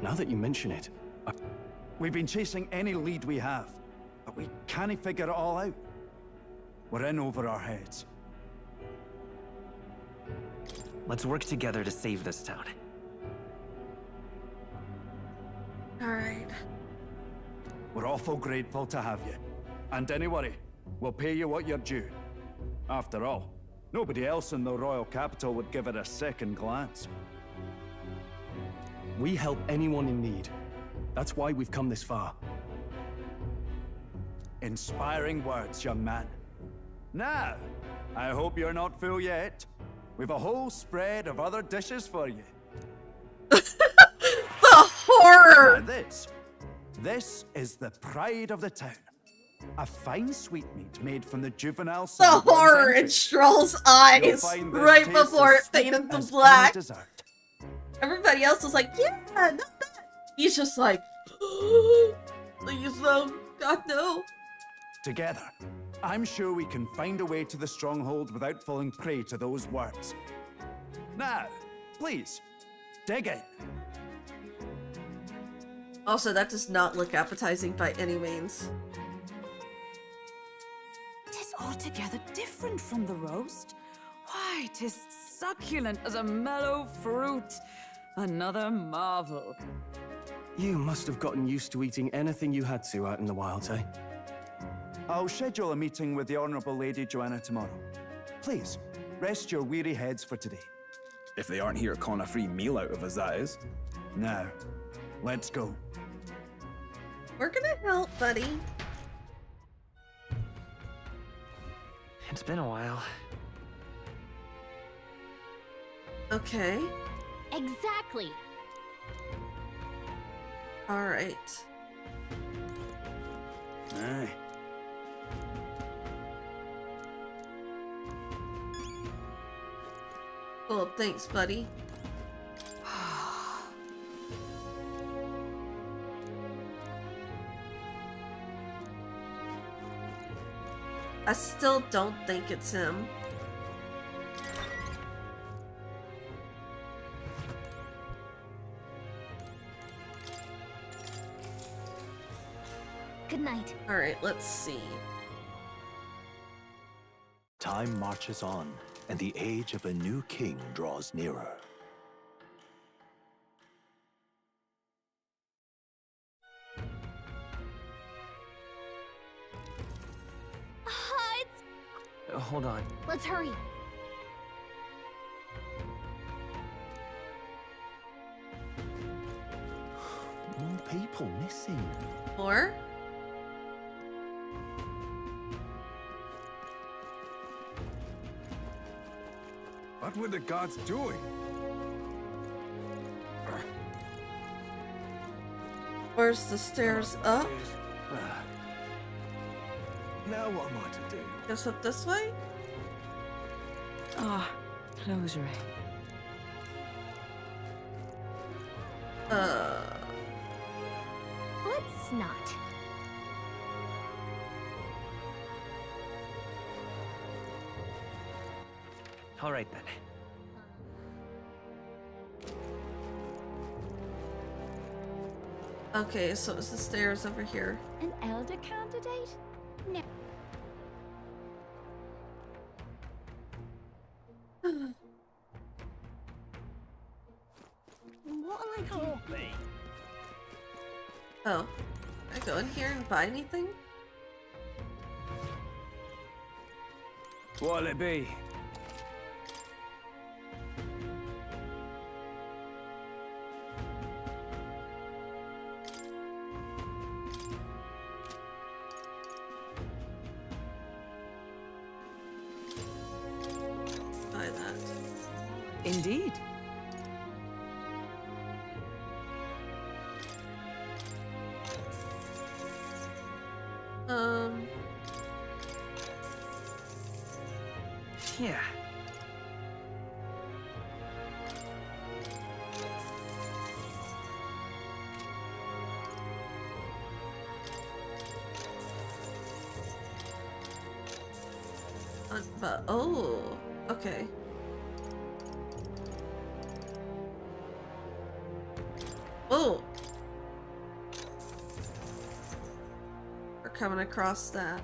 Now that you mention it, We've been chasing any lead we have, but we can't figure it all out. We're in over our heads. Let's work together to save this town. Alright. We're awful grateful to have you. And don't worry, we'll pay you what you're due. After all, nobody else in the royal capital would give it a second glance. we help anyone in need. That's why we've come this far. Inspiring words, young man. Now, I hope you're not full yet. We've a whole spread of other dishes for you. The horror! Now this is the pride of the town. A fine sweetmeat made from the juvenile The horror in Stroll's eyes right before it faded to black. Everybody else was like, yeah, not bad. He's just like, please no, God no. Together, I'm sure we can find a way to the stronghold without falling prey to those worms. Now, please, dig in. Also, that does not look appetizing by any means. Tis altogether different from the roast. Why, tis succulent as a mellow fruit. Another marvel. You must have gotten used to eating anything you had to out in the wilds, eh? I'll schedule a meeting with the Honorable Lady Joanna tomorrow. Please, rest your weary heads for today. If they aren't here to con a free meal out of us, that is. Now, let's go. We're gonna help, buddy. It's been a while. Okay. Exactly. All right. Aye. Cool, thanks, buddy. I still don't think it's him. Good night. All right, let's see. Time marches on, and the age of a new king draws nearer. Hold on. Let's hurry. More people missing. More? What were the gods doing? Where's the stairs up? Now what am I to do? Guess up this way? Ah, closure. Let's not. All right then. Okay, so it's the stairs over here. An elder candidate? No. What am I doing? Oh, can I go in here and buy anything? What'll it be? Buy that. Indeed. Yeah. But oh, okay. Oh, we're coming across that.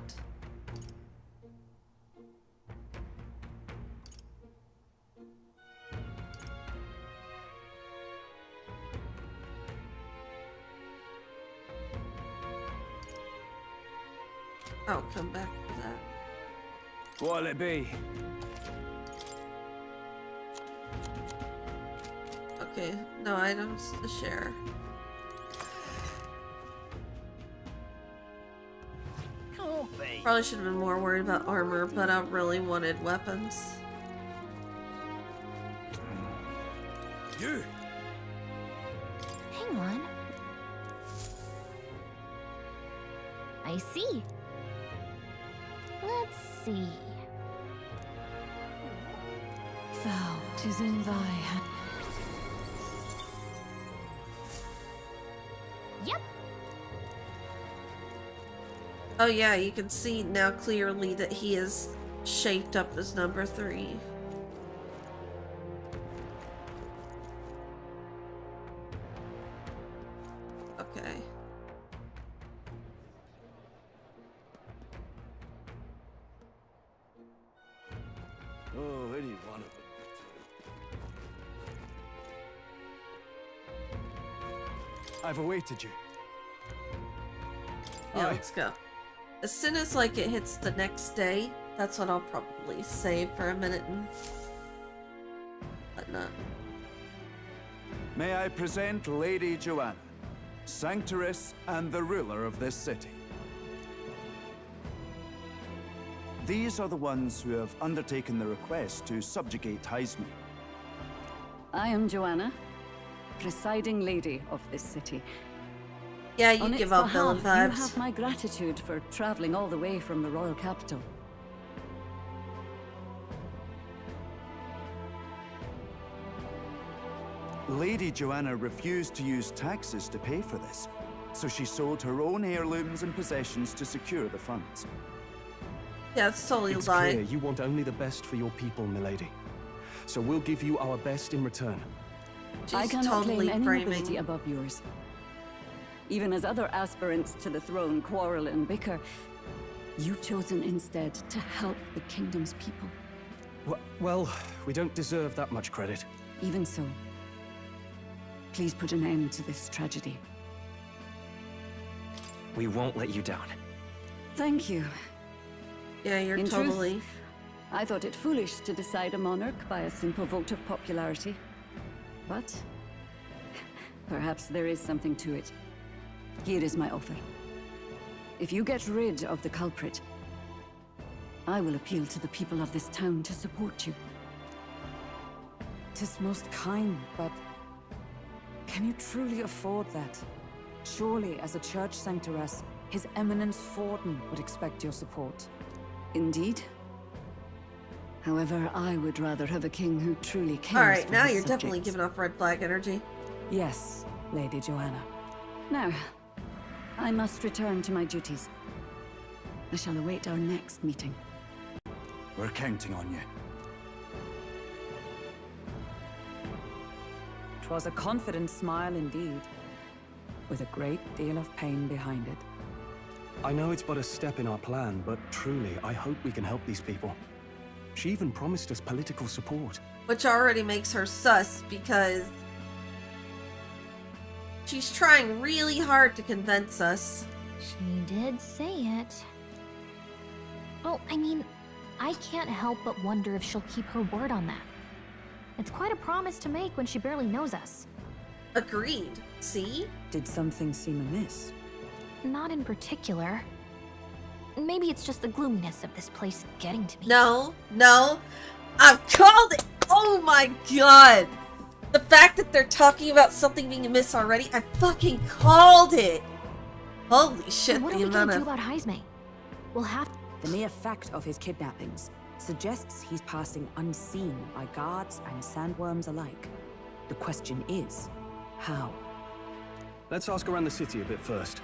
I'll come back to that. What'll it be? Okay, no items to share. Probably should have been more worried about armor, but I really wanted weapons. You! Hang on. I see. Let's see. Thou, 'tis in thy hand. Yep. Oh yeah, you can see now clearly that he is shaped up as number 3. Okay. Oh, any one of them. I've awaited you. Yeah, Aye. let's go. As soon as, like, it hits the next day, that's when I'll probably save for a minute and whatnot. May I present Lady Joanna, Sanctoress and the ruler of this city. These are the ones who have undertaken the request to subjugate Heisme. I am Joanna, presiding lady of this city. Yeah, you On give its off villain behalf, vibes. You have my gratitude for traveling all the way from the royal capital. Lady Joanna refused to use taxes to pay for this, so she sold her own heirlooms and possessions to secure the funds. Yeah, it's totally It's lying. clear you want only the best for your people, milady. So we'll give you our best in return. I She's cannot totally claim any framing. nobility above yours. Even as other aspirants to the throne quarrel and bicker, you've chosen instead to help the kingdom's people. Well, we don't deserve that much credit. Even so, please put an end to this tragedy. We won't let you down. Thank you. Yeah, you're In totally... truth, I thought it foolish to decide a monarch by a simple vote of popularity. But perhaps there is something to it. Here is my offer. If you get rid of the culprit, I will appeal to the people of this town to support you. 'Tis most kind, but can you truly afford that? Surely, as a church sanctoress, His Eminence Forden would expect your support. Indeed. However, I would rather have a king who truly cares Alright, for now his you're definitely subjects. giving off red flag energy. Yes, Lady Joanna. Now, I must return to my duties. I shall await our next meeting. We're counting on you. 'Twas a confident smile indeed, with a great deal of pain behind it. I know it's but a step in our plan, but truly, I hope we can help these people. She even promised us political support. Which already makes her sus, because she's trying really hard to convince us. She did say it. Well, I mean, I can't help but wonder if she'll keep her word on that. It's quite a promise to make when she barely knows us. Agreed. See? Did something seem amiss? Not in particular. Maybe it's just the gloominess of this place getting to me. No, I've called it. Oh my god. The fact that they're talking about something being amiss already, I fucking called it. Holy shit, So what are the we gonna amount do of... about Heisme? We'll have to... The mere fact of his kidnappings suggests he's passing unseen by guards and sandworms alike. The question is, how? Let's ask around the city a bit first.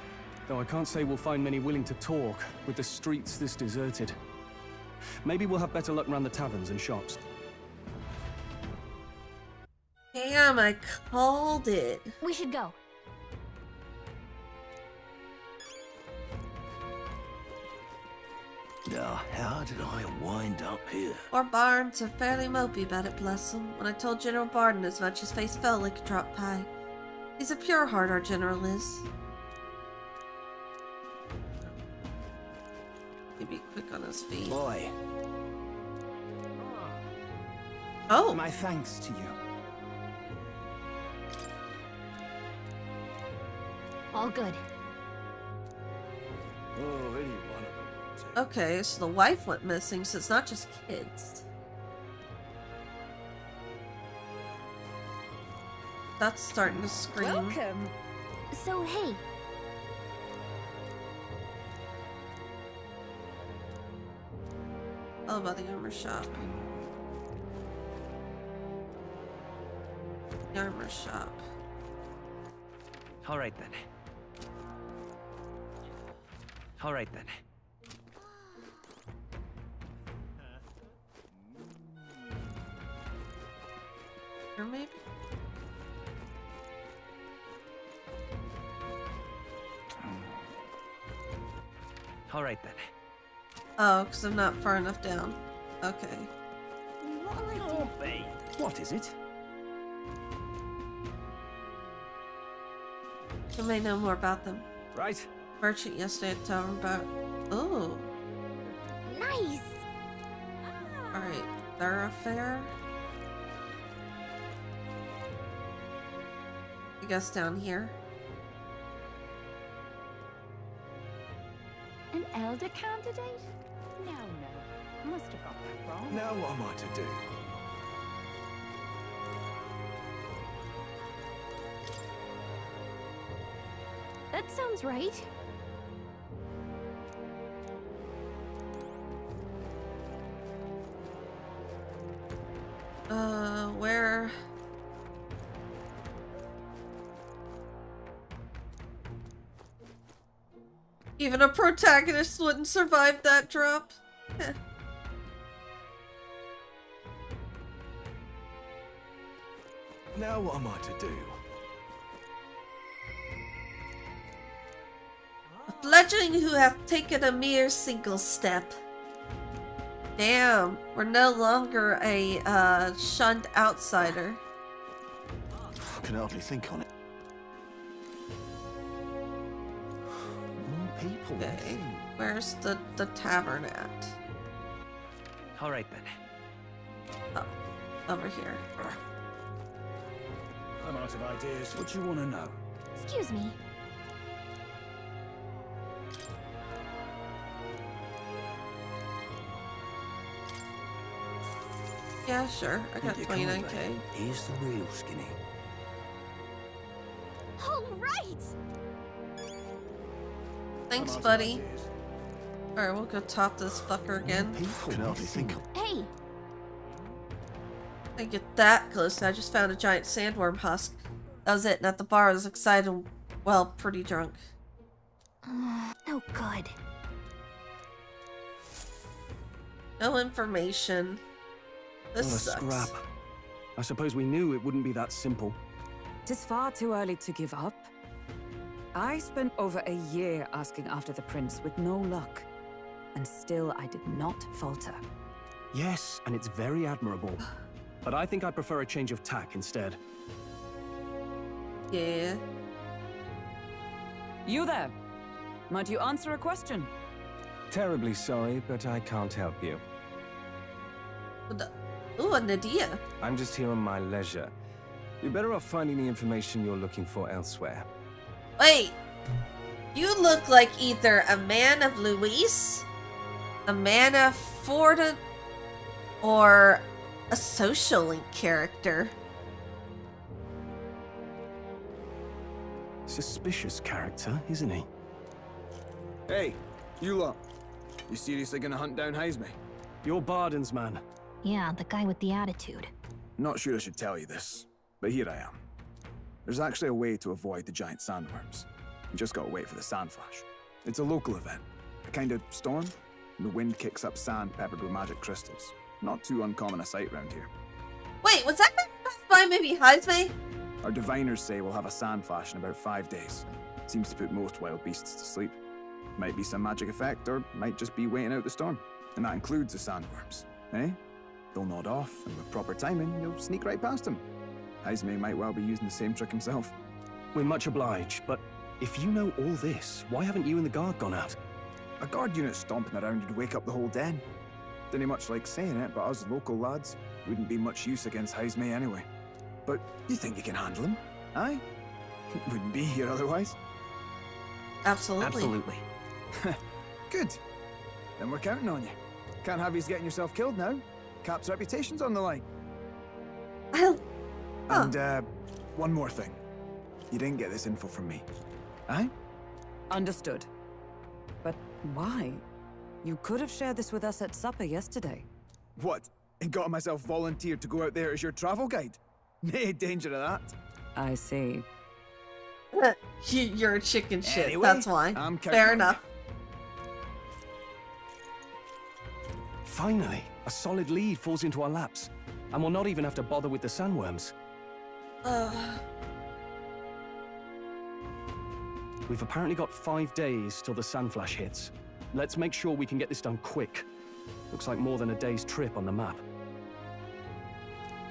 Though I can't say we'll find many willing to talk, with the streets this deserted. Maybe we'll have better luck around the taverns and shops. Damn, I called it. We should go. Now, how did I wind up here? Our barns are fairly mopey about it, bless him. When I told General Barden as much, his face fell like a drop pie. He's a pure heart, our general is. He'd be quick on his feet. Boy. Oh. My thanks to you. All good. Oh, any one of them. Okay, so the wife went missing, so it's not just kids. That's starting to scream. Welcome. So, hey. Oh, about the armor shop. The armor shop. All right then. All right then. Or maybe? All right then. Oh, because I'm not far enough down. Okay. What is it? You may know more about them. Right. Merchant yesterday at Tavern about Oh. Nice! Alright, thoroughfare. I guess down here. An elder candidate? No. Must have got that wrong. Now what am I to do? That sounds right. Where? Even a protagonist wouldn't survive that drop. Heh. Now what am I to do? A fledgling who hath taken a mere single step. Damn, we're no longer a shunned outsider. I can hardly think on it. More people. Okay, where's the tavern at? All right then. Oh, over here. I'm out of ideas. What do you want to know? Excuse me. Yeah, sure. I got 29k. Here's the real skinny. All right! Thanks, buddy. Alright, we'll go top this fucker again. I can hardly think of. Hey! I didn't get that close. I just found a giant sandworm husk. That was it. And at the bar, I was excited and, well, pretty drunk. No good. No information. This What a sucks. scrap. I suppose we knew it wouldn't be that simple. Tis far too early to give up. I spent over a year asking after the prince with no luck. And still I did not falter. Yes, and it's very admirable. But I think I prefer a change of tack instead. Yeah. You there? Might you answer a question? Terribly sorry, but I can't help you. Ooh, a Nadia. I'm just here on my leisure. You're better off finding the information you're looking for elsewhere. Wait. You look like either a man of Luis, a man of Fortin, or a social link character. Suspicious character, isn't he? Hey, you lot. You seriously gonna hunt down Heisme? You're Barden's man. Yeah, the guy with the attitude. Not sure I should tell you this, but here I am. There's actually a way to avoid the giant sandworms. You just gotta wait for the sand flash. It's a local event, a kind of storm, and the wind kicks up sand peppered with magic crystals. Not too uncommon a sight round here. Wait, was that guy passed by maybe Heisme? Our diviners say we'll have a sand flash in about 5 days. Seems to put most wild beasts to sleep. Might be some magic effect, or might just be waiting out the storm. And that includes the sandworms, eh? They'll nod off, and with proper timing, you'll sneak right past them. Heisme might well be using the same trick himself. We're much obliged, but if you know all this, why haven't you and the guard gone out? A guard unit stomping around would wake up the whole den. Didn't much like saying it, but us local lads wouldn't be much use against Heisme anyway. But you think you can handle him? Aye? Wouldn't be here otherwise. Absolutely. Absolutely. Good. Then we're counting on you. Can't have you getting yourself killed now. Cap's reputation's on the line. And, one more thing. You didn't get this info from me. Aye? Understood. But why? You could have shared this with us at supper yesterday. What? And got myself volunteered to go out there as your travel guide? Nay danger of that. I see. You're a chicken shit, Anyway, that's why. I'm counting Fair on enough. Finally, a solid lead falls into our laps. And we'll not even have to bother with the sandworms. We've apparently got 5 days till the sandflash hits. Let's make sure we can get this done quick. Looks like more than a day's trip on the map.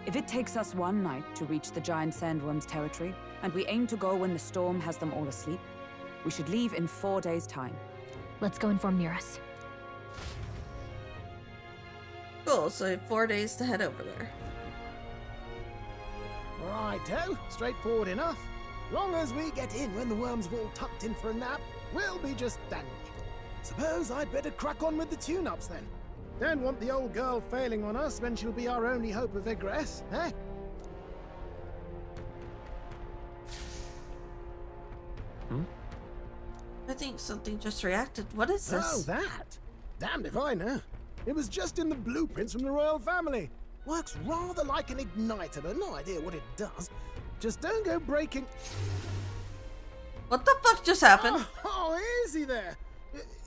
If it takes us one night to reach the giant sandworm's territory, and we aim to go when the storm has them all asleep, we should leave in 4 days' time. Let's go inform Nearest. Cool, so we have 4 days to head over there. Righto, straightforward enough. Long as we get in when the worms have all tucked in for a nap, we'll be just dandy. Suppose I'd better crack on with the tune-ups then. Don't want the old girl failing on us when she'll be our only hope of egress, eh? I think something just reacted. What is this? Oh, that? Damned if I know. It was just in the blueprints from the royal family. Works rather like an igniter, but no idea what it does. Just don't go breaking... What the fuck just happened? Oh, easy there.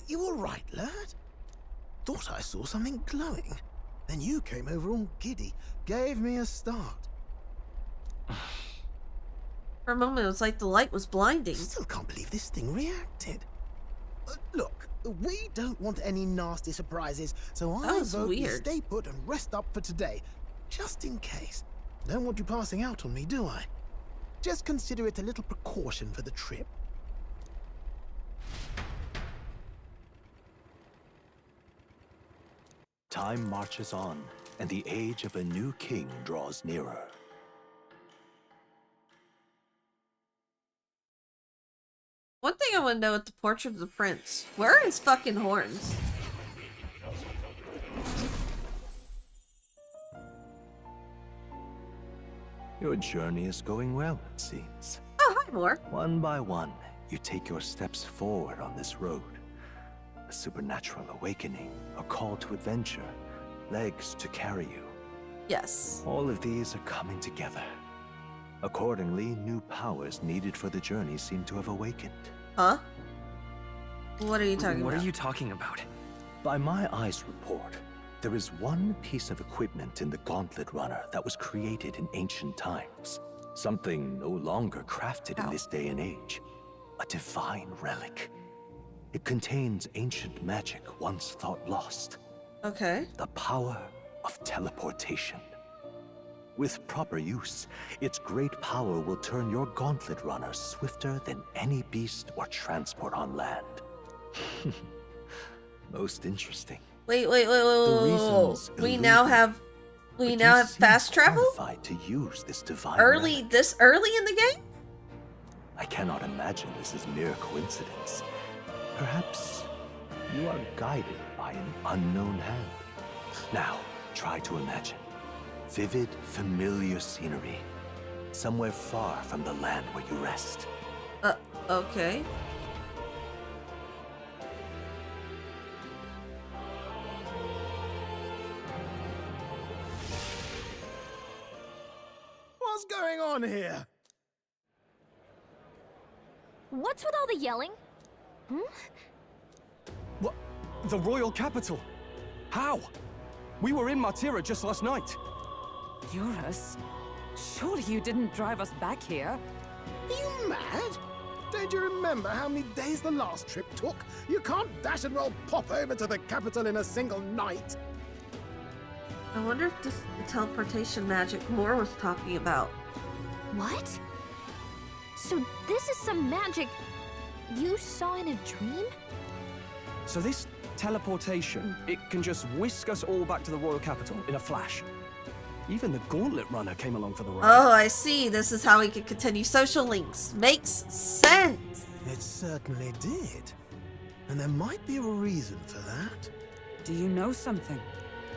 You all right, lad? Thought I saw something glowing. Then you came over all giddy, gave me a start. For a moment, it was like the light was blinding. Still can't believe this thing reacted. Look, we don't want any nasty surprises, so I vote we stay put and rest up for today, just in case. Don't want you passing out on me, do I? Just consider it a little precaution for the trip. Time marches on, and the age of a new king draws nearer. One thing I want to know with the portrait of the prince. Where are his fucking horns? Your journey is going well, it seems. Oh, hi, Moore. One by one, you take your steps forward on this road. A supernatural awakening, a call to adventure, legs to carry you. Yes. All of these are coming together. Accordingly, new powers needed for the journey seem to have awakened. Huh? What are you talking about? What are you talking about? By my eyes report, there is one piece of equipment in the Gauntlet Runner that was created in ancient times. Something no longer crafted in this day and age. A divine relic. It contains ancient magic once thought lost. Okay. The power of teleportation. With proper use, its great power will turn your Gauntlet Runner swifter than any beast or transport on land. Most interesting. Wait. We now have fast travel? To use this divine This early in the game? I cannot imagine this is mere coincidence. Perhaps you are guided by an unknown hand. Now, try to imagine. Vivid, familiar scenery. Somewhere far from the land where you rest. Okay. What's going on here? What's with all the yelling? What? The royal capital? How? We were in Martira just last night. Eurus? Surely you didn't drive us back here? Are you mad? Don't you remember how many days the last trip took? You can't dash and roll pop over to the capital in a single night. I wonder if this is the teleportation magic Moore was talking about. What? So this is some magic you saw in a dream? So this teleportation, it can just whisk us all back to the royal capital in a flash. Even the Gauntlet Runner came along for the ride. Oh, I see. This is how we can continue social links. Makes sense. It certainly did. And there might be a reason for that. Do you know something?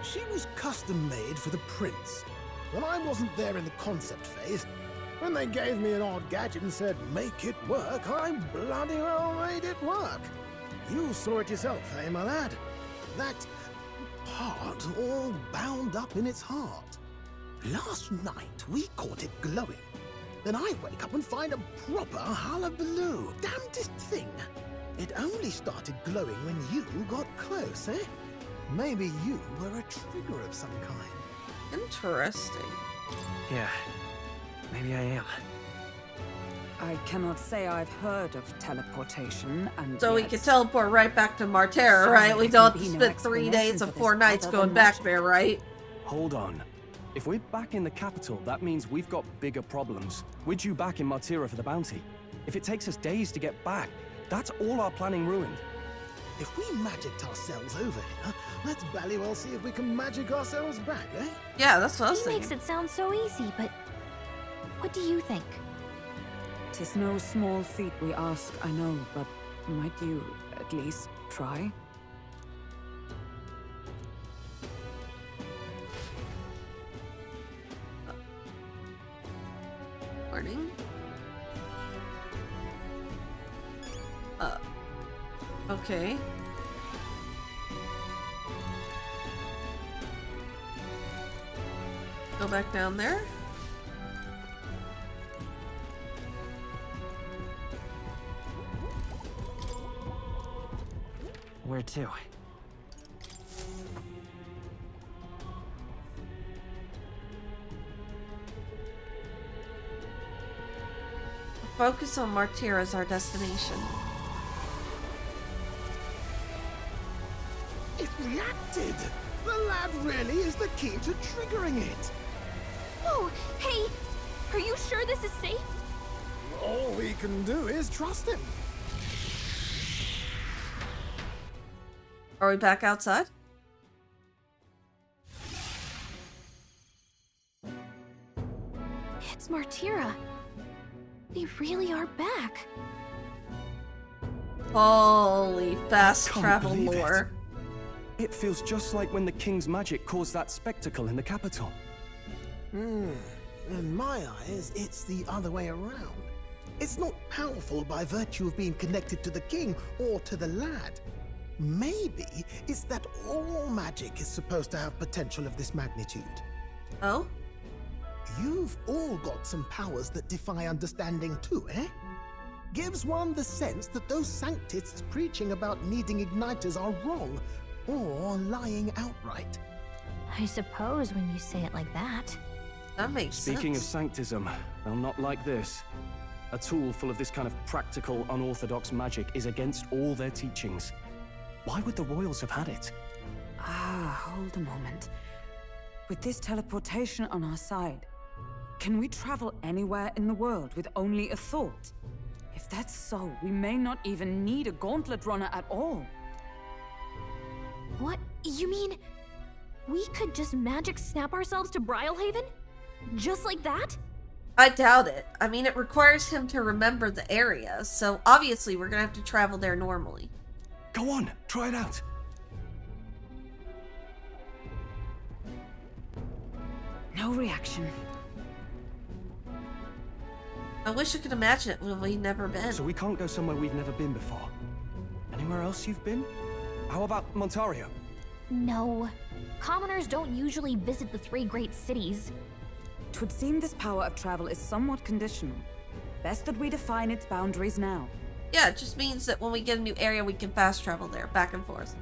She was custom made for the prince. When I wasn't there in the concept phase, when they gave me an odd gadget and said, make it work, I bloody well made it work. You saw it yourself, eh, my lad? That part all bound up in its heart. Last night, we caught it glowing. Then I wake up and find a proper hullabaloo. Damnedest thing. It only started glowing when you got close, eh? Maybe you were a trigger of some kind. Interesting. Yeah, maybe I am. I cannot say I've heard of teleportation, and So we could teleport right back to Martera, right? We don't have to spend 3 days and 4 nights going back there, right? Hold on. If we're back in the capital, that means we've got bigger problems. We're due back in Martira for the bounty. If it takes us days to get back, that's all our planning ruined. If we magicked ourselves over here, let's bally well see if we can magic ourselves back, eh? Yeah, that's what I was He thinking. makes it sound so easy, but what do you think? 'Tis no small feat we ask, I know, but might you at least try? Warning. Okay. Go back down there. Where to? Focus on Martyr as our destination. It reacted! The lad really is the key to triggering it! Oh, hey! Are you sure this is safe? All we can do is trust him. Are we back outside? It's Martyra. They really are back. Holy fast Can't travel believe lore. It feels just like when the king's magic caused that spectacle in the capital. In my eyes, it's the other way around. It's not powerful by virtue of being connected to the king or to the lad. Maybe it's that all magic is supposed to have potential of this magnitude. Oh? You've all got some powers that defy understanding too, eh? Gives one the sense that those sanctists preaching about needing igniters are wrong, or lying outright. I suppose when you say it like that. That makes Speaking of sense. sanctism, they'll not like this. A tool full of this kind of practical, unorthodox magic is against all their teachings. Why would the royals have had it? Hold a moment. With this teleportation on our side, can we travel anywhere in the world with only a thought? If that's so, we may not even need a gauntlet runner at all. What? You mean we could just magic snap ourselves to Brylehaven? Just like that? I doubt it. I mean, it requires him to remember the area, so obviously we're gonna have to travel there normally. Go on, try it out. No reaction. I wish I could imagine it when we've never been. So we can't go somewhere we've never been before. Anywhere else you've been? How about Montario? No. Commoners don't usually visit the three great cities. 'Twould seem this power of travel is somewhat conditional. Best that we define its boundaries now. Yeah, it just means that when we get a new area, we can fast travel there, back and forth.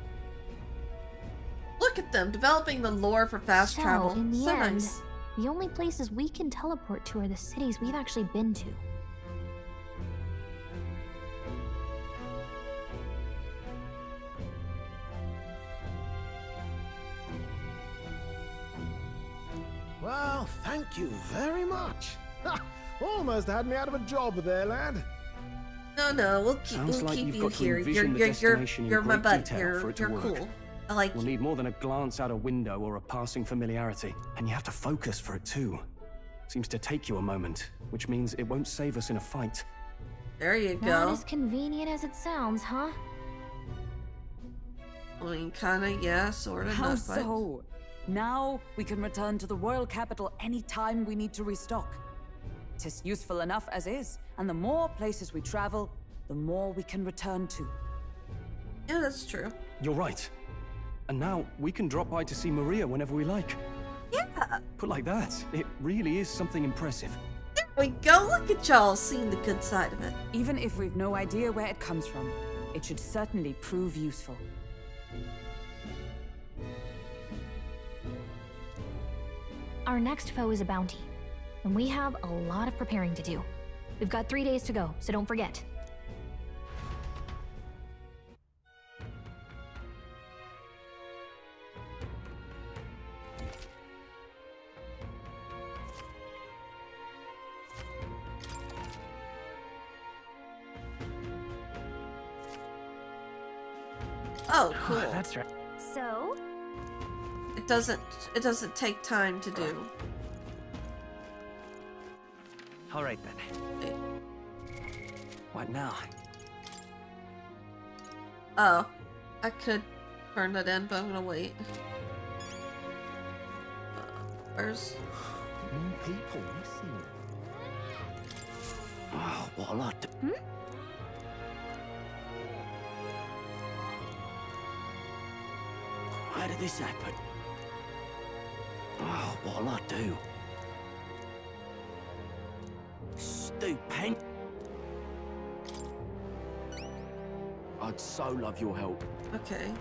Look at them, developing the lore for fast So, travel. in the So end, nice. the only places we can teleport to are the cities we've actually been to. Well, thank you very much. Ha! Almost had me out of a job there, lad. No, we'll keep Sounds like you've you got to here. envision the destination in You're my great butt. detail for it to You're work. cool. I like We'll you. need more than a glance out a window or a passing familiarity. And you have to focus for it too. Seems to take you a moment, which means it won't save us in a fight. There you Not go. as convenient as it sounds, huh? I mean, kinda, yeah, sorta. How not quite. so? Now we can return to the royal capital any time we need to restock. 'Tis useful enough as is, and the more places we travel, the more we can return to. Yeah, that's true. You're right. And now we can drop by to see Maria whenever we like. Yeah. Put like that, it really is something impressive. There we go. Look at y'all seeing the good side of it. Even if we've no idea where it comes from, it should certainly prove useful. Our next foe is a bounty, and we have a lot of preparing to do. We've got 3 days to go, so don't forget. Oh, cool. That's right. So? It doesn't take time to do. All right then. Wait. What now? Oh, I could turn that in, but I'm gonna wait. Where's... More people missing. Oh, what a lot. How did this happen? Oh, what'll I do? Stupid. I'd so love your help. Okay.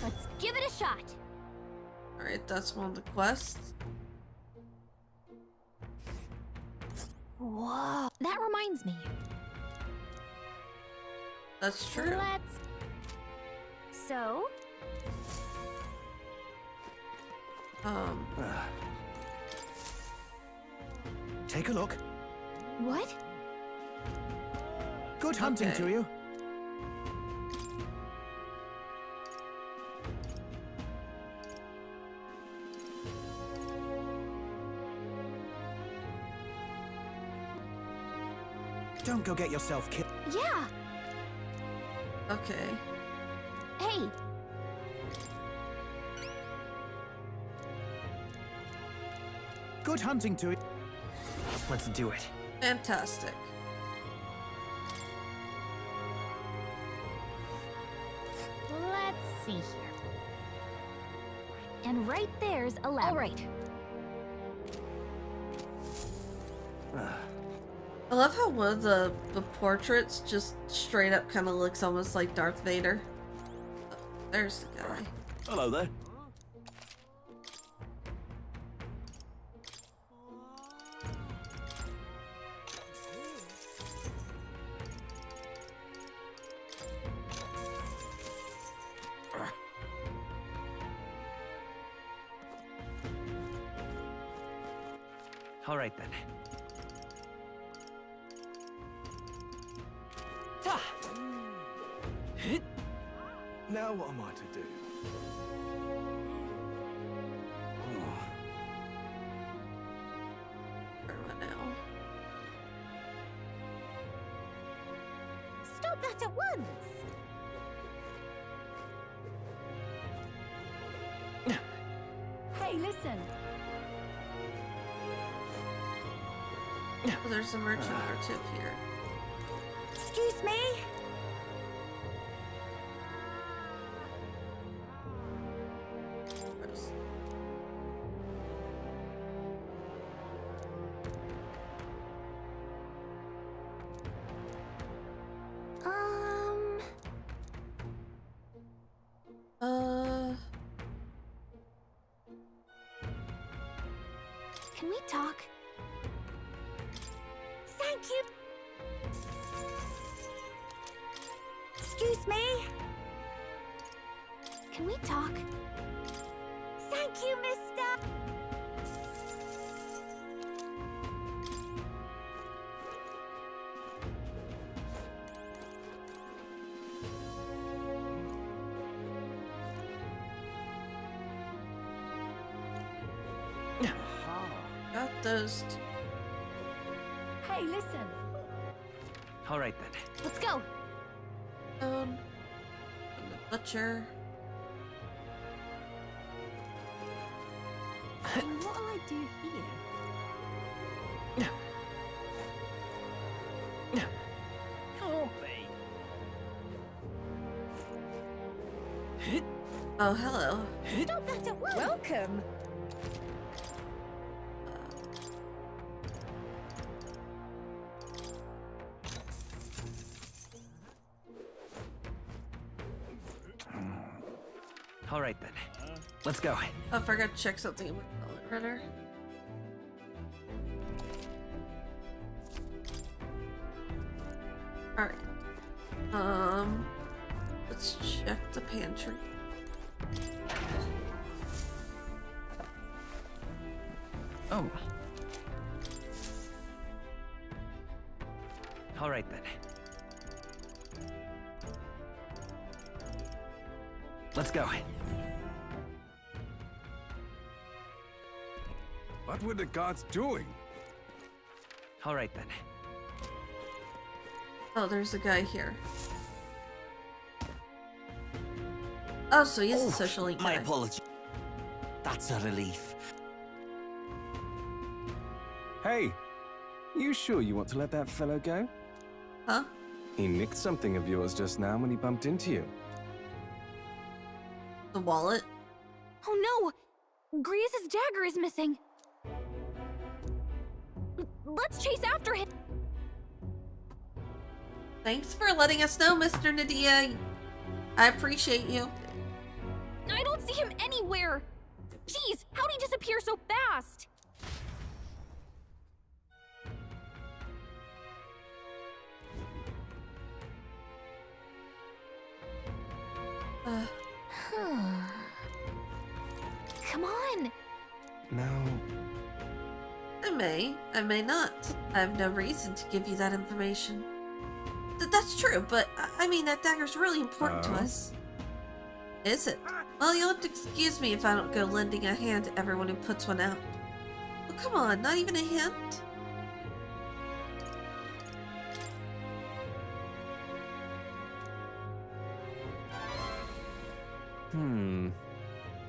Let's give it a shot. Alright, that's one of the quests. Whoa. That reminds me. That's true. Let's... So? Take a look. What? Good hunting to you. Don't go get yourself killed. Yeah. Okay. Hey. Good hunting to you. Let's do it. Fantastic. Let's see here. And right there's a lab. All right. I love how one of the portraits just straight up kind of looks almost like Darth Vader. Oh, there's the guy. Hello there. All right then. Now what am I to do? Stop that at once! Hey, listen. Oh, there's a merchant or tip here. Excuse me? Can we talk? Thank you. Excuse me? Can we talk? Thank you, mister. Got those. Hey, listen. All right then. Let's go. The butcher. What'll I do here? Can't be. Oh, hello. Stop that at once. Welcome. All right then. Let's go. Oh, I forgot to check something in my pellet runner. Alright. Let's check the pantry. Oh. All right then. go. What were the gods doing? All right then. Oh, there's a guy here. Oh, so he's a social link My guy. apologies. That's a relief. Hey, you sure you want to let that fellow go? Huh? He nicked something of yours just now when he bumped into you. The wallet? Oh no! Grius' dagger is missing! Let's chase after him! Thanks for letting us know, Mr. Nadia. I appreciate you. I don't see him anywhere! Jeez, how'd he disappear so fast? Come on! Now... I may not. I have no reason to give you that information. That's true, but I mean, that dagger's really important to us. Is it? Well, you'll have to excuse me if I don't go lending a hand to everyone who puts one out. Oh, come on, not even a hint?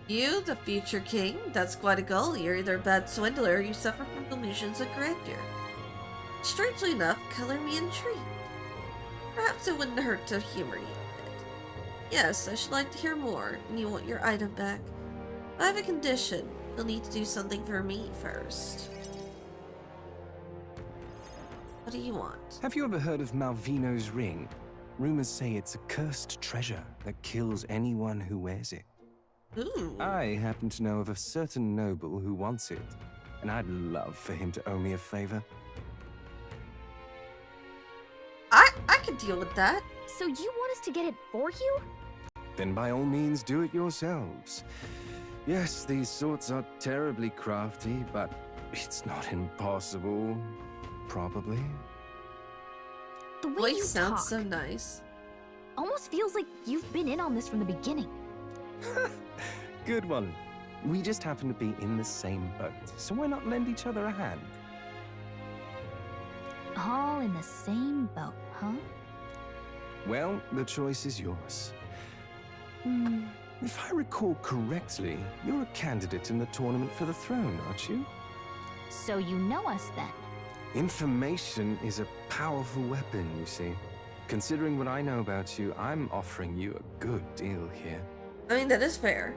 You, the future king? That's quite a goal. You're either a bad swindler or you suffer from delusions of grandeur. Strangely enough, color me intrigued. Perhaps it wouldn't hurt to humor you a bit. Yes, I should like to hear more, and you want your item back. I have a condition. You'll need to do something for me first. What do you want? Have you ever heard of Malvino's ring? Rumors say it's a cursed treasure that kills anyone who wears it. Ooh. I happen to know of a certain noble who wants it, and I'd love for him to owe me a favor. I can deal with that. So you want us to get it for you? Then by all means do it yourselves. Yes, these sorts are terribly crafty, but it's not impossible. Probably. The way Voice you sounds talk so nice. almost feels like you've been in on this from the beginning. Good one. We just happen to be in the same boat, so why not lend each other a hand? All in the same boat, huh? Well, the choice is yours. If I recall correctly, you're a candidate in the tournament for the throne, aren't you? So you know us then? Information is a powerful weapon, you see. Considering what I know about you, I'm offering you a good deal here. I mean, that is fair.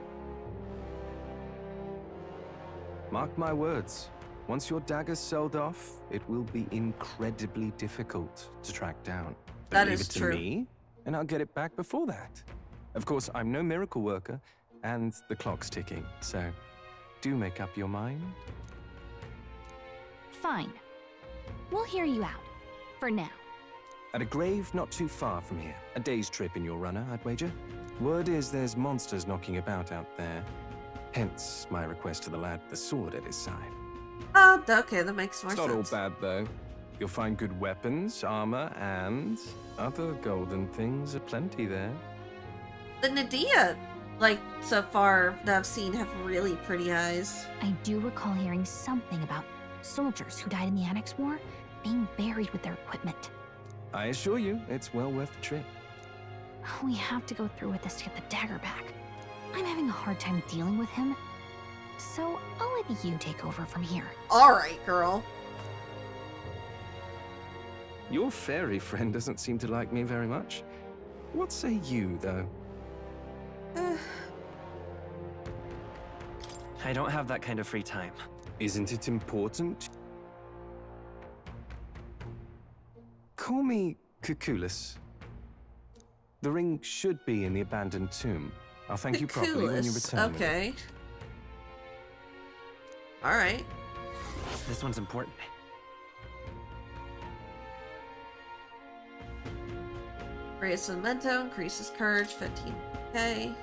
Mark my words. Once your dagger's sold off, it will be incredibly difficult to track down. But That leave is it to true. me, and I'll get it back before that. Of course, I'm no miracle worker, and the clock's ticking, so do make up your mind. Fine. We'll hear you out. For now. At a grave not too far from here. A day's trip in your runner, I'd wager. Word is there's monsters knocking about out there. Hence my request to the lad with the sword at his side. Oh, okay, that makes more It's not all sense. bad, though. You'll find good weapons, armor, and other golden things aplenty there. The Nadia, like, so far that I've seen, have really pretty eyes. I do recall hearing something about soldiers who died in the Annex War being buried with their equipment. I assure you, it's well worth the trip. We have to go through with this to get the dagger back. I'm having a hard time dealing with him, so I'll let you take over from here. Alright, girl. Your fairy friend doesn't seem to like me very much. What say you, though? I don't have that kind of free time. Isn't it important? Call me Cuculus. The ring should be in the abandoned tomb. I'll thank you properly when you Cuculus, return. with it. okay. Alright. This one's important. Raise Memento, increases courage, 15k.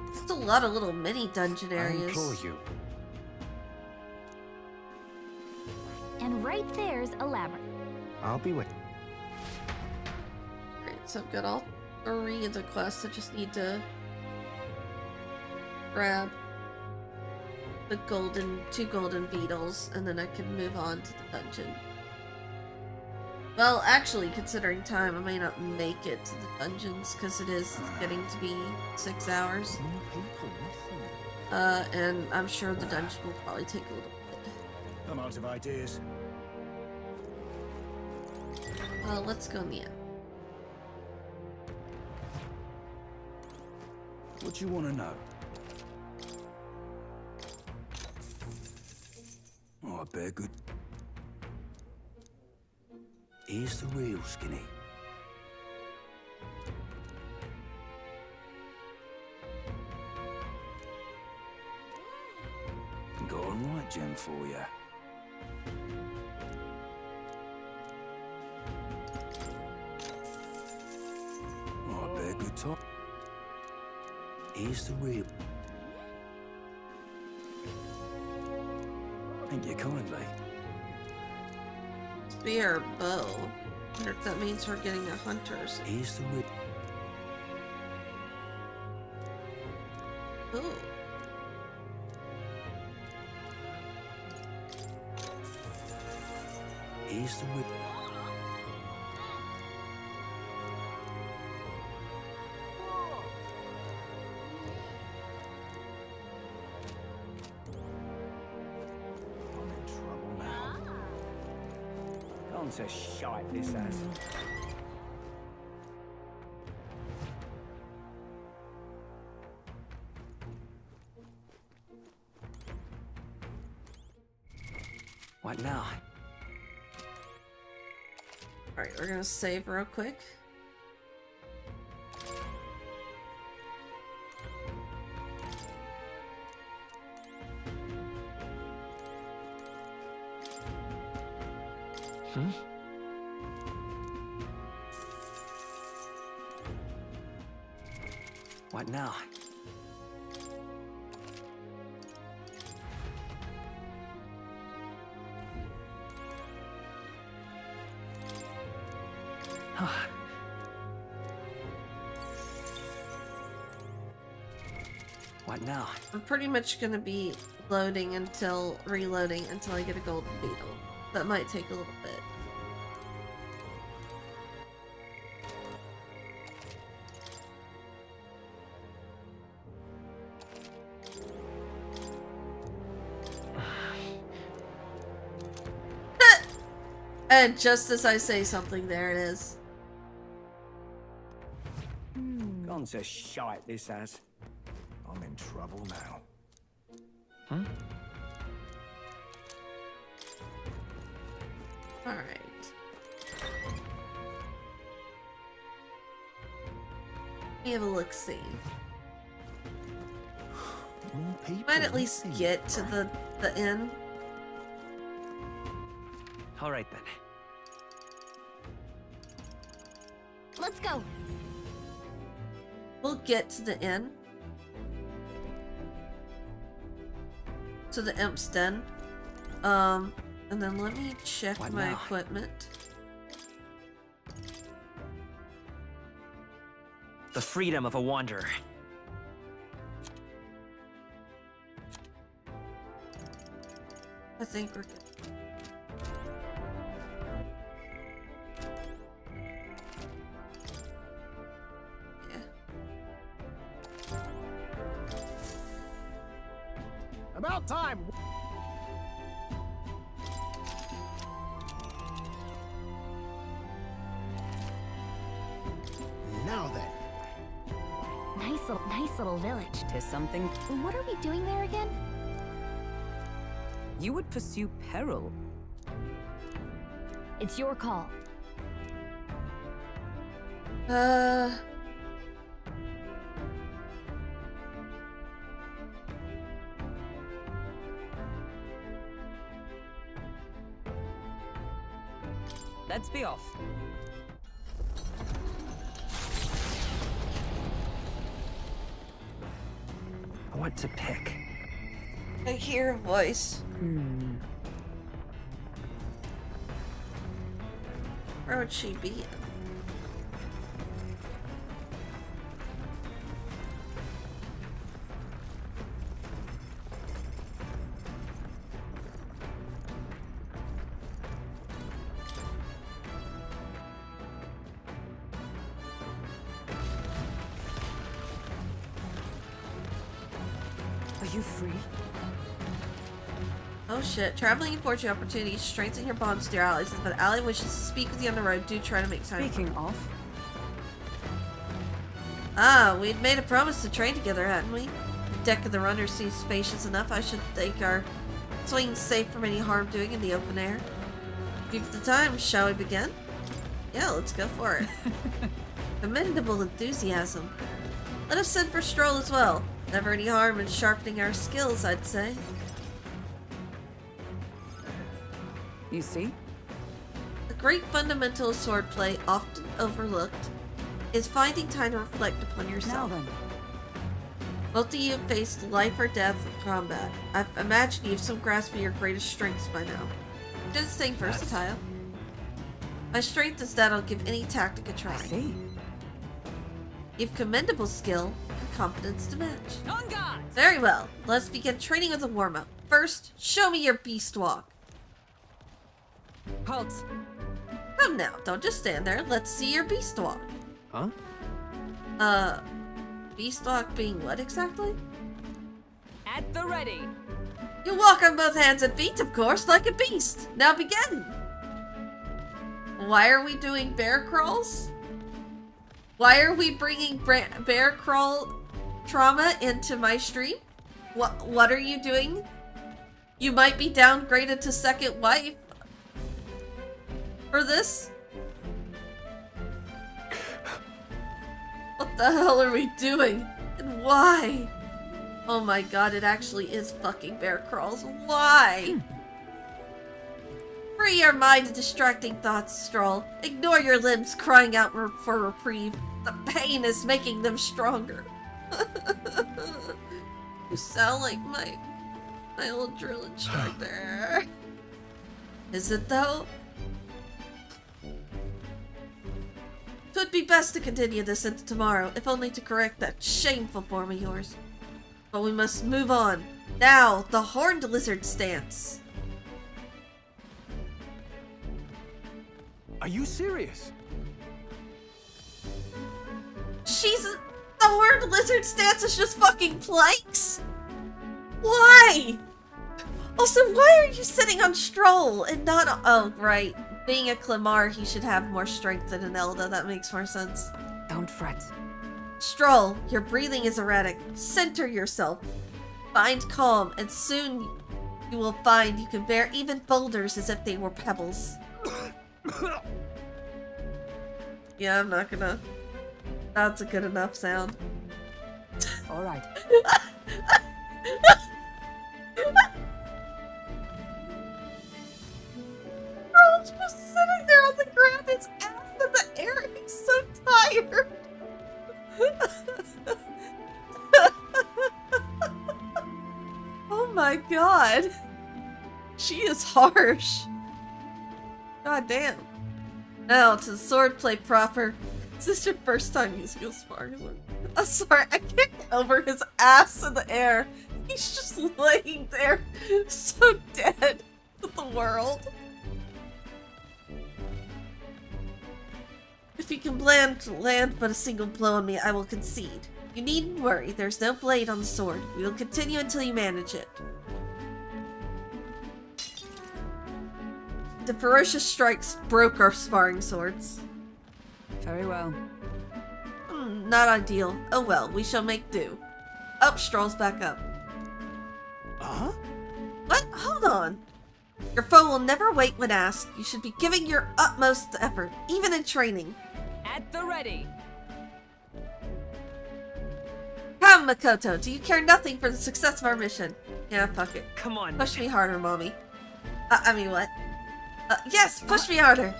It's a lot of little mini dungeon I areas. implore you. And right there's a labyrinth. I'll be waiting. Alright, so I've got all 3 of the quests. I just need to grab the two golden beetles, and then I can move on to the dungeon. Well, actually, considering time, I may not make it to the dungeons because it is getting to be 6 hours. And I'm sure the dungeon will probably take a little bit. I'm out of ideas. Let's go in the end. What do you want to know? Oh, I bear good. Here's the real skinny. Got a right gem for you. Oh, I bear good top. Here's the real. Thank you kindly. Spear, bow. I wonder if that means we're getting a hunters. Here's the real. Ooh. Here's the real. To shite this as. What now? Alright, we're gonna save real quick. What now? What now? I'm pretty much gonna be reloading until I get a golden beetle. That might take a little bit. And just as I say something, there it is. Gone to shite this as. I'm in trouble now. Alright. Let me have a look-see. Might at least get to the inn. All right then. Let's go. We'll get to the inn. To the imp's den. And then let me check my equipment. The freedom of a wanderer. I think we're good. About time! Now then. Nice little village. Tis something. What are we doing there again? You would pursue peril. It's your call. Let's be off. I want to pick. I hear a voice. Where would she be? you free? Oh shit. Traveling affords you opportunities to strengthen your bonds with your allies. If an ally wishes to speak with you on the road, do try to make time. Speaking of... Ah, we'd made a promise to train together, hadn't we? The deck of the runner seems spacious enough. I should think our swing's safe from any harm doing in the open air. Give the time, shall we begin? Yeah, let's go for it. Commendable enthusiasm. Let us send for Stroll as well. Never any harm in sharpening our skills, I'd say. You see? The great fundamental of swordplay, often overlooked, is finding time to reflect upon yourself. Now then. Both of you have faced life or death in combat. I imagine you have some grasp of your greatest strengths by now. Just staying versatile. My strength is that I'll give any tactic a try. I see. You've commendable skill and confidence to match. On guard! Very well. Let's begin training with a warm-up. First, show me your beast walk. Halt. Come now, don't just stand there. Let's see your beast walk. Huh? Beast walk being what exactly? At the ready. You walk on both hands and feet, of course, like a beast. Now begin. Why are we doing bear crawls? Why are we bringing bear crawl trauma into my stream? What are you doing? You might be downgraded to second wife for this? What the hell are we doing? And why? Oh my god, it actually is fucking bear crawls. Why? Free your mind of distracting thoughts, Stroll. Ignore your limbs crying out for reprieve. The pain is making them stronger. You sound like my old drill instructor. Is it though? Twould be best to continue this into tomorrow, if only to correct that shameful form of yours. But we must move on. Now, the horned lizard stance. Are you serious? The horned lizard stance is just fucking planks? Why? Also, why are you sitting on Stroll and not on... Oh, right. Being a Clemar, he should have more strength than an Elda. That makes more sense. Don't fret. Stroll, your breathing is erratic. Center yourself. Find calm, and soon you will find you can bear even boulders as if they were pebbles. Yeah, I'm not gonna... That's a good enough sound. All right. Stroll's just sitting there on the ground, his ass in the air, he's so tired. Oh my god. She is harsh. God damn. Now to swordplay proper. Is this your first time using a sparring sword? I'm sorry, I can't get over his ass in the air. He's just laying there, so dead to the world. If you can land but a single blow on me, I will concede. You needn't worry, there's no blade on the sword. We will continue until you manage it. The ferocious strikes broke our sparring swords. Very well. Not ideal. Oh well, we shall make do. Up, Stroll's back up. Huh? What? Hold on. Your foe will never wait when asked. You should be giving your utmost effort, even in training. At the ready. Come, Makoto, do you care nothing for the success of our mission? Yeah, fuck it. Come on. Push me harder, mommy. I mean, what? Yes, push me harder.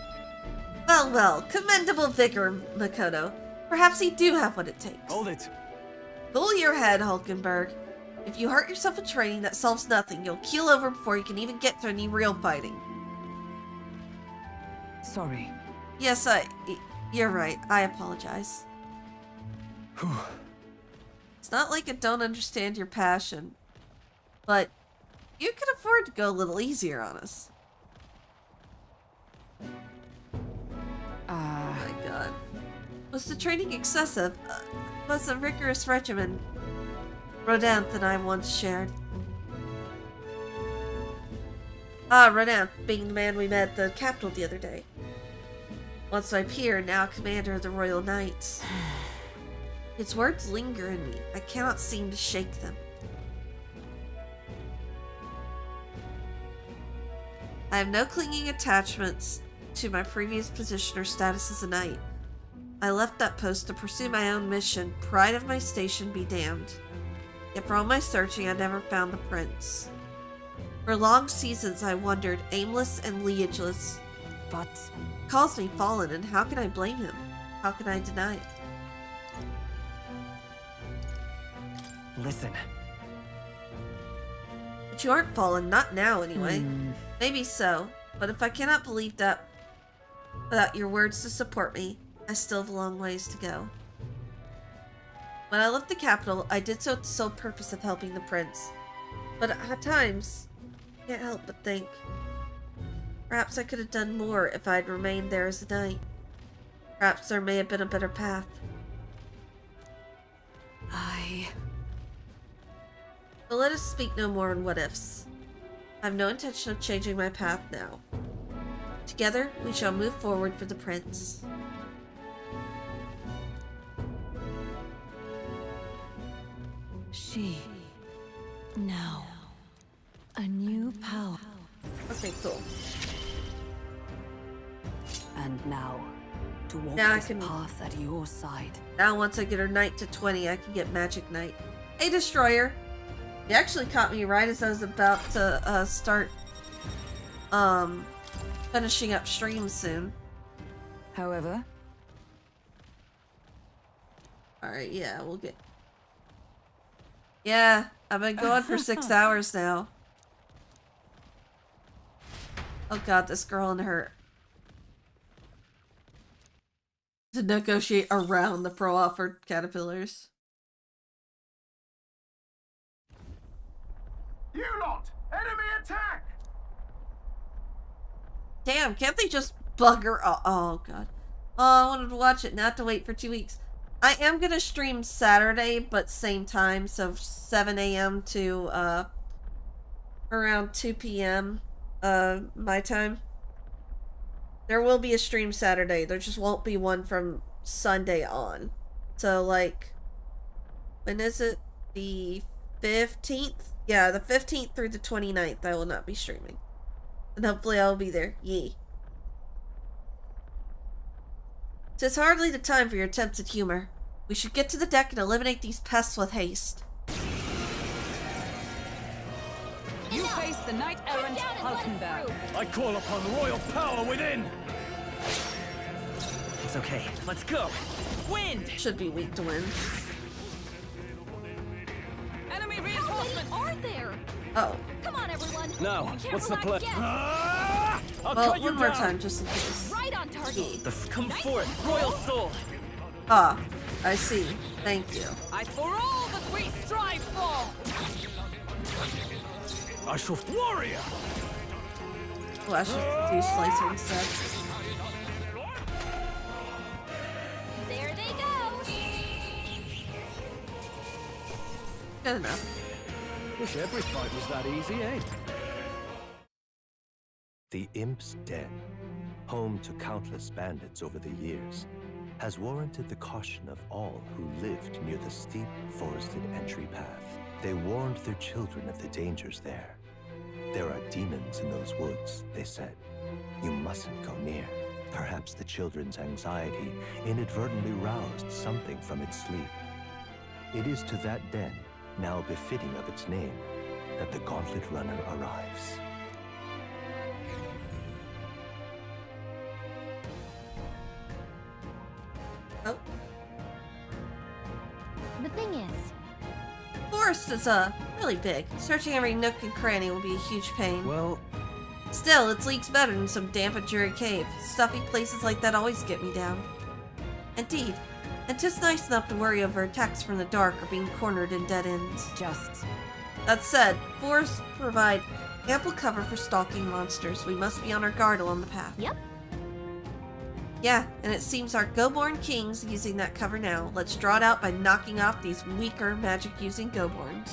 Well, commendable vigor, Makoto. Perhaps you do have what it takes. Hold it. Cool your head, Hulkenberg. If you hurt yourself in training, that solves nothing. You'll keel over before you can even get to any real fighting. Sorry. Yes, you're right. I apologize. It's not like I don't understand your passion, but you could afford to go a little easier on us. Oh my god. Was the training excessive? Was a rigorous regimen? Rodanthe and I once shared. Ah, Rodanthe, being the man we met at the capital the other day. Once my peer, now commander of the Royal Knights. His words linger in me. I cannot seem to shake them. I have no clinging attachments to my previous position or status as a knight. I left that post to pursue my own mission, pride of my station be damned. Yet for all my searching, I never found the prince. For long seasons I wandered, aimless and lineageless. But calls me fallen, and how can I blame him? How can I deny it? Listen. But you aren't fallen, not now anyway. Maybe so, but if I cannot believe that without your words to support me, I still have a long ways to go. When I left the capital, I did so with the sole purpose of helping the prince. But at times, I can't help but think, perhaps I could have done more if I had remained there as a knight. Perhaps there may have been a better path. But let us speak no more on what-ifs. I have no intention of changing my path now. Together, we shall move forward for the prince. She now a new power. Okay, cool. And now to walk Now I this can- path at your side. Now once I get her knight to 20, I can get magic knight. Hey, Destroyer! You actually caught me right as I was about to start finishing up stream soon. However, alright, yeah, we'll get... Yeah, I've been going for 6 hours now. Oh god, this girl and her... To negotiate around the pro-offered caterpillars. You lot! Enemy attack! Damn, can't they just bugger? Oh god. Oh, I wanted to watch it, not to wait for 2 weeks. I am gonna stream Saturday, but same time, so 7 a.m. to around 2 p.m. My time. There will be a stream Saturday. There just won't be one from Sunday on. So like, when is it? The 15th? Yeah, the 15th through the 29th I will not be streaming. And hopefully I'll be there. Yee. 'Tis hardly the time for your attempts at humor. We should get to the deck and eliminate these pests with haste. You face the knight errant Halkenberg. I call upon royal power within! It's okay. Let's go. Wind! Should be weak to win. Enemy reinforcements! Are there? Oh. Come on, everyone. Now, We can't what's the relax plan? yet. I'll Well, cut you one more down. time, just in case. Right on target. Come forth, royal soul. Ah, I see. Thank you. I for all that we strive for! I shall warrior. Oh, I should do Slicer instead. There they go. Good enough. Wish every fight was that easy, eh? The Imp's Den, home to countless bandits over the years, has warranted the caution of all who lived near the steep, forested entry path. They warned their children of the dangers there. There are demons in those woods, they said. You mustn't go near. Perhaps the children's anxiety inadvertently roused something from its sleep. It is to that den, now befitting of its name, that the Gauntlet Runner arrives. Oh. The thing is, Forest is really big. Searching every nook and cranny will be a huge pain. Well, still, its leaks better than some damp and dreary cave. Stuffy places like that always get me down. Indeed, and 'tis nice enough to worry over attacks from the dark or being cornered in dead ends. That said, forests provide ample cover for stalking monsters. We must be on our guard along the path. Yep. Yeah, and it seems our Go-born king's using that cover now. Let's draw it out by knocking off these weaker magic-using Go-borns.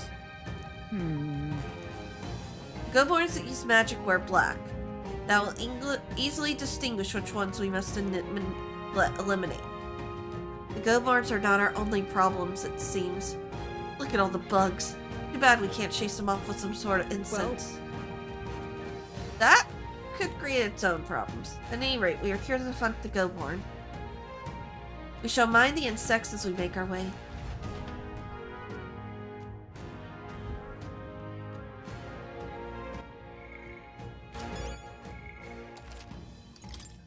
Go-borns that use magic wear black. That will easily distinguish which ones we must eliminate. The Go-borns are not our only problems, it seems. Look at all the bugs. Too bad we can't chase them off with some sort of incense. That could create its own problems. At any rate, we are here to hunt the Go-born. We shall mind the insects as we make our way.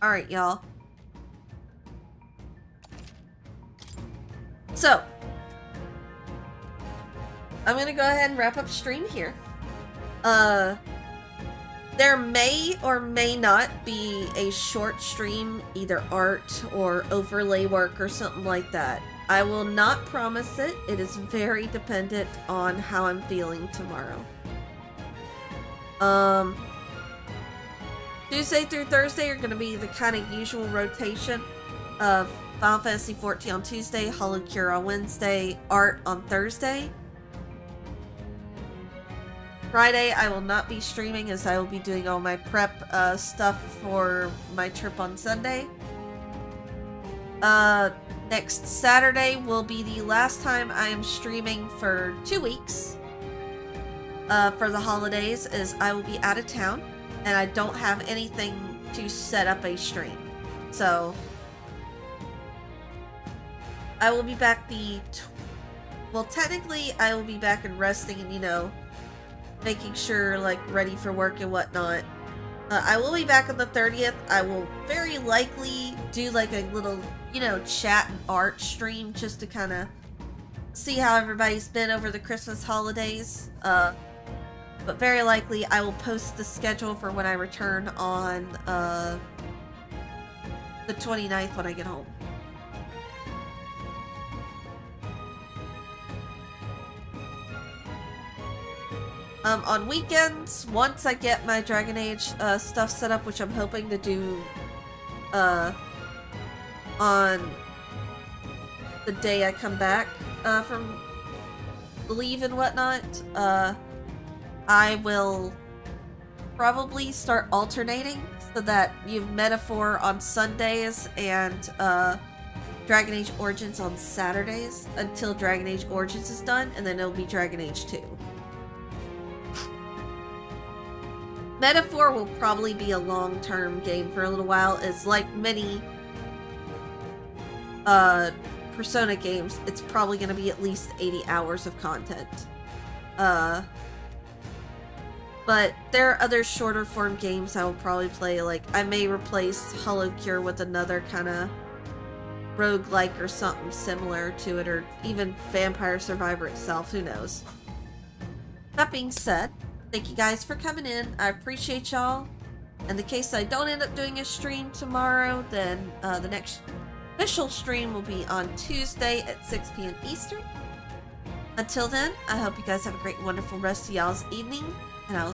Alright, y'all. So, I'm gonna go ahead and wrap up stream here. There may or may not be a short stream, either art or overlay work or something like that. I will not promise it. It is very dependent on how I'm feeling tomorrow. Tuesday through Thursday are going to be the kind of usual rotation of Final Fantasy XIV on Tuesday, Hollow Cure on Wednesday, art on Thursday. Friday, I will not be streaming as I will be doing all my prep stuff for my trip on Sunday. Next Saturday will be the last time I am streaming for 2 weeks for the holidays, as I will be out of town and I don't have anything to set up a stream. So, I will be back well, technically, I will be back and resting and, you know, making sure, like, ready for work and whatnot. I will be back on the 30th. I will very likely do, like, a little, you know, chat and art stream just to kind of see how everybody's been over the Christmas holidays. But very likely, I will post the schedule for when I return on the 29th when I get home. On weekends, once I get my Dragon Age stuff set up, which I'm hoping to do on the day I come back from leave and whatnot, I will probably start alternating so that you have Metaphor on Sundays and Dragon Age Origins on Saturdays until Dragon Age Origins is done, and then it'll be Dragon Age 2. Metaphor will probably be a long-term game for a little while, as like many Persona games, it's probably going to be at least 80 hours of content. But there are other shorter form games I will probably play, like I may replace Hollow Cure with another kind of roguelike or something similar to it, or even Vampire Survivor itself, who knows. That being said, thank you guys for coming in. I appreciate y'all. In the case I don't end up doing a stream tomorrow, then the next official stream will be on Tuesday at 6 p.m. Eastern. Until then, I hope you guys have a great, wonderful rest of y'all's evening, and I'll